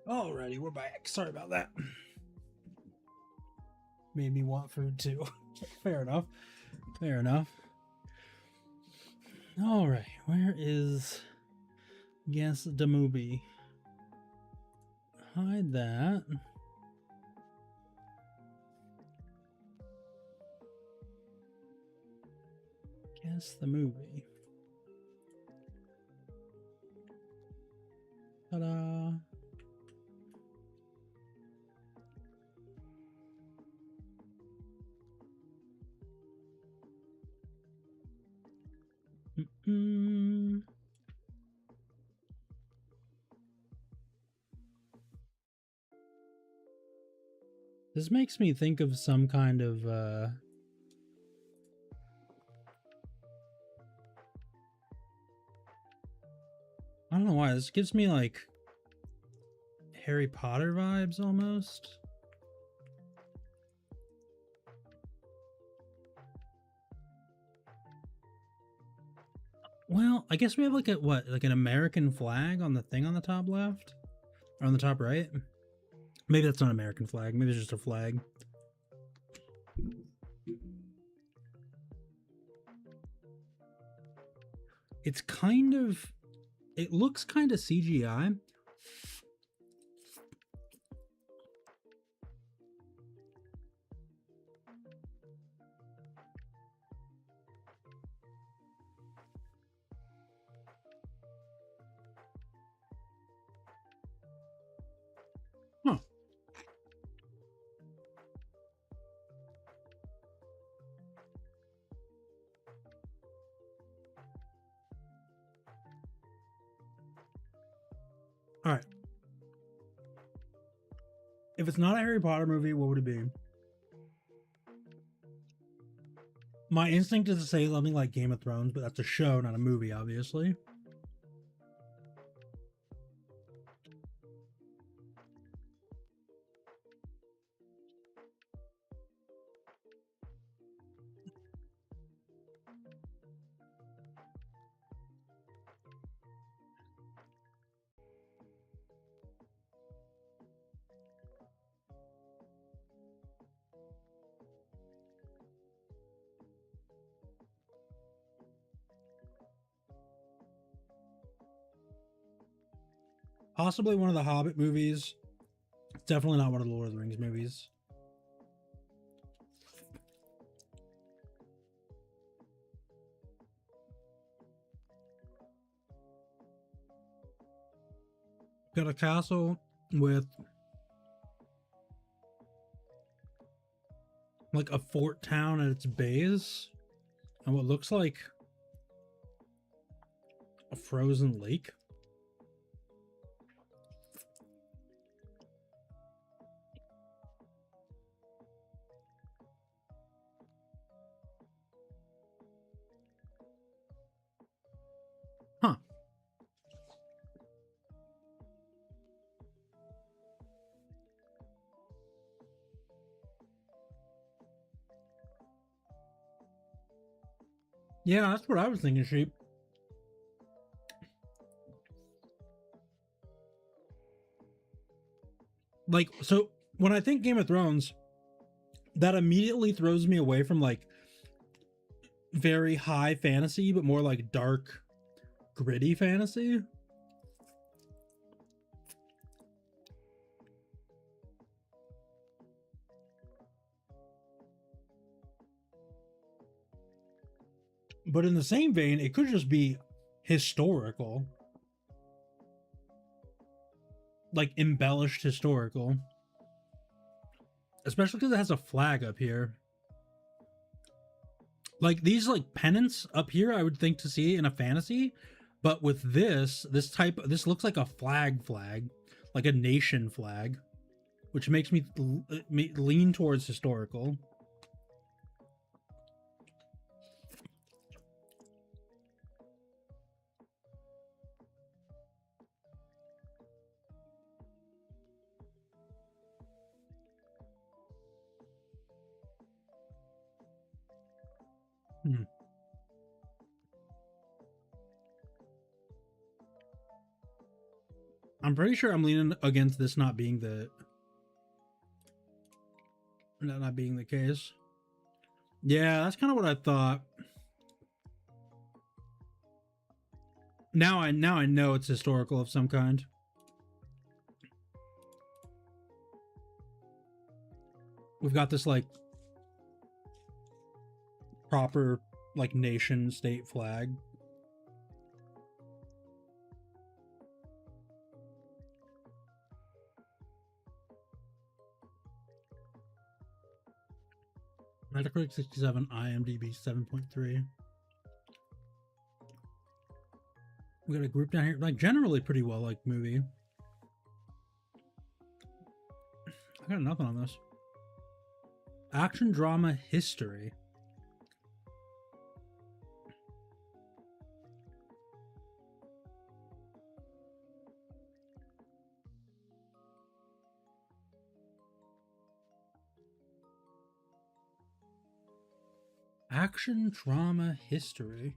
Alrighty, we're back. Sorry about that. Made me want food too. Fair enough. Fair enough. Alright, where is Guess the Movie? Hide that. Guess the Movie. Ta-da! This makes me think of some kind of don't know why. This gives me like Harry Potter vibes almost. Well, I guess we have like a what, like an American flag on the thing on the top left? Or on the top right? Maybe that's not an American flag. Maybe it's just a flag. It's kind of... It looks kind of CGI. Huh. All right. If it's not a Harry Potter movie, what would it be? My instinct is to say something like Game of Thrones, but that's a show, not a movie, obviously. Possibly one of the Hobbit movies. Definitely not one of the Lord of the Rings movies. Got a castle with like a fort town at its base and what looks like a frozen lake. Huh. Yeah, that's what I was thinking, Sheep. Like, so when I think Game of Thrones, that immediately throws me away from like very high fantasy, but more like dark, gritty fantasy. But in the same vein, it could just be historical. Like embellished historical. Especially because it has a flag up here. Like these like pennants up here, I would think to see in a fantasy. But with this looks like a flag, like a nation flag, which makes me lean towards historical. Hmm. I'm pretty sure I'm leaning against this not being the case. Yeah, that's kind of what I thought. Now I know it's historical of some kind. We've got this like proper like nation state flag. Metacritic 67, IMDb 7.3. We got a group down here, like generally pretty well liked movie. I got nothing on this. Action drama history. Action drama history.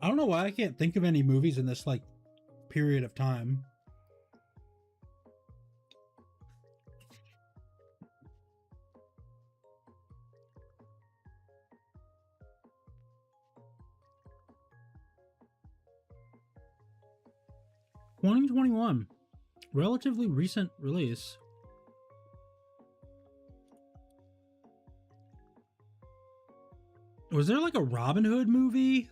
I don't know why I can't think of any movies in this like period of time. (2021), relatively recent release. Was there like a Robin Hood movie?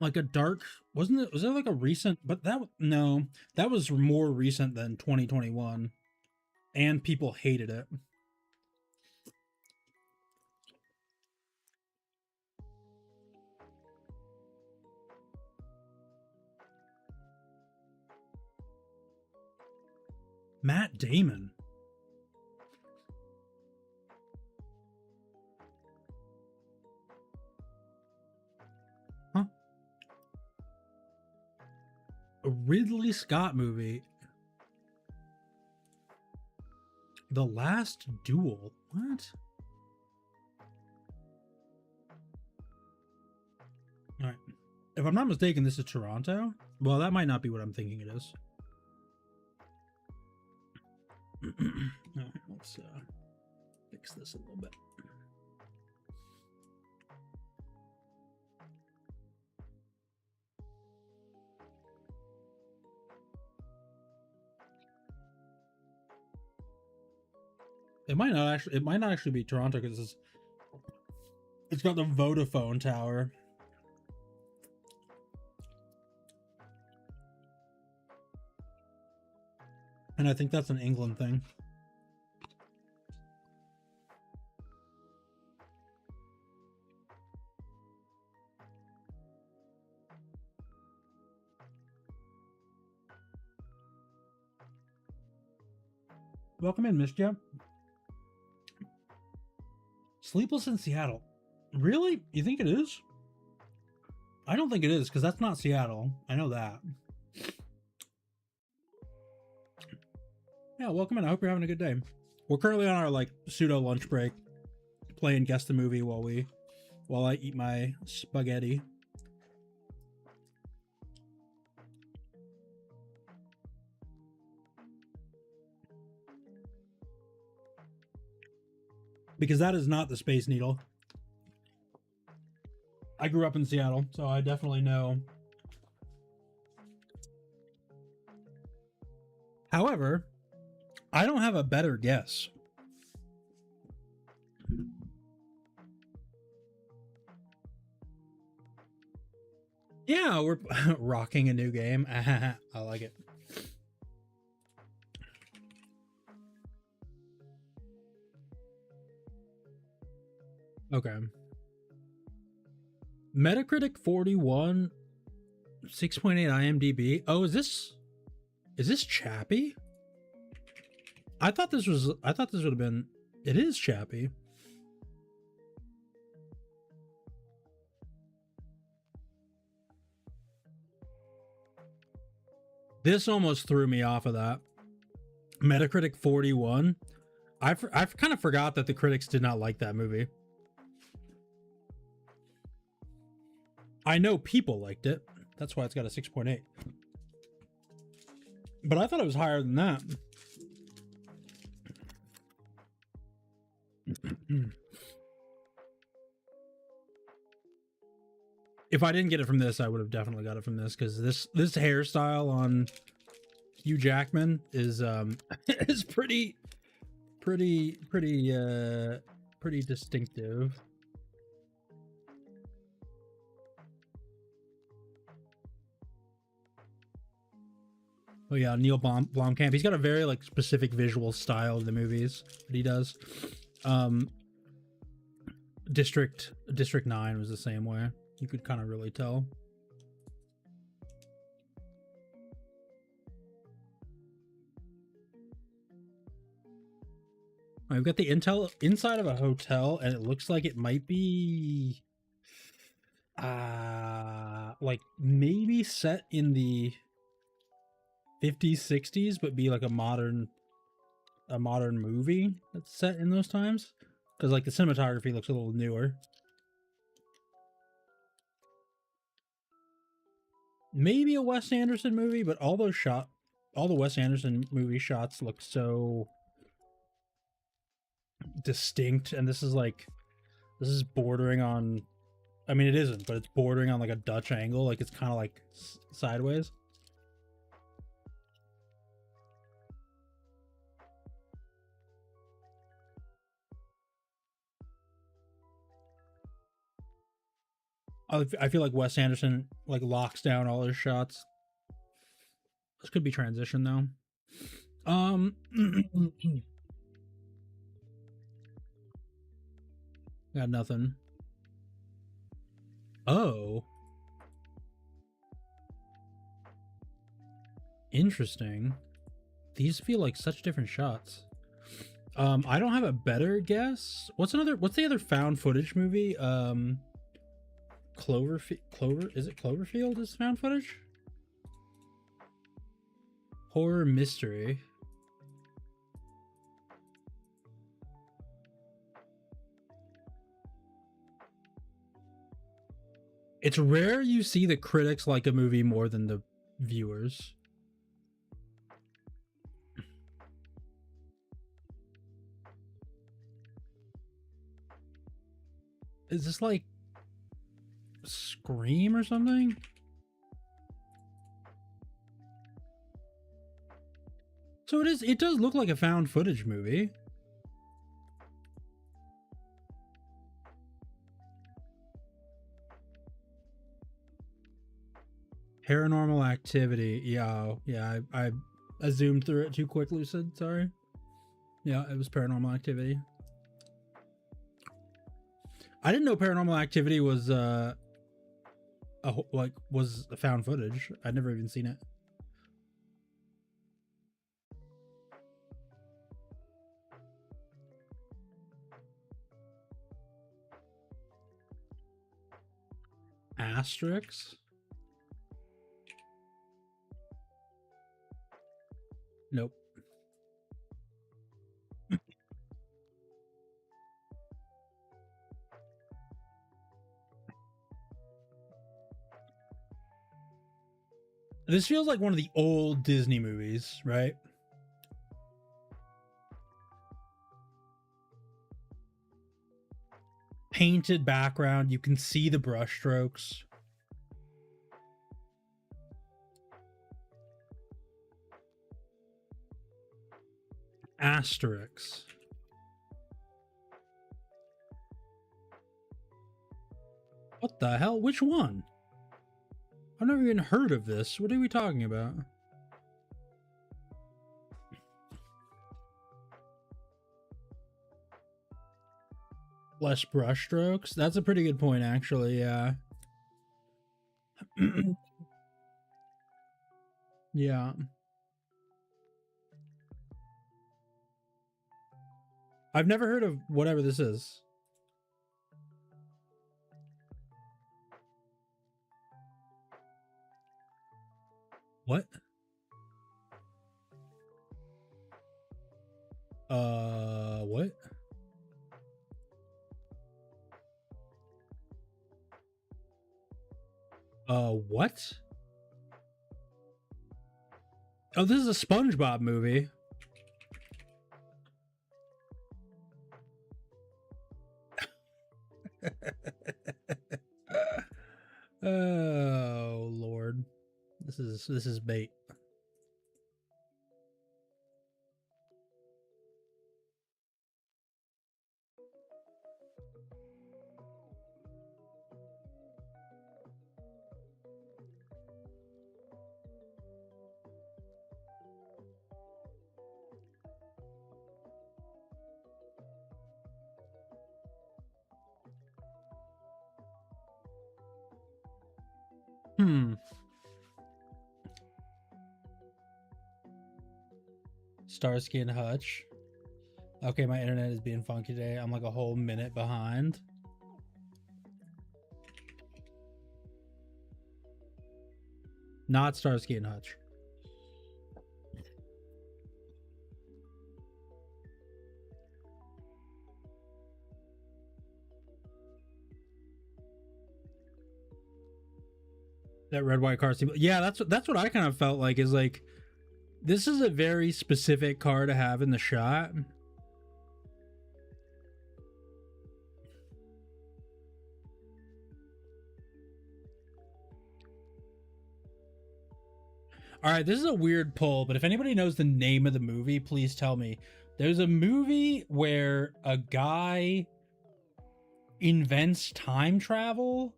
Like a dark, wasn't it? Was there like a recent, but no, that was more recent than 2021, and people hated it. Matt Damon. Huh? A Ridley Scott movie. The Last Duel. What? All right. If I'm not mistaken, this is Toronto. Well, that might not be what I'm thinking it is. All right, let's fix this a little bit. It might not actually be Toronto because it's got the Vodafone tower. And I think that's an England thing. Welcome in, Mischief. Sleepless in Seattle. Really? You think it is? I don't think it is, because that's not Seattle. I know that. Yeah, welcome in. I hope you're having a good day. We're currently on our like pseudo lunch break, playing Guess the Movie while I eat my spaghetti. Because that is not the Space Needle. I grew up in Seattle, so I definitely know. However, I don't have a better guess. Yeah, we're rocking a new game. I like it. Okay. Metacritic 41, 6.8 IMDb. Oh, is this Chappie? I thought this would have been. It is Chappie. This almost threw me off of that. Metacritic 41. I've kind of forgot that the critics did not like that movie. I know people liked it. That's why it's got a 6.8. But I thought it was higher than that. If I didn't get it from this, I would have definitely got it from this, because this hairstyle on Hugh Jackman is is pretty distinctive. Oh yeah, Neil Blomkamp. He's got a very like specific visual style of the movies that he does. District 9 was the same way. You could kind of really tell. I've got the intel inside of a hotel, and it looks like it might be like maybe set in the 50s, 60s, but be like a modern movie that's set in those times. Because like the cinematography looks a little newer. Maybe a Wes Anderson movie, but all the Wes Anderson movie shots look so distinct, and this is bordering on, I mean it isn't, but it's bordering on like a Dutch angle, like it's kind of like sideways. I feel like Wes Anderson like locks down all his shots. This could be transition though. Got nothing. Oh. Interesting. These feel like such different shots. I don't have a better guess. What's the other found footage movie? Is it Cloverfield is found footage? Horror mystery. It's rare you see the critics like a movie more than the viewers. Is this like Scream or something? So it does look like a found footage movie. Paranormal Activity. Yeah, I zoomed through it too quick, Lucid. Sorry. Yeah, it was Paranormal Activity. I didn't know Paranormal Activity was was found footage. I'd never even seen it. Asterix. Nope. This feels like one of the old Disney movies, right? Painted background, you can see the brushstrokes. Asterix. What the hell? Which one? I've never even heard of this. What are we talking about? Less brushstrokes? That's a pretty good point, actually, yeah. Yeah. I've never heard of whatever this is. What? What? What? Oh, this is a SpongeBob movie. Oh Lord, this is bait. Starsky and Hutch. Okay, my internet is being funky today. I'm like a whole minute behind. Not Starsky and Hutch. That red white car scene. Yeah, that's what I kind of felt like, is like, this is a very specific car to have in the shot. All right, this is a weird pull, but if anybody knows the name of the movie, please tell me. There's a movie where a guy invents time travel,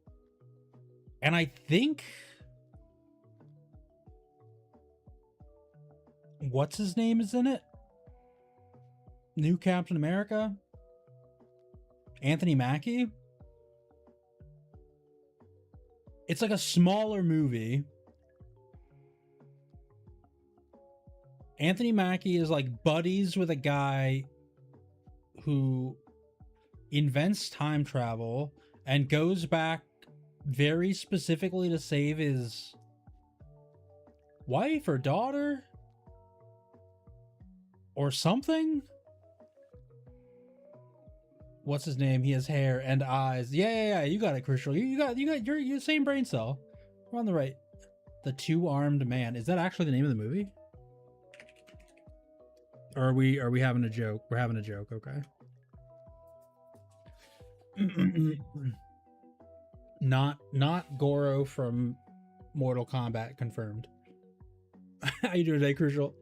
and I think, what's his name is in it? New Captain America? Anthony Mackie? It's like a smaller movie. Anthony Mackie is like buddies with a guy who invents time travel and goes back very specifically to save his wife or daughter or something. What's his name? He has hair and eyes. Yeah. You got it, Crucial. You got your same brain cell. We're on the right. The Two-Armed Man. Is that actually the name of the movie? Or are we having a joke? We're having a joke, okay. Not Goro from Mortal Kombat confirmed. How you doing today, Crucial?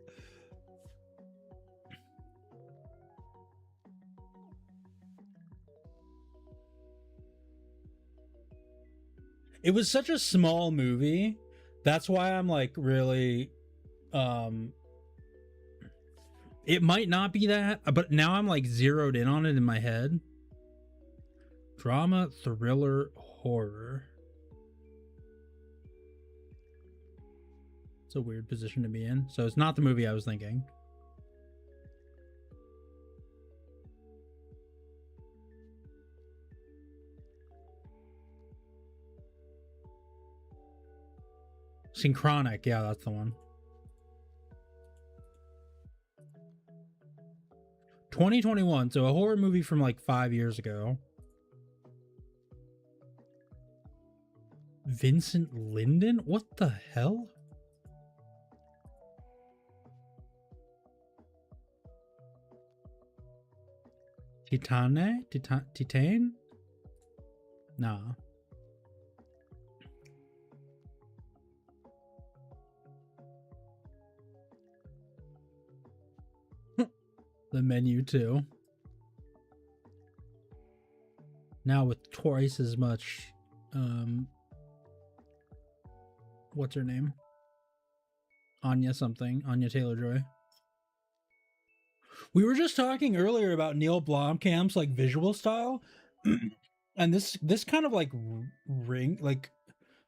It was such a small movie. That's why I'm like really it might not be that, but now I'm like zeroed in on it in my head. Drama, thriller, horror. It's a weird position to be in. So it's not the movie I was thinking. Synchronic, yeah, that's the one. 2021, so a horror movie from like 5 years ago. Vincent Linden? What the hell? Titane? Nah. The Menu too. Now with twice as much what's her name? Anya Taylor-Joy. We were just talking earlier about Neil Blomkamp's like visual style. And this kind of like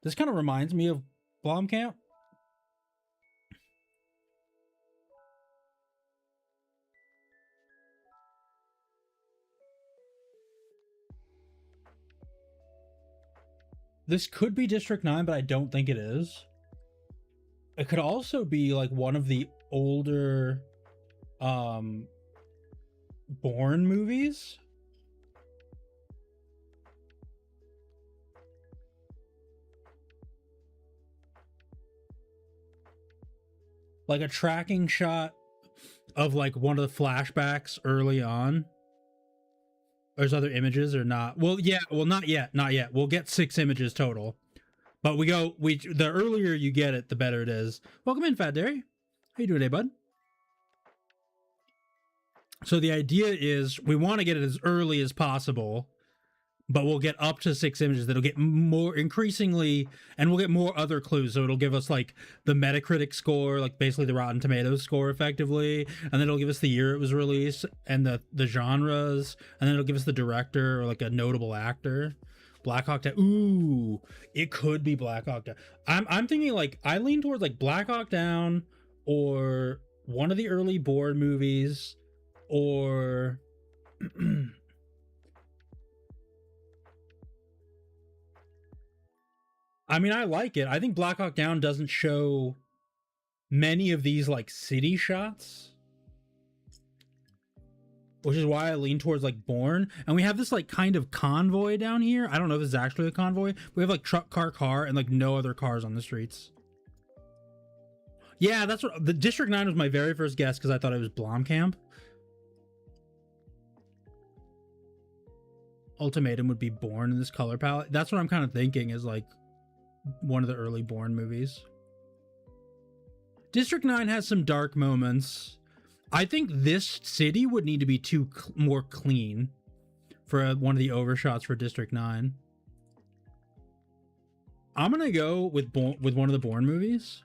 this kind of reminds me of Blomkamp. This could be District 9, but I don't think it is. It could also be like one of the older Bourne movies. Like a tracking shot of like one of the flashbacks early on. There's other images or not? Well, yeah. Well, not yet. We'll get 6 images total. But the earlier you get it, the better it is. Welcome in, Fat Dairy. How you doing today, bud? So the idea is we want to get it as early as possible, but we'll get up to 6 images that'll get more increasingly, and we'll get more other clues. So it'll give us like the Metacritic score, like basically the Rotten Tomatoes score effectively. And then it'll give us the year it was released and the genres. And then it'll give us the director or like a notable actor. Black Hawk Down. Ooh, it could be Black Hawk Down. I'm thinking like, I lean towards like Black Hawk Down or one of the early Bourne movies. Or I mean, I like it. I think Black Hawk Down doesn't show many of these like city shots, which is why I lean towards like Bourne. And we have this like kind of convoy down here. I don't know if this is actually a convoy. We have like truck, car, and like no other cars on the streets. Yeah, that's what the District 9 was my very first guess because I thought it was Blomkamp. Ultimatum would be Bourne in this color palette. That's what I'm kind of thinking is like one of the early Bourne movies. District 9 has some dark moments. I think this city would need to be more clean for one of the overshots for District 9. I'm gonna go with one of the Bourne movies.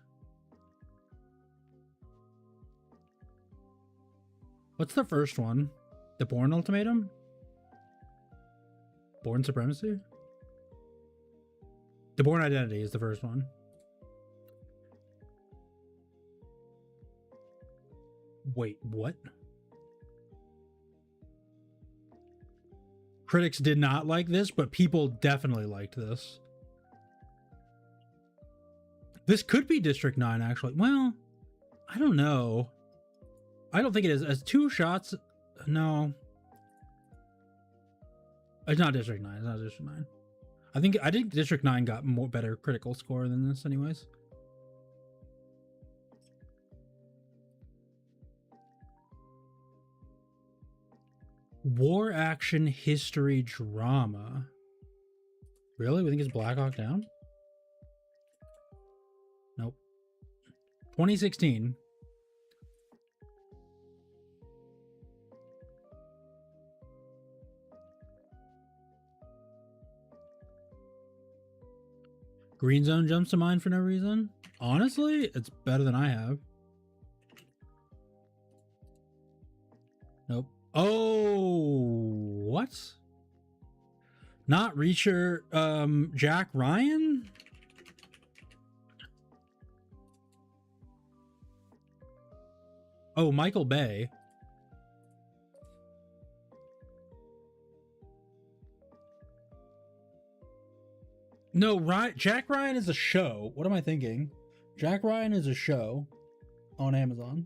What's the first one? The Bourne Ultimatum? Bourne Supremacy? The Bourne Identity is the first one. Wait, what? Critics did not like this, but people definitely liked this. This could be District 9, actually. Well, I don't know. I don't think it is. As two shots, no. It's not District 9. It's not District 9. I think District 9 got better critical score than this, anyways. War action history drama. Really? We think it's Black Hawk Down? Nope. 2016. Green Zone jumps to mind for no reason. Honestly, it's better than I have. Nope. Oh, what? Not Reacher, Jack Ryan? Oh, Michael Bay. No, Jack Ryan is a show. What am I thinking? Jack Ryan is a show on Amazon.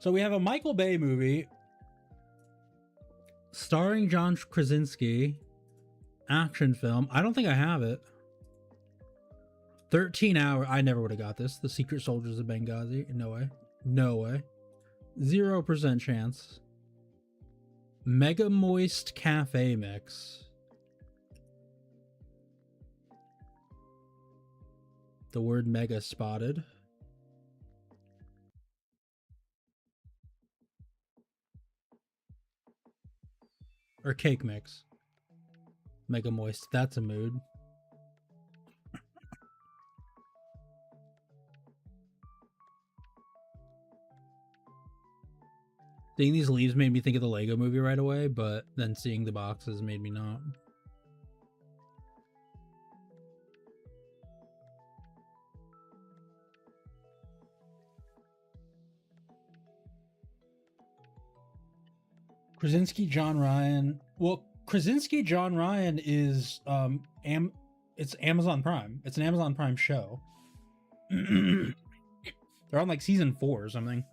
So we have a Michael Bay movie starring John Krasinski, action film. I don't think I have it. 13 hours. I never would have got this. The Secret Soldiers of Benghazi. No way. No way. 0% chance. Mega Moist Cafe Mix. The word mega spotted. Or cake mix. Mega Moist. That's a mood. Seeing these leaves made me think of the Lego movie right away, but then seeing the boxes made me not. Krasinski, John Ryan. Well, Krasinski, John Ryan is it's Amazon Prime. It's an Amazon Prime show. They're on like season 4 or something.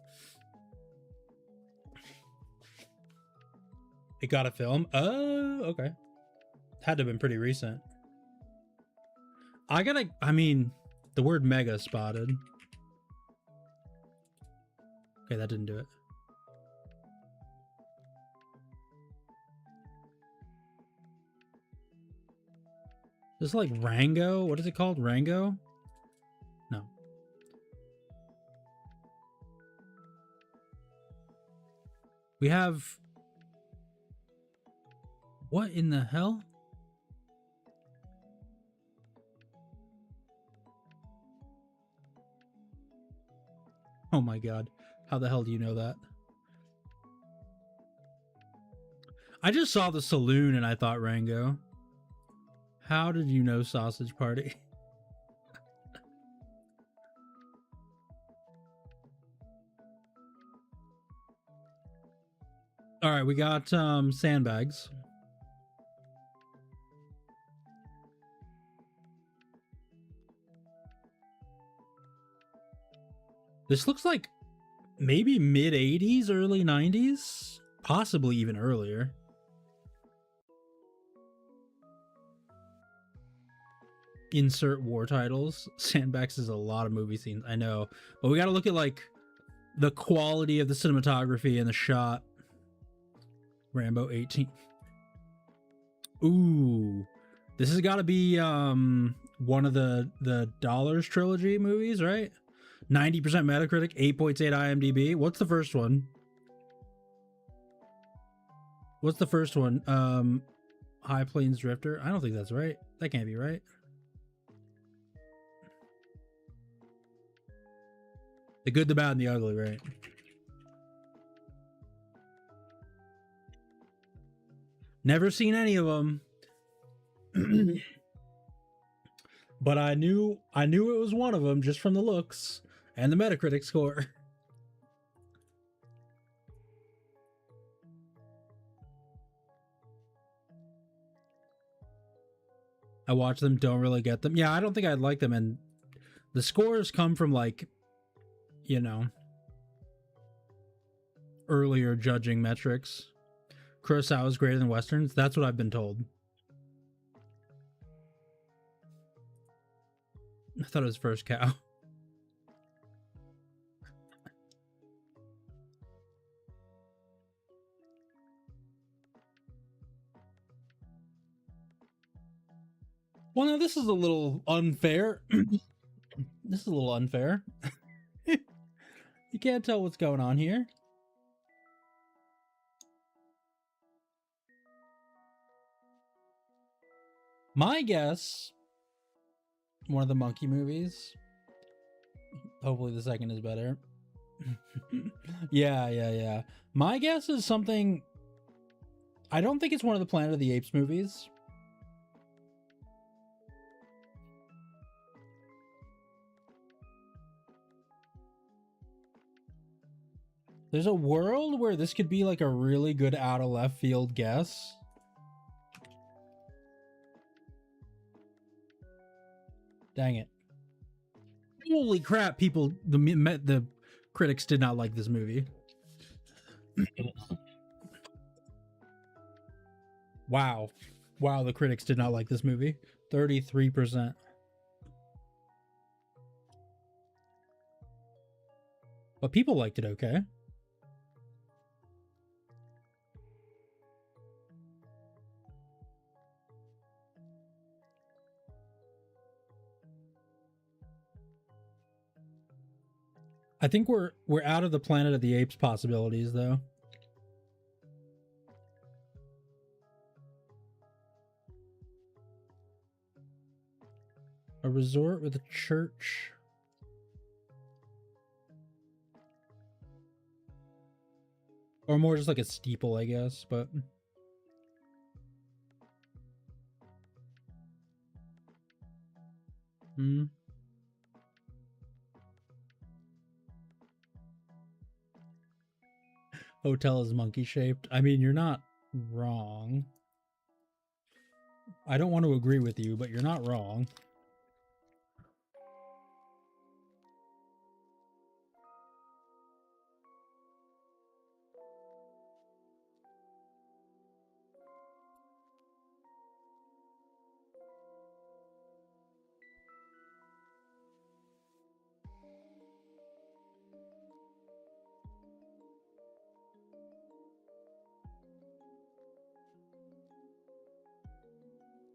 It got a film. Oh, okay. Had to have been pretty recent. I mean, the word mega spotted. Okay, that didn't do it. This is like Rango? What is it called? Rango? No. We have... What in the hell? Oh my god. How the hell do you know that? I just saw The Saloon and I thought Rango. How did you know Sausage Party? right, we got sandbags. This looks like maybe mid 80s, early 90s, possibly even earlier. Insert war titles. Sandbags is a lot of movie scenes, I know, but we got to look at like the quality of the cinematography and the shot. Rambo 18. Ooh, this has got to be one of the Dollars trilogy movies, right? 90% Metacritic, 8.8 IMDb. What's the first one? What's the first one? High Plains Drifter. I don't think that's right. That can't be right. The Good, the Bad, and the Ugly, right? Never seen any of them. But I knew it was one of them just from the looks and the Metacritic score. I watch them, don't really get them. Yeah, I don't think I'd like them, and the scores come from like, you know, earlier judging metrics. Kurosawa's greater than Westerns. That's what I've been told. I thought it was First Cow. Well, no, this is a little unfair. This is a little unfair. You can't tell what's going on here. My guess, one of the monkey movies. Hopefully the second is better. Yeah. My guess is something... I don't think it's one of the Planet of the Apes movies. There's a world where this could be like a really good out of left field guess. Dang it. Holy crap, people, the critics did not like this movie. Wow, the critics did not like this movie. 33%. But people liked it okay. I think we're out of the Planet of the Apes possibilities, though. A resort with a church. Or more just like a steeple, I guess, but... Hotel is monkey shaped. I mean, you're not wrong. I don't want to agree with you, but you're not wrong.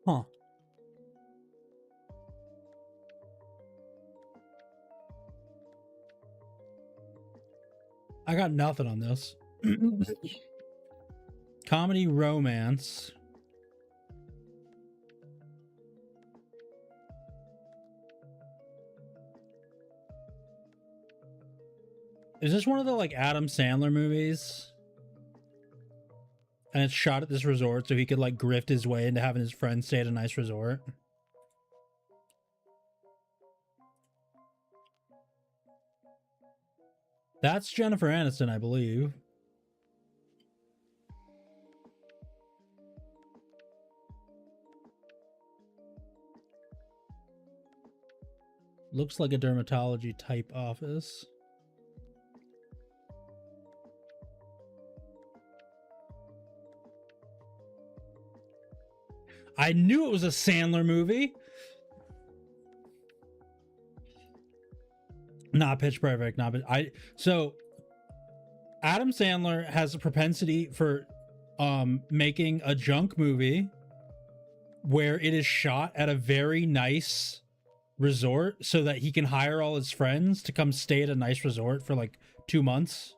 Huh. I got nothing on this. Comedy romance. Is this one of the like Adam Sandler movies? And it's shot at this resort so he could like grift his way into having his friends stay at a nice resort. That's Jennifer Aniston, I believe. Looks like a dermatology type office. I knew it was a Sandler movie. Not Pitch Perfect. So Adam Sandler has a propensity for making a junk movie where it is shot at a very nice resort so that he can hire all his friends to come stay at a nice resort for like 2 months.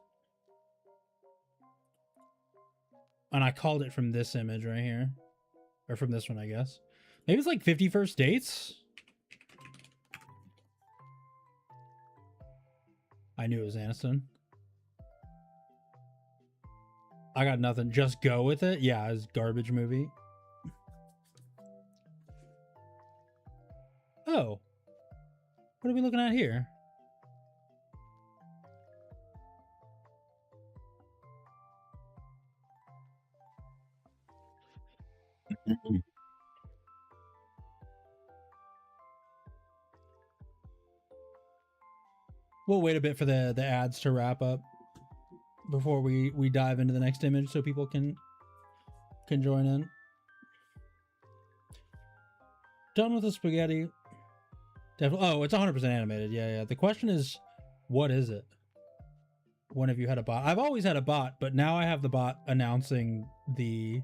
And I called it from this image right here. Or from this one, I guess. Maybe it's like 50 First Dates. I knew it was Aniston. I got nothing. Just go with it. Yeah, it's a garbage movie. Oh. What are we looking at here? We'll wait a bit for the ads to wrap up before we dive into the next image so people can join in. Done with the spaghetti. Definitely. Oh, it's 100% animated. Yeah. The question is, what is it? When have you had a bot? I've always had a bot, but now I have the bot announcing the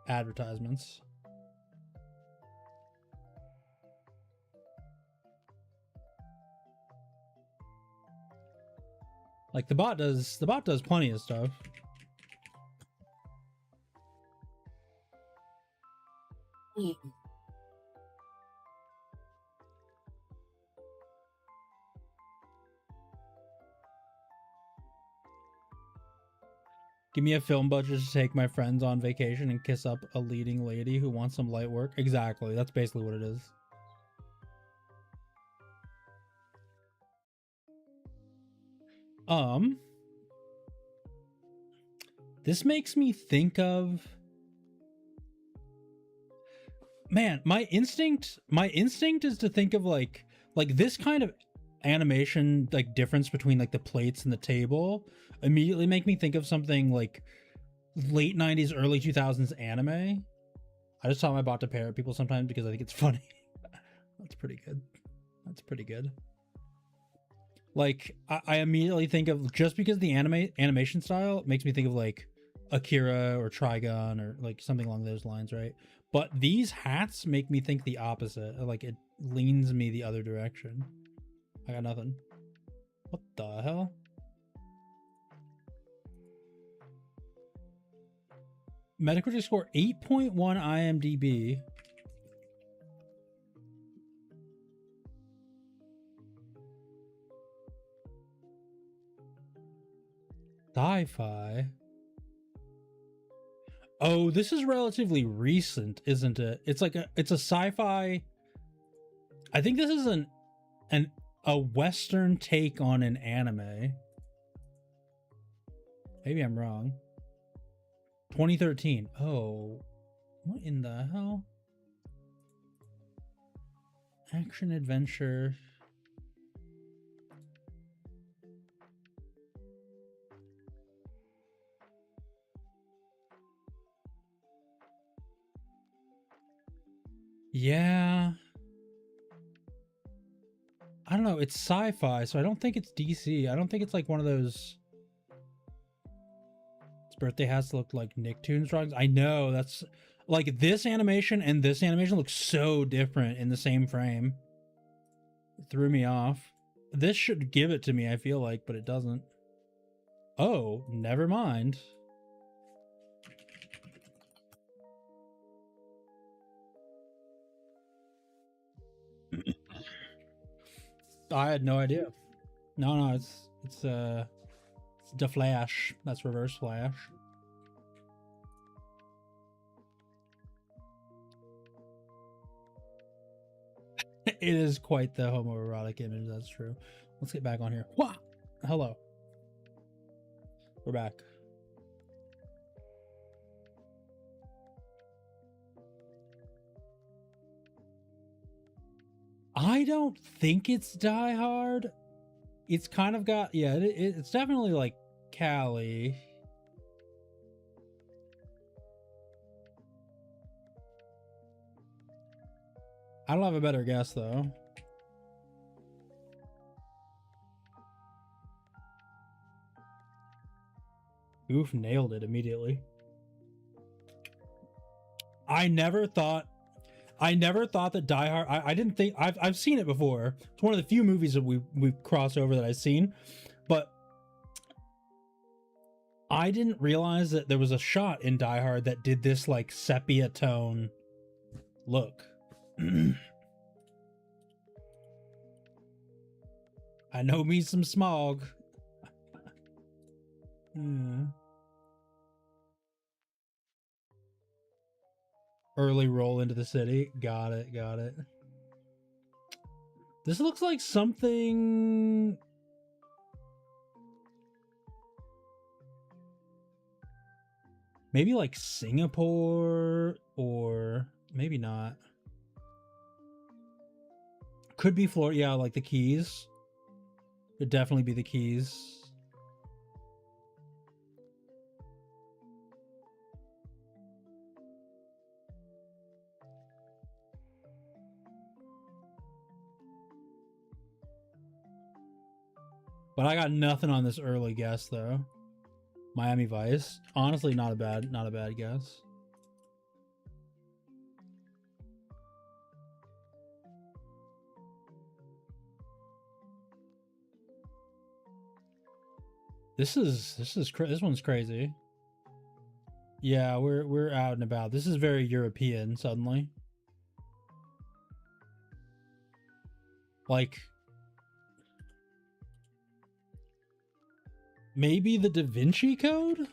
advertisements. Like the bot does plenty of stuff. Give me a film budget to take my friends on vacation and kiss up a leading lady who wants some light work. Exactly. That's basically what it is. This makes me think of, man, my instinct is to think of like this kind of animation, like difference between like the plates and the table immediately make me think of something like late 90s, early 2000s anime. I just tell my bot to parrot people sometimes because I think it's funny. That's pretty good. Like I immediately think of, just because the animation style makes me think of like Akira or Trigun or like something along those lines, right? But these hats make me think the opposite. Like it leans me the other direction. I got nothing. What the hell? Metacritic score 8.1 IMDb. Sci-fi. Oh, this is relatively recent, isn't it? It's like it's a sci-fi. I think this is a Western take on an anime. Maybe I'm wrong. 2013. Oh, what in the hell? Action adventure. Yeah. I don't know. It's sci-fi, so I don't think it's DC. I don't think it's like one of those. Its birthday has to look like Nicktoons drawings. I know, that's like this animation and this animation look so different in the same frame. It threw me off. This should give it to me, I feel like, but it doesn't. Oh, never mind. I had no idea. No, it's the Flash. That's Reverse Flash. It is quite the homoerotic image, that's true. Let's get back on here. Wah! Hello. We're back. I don't think it's Die Hard. It's kind of got, yeah, it's definitely like Cali. I don't have a better guess though. Oof, nailed it immediately. I never thought that Die Hard. I didn't think I've seen it before. It's one of the few movies that we've crossed over that I've seen, but I didn't realize that there was a shot in Die Hard that did this like sepia tone look. I know me some smog. Early roll into the city. Got it. This looks like something. Maybe like Singapore, or maybe not. Could be Florida. Yeah, like the Keys. Could definitely be the Keys. But I got nothing on this early guess though. Miami Vice. Honestly, not a bad guess. This one's crazy. Yeah, we're out and about. This is very European suddenly. Like maybe the Da Vinci Code?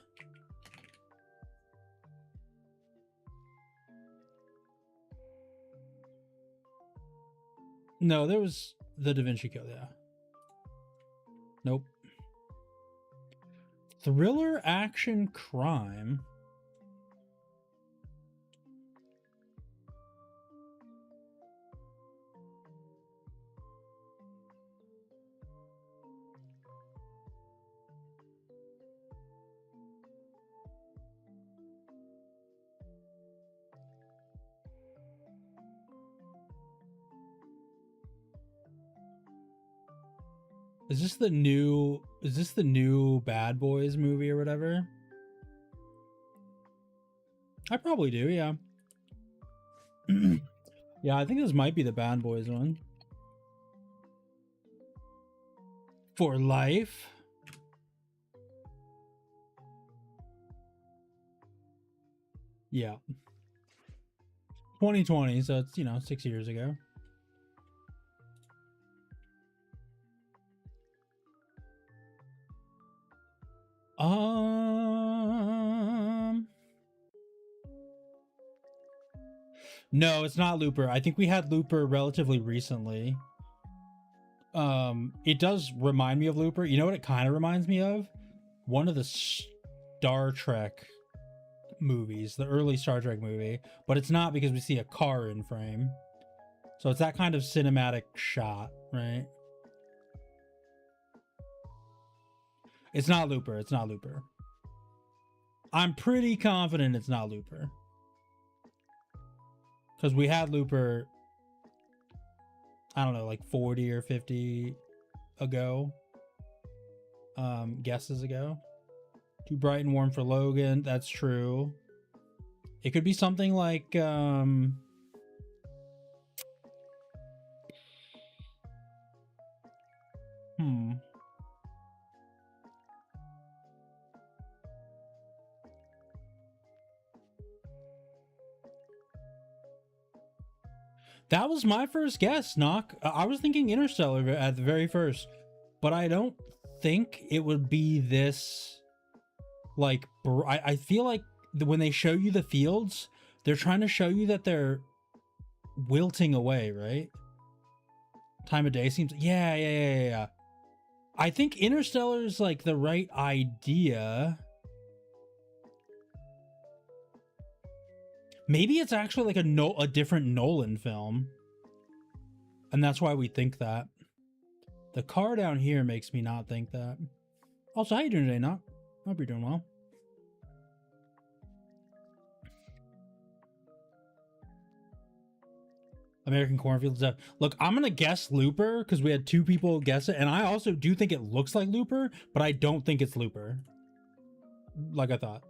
No, there was the Da Vinci Code, yeah. Nope. Thriller, action, crime. Is this the new Bad Boys movie or whatever? I probably do, yeah. Yeah, I think this might be the Bad Boys one. For Life. Yeah. 2020, so it's, 6 years ago. No, it's not Looper. I think we had Looper relatively recently. It does remind me of Looper. You know what it kind of reminds me of? One of the Star Trek movies, the early Star Trek movie, but it's not because we see a car in frame. So it's that kind of cinematic shot, right? It's not Looper. I'm pretty confident it's not Looper. Because we had Looper, I don't know, like 40 or 50 ago. Guesses ago. Too bright and warm for Logan. That's true. It could be something like, That was my first guess, Knock. I was thinking Interstellar at the very first, but I don't think it would be this, like, I feel like when they show you the fields, they're trying to show you that they're wilting away, right? Time of day seems, yeah. I think Interstellar is, like, the right idea. Maybe it's actually like a different Nolan film. And that's why we think that. The car down here makes me not think that. Also, how you doing today, Not? Hope you're doing well. American Cornfield stuff. Look, I'm gonna guess Looper because we had 2 people guess it, and I also do think it looks like Looper, but I don't think it's Looper. Like I thought.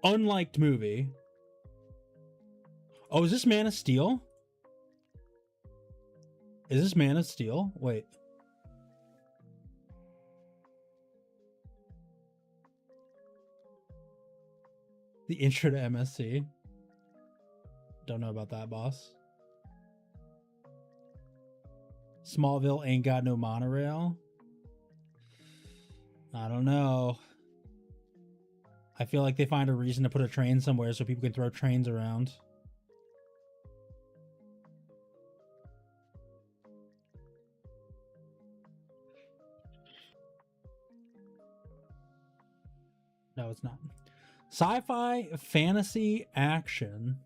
Unliked movie. Oh, is this Man of Steel? Is this Man of Steel? Wait. The intro to MSC. Don't know about that, boss. Smallville ain't got no monorail. I don't know. I feel like they find a reason to put a train somewhere so people can throw trains around. No, it's not. Sci-fi, fantasy, action.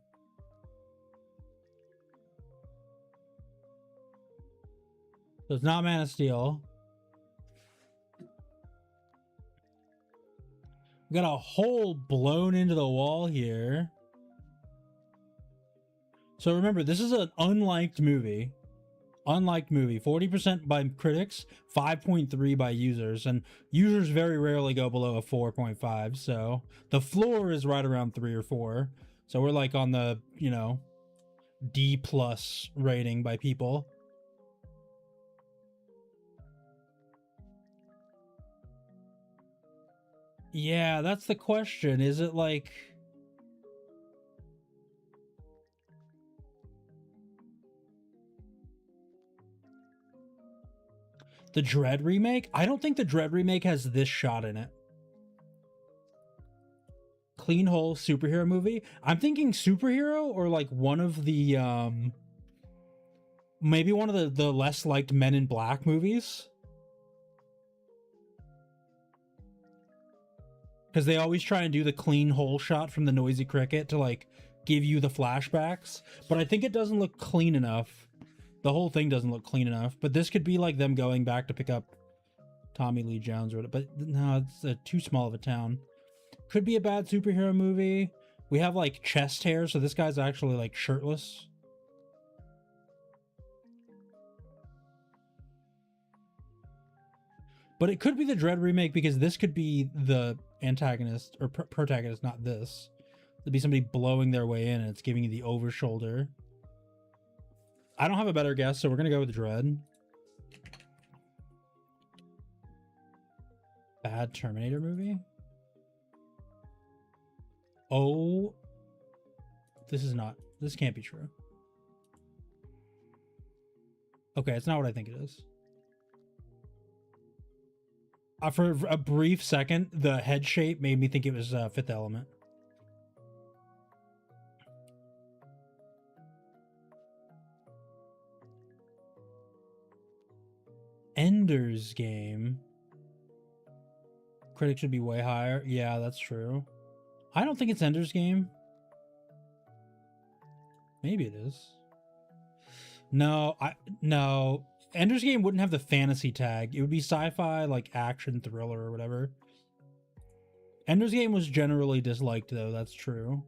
So it's not Man of Steel. We got a hole blown into the wall here. So remember, this is an unliked movie. Unliked movie. 40% by critics, 5.3 by users. And users very rarely go below a 4.5. So the floor is right around 3 or 4. So we're like on the, you know, D+ rating by people. Yeah, that's the question. Is it like... the Dread remake? I don't think the Dread remake has this shot in it. Clean hole superhero movie? I'm thinking superhero or like one of the maybe one of the less liked Men in Black movies. Because they always try and do the clean hole shot from the noisy cricket to like give you the flashbacks. But I think it doesn't look clean enough. The whole thing doesn't look clean enough, but this could be like them going back to pick up Tommy Lee Jones or whatever. But no, it's too small of a town. Could be a bad superhero movie. We have like chest hair, so this guy's actually like shirtless. But it could be the Dread remake because this could be the antagonist or protagonist, not this. It'd be somebody blowing their way in and it's giving you the over shoulder. I don't have a better guess, so we're gonna go with Dread. Bad Terminator movie? Oh, this can't be true. Okay, it's not what I think it is. For a brief second, the head shape made me think it was Fifth Element. Ender's Game. Critics should be way higher. Yeah, that's true. I don't think it's Ender's Game. Maybe it is. No, no. Ender's Game wouldn't have the fantasy tag. It would be sci-fi, like action thriller or whatever. Ender's Game was generally disliked, though. That's true.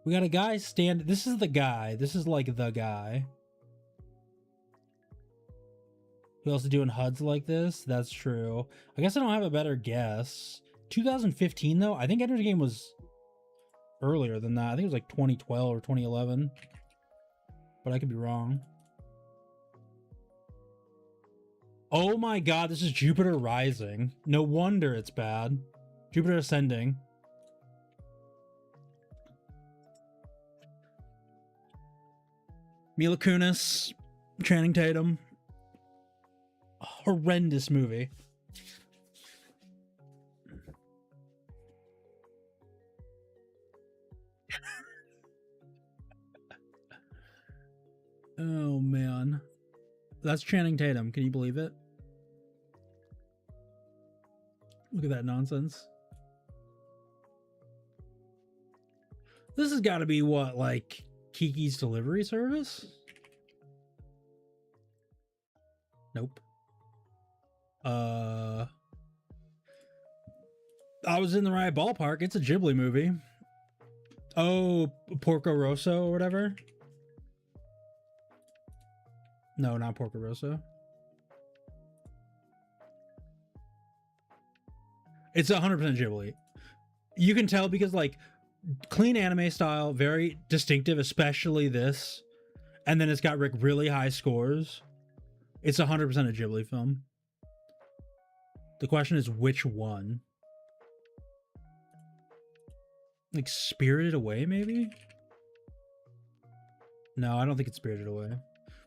We got a guy stand. This is the guy. This is like the guy. Who else is doing HUDs like this? That's true. I guess I don't have a better guess. 2015 though? I think Ender's Game was earlier than that. I think it was like 2012 or 2011. But I could be wrong. Oh my god, this is Jupiter Rising. No wonder it's bad. Jupiter Ascending. Mila Kunis, Channing Tatum. Horrendous movie. Oh man. That's Channing Tatum. Can you believe it? Look at that nonsense. This has got to be what, like Kiki's Delivery Service? Nope. I was in the right ballpark. It's a Ghibli movie. Oh, Porco Rosso or whatever. No, not Porco Rosso. It's 100% Ghibli. You can tell because, like, clean anime style, very distinctive, especially this. And then it's got really high scores. It's 100% a Ghibli film. The question is which one? Like Spirited Away, maybe? No, I don't think it's Spirited Away.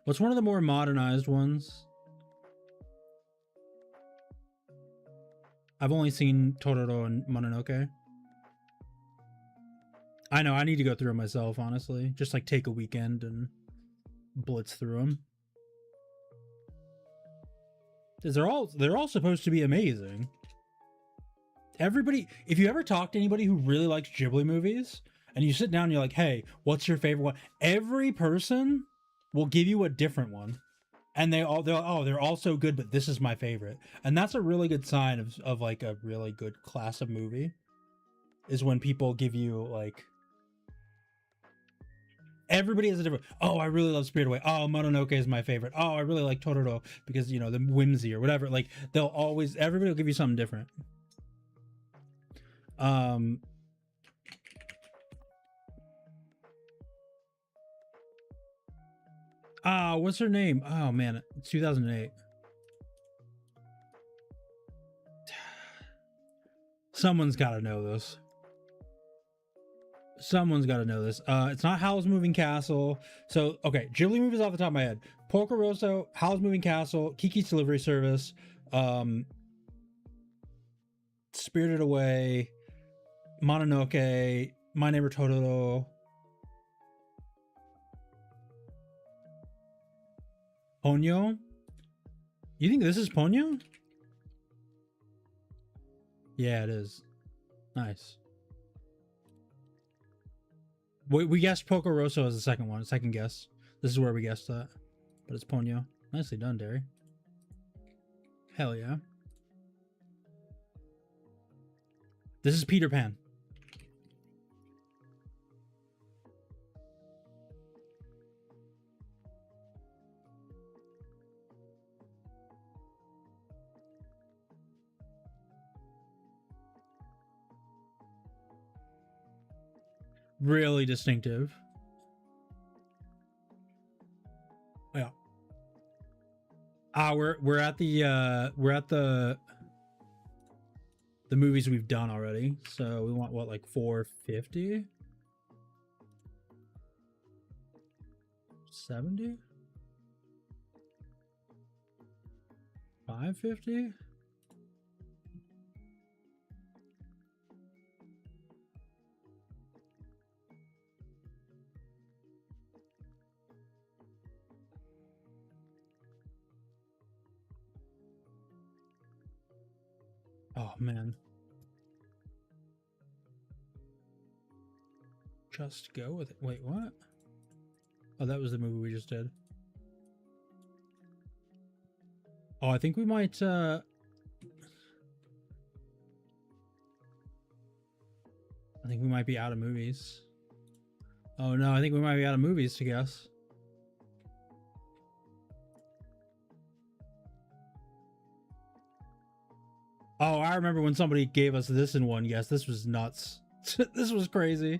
What's one of the more modernized ones? I've only seen Totoro and Mononoke. I know, I need to go through them myself, honestly. Just like take a weekend and blitz through them. Because they're all supposed to be amazing. Everybody, if you ever talk to anybody who really likes Ghibli movies, and you sit down and you're like, hey, what's your favorite one? Every person will give you a different one. And they're all so good, but this is my favorite. And that's a really good sign of like a really good class of movie. Is when people give you like, everybody has a different, oh, I really love Spirited Away. Oh, Mononoke is my favorite. Oh, I really like Totoro because, you know, the whimsy or whatever. Like, everybody will give you something different. What's her name? Oh man, it's 2008. Someone's got to know this. Someone's got to know this. It's not Howl's Moving Castle. So, okay, Ghibli movies off the top of my head. Porco Rosso, Howl's Moving Castle, Kiki's Delivery Service, Spirited Away, Mononoke, My Neighbor Totoro, Ponyo. You think this is Ponyo? Yeah, it is. Nice. We guessed Porco Rosso as the second one. Second guess. This is where we guessed that. But it's Ponyo. Nicely done, Derry. Hell yeah. This is Peter Pan. Really distinctive. Yeah. We're at the movies we've done already. So we want what, like 450? 70? 550? Oh man. Just go with it. Wait, what? Oh, that was the movie we just did. Oh, I think we might I think we might be out of movies. Oh no, I think we might be out of movies to guess. Oh, I remember when somebody gave us this in one guess. This was nuts. This was crazy.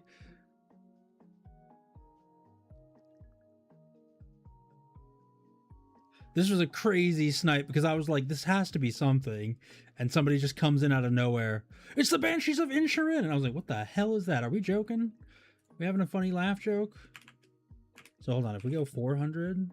This was a crazy snipe because I was like, this has to be something. And somebody just comes in out of nowhere. It's the Banshees of Inisherin. And I was like, what the hell is that? Are we joking? Are we having a funny laugh joke? So hold on. If we go 400...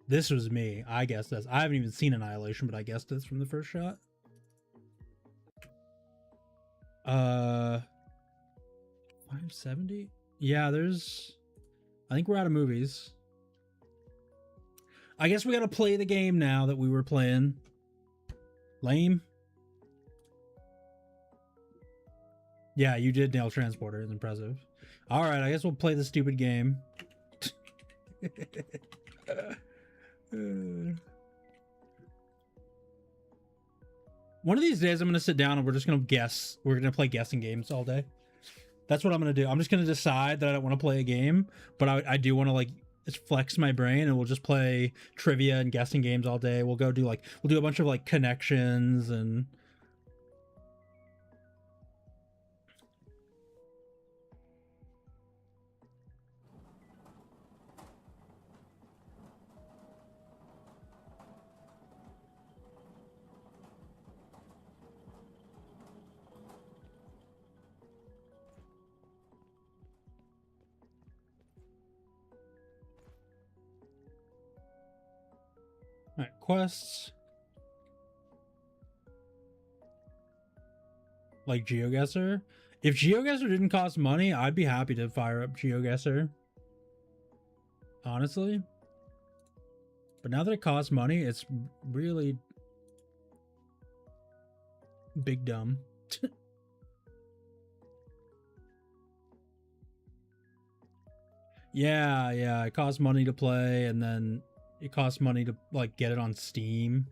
This was me. I guessed this. I haven't even seen Annihilation, but I guessed this from the first shot. 570? Yeah, I think we're out of movies. I guess we gotta play the game now that we were playing. Lame. Yeah, you did nail transporter. It's impressive. All right, I guess we'll play the stupid game. One of these days, I'm gonna sit down and we're just gonna guess. We're gonna play guessing games all day. That's what I'm gonna do. I'm just gonna decide that I don't want to play a game, but I do want to like just flex my brain, and we'll just play trivia and guessing games all day. We'll do a bunch of like connections and. All right, quests. Like GeoGuessr. If GeoGuessr didn't cost money, I'd be happy to fire up GeoGuessr. Honestly. But now that it costs money, it's really big dumb. Yeah, it costs money to play, and then it costs money to like get it on Steam.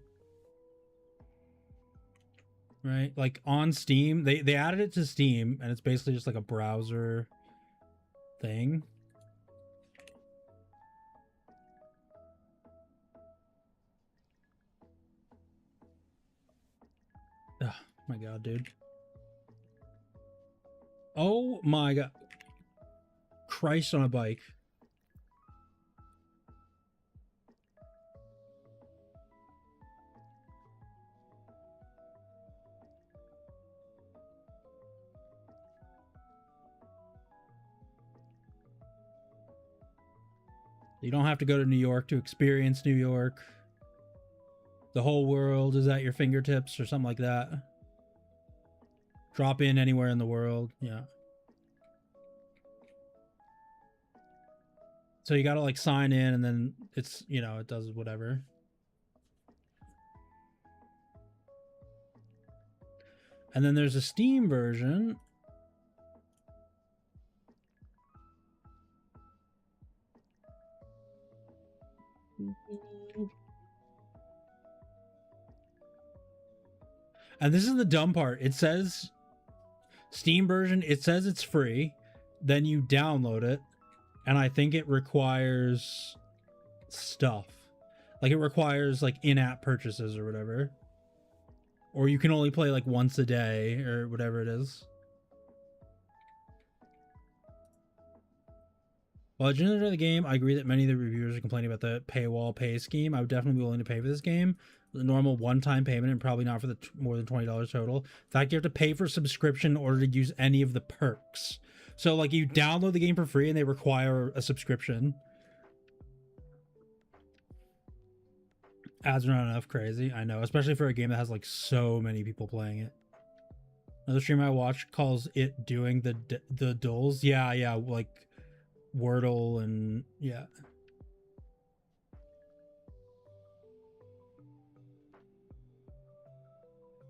Right? Like on Steam, they added it to Steam, and it's basically just like a browser thing. Oh my god, dude. Oh my god. Christ on a bike. You don't have to go to New York to experience New York. The whole world is at your fingertips or something like that. Drop in anywhere in the world. Yeah. So you got to like sign in, and then it's, you know, it does whatever. And then there's a Steam version. And this is the dumb part. It says Steam version, it says it's free. Then you download it, and I think it requires stuff. Like it requires like in-app purchases or whatever. Or you can only play like once a day or whatever it is. While legend of the game, I agree that many of the reviewers are complaining about the paywall pay scheme. I would definitely be willing to pay for this game. The normal one-time payment, and probably not for the more than $20 total. In fact, you have to pay for subscription in order to use any of the perks. So like you download the game for free and they require a subscription. Ads are not enough. Crazy. I know, especially for a game that has like so many people playing it. Another stream I watch calls it doing the dulls. Yeah, like Wordle and yeah.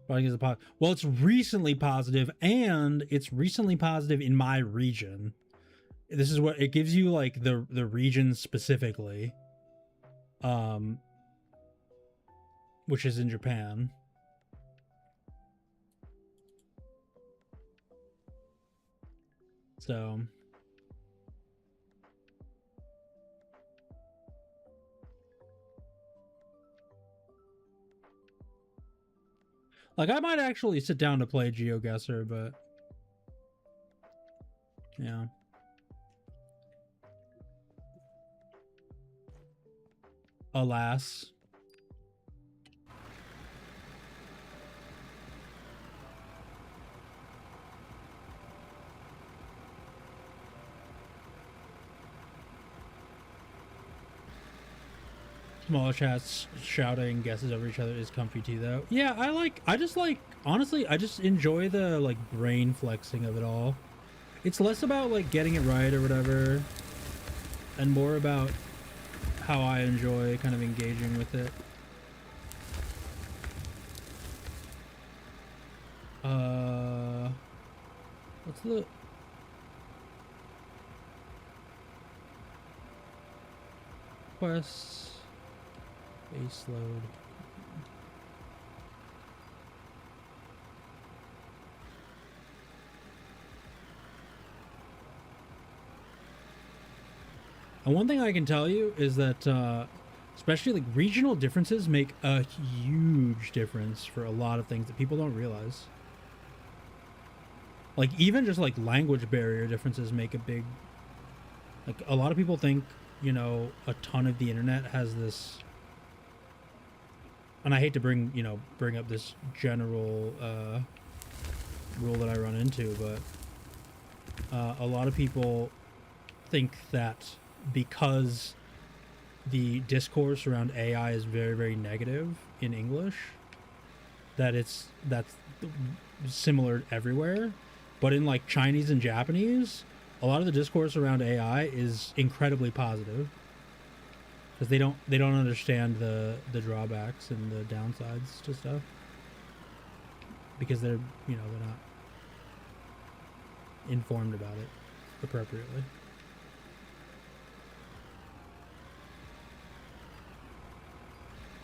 Well, it's recently positive, and it's recently positive in my region. This is what it gives you, like the region specifically, which is in Japan. So like I might actually sit down to play GeoGuessr, but yeah. Alas. Smaller chats shouting guesses over each other is comfy too, though. Yeah, honestly, I just enjoy the like brain flexing of it all. It's less about like getting it right or whatever, and more about how I enjoy kind of engaging with it. What's the quests? Base load. And one thing I can tell you is that, especially like regional differences make a huge difference for a lot of things that people don't realize. Like even just like language barrier differences make a big, like a lot of people think, you know, a ton of the internet has this, and I hate to bring up this general rule that I run into, but a lot of people think that because the discourse around AI is very, very negative in English, that's similar everywhere. But in like Chinese and Japanese, a lot of the discourse around AI is incredibly positive because they don't understand the drawbacks and the downsides to stuff because they're not informed about it appropriately.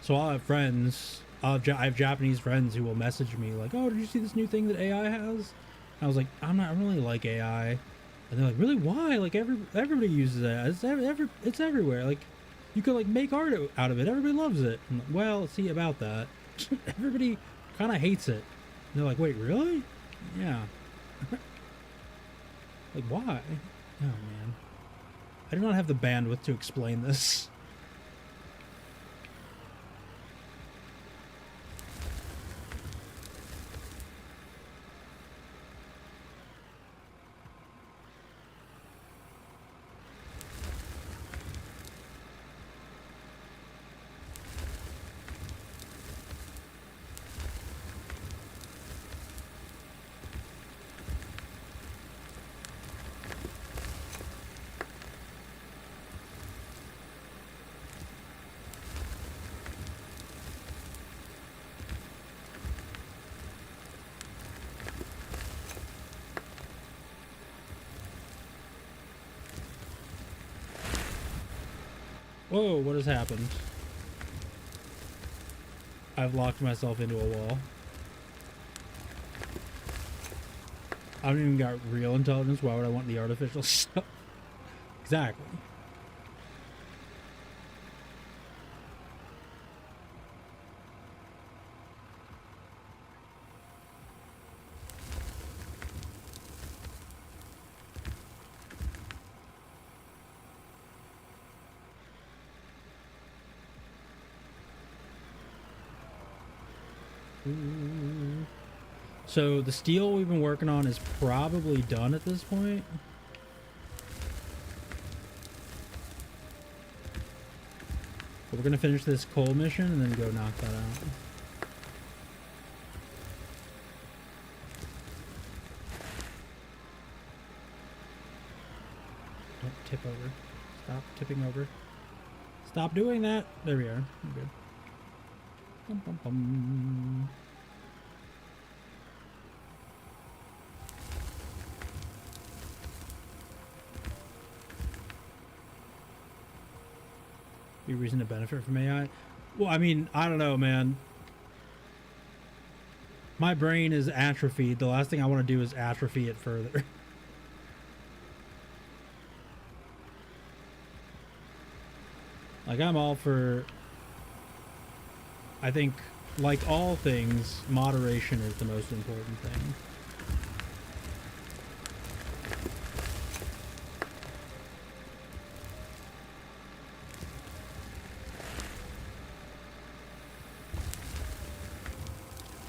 So I'll have friends. I have Japanese friends who will message me like, "Oh, did you see this new thing that AI has?" And I was like, "I don't really like AI." And they're like, "Really? Why? Like everybody uses it. It's everywhere. Like you could like make art out of it. Everybody loves it." I'm like, well, see about that. Everybody kind of hates it. And they're like, "Wait, really?" Yeah. Like why? Oh man, I do not have the bandwidth to explain this. Whoa, what has happened? I've locked myself into a wall. I haven't even got real intelligence. Why would I want the artificial stuff? Exactly. So the steel we've been working on is probably done at this point. But we're gonna finish this coal mission and then go knock that out. Don't tip over. Stop tipping over. Stop doing that. There we are. We're good. Bum, bum, bum. Be reason to benefit from AI? Well, I mean, I don't know, man. My brain is atrophied. The last thing I want to do is atrophy it further. Like, I'm all for... I think, like all things, moderation is the most important thing.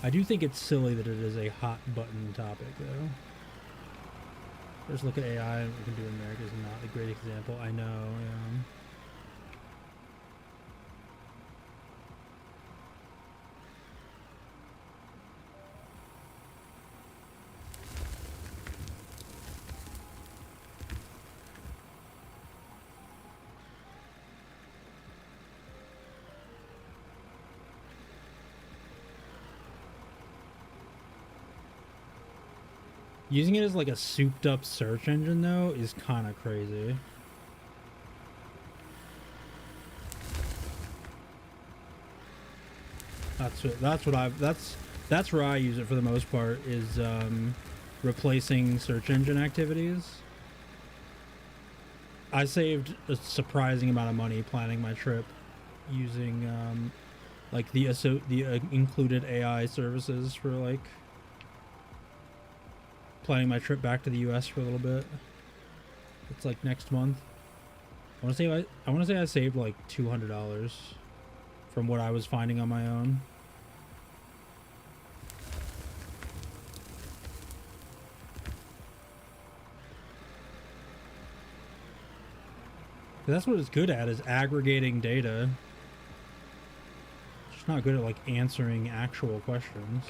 I do think it's silly that it is a hot button topic, though. First look at AI and what we can do in America is not a great example. I know, yeah. Using it as like a souped up search engine though is kind of crazy. That's where I use it for the most part, is replacing search engine activities. I saved a surprising amount of money planning my trip using like the included AI services for like planning my trip back to the US for a little bit. It's like next month. I want to say I saved like $200 from what I was finding on my own. That's what it's good at, is aggregating data. It's not good at like answering actual questions.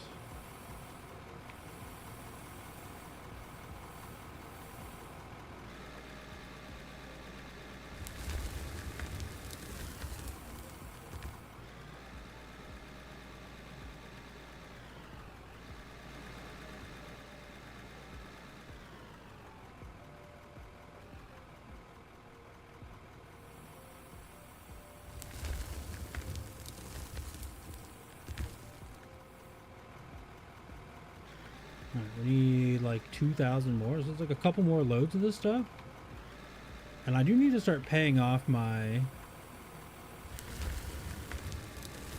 We need like 2,000 more. So it's like a couple more loads of this stuff. And I do need to start paying off my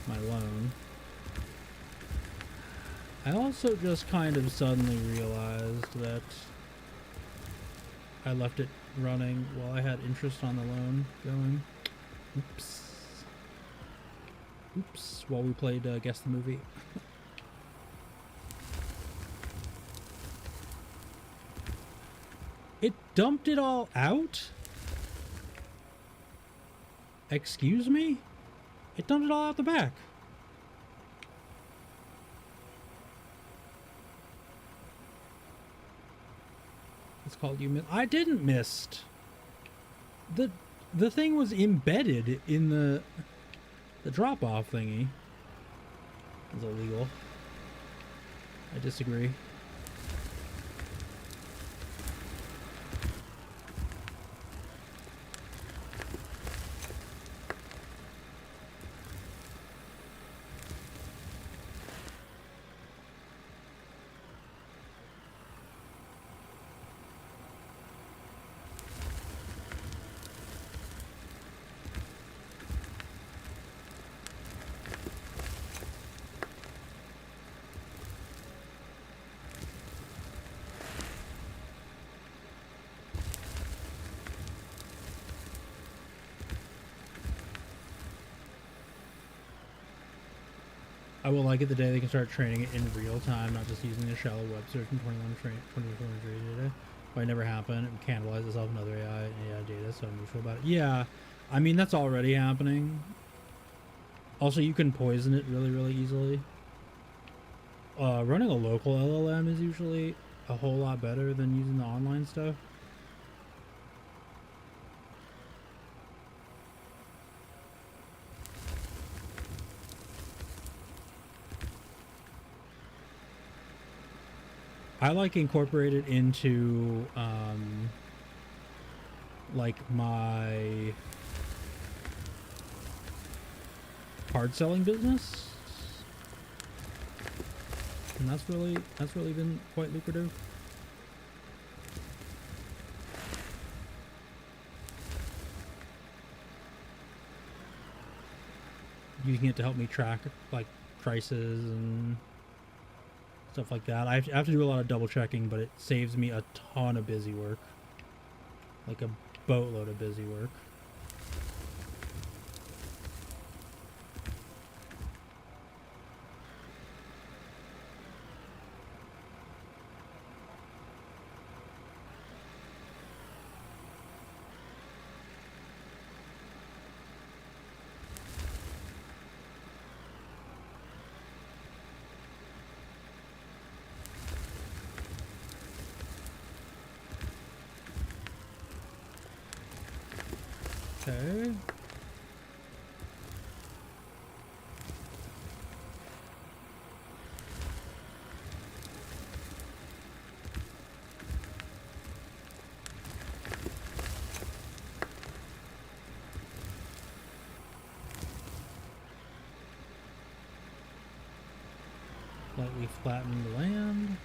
loan. I also just kind of suddenly realized that I left it running while I had interest on the loan going. Oops. Oops. While we played Guess the Movie. It dumped it all out? Excuse me? It dumped it all out the back. It's called you missed. I didn't missed. The thing was embedded in the drop-off thingy. It's illegal. I disagree. I will like it the day they can start training it in real time, not just using a shallow web search in 2023 data. Might never happen. It would cannibalize itself in other AI data, so I'm neutral about it. Yeah, I mean, that's already happening. Also, you can poison it really, really easily. Running a local LLM is usually a whole lot better than using the online stuff. I like incorporate it into like my hard selling business, and that's really been quite lucrative. Using it to help me track like prices and stuff like that. I have to do a lot of double checking, but it saves me a ton of busy work. Like a boatload of busy work. Okay. Lightly flatten the land.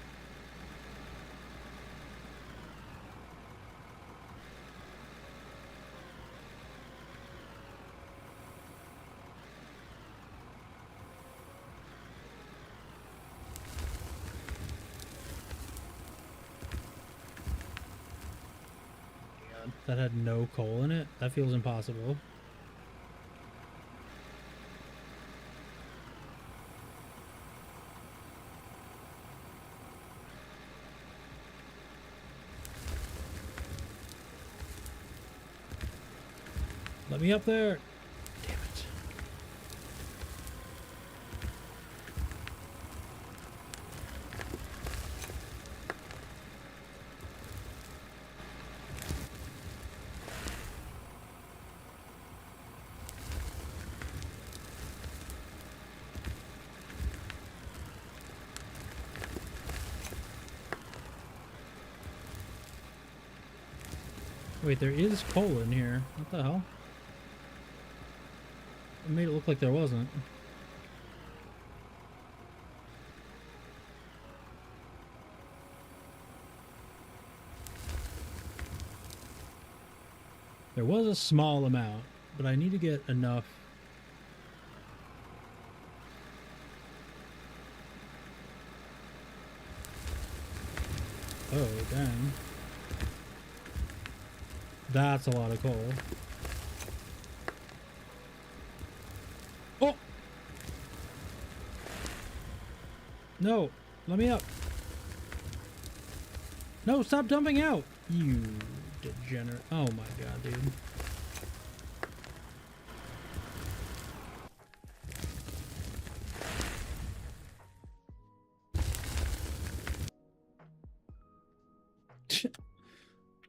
That had no coal in it? That feels impossible. Let me up there! Damn it. Wait, there is coal in here. What the hell? It made it look like there wasn't. There was a small amount, but I need to get enough. Oh, dang. That's a lot of coal. Oh! No! Let me up! No, stop dumping out! You degenerate. Oh my god, dude.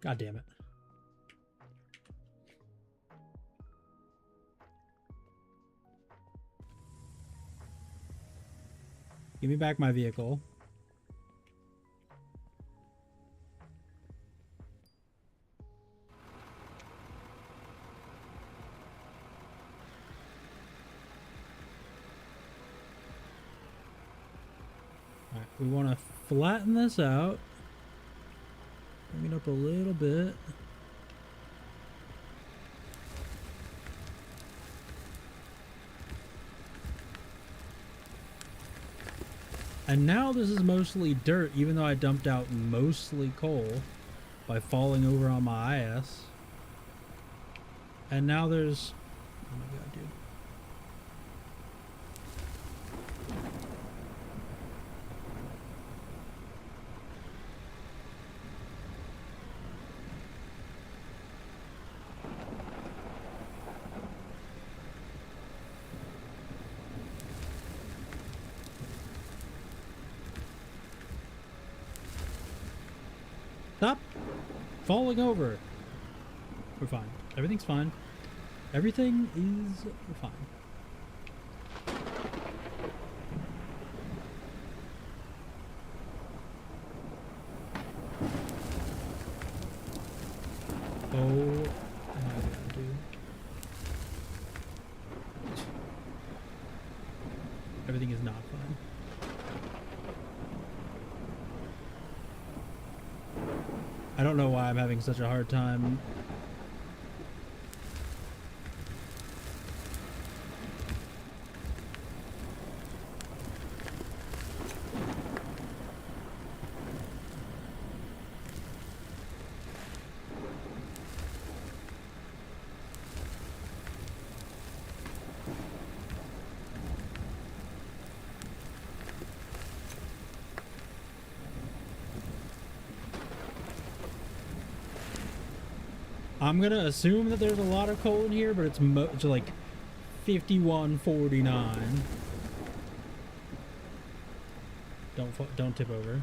God damn it. Give me back my vehicle. Alright, we want to flatten this out. Bring it up a little bit. And now this is mostly dirt, even though I dumped out mostly coal by falling over on my ass. And now there's... Oh my god, dude. Stop falling over. We're fine. Everything's fine. Everything is fine. Oh my god, dude. Everything is not fine. I don't know why I'm having such a hard time. I'm gonna assume that there's a lot of coal in here, but it's like 51.49. Don't tip over.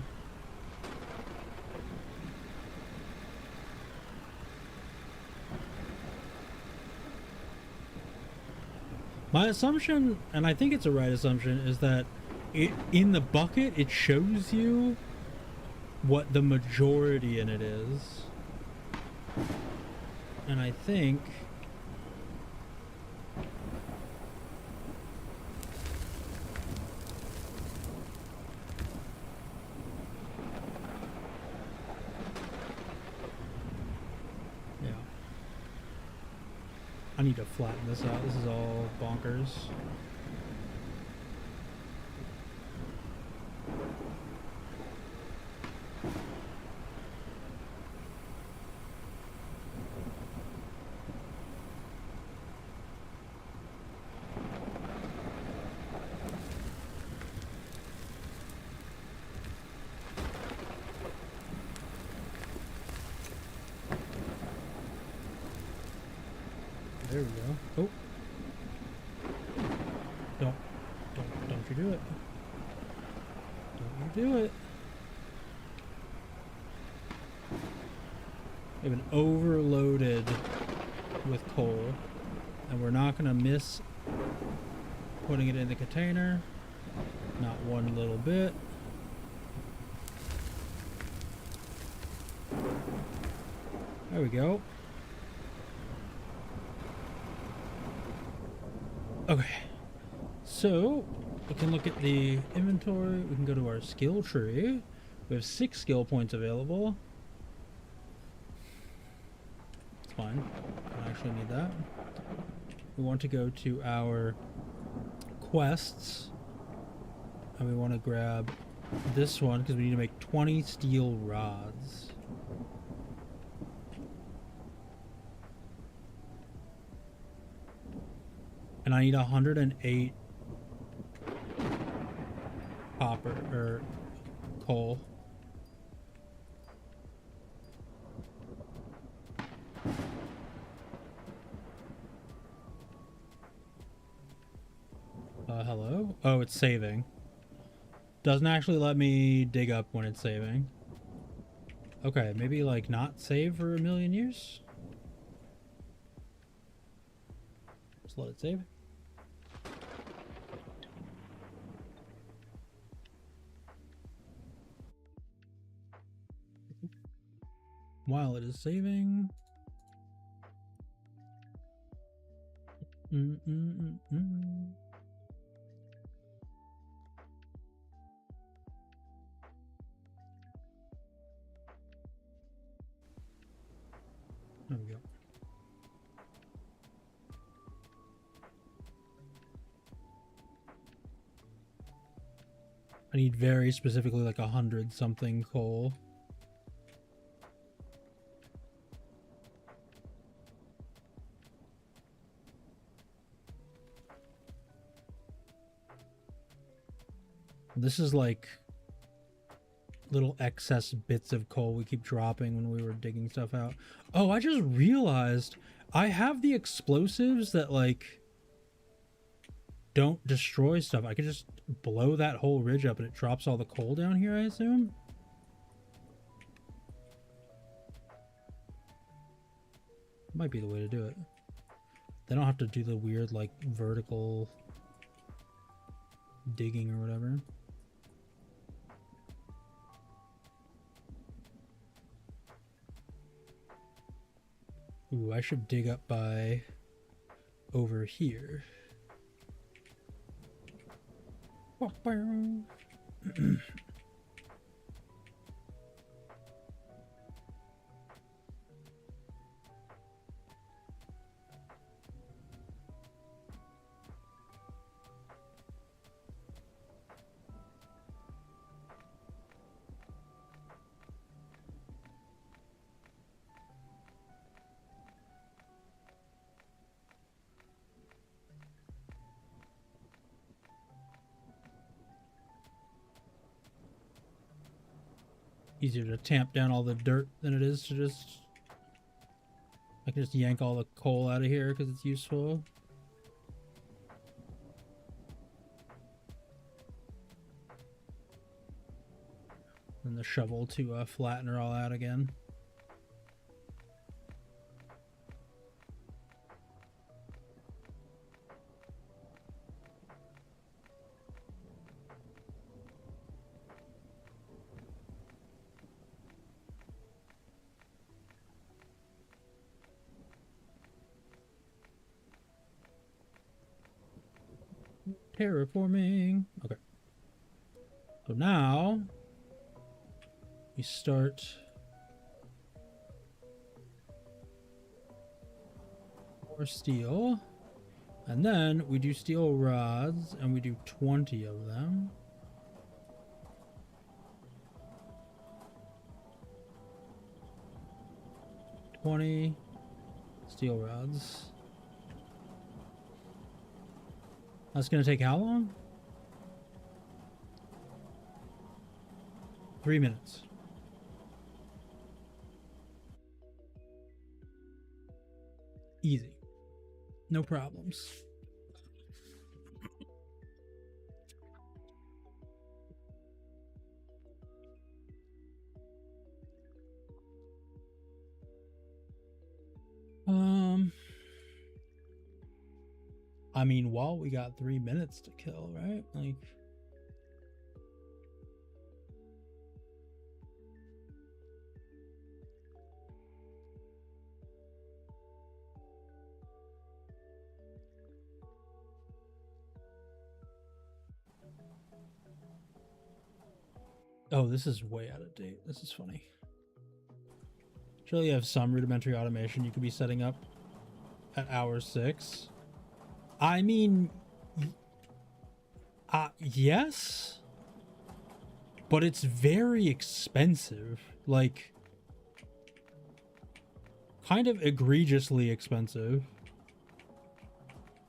My assumption, and I think it's a right assumption, is that in the bucket it shows you what the majority in it is. And I think need to flatten this out. This is all bonkers. There we go. Oh. Don't you do it. Don't you do it. We've been overloaded with coal, and we're not gonna miss putting it in the container. Not one little bit. There we go. Okay, so we can look at the inventory. We can go to our skill tree. We have 6 skill points available. It's fine. I don't actually need that. We want to go to our quests, and we want to grab this one because we need to make 20 steel rods. And I need 108 copper or coal. Hello? Oh, it's saving. Doesn't actually let me dig up when it's saving. Okay, maybe like not save for a million years? Just let it save. While it is saving. There we go. I need very specifically like 100 something coal. This is like little excess bits of coal we keep dropping when we were digging stuff out. Oh, I just realized I have the explosives that like don't destroy stuff. I could just blow that whole ridge up and it drops all the coal down here, I assume. Might be the way to do it. They don't have to do the weird like vertical digging or whatever. Ooh, I should dig up by over here. Easier to tamp down all the dirt than it is to just... I can just yank all the coal out of here because it's useful. And the shovel to flatten her all out again. Terraforming. Okay. So now we start More steel. And then we do steel rods, and we do 20 of them. Steel rods. That's gonna take how long? 3 minutes. Easy. No problems. I mean, well, we got 3 minutes to kill, right? Like, oh, this is way out of date. This is funny. Surely you have some rudimentary automation you could be setting up at hour 6. I mean, yes, but it's very expensive. Like, kind of egregiously expensive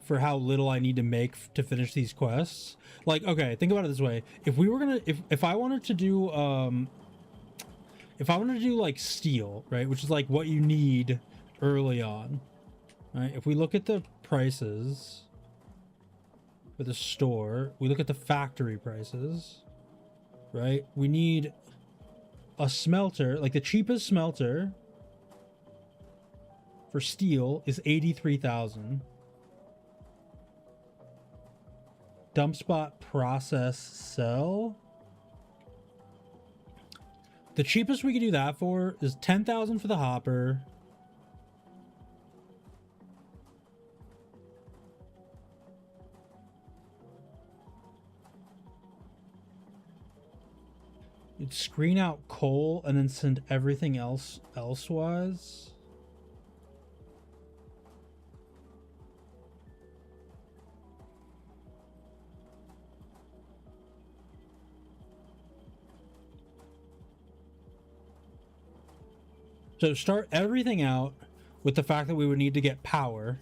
for how little I need to make to finish these quests. Like, okay, think about it this way. If we were gonna, if I wanted to do, if I wanted to do like steel, right, which is like what you need early on, right? If we look at the prices for the store, we look at the factory prices, right? We need a smelter, like the cheapest smelter for steel is 83,000. Dump spot process sell. The cheapest we could do that for is 10,000 for the hopper. You'd screen out coal and then send everything else elsewise. So start everything out with the fact that we would need to get power.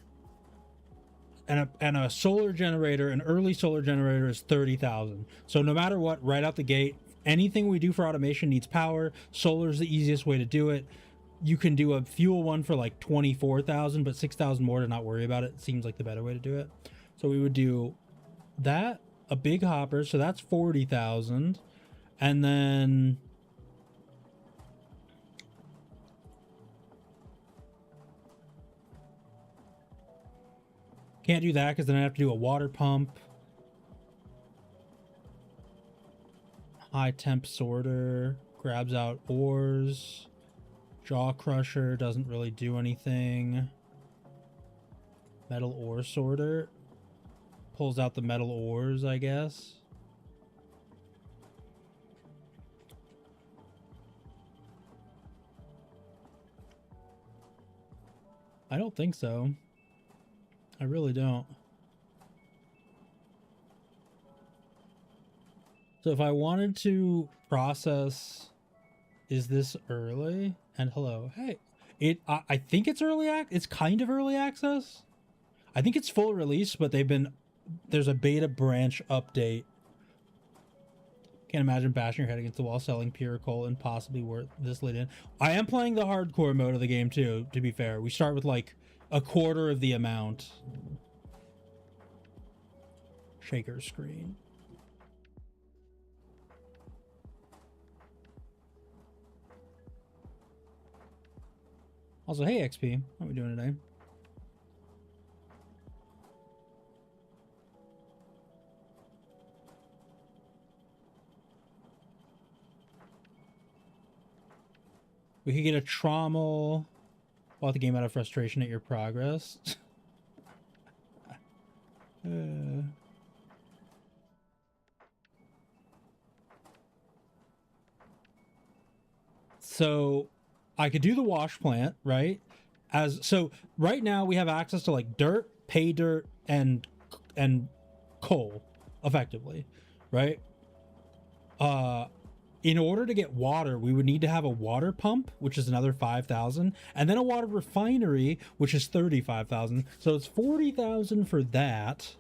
And a solar generator, an early solar generator is 30,000. So no matter what, right out the gate, anything we do for automation needs power. Solar is the easiest way to do it. You can do a fuel one for like 24,000, but 6,000 more to not worry about it. It seems like the better way to do it. So we would do that, a big hopper, so that's 40,000. And then can't do that because then I have to do a water pump. High temp sorter grabs out ores. Jaw crusher doesn't really do anything. Metal ore sorter pulls out the metal ores, I guess. I don't think so. I really don't. So if I wanted to process, is this early? And hello, hey, I think it's early it's kind of early access. I think it's full release, but there's a beta branch update. Can't imagine bashing your head against the wall selling pure coal and possibly worth this late in. I am playing the hardcore mode of the game too, to be fair. We start with like a quarter of the amount. Shaker screen. Also, hey XP, how are we doing today? We could get a trommel. Bought the game out of frustration at your progress. So I could do the wash plant, right? So right now we have access to like dirt, pay dirt, and coal, effectively, right? In order to get water, we would need to have a water pump, which is another 5,000, and then a water refinery, which is 35,000. So it's 40,000 for that.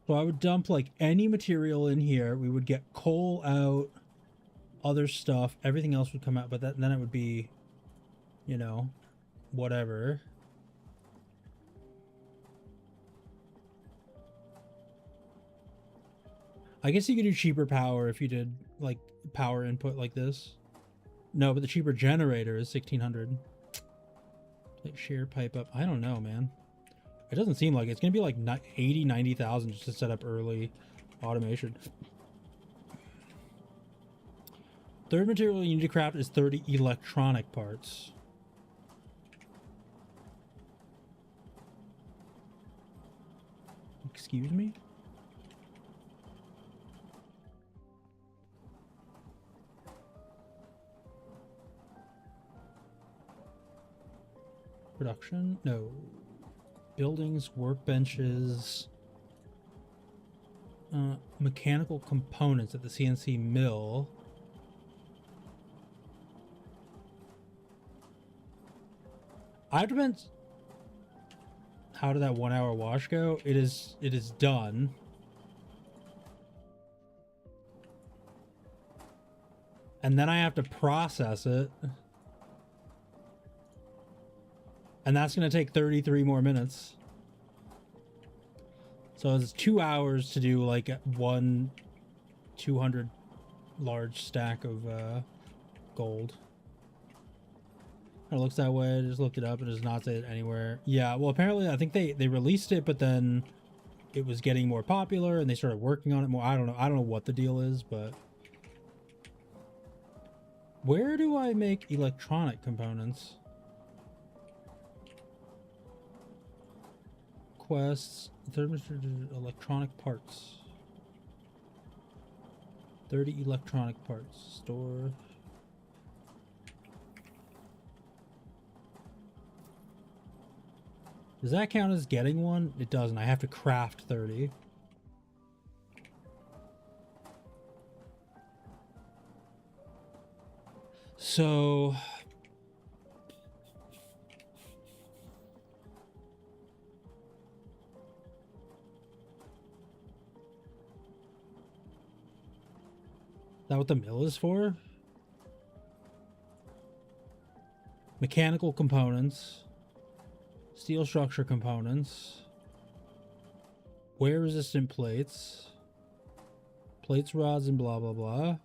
So I would dump like any material in here. We would get coal out, other stuff, everything else would come out, but then it would be, you know, whatever. I guess you could do cheaper power if you did like power input like this. No, but the cheaper generator is 1,600. Like shear pipe up. I don't know, man. It doesn't seem like it's gonna be like 80, 90,000 just to set up early automation. Third material you need to craft is 30 electronic parts. Excuse me? Production? No. Buildings, workbenches, mechanical components at the CNC mill. I have to mention, how did that 1 hour wash go? It is done. And then I have to process it. And that's going to take 33 more minutes. So it's 2 hours to do like 200 large stack of gold. It looks that way. I just looked it up. It does not say it anywhere. Yeah, well, apparently I think they released it, but then it was getting more popular and they started working on it more. I don't know what the deal is, but where do I make electronic components? Quests, electronic parts. 30 electronic parts. Store. Does that count as getting one? It doesn't. I have to craft 30. So is that what the mill is for? Mechanical components. Steel structure components. Wear resistant plates. Plates, rods, and blah, blah, blah.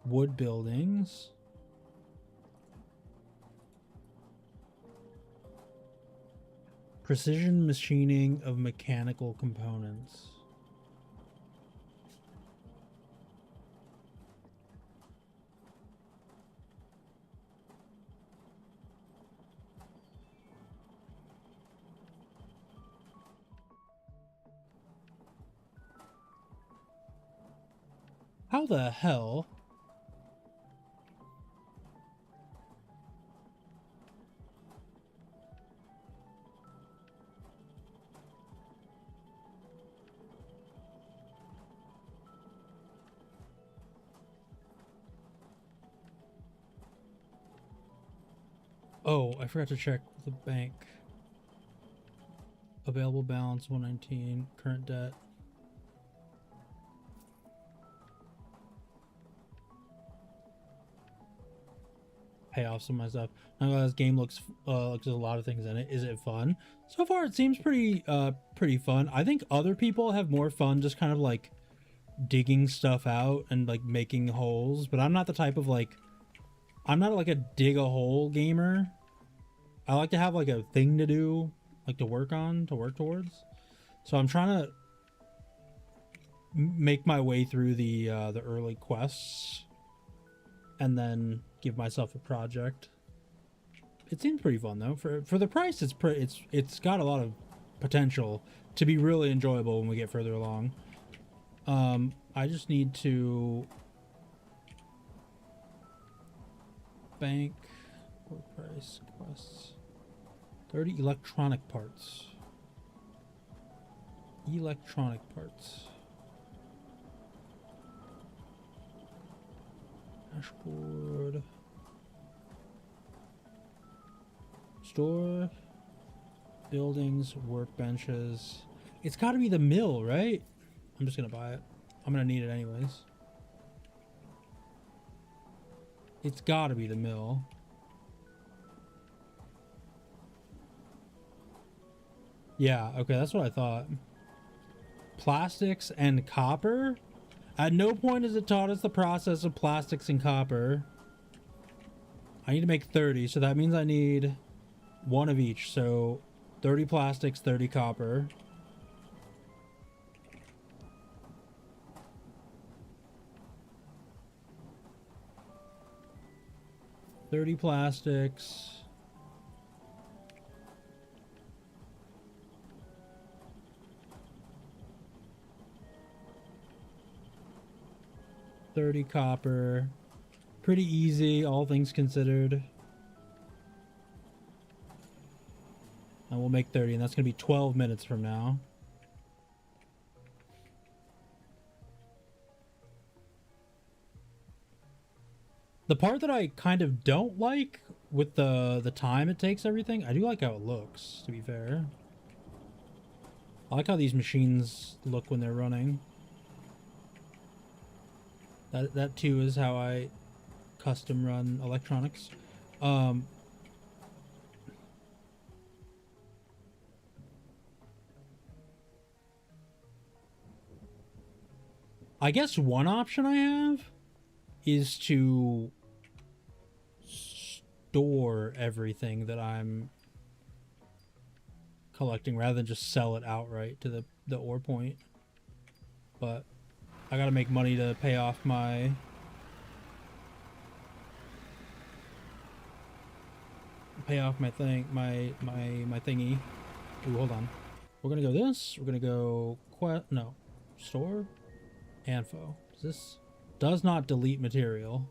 Wood buildings. Precision machining of mechanical components. How the hell? Oh, I forgot to check the bank. Available balance 119, current debt. Pay off some of my stuff. Now this game looks like there's a lot of things in it. Is it fun? So far it seems pretty fun. I think other people have more fun just kind of like digging stuff out and like making holes, but I'm not the type of like, I'm not like a dig a hole gamer. I like to have like a thing to do, like to work on, to work towards. So I'm trying to make my way through the early quests and then give myself a project. It seems pretty fun though. For the price, it's got a lot of potential to be really enjoyable when we get further along. I just need to bank or price quests. 30 electronic parts. Electronic parts. Dashboard. Store. Buildings, workbenches. It's got to be the mill, right? I'm just going to buy it. I'm going to need it anyways. It's got to be the mill. Yeah, okay, that's what I thought. Plastics and copper? At no point has it taught us the process of plastics and copper. I need to make 30, so that means I need one of each. So 30 plastics, 30 copper. $30 plastics. $30 copper. Pretty easy, all things considered. And we'll make 30, and that's going to be 12 minutes from now. The part that I kind of don't like with the time it takes everything, I do like how it looks, to be fair. I like how these machines look when they're running. That too is how I custom run electronics. I guess one option I have is to store everything that I'm collecting rather than just sell it outright to the ore point. But I gotta make money to pay off my thing, my thingy. Ooh, hold on. We're gonna go this. We're gonna go store, Anfo. This does not delete material.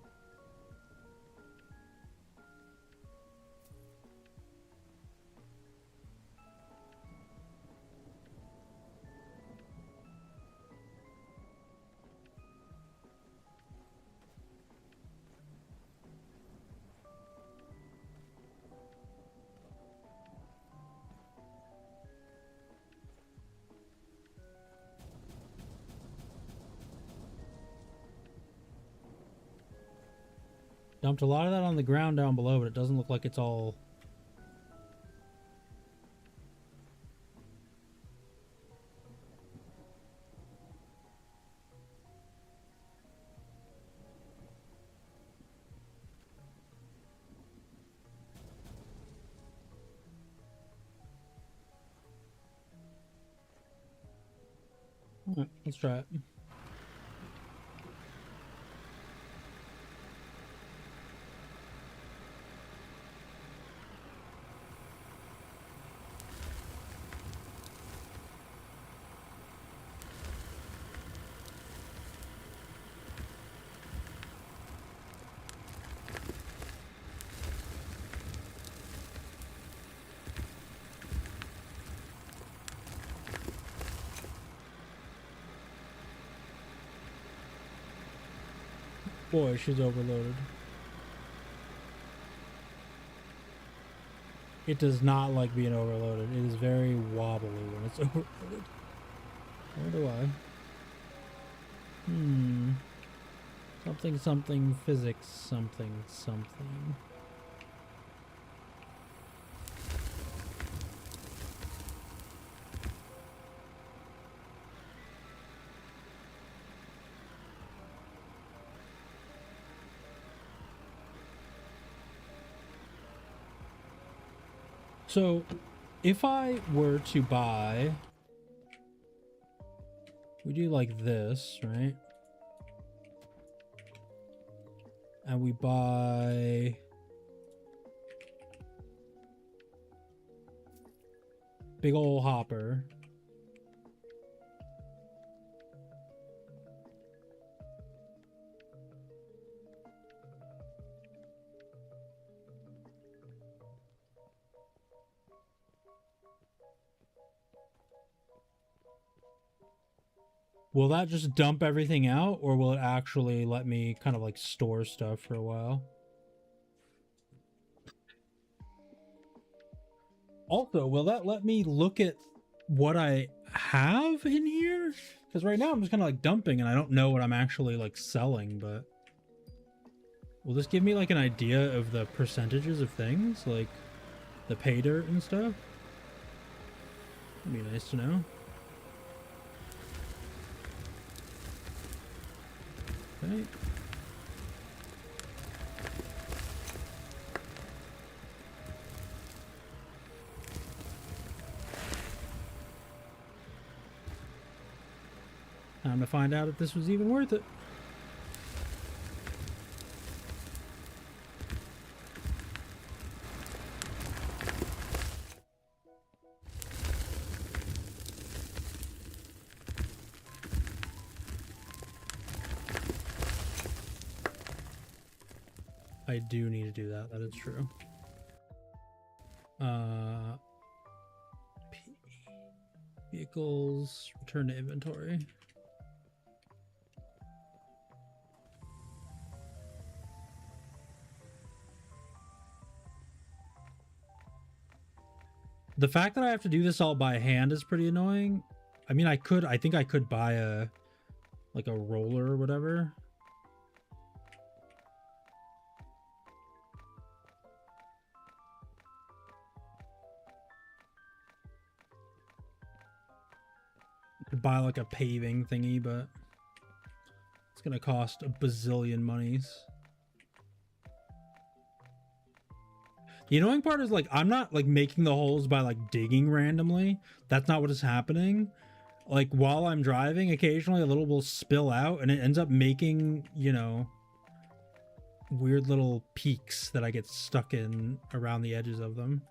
Dumped a lot of that on the ground down below, but it doesn't look like it's all... Alright, let's try it. Boy, she's overloaded. It does not like being overloaded. It is very wobbly when it's overloaded. I wonder why. Something physics something. So, if I were to buy... We do like this, right? And we buy... Big ol' hopper. Will that just dump everything out, or will it actually let me kind of like store stuff for a while? Also, will that let me look at what I have in here? Because right now I'm just kind of like dumping and I don't know what I'm actually like selling, but will this give me like an idea of the percentages of things, like the pay dirt and stuff? It'd be nice to know. Okay. Time to find out if this was even worth it. I do need to do that. That is true. Vehicles, return to inventory. The fact that I have to do this all by hand is pretty annoying. I mean, I think I could buy a roller or whatever. Could buy like a paving thingy, but it's gonna cost a bazillion monies. The annoying part is like I'm not like making the holes by like digging randomly. That's not what is happening. Like while I'm driving, occasionally a little will spill out and it ends up making, you know, weird little peaks that I get stuck in around the edges of them.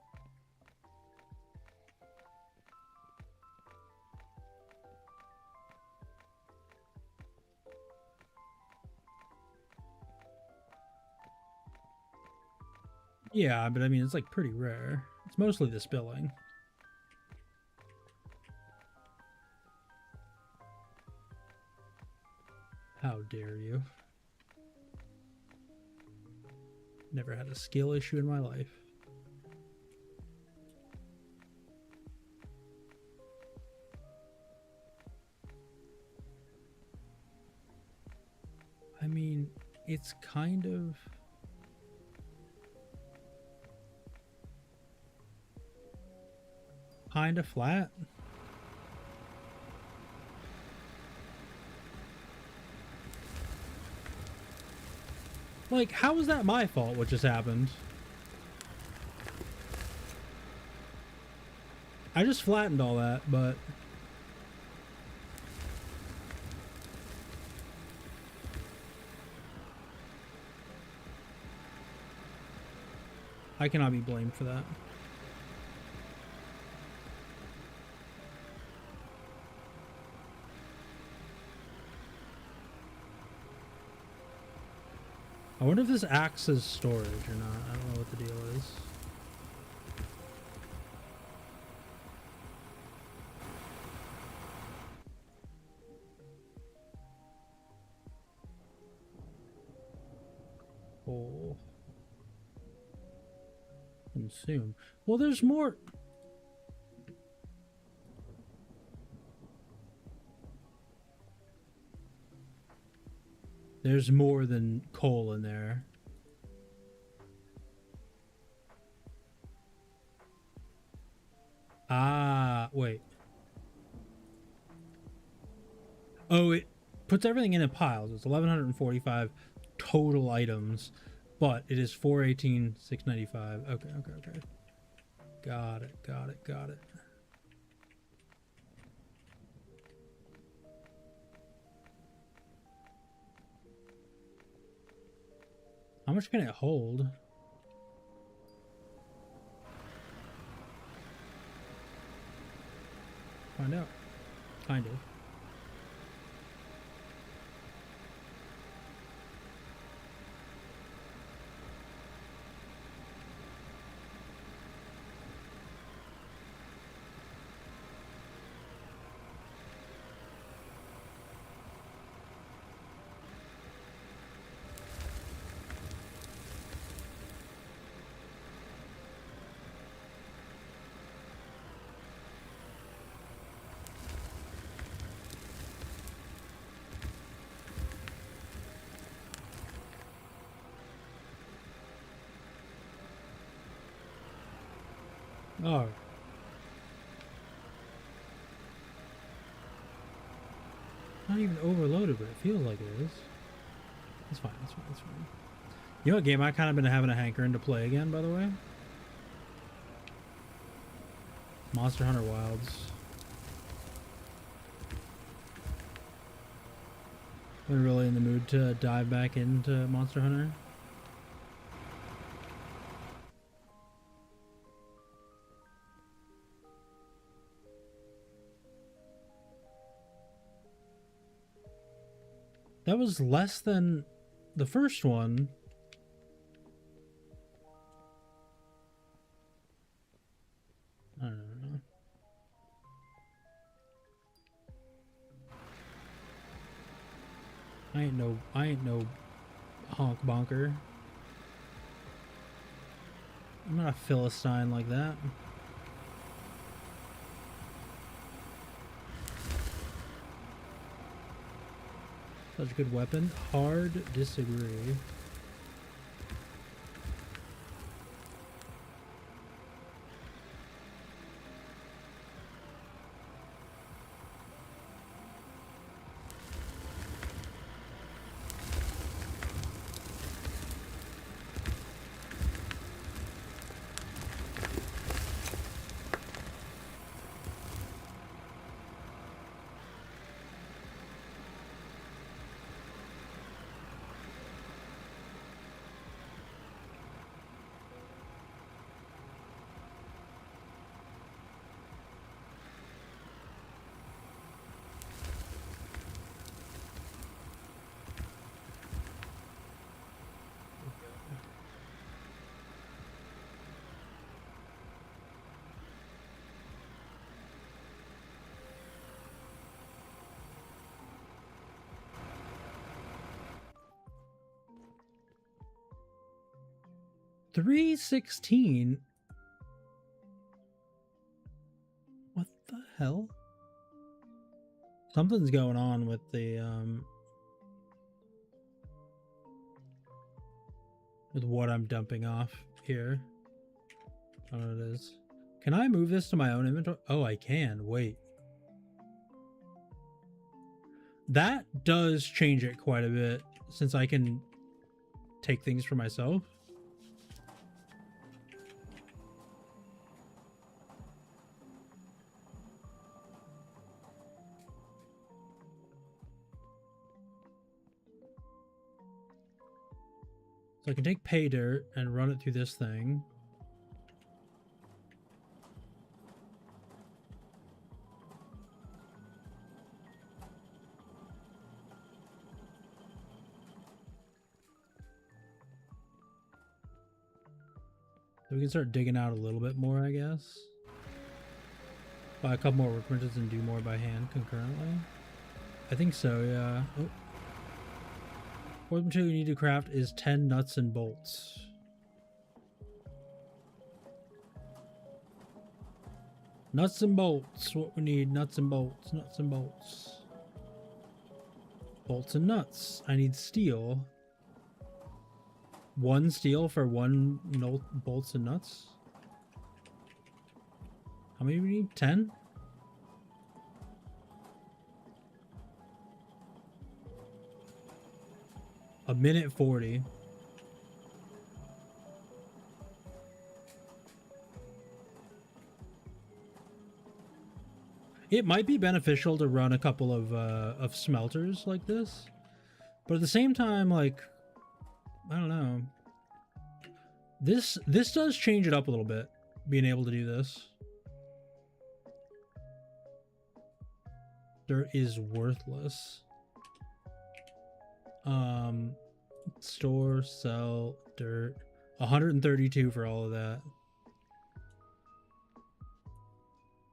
Yeah, but I mean, it's like pretty rare. It's mostly the spilling. How dare you? Never had a skill issue in my life. I mean, it's kind of... flat. Like, how is that my fault what just happened? I just flattened all that, but... I cannot be blamed for that. I wonder if this acts as storage or not. I don't know what the deal is. Oh. Consume. Well, there's more. There's more than coal in there. Ah, wait. Oh, it puts everything in piles. It's 1,145 total items, but it is 418, 695. Okay. Got it. How much can it hold? Find out. Kind of. Oh. Not even overloaded, but it feels like it is. It's fine, it's fine, it's fine. You know what game I kind of been having a hankering to play again, by the way? Monster Hunter Wilds. Been really in the mood to dive back into Monster Hunter. That was less than the first one. I don't know. I ain't no honk bonker. I'm not a Philistine like that. Such a good weapon. Hard disagree. $316. What the hell? Something's going on with the with what I'm dumping off here. I don't know what it is. Can I move this to my own inventory? Oh, I can. Wait. That does change it quite a bit since I can take things for myself. So I can take pay dirt and run it through this thing. So we can start digging out a little bit more, I guess. Buy a couple more workbenches and do more by hand concurrently. I think so, yeah. Oh. Fourth material you need to craft is 10 nuts and bolts. Nuts and bolts. What we need, nuts and bolts, nuts and bolts. Bolts and nuts. I need steel. 1 steel for 1 bolts and nuts. How many do we need? 10? A minute 40. It might be beneficial to run a couple of smelters like this, but at the same time, like, I don't know. This does change it up a little bit, being able to do this. Dirt is worthless. Store, sell, dirt. 132 for all of that.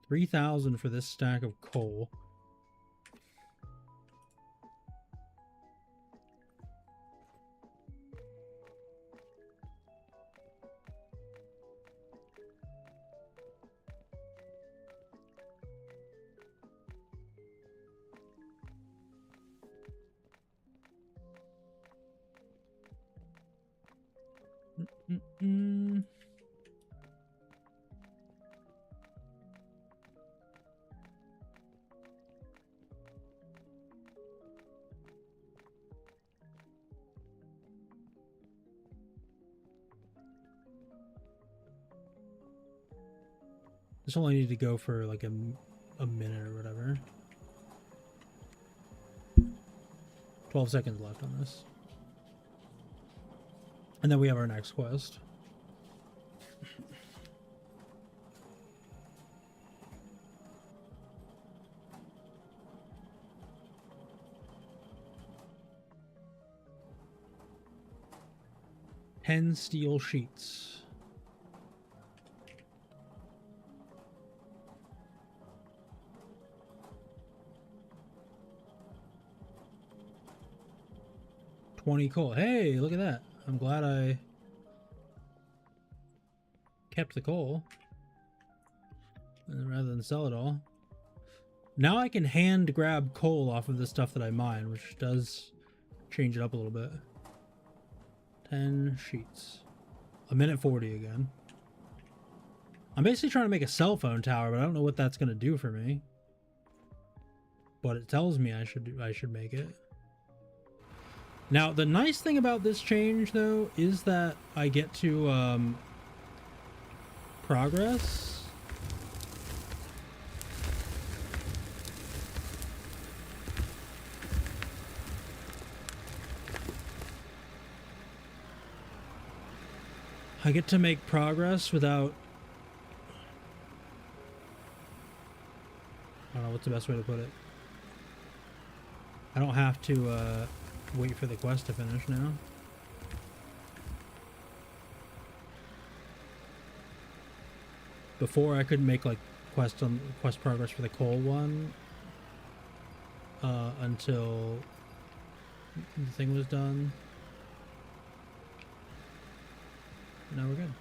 3,000 for this stack of coal. This only need to go for like a minute or whatever. 12 seconds left on this. And then we have our next quest. Ten steel sheets. $20 coal. Hey, look at that. I'm glad I kept the coal rather than sell it all. Now I can hand grab coal off of the stuff that I mine, which does change it up a little bit. 10 sheets. A minute 40 again. I'm basically trying to make a cell phone tower, but I don't know what that's going to do for me. But it tells me I should make it. Now, the nice thing about this change, though, is that I get to progress. I get to make progress without... I don't know what's the best way to put it. I don't have to wait for the quest to finish now. Before I could make like quest progress for the coal one until the thing was done. Now we're good.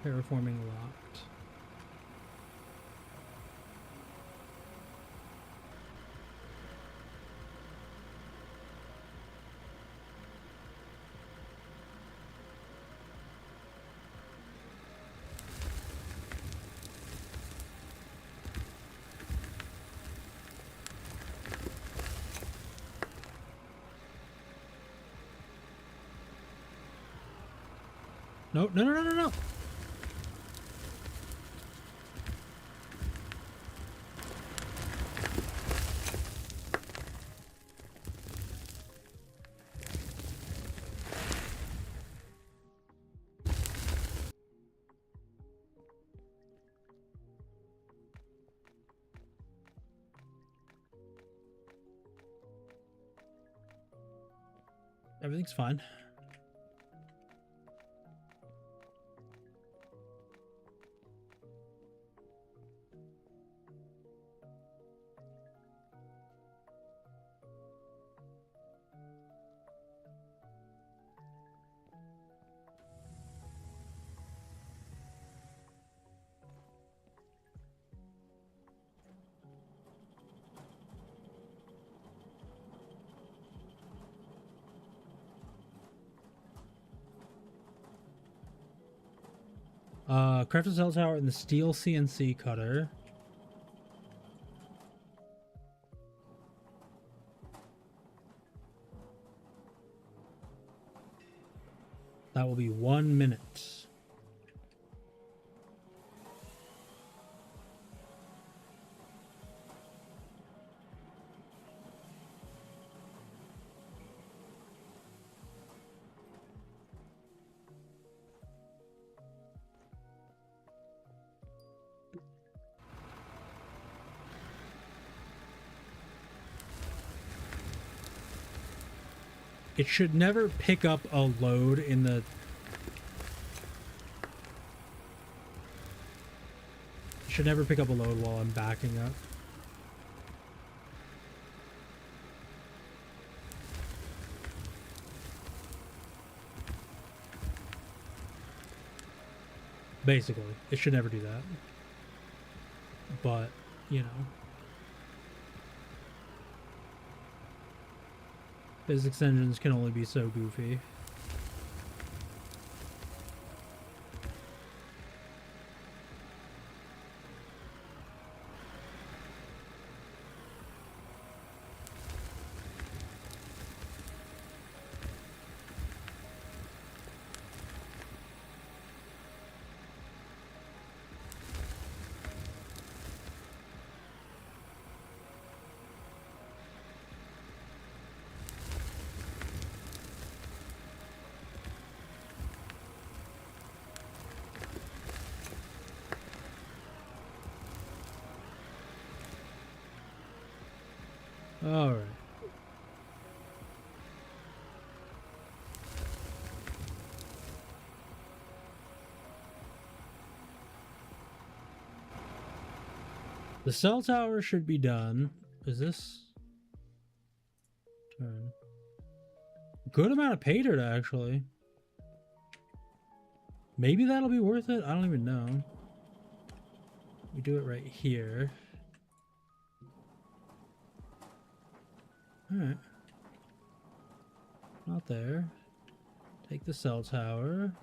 Terraforming locked. No, no, no, no, no, no. Everything's fine. Craft a cell tower in the steel CNC cutter. That will be 1 minute. It should never pick up a load in the... It should never pick up a load while I'm backing up. Basically, it should never do that. But, you know. Physics engines can only be so goofy. All right. The cell tower should be done. Is this turn? Good amount of pay dirt, actually. Maybe that'll be worth it. I don't even know. We do it right here. All right. Not there. Take the cell tower.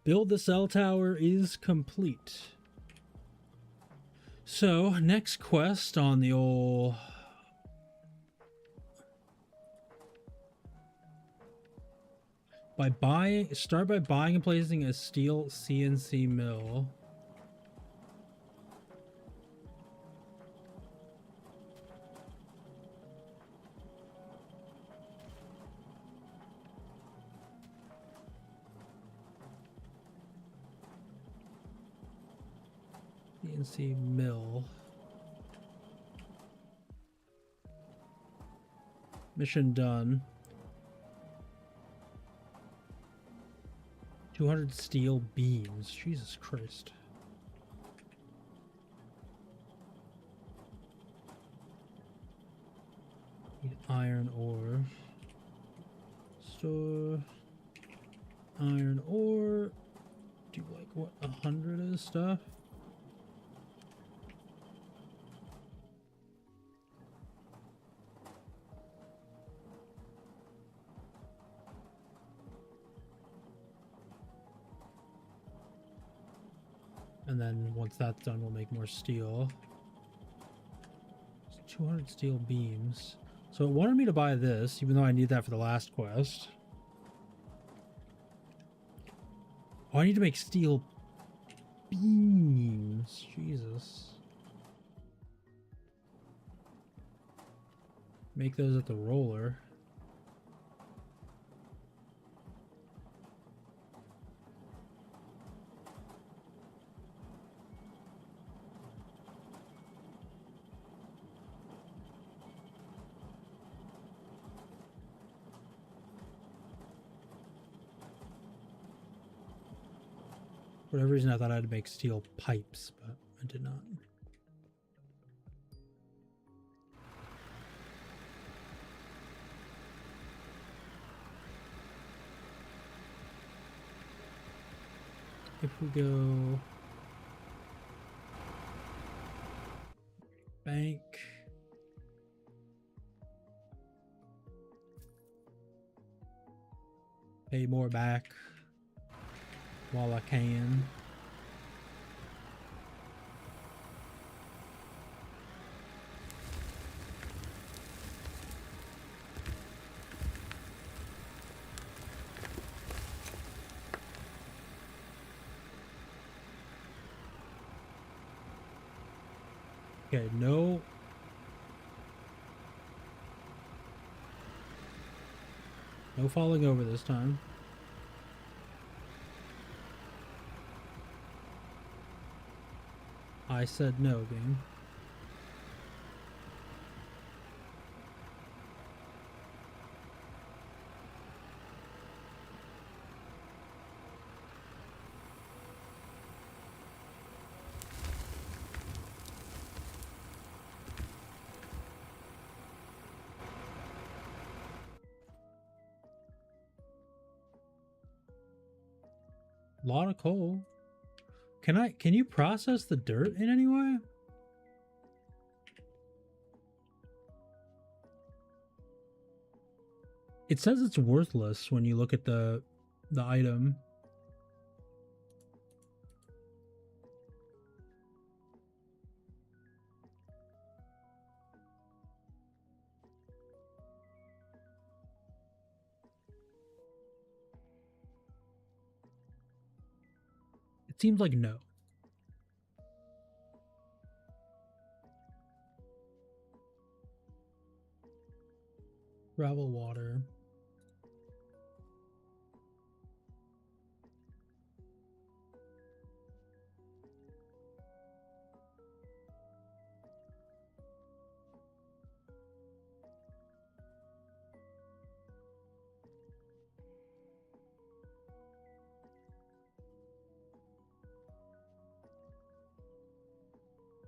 Build the cell tower is complete. So, next quest on the old... Start by buying and placing a steel CNC mill. CNC mill. Mission done. 200 steel beams. Jesus Christ. Need iron ore. Store. Iron ore. Do like what 100 of this stuff? And then once that's done, we'll make more steel. It's 200 steel beams. So it wanted me to buy this, even though I need that for the last quest. Oh, I need to make steel beams. Jesus. Make those at the roller. For whatever reason, I thought I had to make steel pipes, but I did not. If we go bank, pay more back while I can. Okay, no. No falling over this time. I said no, game. A lot of coal. Can you process the dirt in any way? It says it's worthless when you look at the item. It seems like no. Gravel water.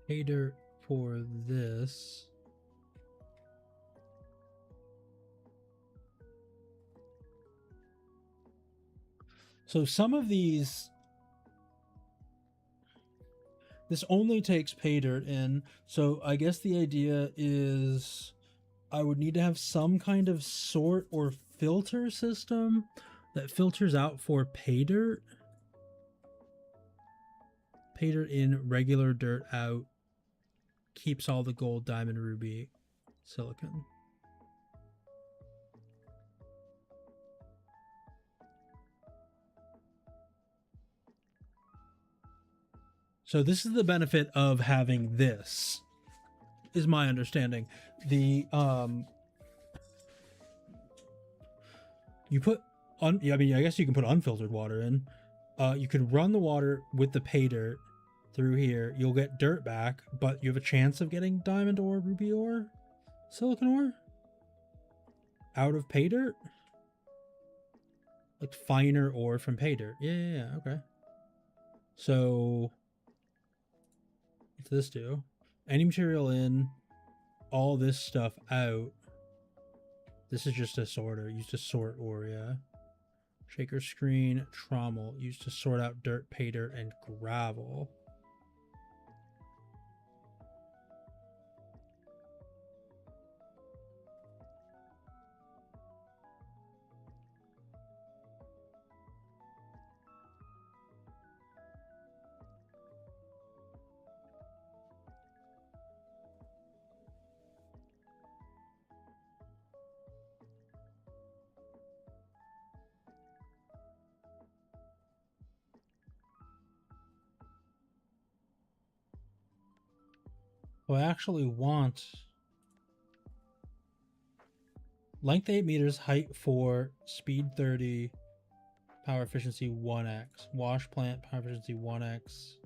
Pay dirt for this. So some of these, this only takes pay dirt in. So I guess the idea is I would need to have some kind of sort or filter system that filters out for pay dirt. Pay dirt in, regular dirt out. Keeps all the gold, diamond, ruby, silicon. So this is the benefit of having this, is my understanding. The you put I mean, I guess you can put unfiltered water in. You could run the water with the pay dirt through here. You'll get dirt back, but you have a chance of getting diamond ore, ruby ore, silicon ore out of pay dirt. Like finer ore from pay dirt. Yeah, okay. So what's this do? Any material in, all this stuff out. This is just a sorter, used to sort ore, yeah. Shaker screen, trommel, used to sort out dirt, pay dirt, and gravel. I actually want length 8 meters, height 4, speed 30, power efficiency 1x, wash plant, power efficiency 1x.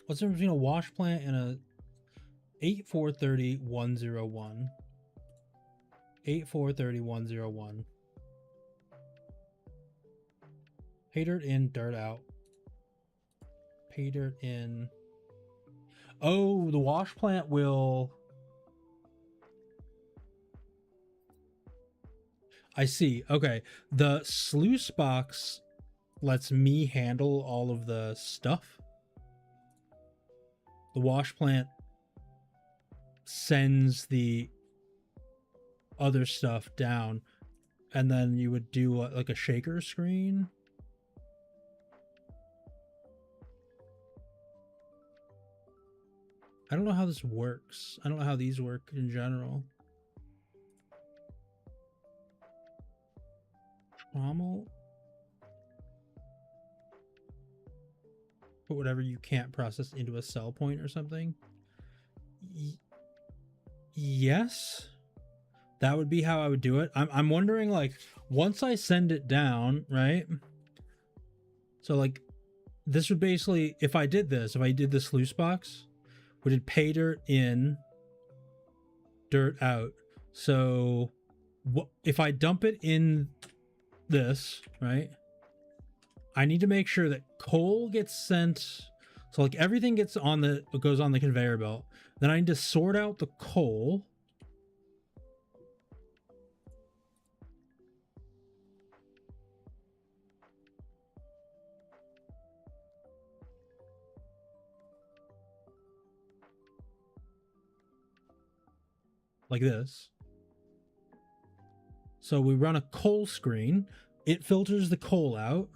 What's the difference between a wash plant and a 8430 101? 8430 101. Pay dirt in, dirt out. Pay dirt in. Oh, the wash plant will... I see. Okay. The sluice box lets me handle all of the stuff. The wash plant sends the other stuff down. And then you would do like a shaker screen. I don't know how this works. I don't know how these work in general. Trommel. Put whatever you can't process into a sell point or something. Yes. That would be how I would do it. I'm wondering, like, once I send it down, right? So, like, this would basically, if I did this, if I did the sluice box, we did pay dirt in, dirt out. So if I dump it in this, right, I need to make sure that coal gets sent. So like everything goes on the conveyor belt. Then I need to sort out the coal. Like this. So we run a coal screen. It filters the coal out.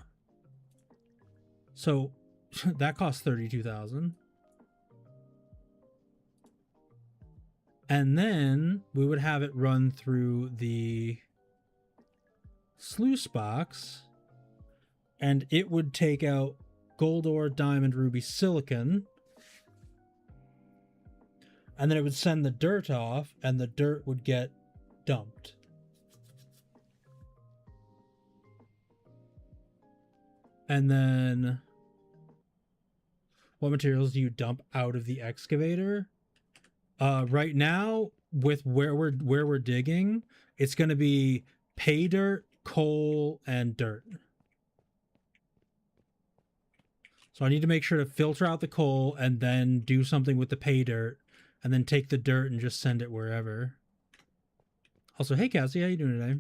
So that costs 32,000. And then we would have it run through the sluice box. And it would take out gold ore, diamond, ruby, silicon. And then it would send the dirt off, and the dirt would get dumped. And then what materials do you dump out of the excavator? Right now, with where we're digging, it's going to be pay dirt, coal, and dirt. So I need to make sure to filter out the coal and then do something with the pay dirt, and then take the dirt and just send it wherever. Also, hey Cassie, how you doing today?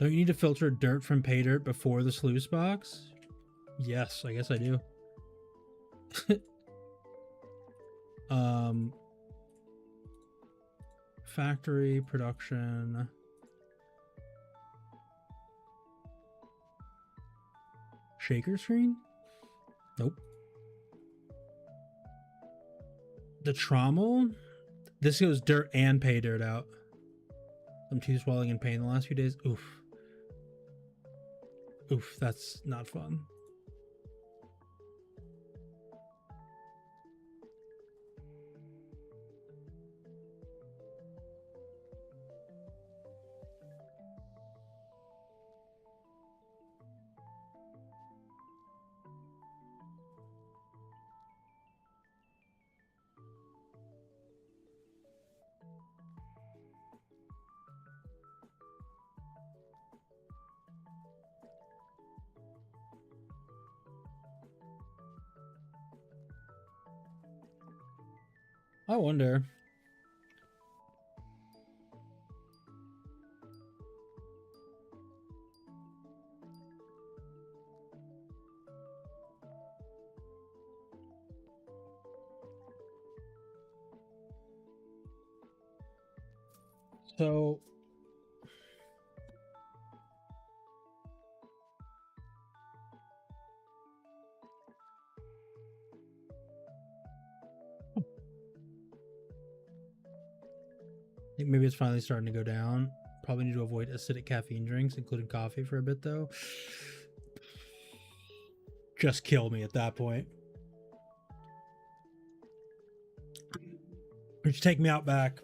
Don't you need to filter dirt from pay dirt before the sluice box? Yes, I guess I do. Factory production. Shaker screen? Nope. The trommel? This goes dirt and pay dirt out. I'm too swelling in pain the last few days. Oof. Oof, that's not fun. I wonder. So I think maybe it's finally starting to go down. Probably need to avoid acidic caffeine drinks, including coffee, for a bit though. Just kill me at that point. Or just take me out back.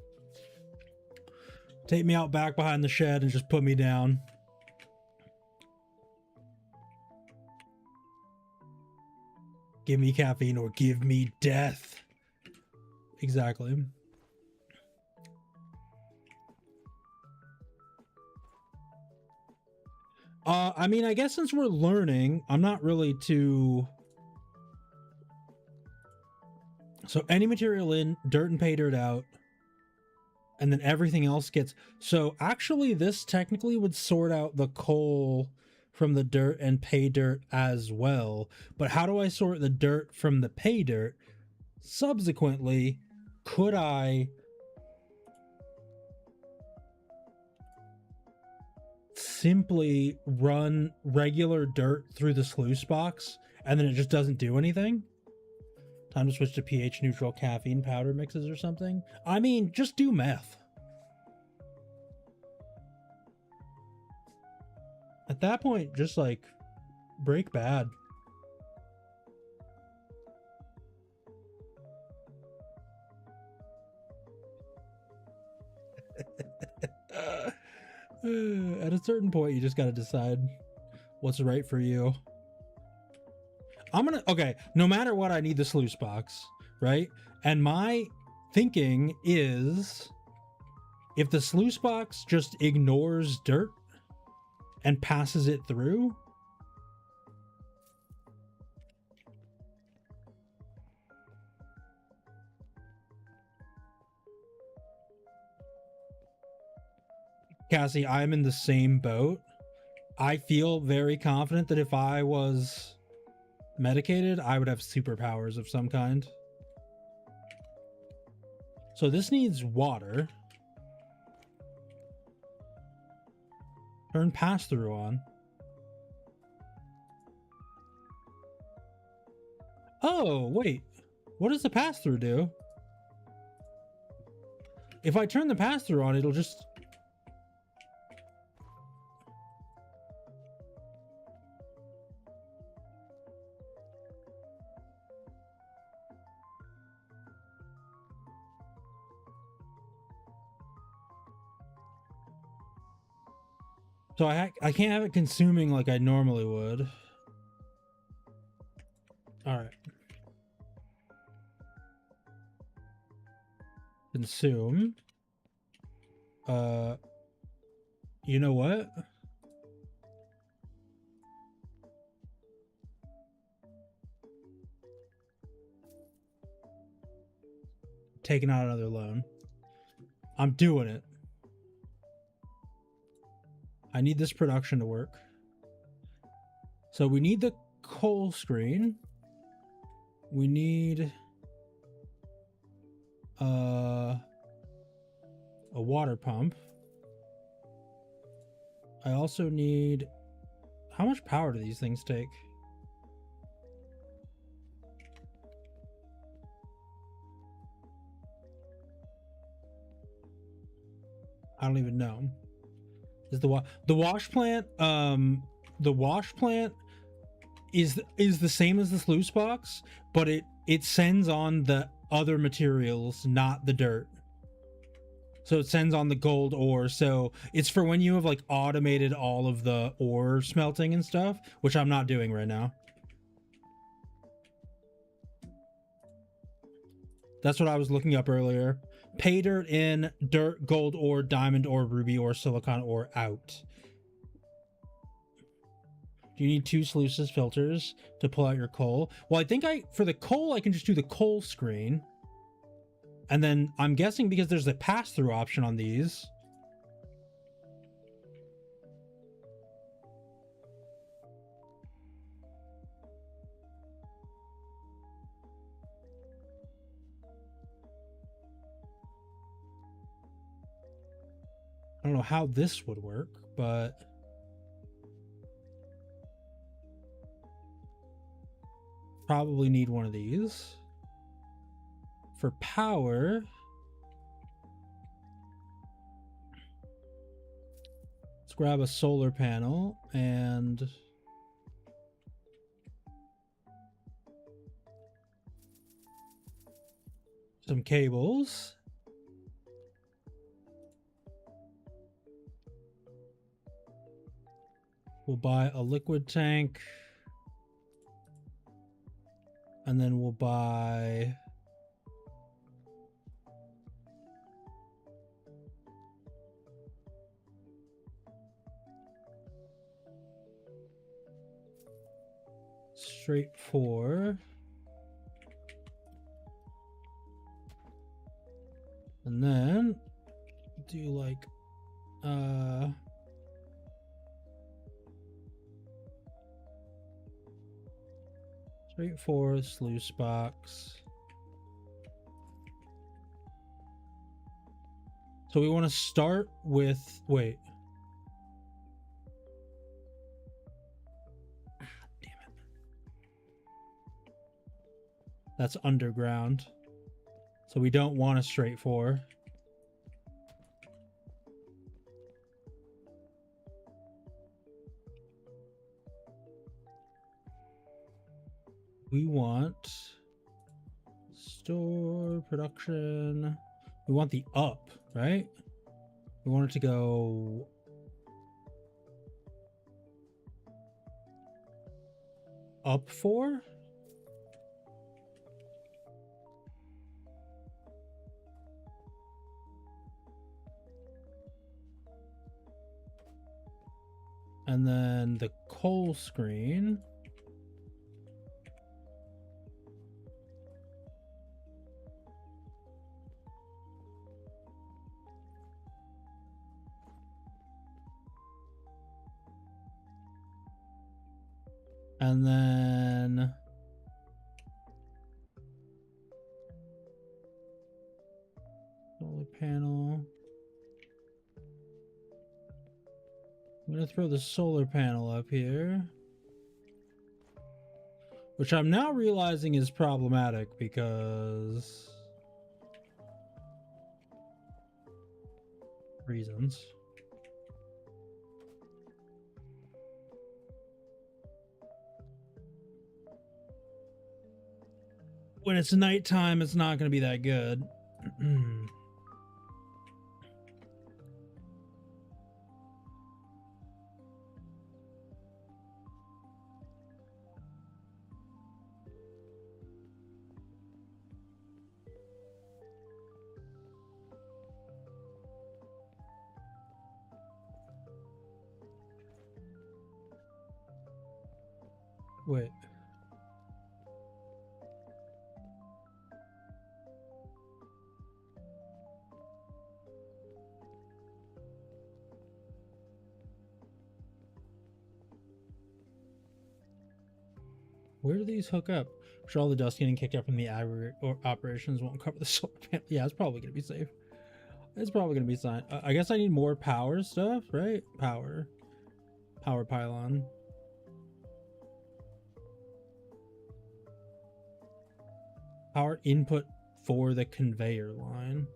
Take me out back behind the shed and just put me down. Give me caffeine or give me death. Exactly. I mean, I guess since we're learning, I'm not really too... So any material in, dirt and pay dirt out, and then everything else gets... So actually this technically would sort out the coal from the dirt and pay dirt as well. But how do I sort the dirt from the pay dirt? Subsequently, could I simply run regular dirt through the sluice box and then it just doesn't do anything? Time to switch to pH neutral caffeine powder mixes or something. I mean, just do meth. At that point, just like break bad. At a certain point, you just got to decide what's right for you. Okay, no matter what, I need the sluice box, right? And my thinking is, if the sluice box just ignores dirt and passes it through, Cassie, I'm in the same boat. I feel very confident that if I was medicated, I would have superpowers of some kind. So this needs water. Turn pass-through on. Oh, wait. What does the pass-through do? If I turn the pass-through on, it'll just... So I can't have it consuming like I normally would. All right. Consume. You know what? Taking out another loan. I'm doing it. I need this production to work. So we need the coal screen. We need a water pump. I also need... How much power do these things take? I don't even know. Is the wash plant the wash plant is the same as the sluice box, but it sends on the other materials, not the dirt. So it sends on the gold ore. So it's for when you have like automated all of the ore smelting and stuff, which I'm not doing right now. That's what I was looking up earlier. Pay dirt in, dirt, gold ore, diamond ore, ruby ore, silicon ore out. Do you need 2 sluices filters to pull out your coal? Well, I think for the coal, I can just do the coal screen. And then I'm guessing because there's a pass-through option on these. I don't know how this would work, but... Probably need one of these. For power... Let's grab a solar panel and... some cables. We'll buy a liquid tank. And then we'll buy... straight 4. And then do like straight 4 sluice box. So we want to start with, wait. Damn it. That's underground. So we don't want a straight 4. We want store production. We want the up, right? We want it to go up 4. And then the coal screen. And then solar panel. I'm going to throw the solar panel up here, which I'm now realizing is problematic because reasons. When it's nighttime, it's not going to be that good. Wait. Where do these hook up? I'm sure all the dust getting kicked up from the aggregate or operations won't cover the solar panel. Yeah, it's probably gonna be safe. It's probably gonna be fine. I guess I need more power stuff, right? Power pylon. Power input for the conveyor line.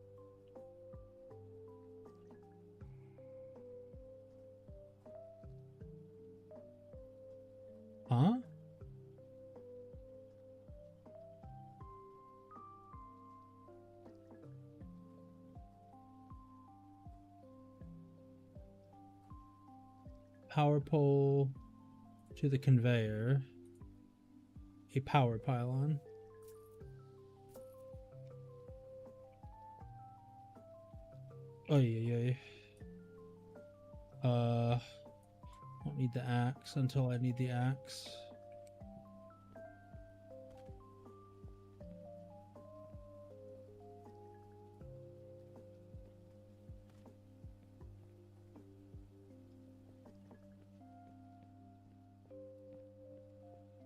Huh? Power pole to the conveyor. A power pylon. Oh yeah. Don't need the axe until I need the axe.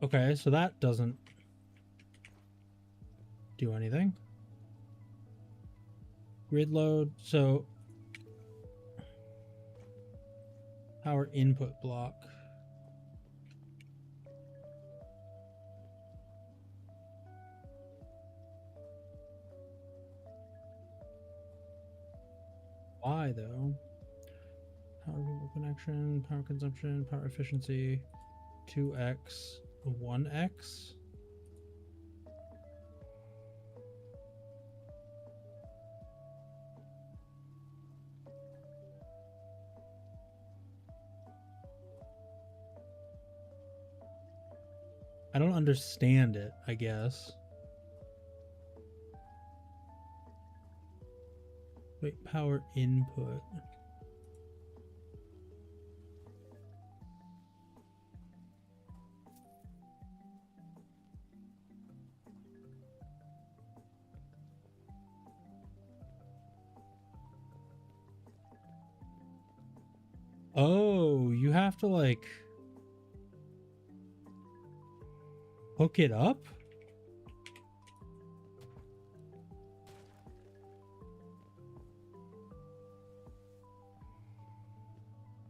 Okay, so that doesn't do anything. Grid load, so power input block. Why though? Power cable connection, power consumption, power efficiency, 2x, 1x. I don't understand it, I guess. Wait, power input. Oh, you have to like hook it up?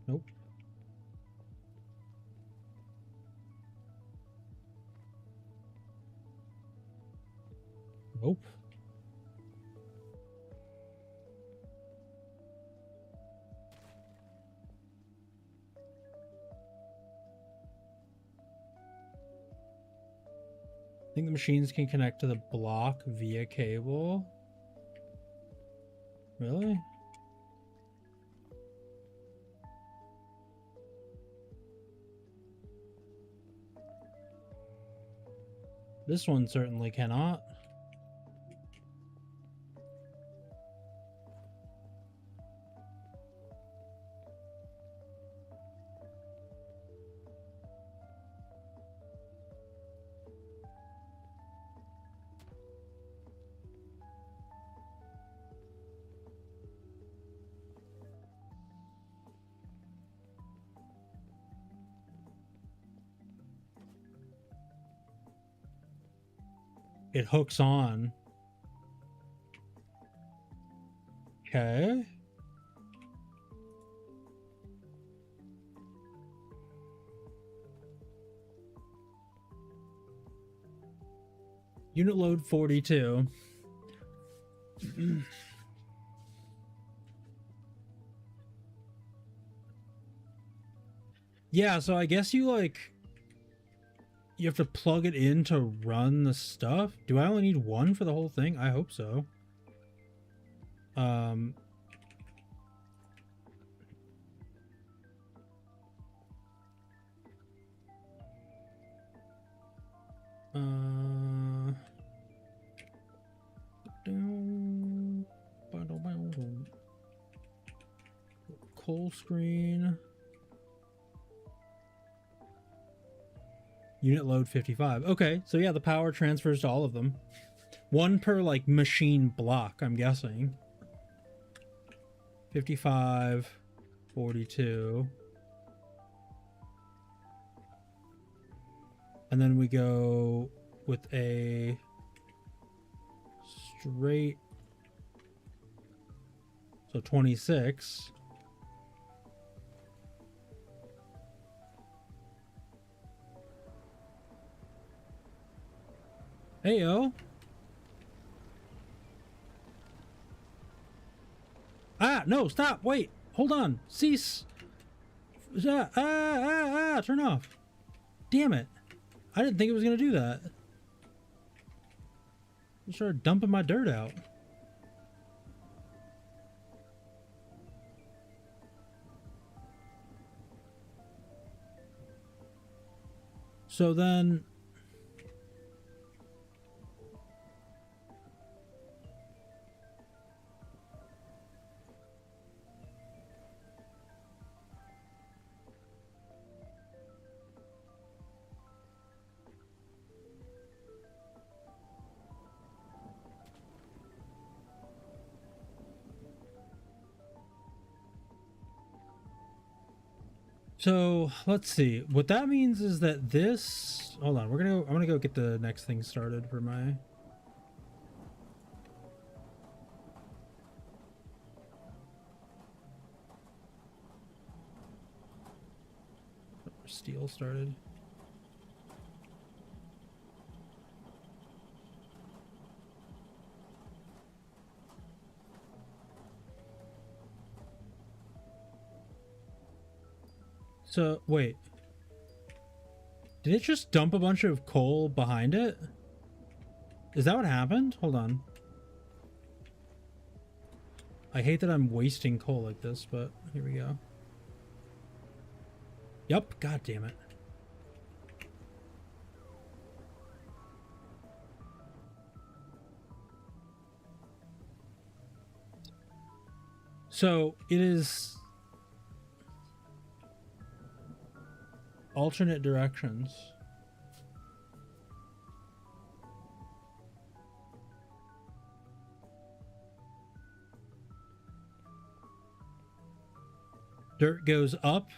Nope. Nope. I think the machines can connect to the block via cable. Really? This one certainly cannot. It hooks on. Okay. Unit load 42. Yeah, so I guess you have to plug it in to run the stuff. Do I only need one for the whole thing? I hope so. Coal screen. Unit load 55. Okay, so yeah, the power transfers to all of them. One per, like, machine block, I'm guessing. 55, 42. And then we go with a straight, so 26. Hey, yo. Ah, no, stop, wait, hold on, cease. Turn off. Damn it. I didn't think it was going to do that. I started dumping my dirt out. So then... So let's see. What that means is that this. Hold on. I'm gonna go get the next thing started for my. Steel started. So, wait. Did it just dump a bunch of coal behind it? Is that what happened? Hold on. I hate that I'm wasting coal like this, but here we go. Yup, god damn it. So, it is... alternate directions. Dirt goes up.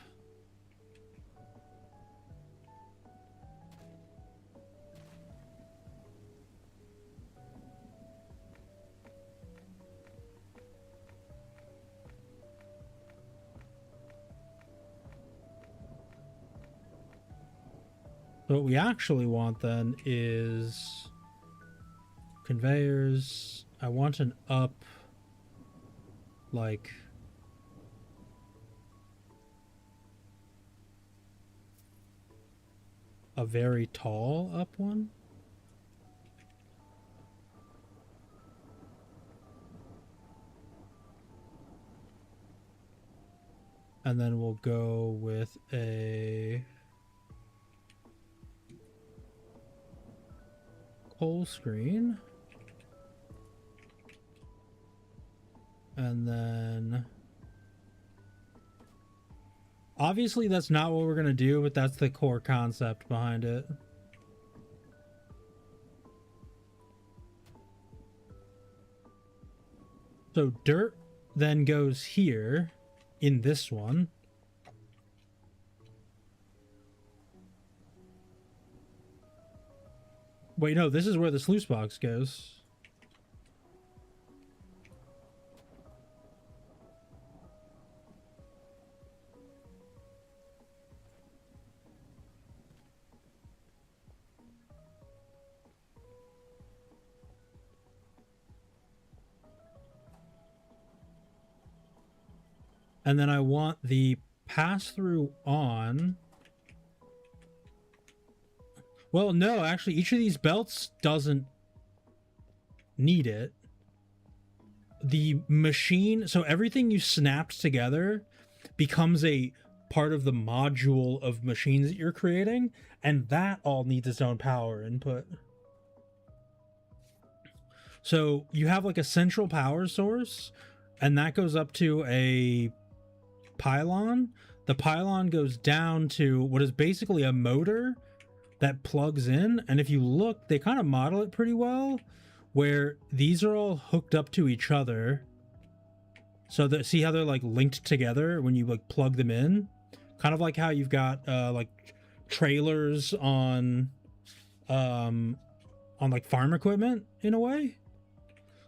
So what we actually want then is conveyors. I want an up, like a very tall up one. And then we'll go with a whole screen, and then obviously that's not what we're gonna do, but that's the core concept behind it. So dirt then goes here in this one. Wait, no, this is where the sluice box goes. And then I want the pass-through on. Well, no, actually, each of these belts doesn't need it. The machine, so everything you snapped together becomes a part of the module of machines that you're creating, and that all needs its own power input. So you have like a central power source, and that goes up to a pylon. The pylon goes down to what is basically a motor that plugs in. And if you look, they kind of model it pretty well, where these are all hooked up to each other. So that, see how they're like linked together when you like plug them in? Kind of like how you've got like trailers on like farm equipment in a way.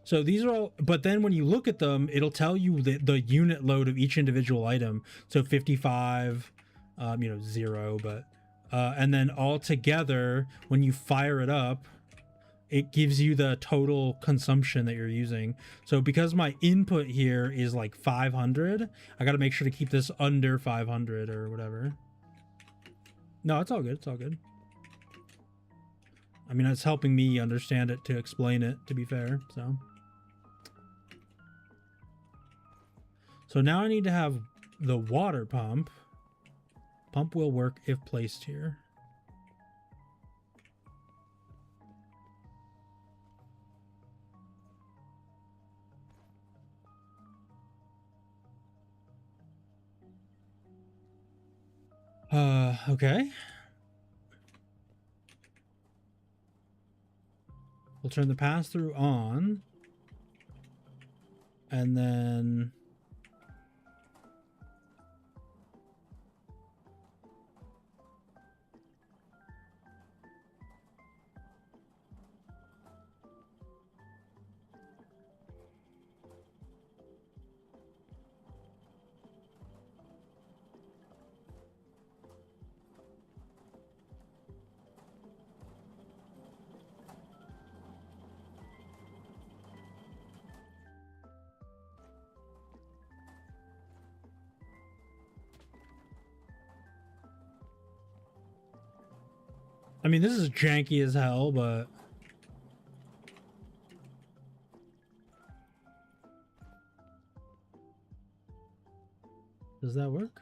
So these are all, but then when you look at them, it'll tell you the unit load of each individual item. So 55, 0, but and then all together, when you fire it up, it gives you the total consumption that you're using. So because my input here is like 500, I got to make sure to keep this under 500 or whatever. No, it's all good. It's all good. I mean, it's helping me understand it to explain it, to be fair. So now I need to have the water pump. Pump will work if placed here. Okay. We'll turn the pass-through on. And then... I mean, this is janky as hell, but... Does that work?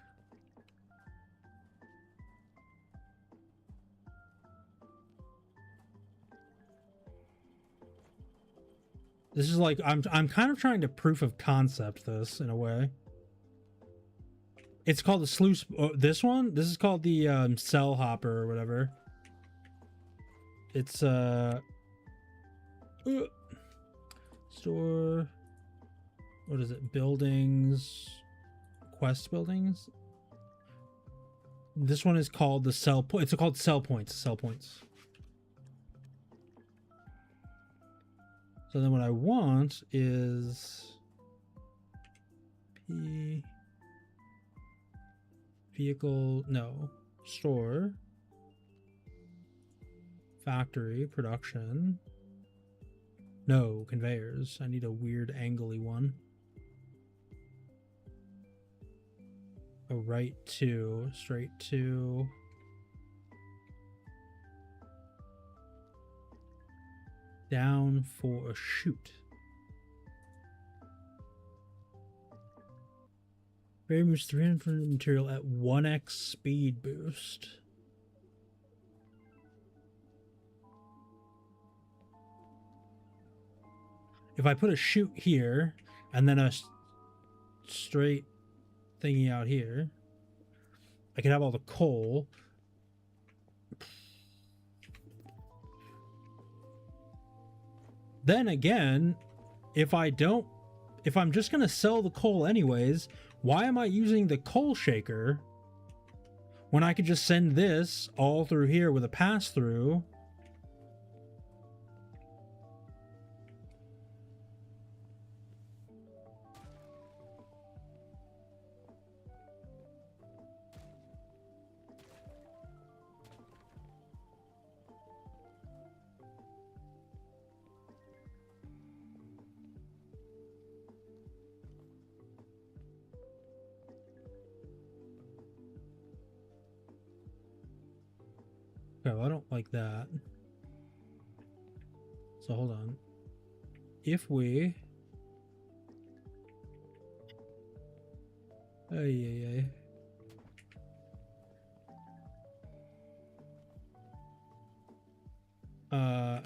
This is like, I'm kind of trying to proof of concept this in a way. It's called the sluice. This one? This is called the cell hopper or whatever. It's store. What is it? Buildings, quest buildings. This one is called the cell point. It's called cell points. Cell points. So then what I want is P vehicle, no, store, factory, production, no, conveyors. I need a weird angly one. A right to, straight to, down for a shoot. Very moves 300 material at 1x speed boost. If I put a shoot here and then a straight thingy out here, I could have all the coal. Then again, if I'm just going to sell the coal anyways, why am I using the coal shaker when I could just send this all through here with a pass through? Okay, well, I don't like that. So hold on. If we...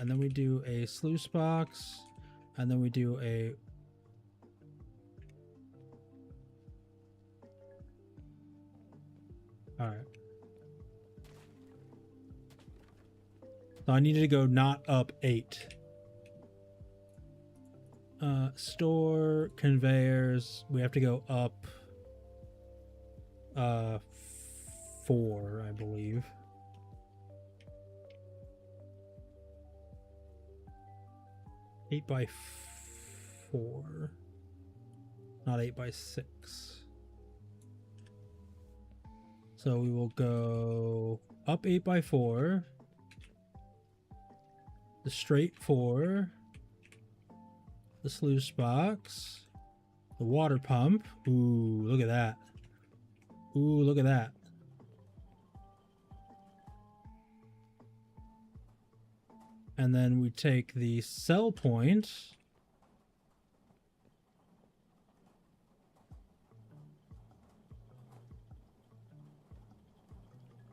and then we do a sluice box, and then we do a... All right. So I needed to go not up 8. Store, conveyors. We have to go up 4, I believe. Eight by 4, not 8 by 6. So we will go up 8 by 4, the straight 4, the sluice box, the water pump. Ooh, look at that. Ooh, look at that. And then we take the sell point.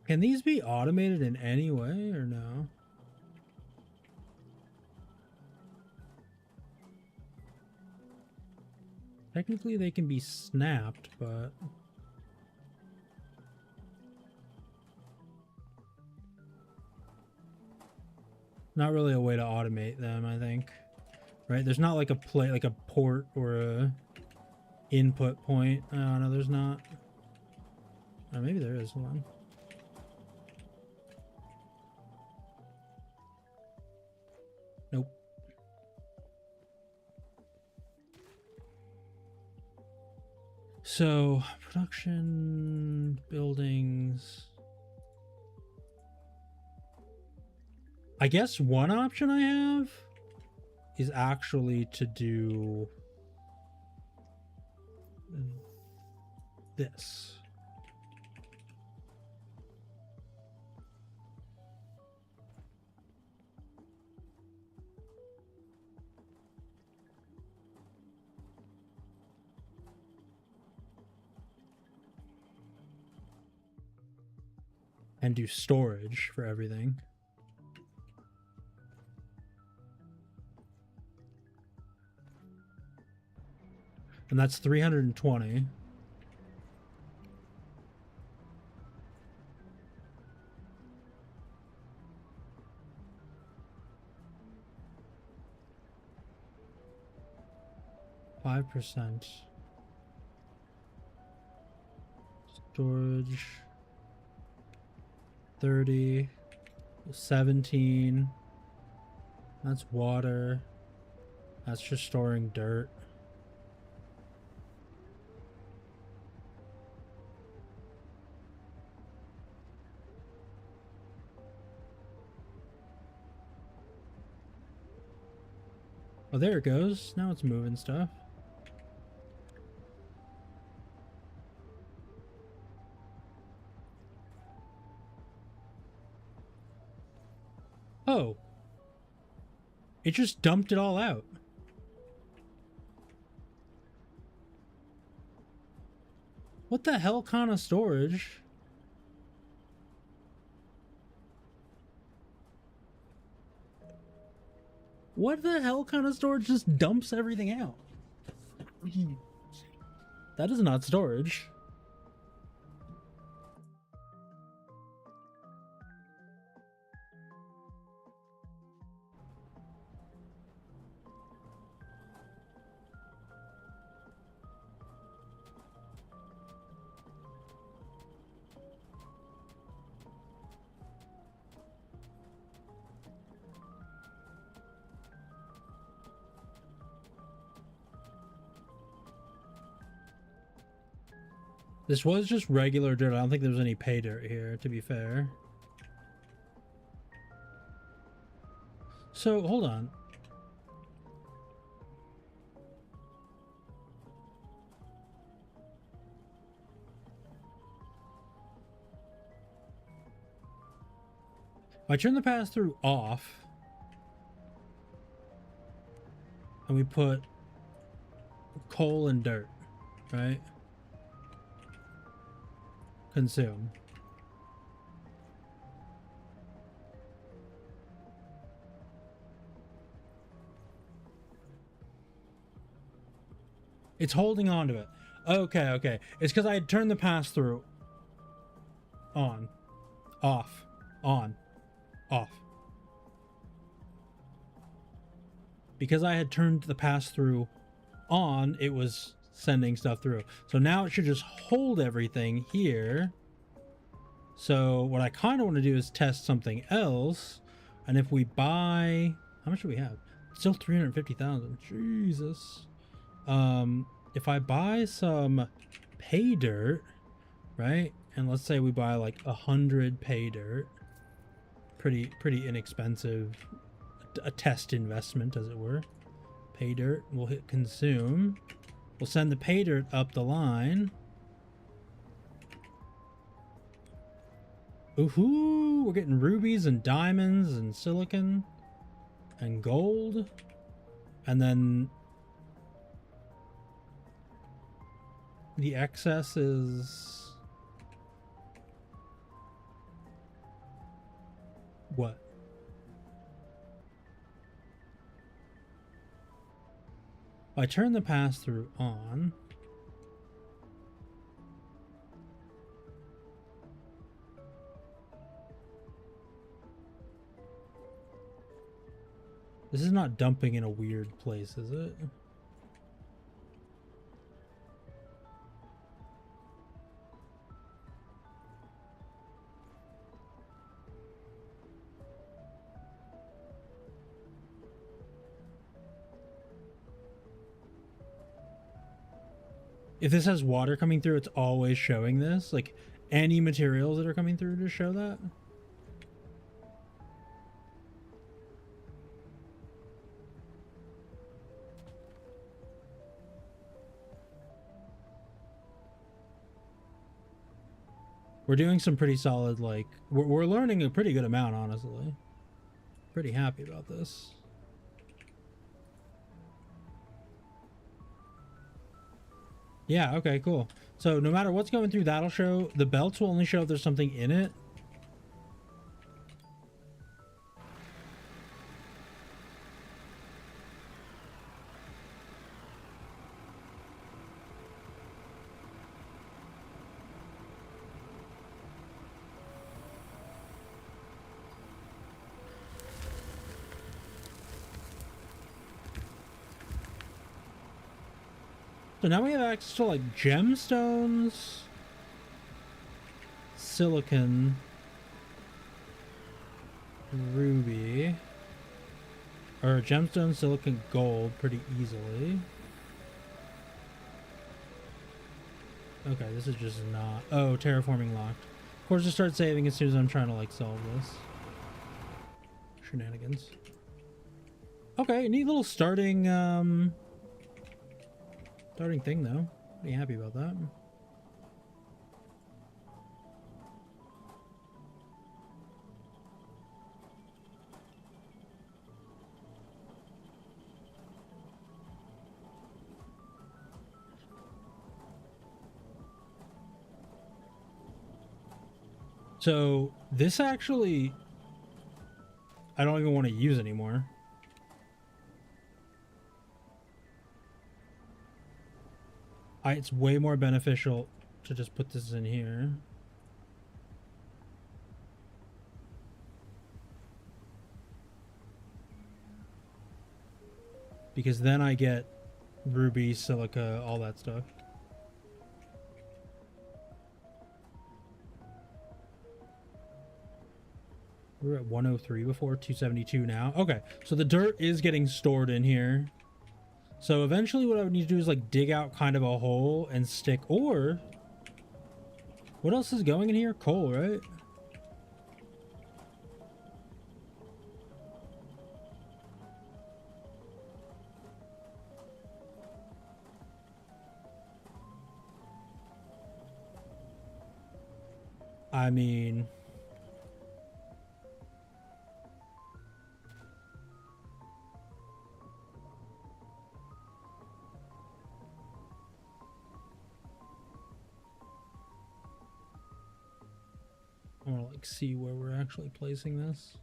Can these be automated in any way or no? Technically they can be snapped, but... not really a way to automate them, I think. Right? There's not like a play, like a port or a input point. Oh, no, there's not. Oh, maybe there is one. Nope. So, production, buildings. I guess one option I have is actually to do this. And do storage for everything. And that's 320. %. Storage 30, 17. That's water. That's just storing dirt. Oh, there it goes. Now it's moving stuff. Oh. It just dumped it all out. What the hell kind of storage? What the hell kind of storage just dumps everything out? That is not storage. This was just regular dirt. I don't think there was any pay dirt here, to be fair. So, hold on. I turn the pass-through off. And we put coal and dirt, right? Consume. It's holding on to it. Okay, okay. It's because I had turned the pass-through on, off, on, off. because I had turned the pass-through on, it was sending stuff through. So now it should just hold everything here. So what I kind of want to do is test something else. And if we buy, how much do we have? Still 350,000. Jesus. If I buy some pay dirt, right? And let's say we buy like 100 pay dirt, pretty inexpensive, a test investment as it were. Pay dirt, we'll hit consume. We'll send the pay dirt up the line. Ooh, we're getting rubies and diamonds and silicon and gold. And then the excess is what? I turn the pass-through on. This is not dumping in a weird place, is it? If this has water coming through, it's always showing this. Like, any materials that are coming through to show that. We're doing some pretty solid, like, we're learning a pretty good amount, honestly. Pretty happy about this. Yeah, okay, cool. So no matter what's going through, that'll show. The belts will only show if there's something in it. So now we have access to like gemstones, silicon, ruby, or gemstone, silicon, gold pretty easily. Okay, this is just not. Oh, terraforming locked. Of course, just start saving as soon as I'm trying to like solve this. Shenanigans. Okay, neat little starting starting thing though. Pretty happy about that. So this actually, I don't even want to use anymore. It's way more beneficial to just put this in here. Because then I get ruby, silica, all that stuff. We were at 103 before, 272 now. Okay, so the dirt is getting stored in here. So eventually what I would need to do is like dig out kind of a hole and stick, or what else is going in here? Coal, right? I mean, I want to like see where we're actually placing this.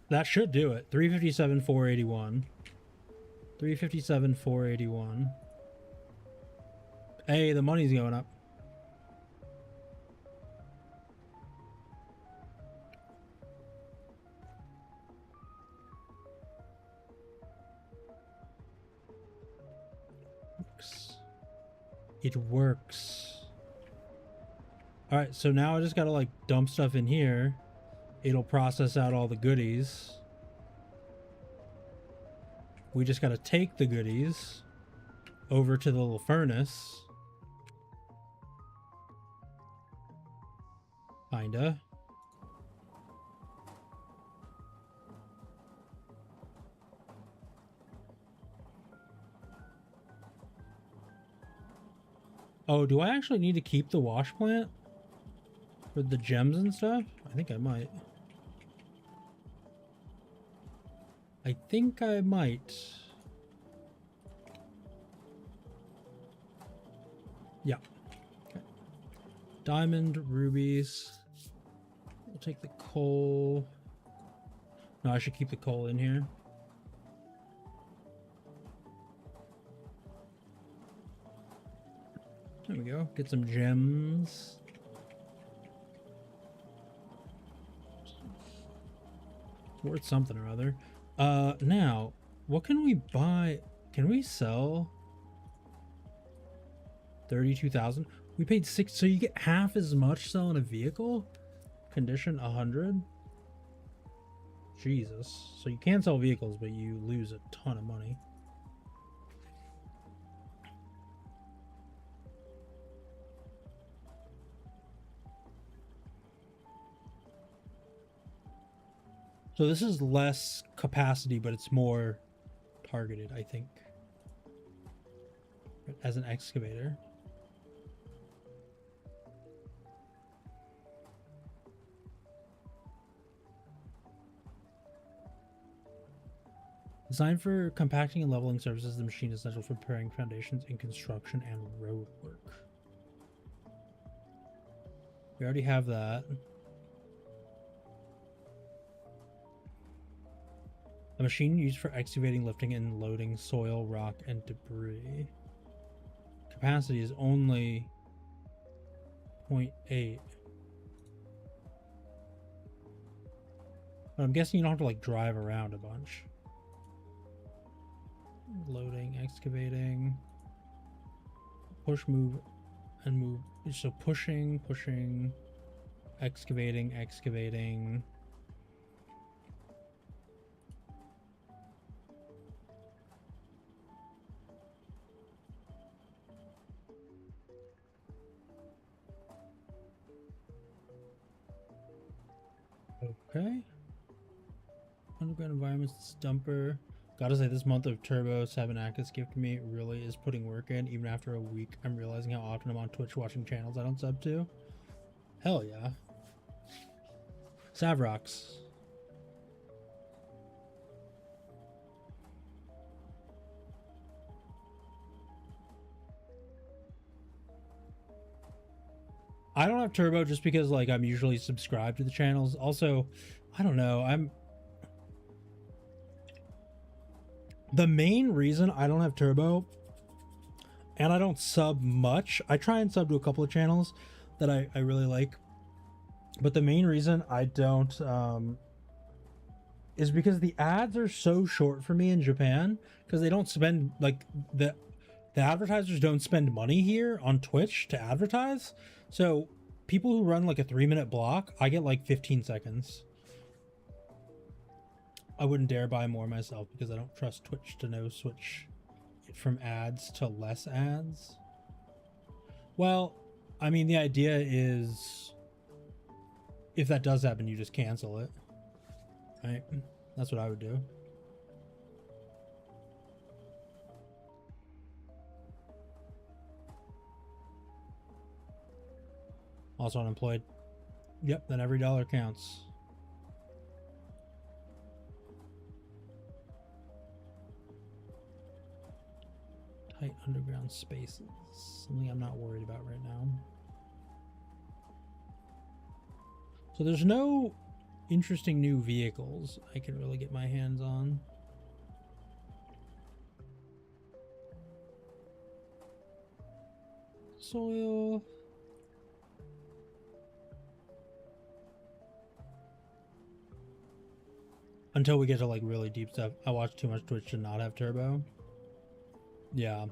That should do it. 357, 481. 357, 481. Hey, the money's going up. It works. All right, so now I just gotta like dump stuff in here. It'll process out all the goodies. We just gotta take the goodies over to the little furnace. Kinda. Oh, do I actually need to keep the wash plant? For the gems and stuff? I think I might. I think I might. Yeah. Okay. Diamond, rubies. We'll take the coal. No, I should keep the coal in here. There we go. Get some gems. It's worth something or other. Now, what can we buy? Can we sell 32,000? We paid 6, so you get half as much selling a vehicle? Condition 100? Jesus. So you can sell vehicles, but you lose a ton of money. So this is less capacity, but it's more targeted, I think. As an excavator. Designed for compacting and leveling surfaces, the machine is essential for preparing foundations in construction and road work. We already have that. A machine used for excavating, lifting, and loading soil, rock, and debris. Capacity is only 0.8. But I'm guessing you don't have to like drive around a bunch. Loading, excavating, push, move, and move. So pushing, excavating, excavating. Okay. Underground environments, dumper. Gotta say, this month of Turbo 7 Actus gifted me really is putting work in. Even after a week, I'm realizing how often I'm on Twitch watching channels I don't sub to. Hell yeah. Savrox. I don't have Turbo just because like I'm usually subscribed to the channels. Also, I don't know. The main reason I don't have Turbo and I don't sub much, I try and sub to a couple of channels that I really like, but the main reason I don't is because the ads are so short for me in Japan, because they don't spend like the advertisers don't spend money here on Twitch to advertise. So people who run like a 3-minute block, I get like 15 seconds. I wouldn't dare buy more myself because I don't trust Twitch to know switch it from ads to less ads. Well, I mean, the idea is if that does happen, you just cancel it. Right? That's what I would do. Also unemployed. Yep, then every dollar counts. Tight underground spaces. Something I'm not worried about right now. So there's no interesting new vehicles I can really get my hands on. soil. Until we get to like really deep stuff. I watch too much Twitch to not have turbo. Yeah.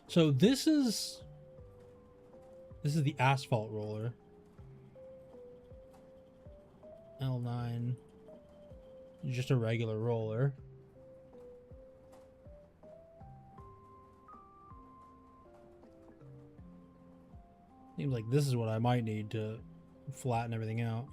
So this is the asphalt roller. L9. Just a regular roller. Seems like this is what I might need to flatten everything out.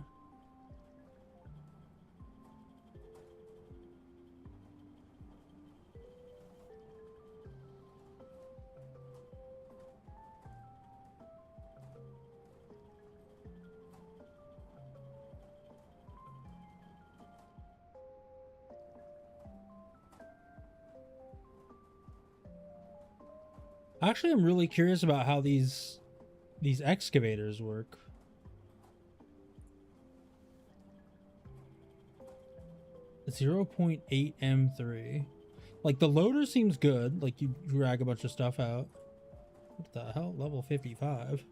Actually, I'm really curious about how these excavators work. .8 M3. Like the loader seems good. Like you drag a bunch of stuff out. What the hell? Level 55.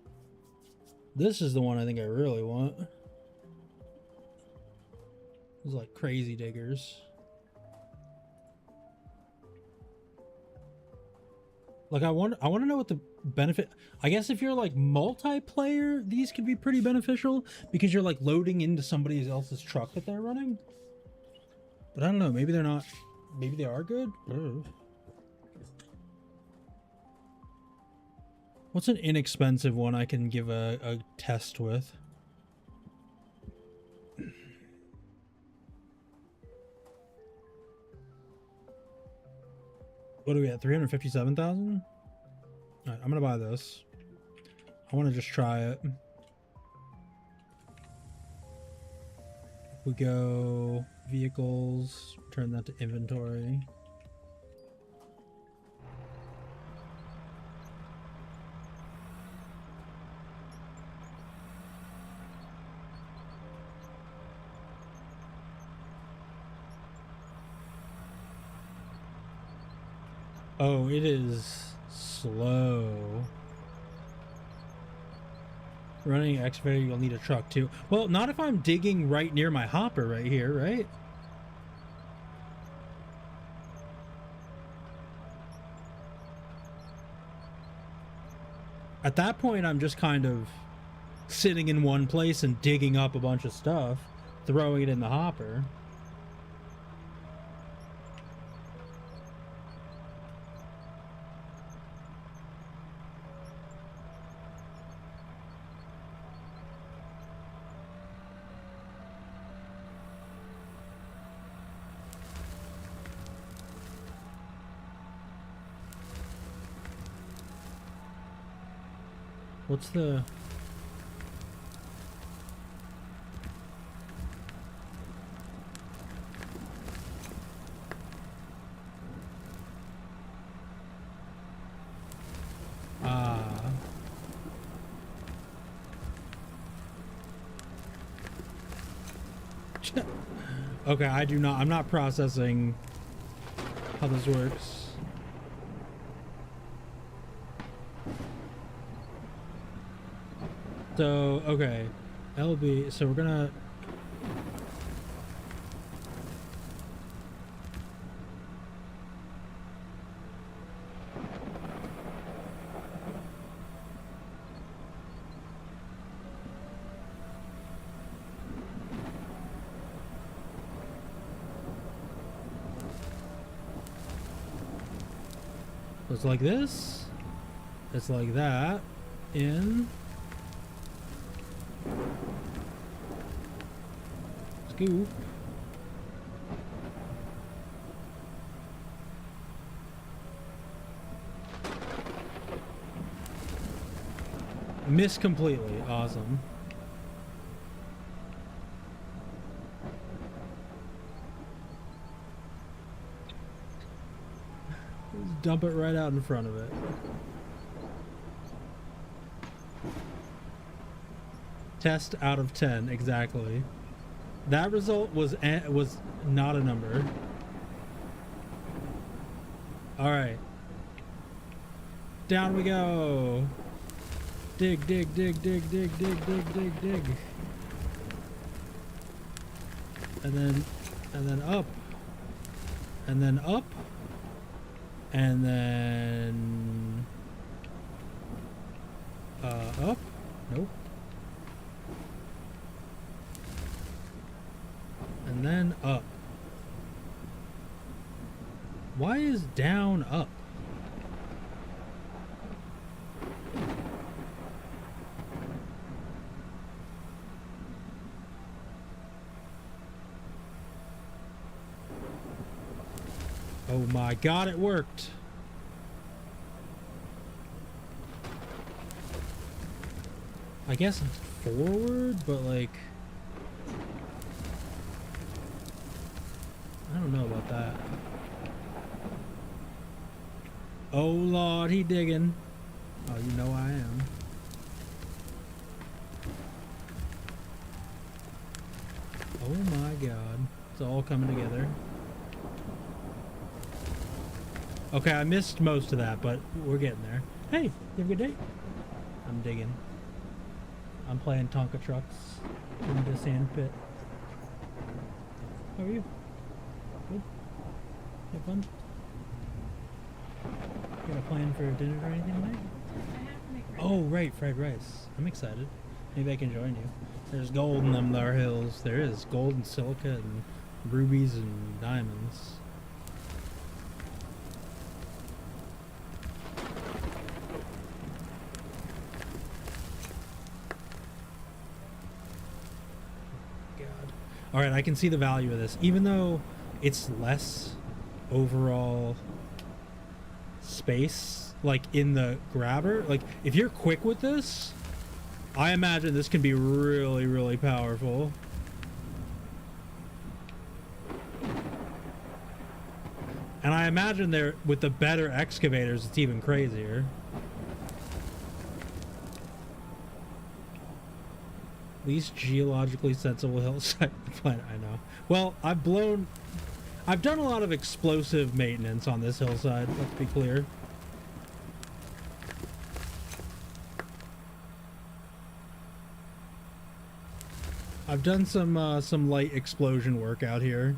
This is the one I think I really want. These like crazy diggers. Like I want to know what the benefit. I guess if you're like multiplayer, these could be pretty beneficial because you're like loading into somebody else's truck that they're running. But I don't know, maybe they're not. Maybe they are good. What's an inexpensive one I can give a test with? What are we at? 357,000? Alright, I'm gonna buy this. I want to just try it. We go vehicles, turn that to inventory. Oh, it is slow. Running excavator, you'll need a truck too. Well, not if I'm digging right near my hopper right here, right? At that point, I'm just kind of sitting in one place and digging up a bunch of stuff, throwing it in the hopper. What's the... Okay, I'm not processing how this works. So, okay, LB, so we're gonna... It's like this, it's like that, in... Scoop. Missed completely. Awesome. Just dump it right out in front of it. Test out of 10, exactly. That result was not a number. All right. Down we go. Dig, dig, dig, dig, dig, dig, dig, dig, dig. And then up. And then up. And then up. Nope. And then up. Why is down up? Oh my god, it worked. I guess forward, but like, I don't know about that. Oh Lord, he digging. Oh, you know I am. Oh my god. It's all coming together. Okay, I missed most of that, but we're getting there. Hey, you have a good day? I'm digging. I'm playing Tonka trucks in the sand pit. How are you? Good? You have fun? You got a plan for dinner or anything tonight? Oh, right, fried rice. I'm excited. Maybe I can join you. There's gold in them there hills. There is gold and silica and rubies and diamonds. Alright, I can see the value of this. Even though it's less overall space, like in the grabber, like if you're quick with this, I imagine this can be really, really powerful. And I imagine there, with the better excavators, it's even crazier. Least geologically sensible hillside on the planet, I know. Well, I've done a lot of explosive maintenance on this hillside, let's be clear. I've done some light explosion work out here.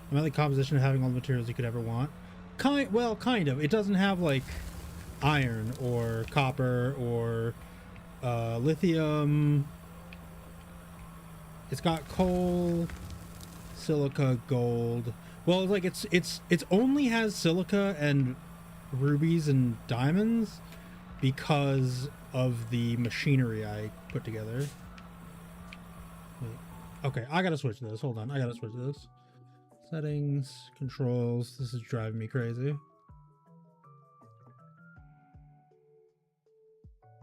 I like the composition of having all the materials you could ever want. Well, kind of. It doesn't have like iron or copper or lithium. It's got coal, silica, gold. Well, like it's only has silica and rubies and diamonds because of the machinery I put together. Wait. Okay, I gotta switch this. Hold on, I gotta switch this. Settings, controls. This is driving me crazy.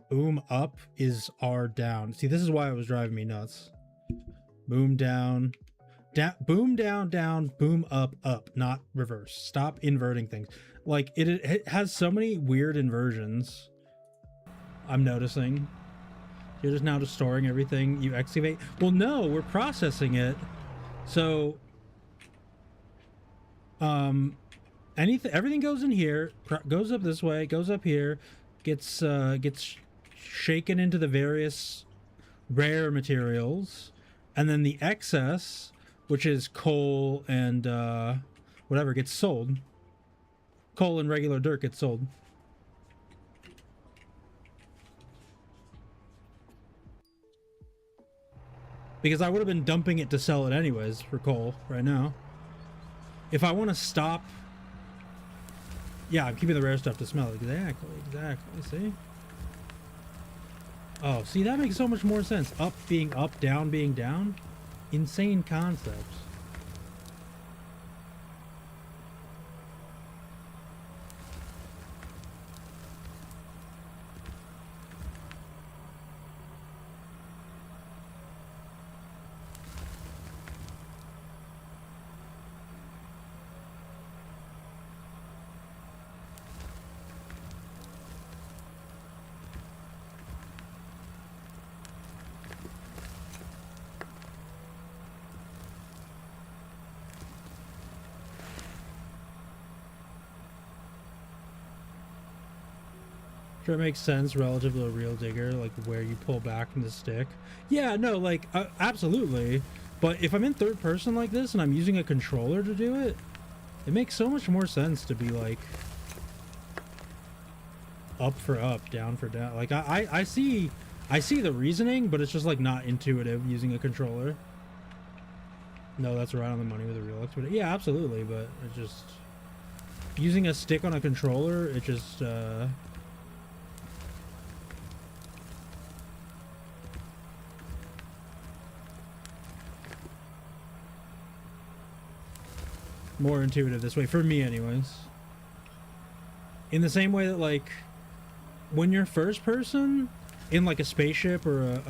Boom up is R down. See, this is why it was driving me nuts. Boom down. Boom down, down, boom up, up, not reverse. Stop inverting things. Like, it has so many weird inversions. I'm noticing. You're just now just storing everything you excavate. Well, no, we're processing it. So... everything goes in here, goes up this way, goes up here, gets shaken into the various rare materials, and then the excess, which is coal and whatever, gets sold. Coal and regular dirt gets sold. Because I would have been dumping it to sell it anyways for coal right now. If I want to stop... Yeah, I'm keeping the rare stuff to smell. Exactly, see? Oh, see, that makes so much more sense. Up being up, down being down. Insane concepts. Sure, it makes sense relative to a real digger, like where you pull back from the stick. Yeah, no, like, absolutely. But if I'm in third person like this and I'm using a controller to do it, it makes so much more sense to be like up for up, down for down. Like I see the reasoning, but it's just like not intuitive using a controller. No, that's right on the money with a real expert. Yeah, absolutely, but it just using a stick on a controller, it just more intuitive this way for me anyways. In the same way that like when you're first person in like a spaceship or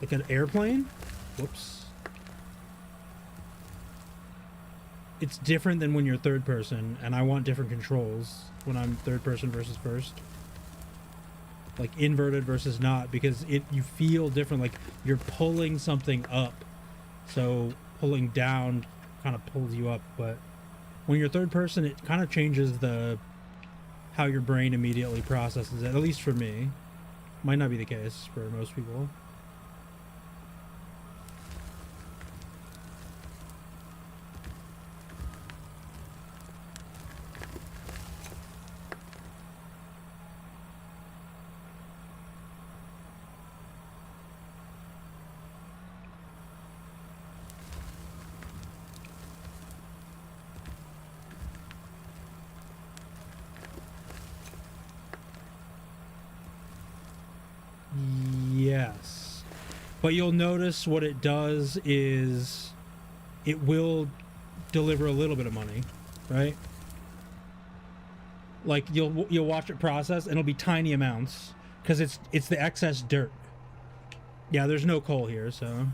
like an airplane, whoops, it's different than when you're third person, and I want different controls when I'm third person versus first, like inverted versus not, because you feel different, like you're pulling something up, so pulling down kind of pulls you up, but when you're third person it kind of changes how your brain immediately processes it, at least for me. Might not be the case for most people. Yes, but you'll notice what it does is it will deliver a little bit of money, right? Like you'll watch it process and it'll be tiny amounts because it's the excess dirt. Yeah, there's no coal here, so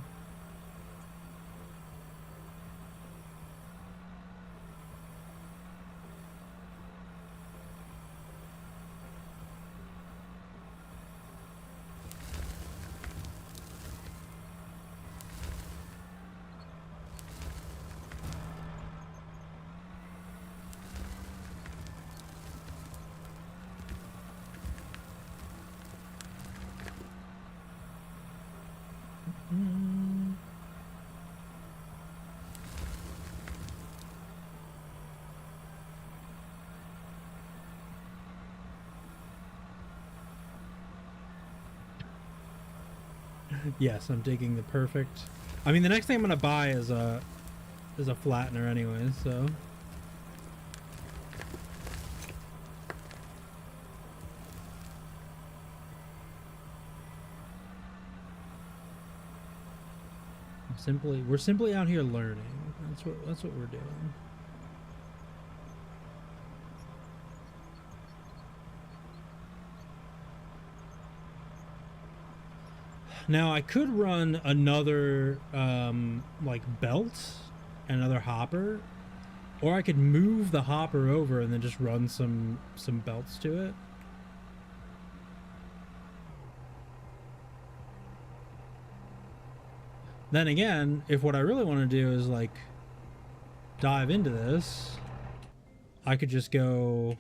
yes, I'm digging the perfect. I mean, the next thing I'm gonna buy is a flattener, anyways. So we're simply out here learning. That's what we're doing. Now I could run another like belt, another hopper, or I could move the hopper over and then just run some belts to it. Then again, if what I really want to do is like dive into this, I could just go,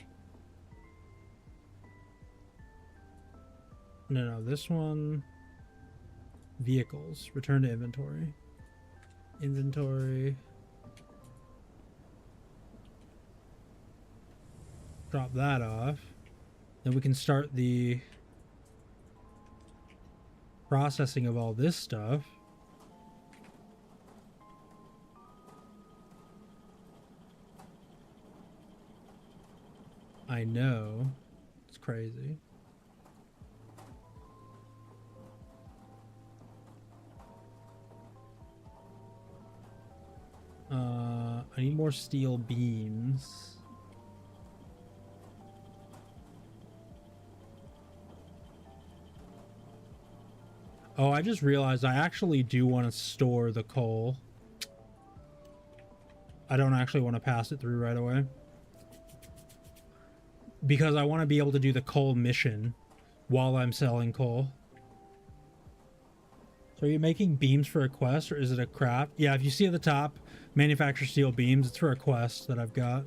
no, this one, vehicles, return to inventory, drop that off. Then we can start the processing of all this stuff. I know, it's crazy. I need more steel beams. Oh, I just realized I actually do want to store the coal. I don't actually want to pass it through right away, because I want to be able to do the coal mission while I'm selling coal. So are you making beams for a quest, or is it a craft? Yeah, if you see at the top, manufacture steel beams, it's for a quest that I've got.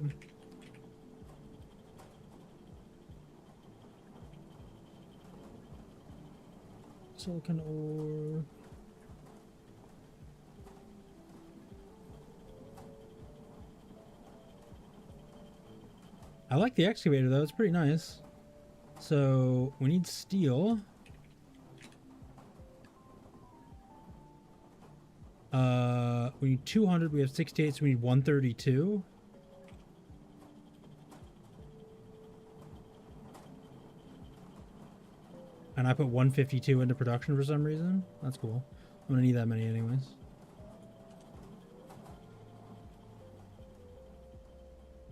Silicon ore. I like the excavator though, it's pretty nice. So we need steel. We need 200, we have 68, so we need 132. And I put 152 into production for some reason. That's cool. I'm gonna need that many anyways.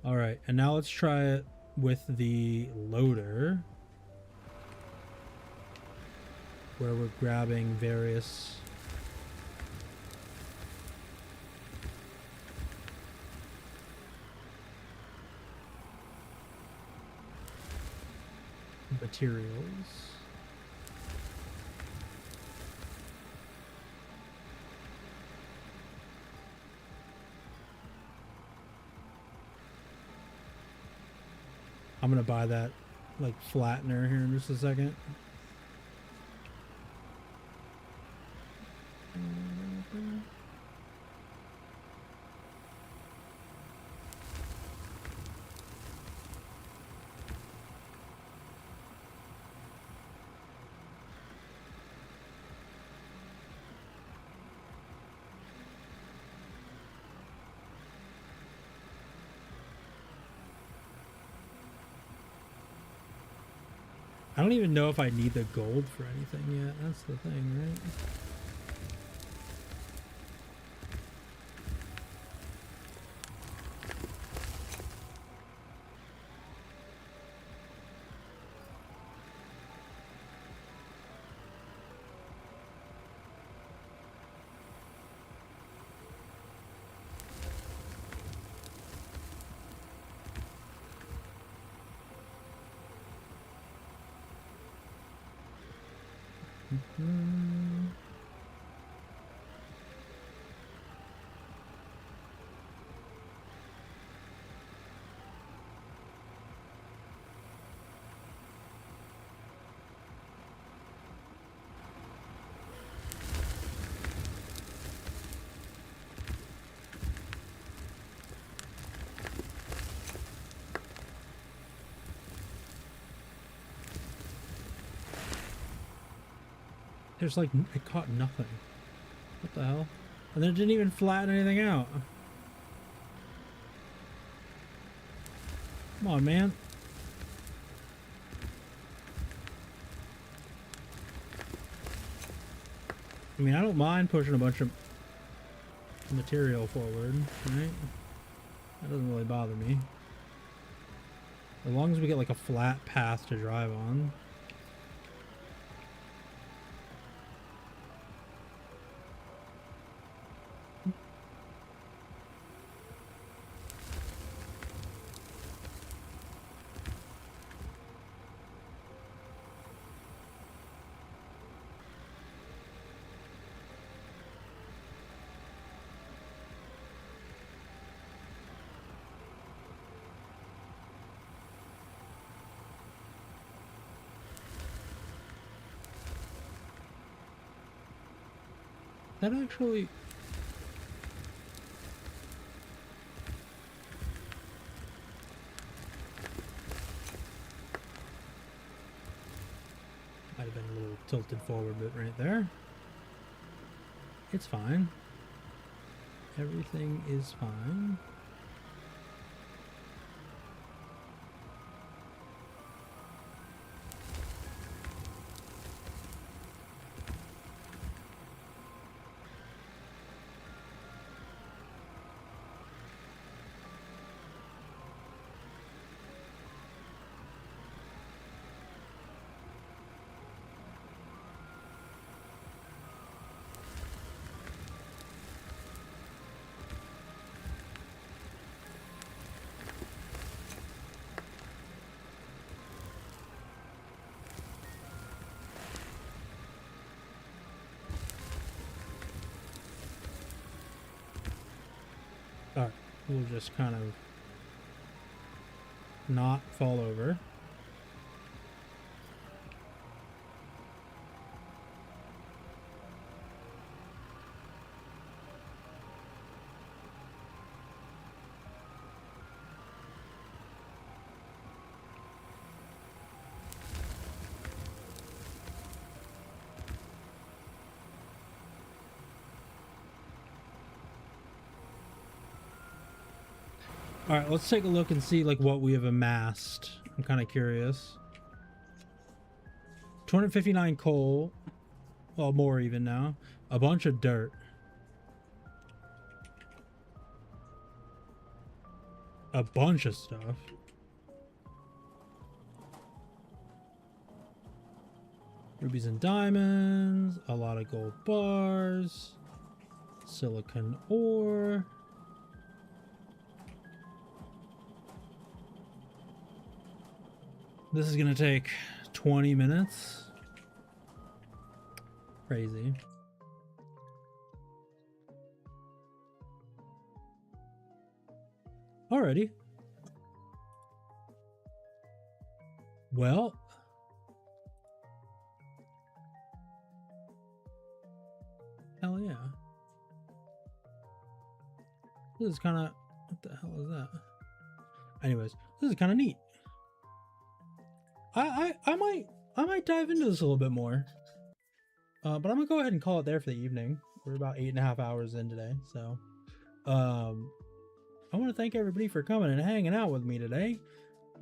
All right, and now let's try it with the loader, where we're grabbing various materials. I'm gonna buy that like flattener here in just a second. I don't even know if I need the gold for anything yet. That's the thing, right? There's like, it caught nothing. What the hell? And then it didn't even flatten anything out. Come on, man. I mean, I don't mind pushing a bunch of material forward, right? That doesn't really bother me. As long as we get like a flat path to drive on. That actually... might have been a little tilted forward bit right there. It's fine. Everything is fine. Alright, we'll just kind of not fall over. All right, let's take a look and see like what we have amassed. I'm kind of curious. 259 coal. Well, more even now. A bunch of dirt. A bunch of stuff. Rubies and diamonds. A lot of gold bars. Silicon ore. This is gonna take 20 minutes. Crazy. Alrighty. Well. Hell yeah. This is kind of... What the hell is that? Anyways, this is kind of neat. I might dive into this a little bit more. But I'm gonna go ahead and call it there for the evening. We're about 8.5 hours in today, so I want to thank everybody for coming and hanging out with me today.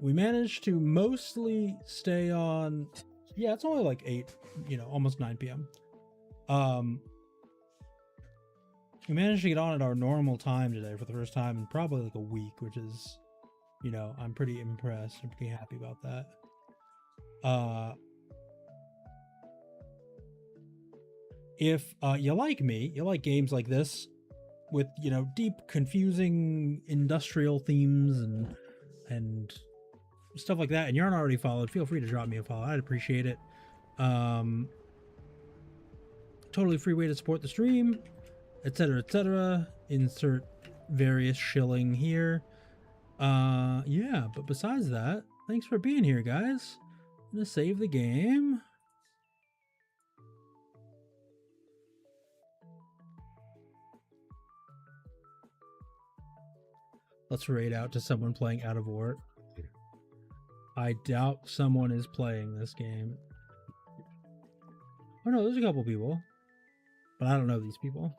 We managed to mostly stay on. Yeah, it's only like 8, almost 9 p.m. We managed to get on at our normal time today for the first time in probably like a week, which is, I'm pretty impressed. I'm pretty happy about that. If you like me, you like games like this with, deep, confusing industrial themes and stuff like that, and you aren't already followed, feel free to drop me a follow. I'd appreciate it. Totally free way to support the stream, etc., etc. Insert various shilling here. Yeah, but besides that, thanks for being here, guys. I'm gonna save the game. Let's raid out to someone playing Out of War. I doubt someone is playing this game. Oh no, there's a couple people. But I don't know these people.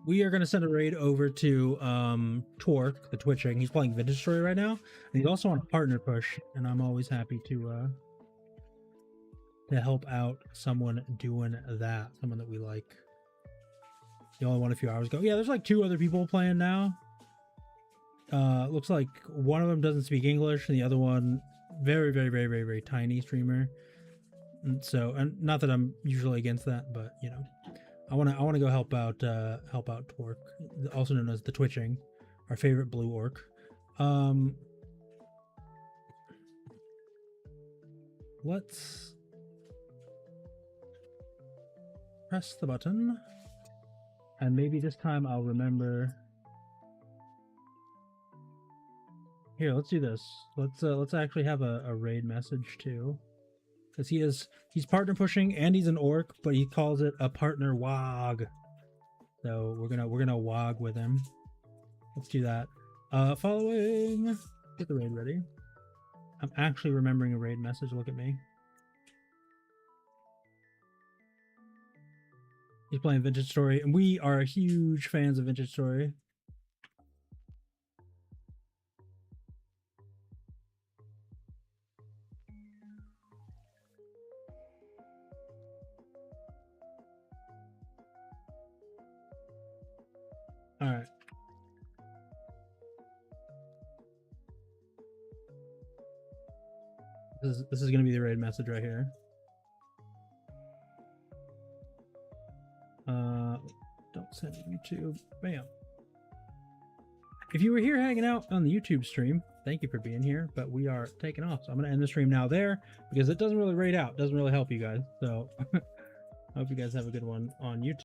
We are going to send a raid over to Torque, the Twitching. He's playing Vintage Story right now. And he's also on a partner push. And I'm always happy to help out someone doing that. Someone that we like. The only one a few hours ago. Yeah, there's like 2 other people playing now. Looks like one of them doesn't speak English, and the other one very, very, very, very, very tiny streamer. And so, and not that I'm usually against that, but I want to go help out Torque, also known as the Twitching, our favorite blue orc. Let's press the button. And maybe this time I'll remember. Here, let's do this. Let's actually have a raid message too, because he's partner pushing and he's an orc, but he calls it a partner wog. So we're gonna wog with him. Let's do that. Following. Get the raid ready. I'm actually remembering a raid message. Look at me. He's playing Vintage Story, and we are huge fans of Vintage Story. All right. This is going to be the raid message right here. Don't send it to YouTube. Bam. If you were here hanging out on the YouTube stream, thank you for being here, but we are taking off. So I'm going to end the stream now there because it doesn't really raid out. It doesn't really help you guys. So I hope you guys have a good one on YouTube.